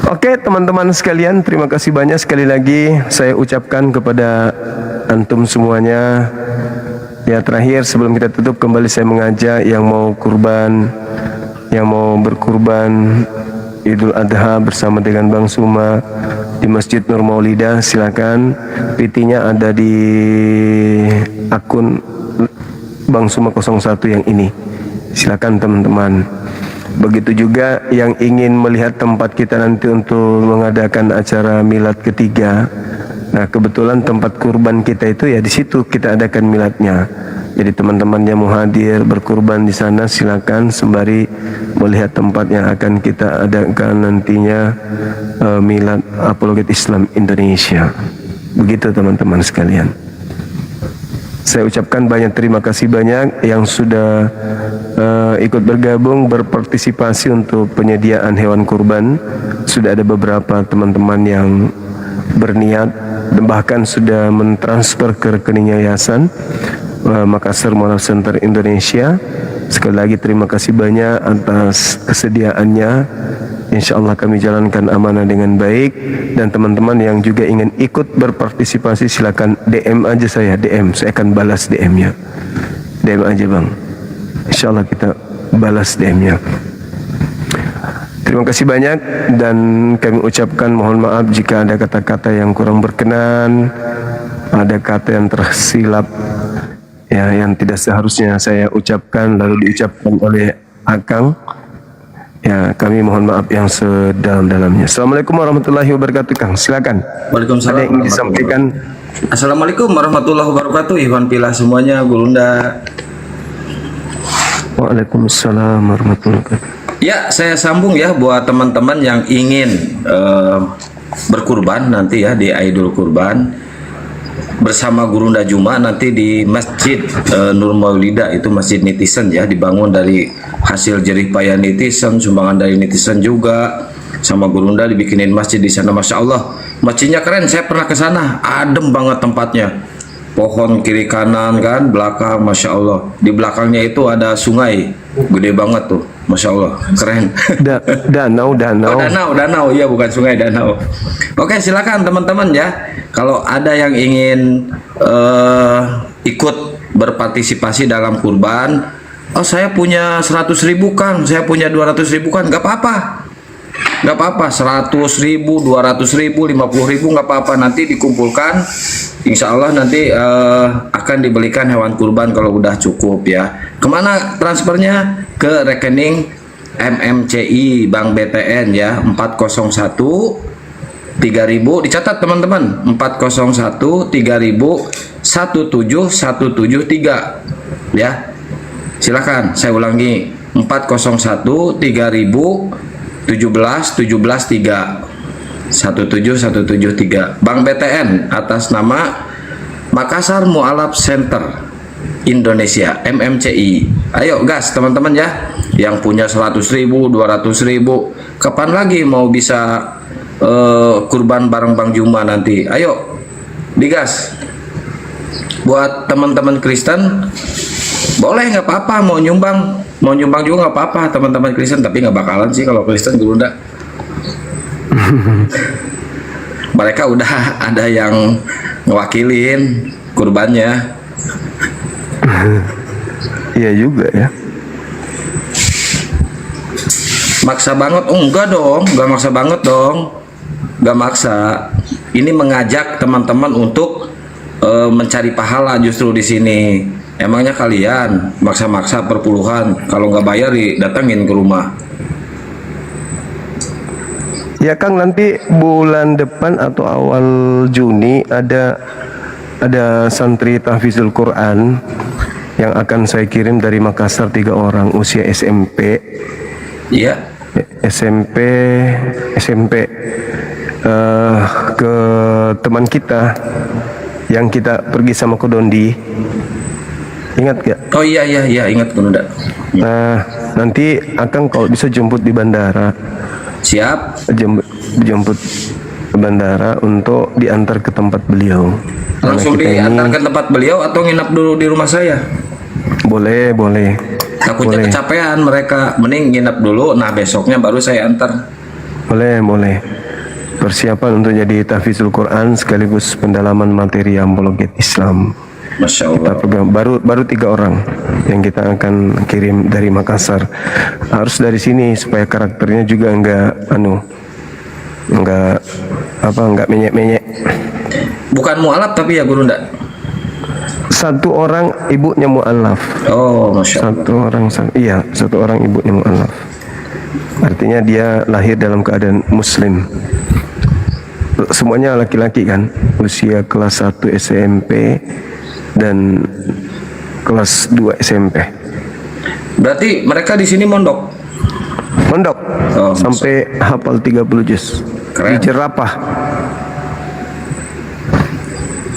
Oke teman-teman sekalian, terima kasih banyak sekali lagi saya ucapkan kepada antum semuanya. Ya, terakhir sebelum kita tutup, kembali saya mengajak yang mau kurban, yang mau berkurban Idul Adha bersama dengan Bang Suma di Masjid Nur Maulidah, silakan. PT-nya ada di akun Bang Suma 01 yang ini. Silakan teman-teman. Begitu juga yang ingin melihat tempat kita nanti untuk mengadakan acara milad ketiga. Nah, kebetulan tempat kurban kita itu ya di situ kita adakan miladnya. Jadi teman-teman yang mau hadir berkurban di sana silakan sembari melihat tempat yang akan kita adakan nantinya milad Apologet Islam Indonesia. Begitu teman-teman sekalian. Saya ucapkan banyak terima kasih banyak yang sudah ikut bergabung, berpartisipasi untuk penyediaan hewan kurban. Sudah ada beberapa teman-teman yang berniat dan bahkan sudah mentransfer ke rekening yayasan Makassar Monaf Center Indonesia. Sekali lagi terima kasih banyak atas kesediaannya. Insya Allah kami jalankan amanah dengan baik. Dan teman-teman yang juga ingin ikut berpartisipasi silakan DM aja saya, DM, saya akan balas DM-nya. DM aja bang, insya Allah kita balas DM-nya. Terima kasih banyak dan kami ucapkan mohon maaf jika ada kata-kata yang kurang berkenan, ada kata yang tersilap ya, yang tidak seharusnya saya ucapkan lalu diucapkan oleh Akang. Ya, kami mohon maaf yang sedalam-dalamnya. Assalamualaikum warahmatullahi wabarakatuh, Kang. Silakan. Waalaikumsalam. Ada yang ingin disampaikan? Assalamualaikum warahmatullahi wabarakatuh. Iwan Pilah semuanya, Gurunda. Waalaikumsalam warahmatullahi wabarakatuh. Ya, saya sambung ya buat teman-teman yang ingin berkurban nanti ya di Idul Kurban bersama Gurunda Juma nanti di Masjid Nur Maulidah, itu masjid netizen ya, dibangun dari hasil jerih payah netizen, sumbangan dari netizen juga, sama Gurunda dibikinin masjid di sana. Masya Allah, masjidnya keren, saya pernah ke sana, adem banget tempatnya, pohon kiri kanan kan, belakang, Masya Allah. Di belakangnya itu ada sungai, gede banget tuh, Masya Allah, keren. Danau. Oh, danau, iya bukan sungai, danau. Oke, silakan teman-teman ya. Kalau ada yang ingin ikut berpartisipasi dalam kurban, oh saya punya 100.000 Kang, saya punya 200.000 Kang, nggak apa-apa. Nggak apa-apa, 100.000, 200.000, 50.000 nggak apa-apa, nanti dikumpulkan. Insya Allah nanti akan dibelikan hewan kurban kalau udah cukup ya. Kemana transfernya? Ke rekening MMCI Bank BTN ya, 401 3000, dicatat teman-teman, 401 3000 17173 ya. Silakan saya ulangi, 401 3000 17173 17173 Bank BTN atas nama Makassar Mualaf Center Indonesia, MMCI. Ayo gas teman-teman ya, yang punya 100.000, 200.000, kapan lagi mau bisa kurban bareng Bang Juma nanti? Ayo digas. Buat teman-teman Kristen boleh, nggak apa-apa, mau nyumbang juga nggak apa-apa teman-teman Kristen, tapi nggak bakalan sih kalau Kristen Gurunda. Mereka udah ada yang ngewakilin kurbannya. Iya juga ya. Maksa banget? Oh, enggak dong, nggak maksa banget dong, nggak maksa. Ini mengajak teman-teman untuk mencari pahala justru di sini. Emangnya kalian maksa-maksa perpuluhan, kalau nggak bayar didatengin ke rumah. Ya Kang, nanti bulan depan atau awal Juni ada santri tahfizul Quran yang akan saya kirim dari Makassar 3 orang usia SMP. Iya. SMP ke teman kita yang kita pergi sama ke Dondi. Ingat gak? Oh iya ingat Bunda. Nah, nanti Akang kalau bisa jemput di bandara. Siap. Jemput ke bandara untuk diantar ke tempat beliau. Langsung diantar ke tempat beliau atau nginap dulu di rumah saya? Boleh. Takutnya kecapean mereka, mending nginap dulu. Nah besoknya baru saya antar. Boleh. Persiapan untuk jadi tahfizul Quran sekaligus pendalaman materi apologet Islam. Masya Allah. Kita program baru 3 orang yang kita akan kirim dari Makassar. Harus dari sini supaya karakternya juga enggak menyek-menyek. Bukan mualaf tapi ya Guru ndak? Satu orang ibunya mualaf. Oh, Masya Allah. Satu orang ibunya mualaf. Artinya dia lahir dalam keadaan muslim. Semuanya laki-laki kan, usia kelas 1 SMP dan kelas 2 SMP. Berarti mereka di sini mondok. Sampai hafal 30 juz. Di Jerapah.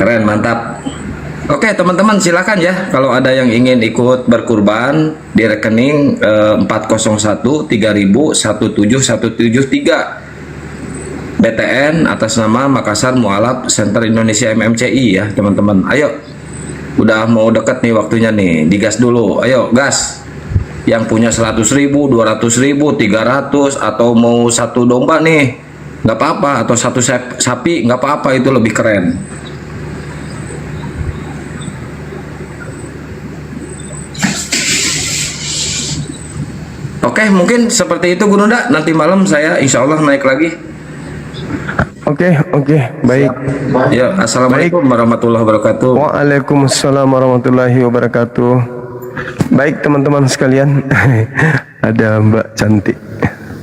Keren, mantap. Oke teman-teman, silakan ya kalau ada yang ingin ikut berkurban di rekening 401 3000 17173 BTN atas nama Makassar Mualaf Center Indonesia MMCI ya teman-teman. Ayo, udah mau deket nih waktunya nih, digas dulu. Ayo gas. Yang punya 100.000, 200.000, 300 atau mau 1 domba nih, nggak apa-apa, atau 1 sapi nggak apa-apa, itu lebih keren. Oke, mungkin seperti itu Guru Nda. Nanti malam saya insya Allah naik lagi. Oke, baik. Ya, assalamualaikum warahmatullahi wabarakatuh. Waalaikumsalam warahmatullahi wabarakatuh. Baik teman-teman sekalian, ada Mbak cantik.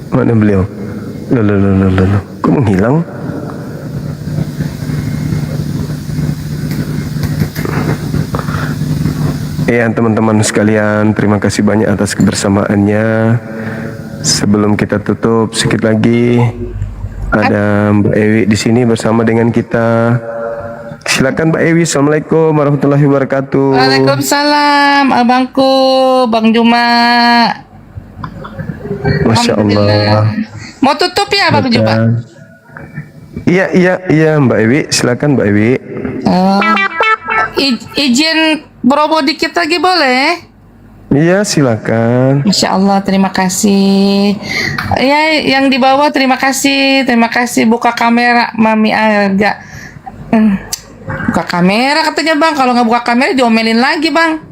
Mana beliau? Loh. Kok menghilang? Ya teman-teman sekalian, terima kasih banyak atas kebersamaannya. Sebelum kita tutup, sedikit lagi ada Mbak Ewi di sini bersama dengan kita. Silakan Mbak Ewi. Assalamualaikum warahmatullahi wabarakatuh. Waalaikumsalam abangku, Bang Juma. Masya Allah. Mau tutup ya Bang Juma? Iya Mbak Ewi. Silakan Mbak Ewi. Izin beroboh dikit lagi boleh? Iya silakan. Masya Allah, terima kasih. Ya, yang di bawah terima kasih. Buka kamera, Mami agak. Buka kamera katanya Bang. Kalau nggak buka kamera diomelin lagi Bang.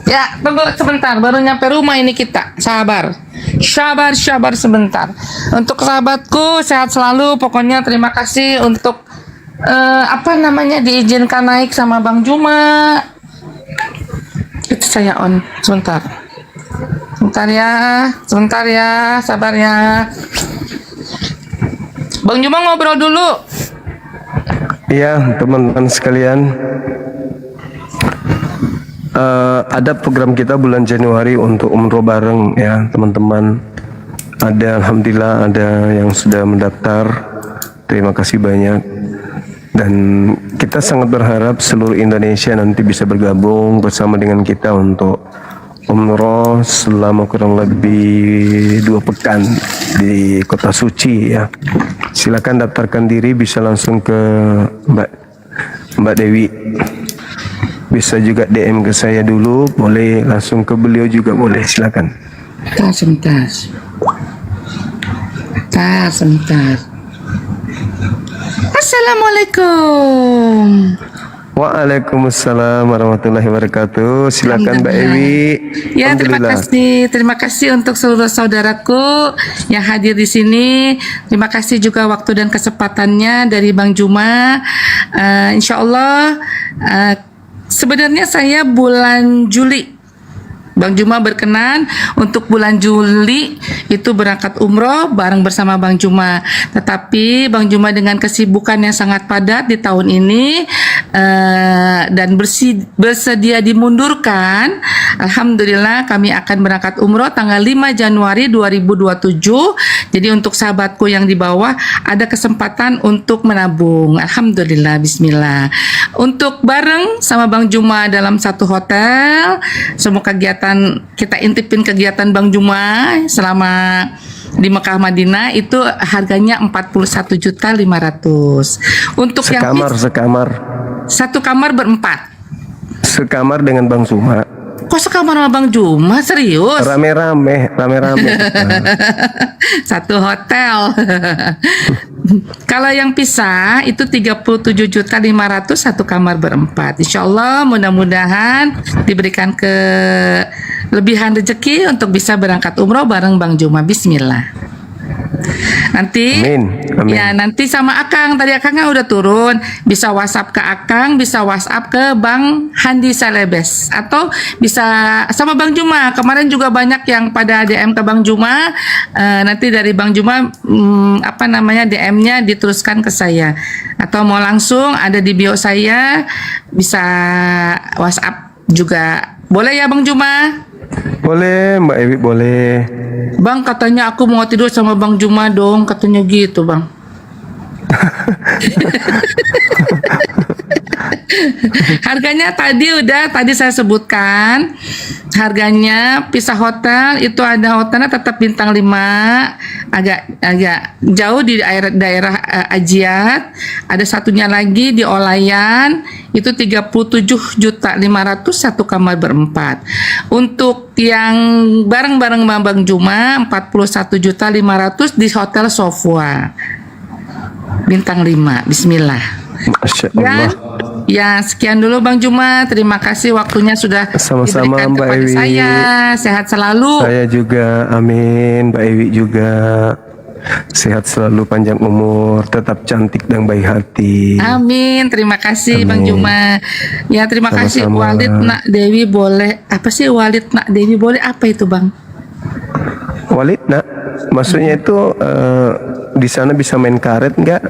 Ya, tunggu sebentar. Baru nyampe rumah ini kita. Sabar sebentar. Untuk sahabatku sehat selalu. Pokoknya terima kasih untuk diizinkan naik sama Bang Juma. Itu saya on sebentar ya, sabar ya. Bang Juma ngobrol dulu. Iya teman-teman sekalian, ada program kita bulan Januari untuk umroh bareng ya teman-teman. Alhamdulillah ada yang sudah mendaftar. Terima kasih banyak. Dan kita sangat berharap seluruh Indonesia nanti bisa bergabung bersama dengan kita untuk umroh selama kurang lebih 2 pekan di Kota Suci ya. Silakan daftarkan diri, bisa langsung ke Mbak Dewi. Bisa juga DM ke saya dulu, boleh langsung ke beliau juga boleh, silakan. Sebentar. Assalamualaikum. Waalaikumsalam warahmatullahi wabarakatuh. Silakan Mbak Ewi. Ya, terima kasih untuk seluruh saudaraku yang hadir di sini. Terima kasih juga waktu dan kesempatannya dari Bang Juma. Insya Allah sebenarnya saya bulan Juli Bang Juma berkenan untuk bulan Juli itu berangkat umroh bareng bersama Bang Juma. Tetapi Bang Juma dengan kesibukan yang sangat padat di tahun ini dan bersedia dimundurkan, alhamdulillah kami akan berangkat umroh tanggal 5 Januari 2027. Jadi untuk sahabatku yang di bawah ada kesempatan untuk menabung. Alhamdulillah, bismillah. Untuk bareng sama Bang Juma dalam satu hotel, semua kegiatan kita intipin kegiatan Bang Juma selama di Mekah Madinah itu harganya 41.500.000. Untuk Sekamar, sekamar. satu kamar berempat. Sekamar dengan Bang Juma. Kok sekamar sama Bang Juma? Serius? Rame-rame. Satu hotel. Kalau yang pisah itu 37.500.000 satu kamar berempat. Insya Allah mudah-mudahan diberikan kelebihan rezeki untuk bisa berangkat umroh bareng Bang Juma. Bismillah. Nanti Amin. ya nanti sama Akang, tadi Akang kan udah turun, bisa WhatsApp ke Akang, bisa WhatsApp ke Bang Handi Salebes, atau bisa sama Bang Juma. Kemarin juga banyak yang pada DM ke Bang Juma. Nanti dari Bang Juma DM-nya diteruskan ke saya, atau mau langsung ada di bio saya, bisa WhatsApp juga boleh ya Bang Juma. Boleh Mbak Ewi, boleh. Bang, katanya aku mau tidur sama Bang Juma dong, katanya gitu Bang. Harganya tadi saya sebutkan. Harganya pisah hotel itu ada hotelnya tetap bintang 5, agak jauh di daerah Ajiat. Ada satunya lagi di Olayan itu 37.500.000 satu kamar berempat. Untuk yang bareng-bareng Bang Juma 41.500.000 di Hotel Sofwa bintang 5. Bismillah. Masya Allah. Ya, sekian dulu Bang Juma. Terima kasih waktunya sudah Sama-sama diberikan Mbak kepada Ewi. saya. Sehat selalu. Saya juga, amin. Mbak Ewi juga sehat selalu, panjang umur, tetap cantik dan baik hati. Amin. Terima kasih Bang Amin. Juma. Ya, terima kasih. Sama-sama. Walid Nak Dewi boleh. Apa sih Walid Nak Dewi boleh? Apa itu Bang? Walid nak, maksudnya itu di sana bisa main karet nggak?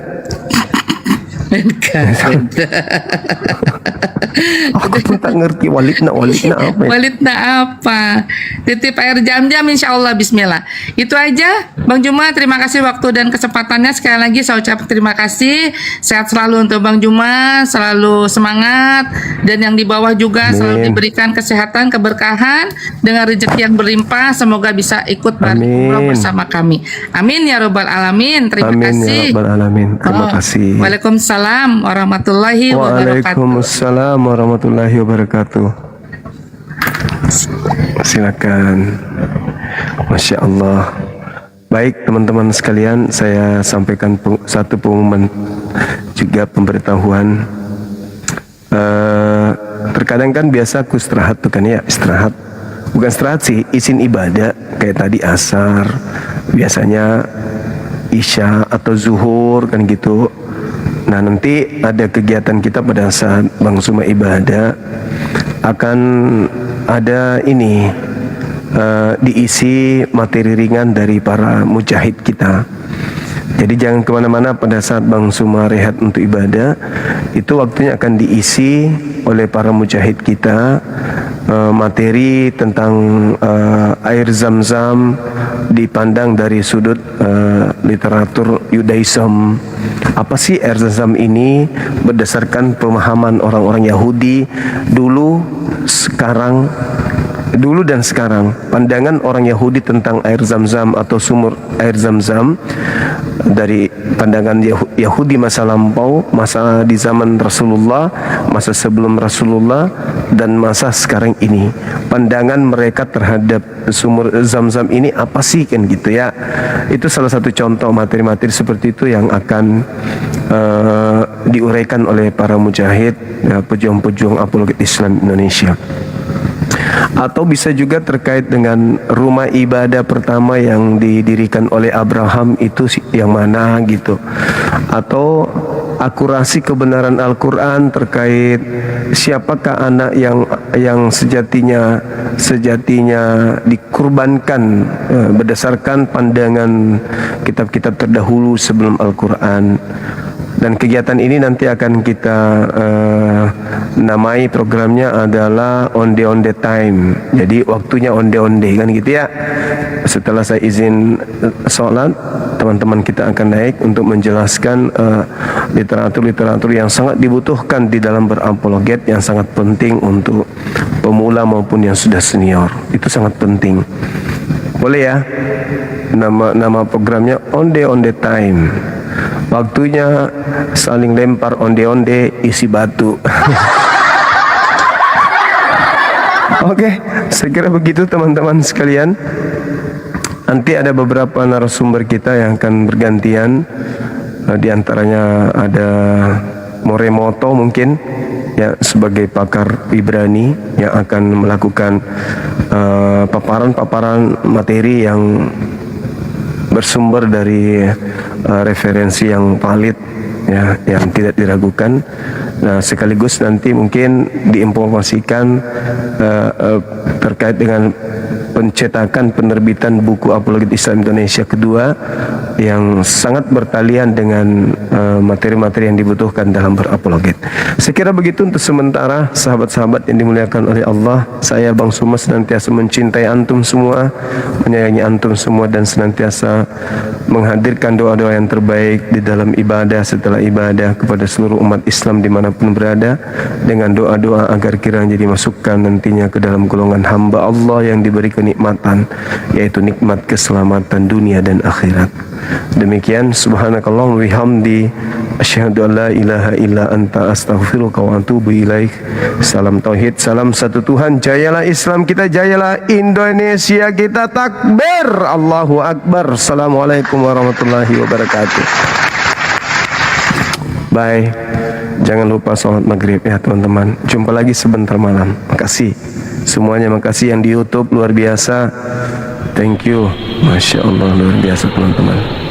Aku pun tak ngerti Walid nak apa ya? Walid nak apa? Titip air jam-jam insya Allah. Bismillah. Itu aja Bang Juma. Terima kasih waktu dan kesempatannya. Sekali lagi saya ucap terima kasih. Sehat selalu untuk Bang Juma. Selalu semangat. Dan yang di bawah juga selalu diberikan kesehatan, keberkahan dengan rezeki yang berlimpah. Semoga bisa ikut umroh bersama kami. Amin ya robbal alamin. Terima Amin kasih. ya rabbal alamin. Terima kasih. Waalaikumsalam warahmatullahi wabarakatuh. Waalaikumsalam warahmatullahi wabarakatuh. Silakan. Masya Allah. Baik teman-teman sekalian, saya sampaikan satu pengumuman juga pemberitahuan. Terkadang kan biasa aku istirahat tuh kan ya, istirahat. Bukan istirahat sih, izin ibadah kayak tadi asar, biasanya isya atau zuhur kan gitu. Nah nanti ada kegiatan kita pada saat Bang Suma ibadah akan ada ini diisi materi ringan dari para mujahid kita. Jadi jangan kemana-mana pada saat Bang Suma rehat untuk ibadah, itu waktunya akan diisi oleh para mujahid kita materi tentang air zam-zam dipandang dari sudut literatur Yudaism. Apa sih air zam-zam ini berdasarkan pemahaman orang-orang Yahudi dulu dan sekarang. Pandangan orang Yahudi tentang air zam-zam atau sumur air zam-zam dari pandangan Yahudi masa lampau, masa di zaman Rasulullah, masa sebelum Rasulullah, dan masa sekarang ini. Pandangan mereka terhadap sumur zam-zam ini apa sih kan gitu ya. Itu salah satu contoh materi-materi seperti itu yang akan diuraikan oleh para mujahid, ya, pejuang-pejuang apologet Islam Indonesia. Atau bisa juga terkait dengan rumah ibadah pertama yang didirikan oleh Abraham itu yang mana gitu. Atau akurasi kebenaran Al-Quran terkait siapakah anak yang sejatinya dikurbankan berdasarkan pandangan kitab-kitab terdahulu sebelum Al-Quran. Dan kegiatan ini nanti akan kita namai programnya adalah onde-onde time. Jadi waktunya onde-onde kan gitu ya. Setelah saya izin sholat, teman-teman kita akan naik untuk menjelaskan literatur-literatur yang sangat dibutuhkan di dalam berapologet, yang sangat penting untuk pemula maupun yang sudah senior. Itu sangat penting. Boleh ya? Nama programnya onde-onde time. Waktunya saling lempar onde-onde isi batu. Oke, saya kira begitu teman-teman sekalian. Nanti ada beberapa narasumber kita yang akan bergantian. Di antaranya ada Moremoto mungkin ya sebagai pakar Ibrani yang akan melakukan paparan-paparan materi yang bersumber dari referensi yang valid ya, yang tidak diragukan. Nah, sekaligus nanti mungkin diinformasikan terkait dengan pencetakan penerbitan buku Apologet Islam Indonesia kedua yang sangat bertalian dengan materi-materi yang dibutuhkan dalam berapologet. Saya kira begitu untuk sementara, sahabat-sahabat yang dimuliakan oleh Allah. Saya Bang Suma senantiasa mencintai antum semua, menyayangi antum semua, dan senantiasa menghadirkan doa-doa yang terbaik di dalam ibadah setelah ibadah kepada seluruh umat Islam dimanapun berada, dengan doa-doa agar kiranya dimasukkan nantinya ke dalam golongan hamba Allah yang diberi kenikmatan, yaitu nikmat keselamatan dunia dan akhirat. Demikian, subhanakallahumma bihamdi, asyhadu an la ilaha illa anta, astaghfiruka wa atubu ilaik. Salam tauhid, salam satu Tuhan. Jayalah Islam kita, jayalah Indonesia kita. Takbir, Allahu akbar. Assalamualaikum warahmatullahi wabarakatuh. Bye. Jangan lupa sholat maghrib ya teman-teman. Jumpa lagi sebentar malam. Makasih semuanya, makasih yang di YouTube luar biasa. Thank you, Masya Allah, luar biasa teman-teman.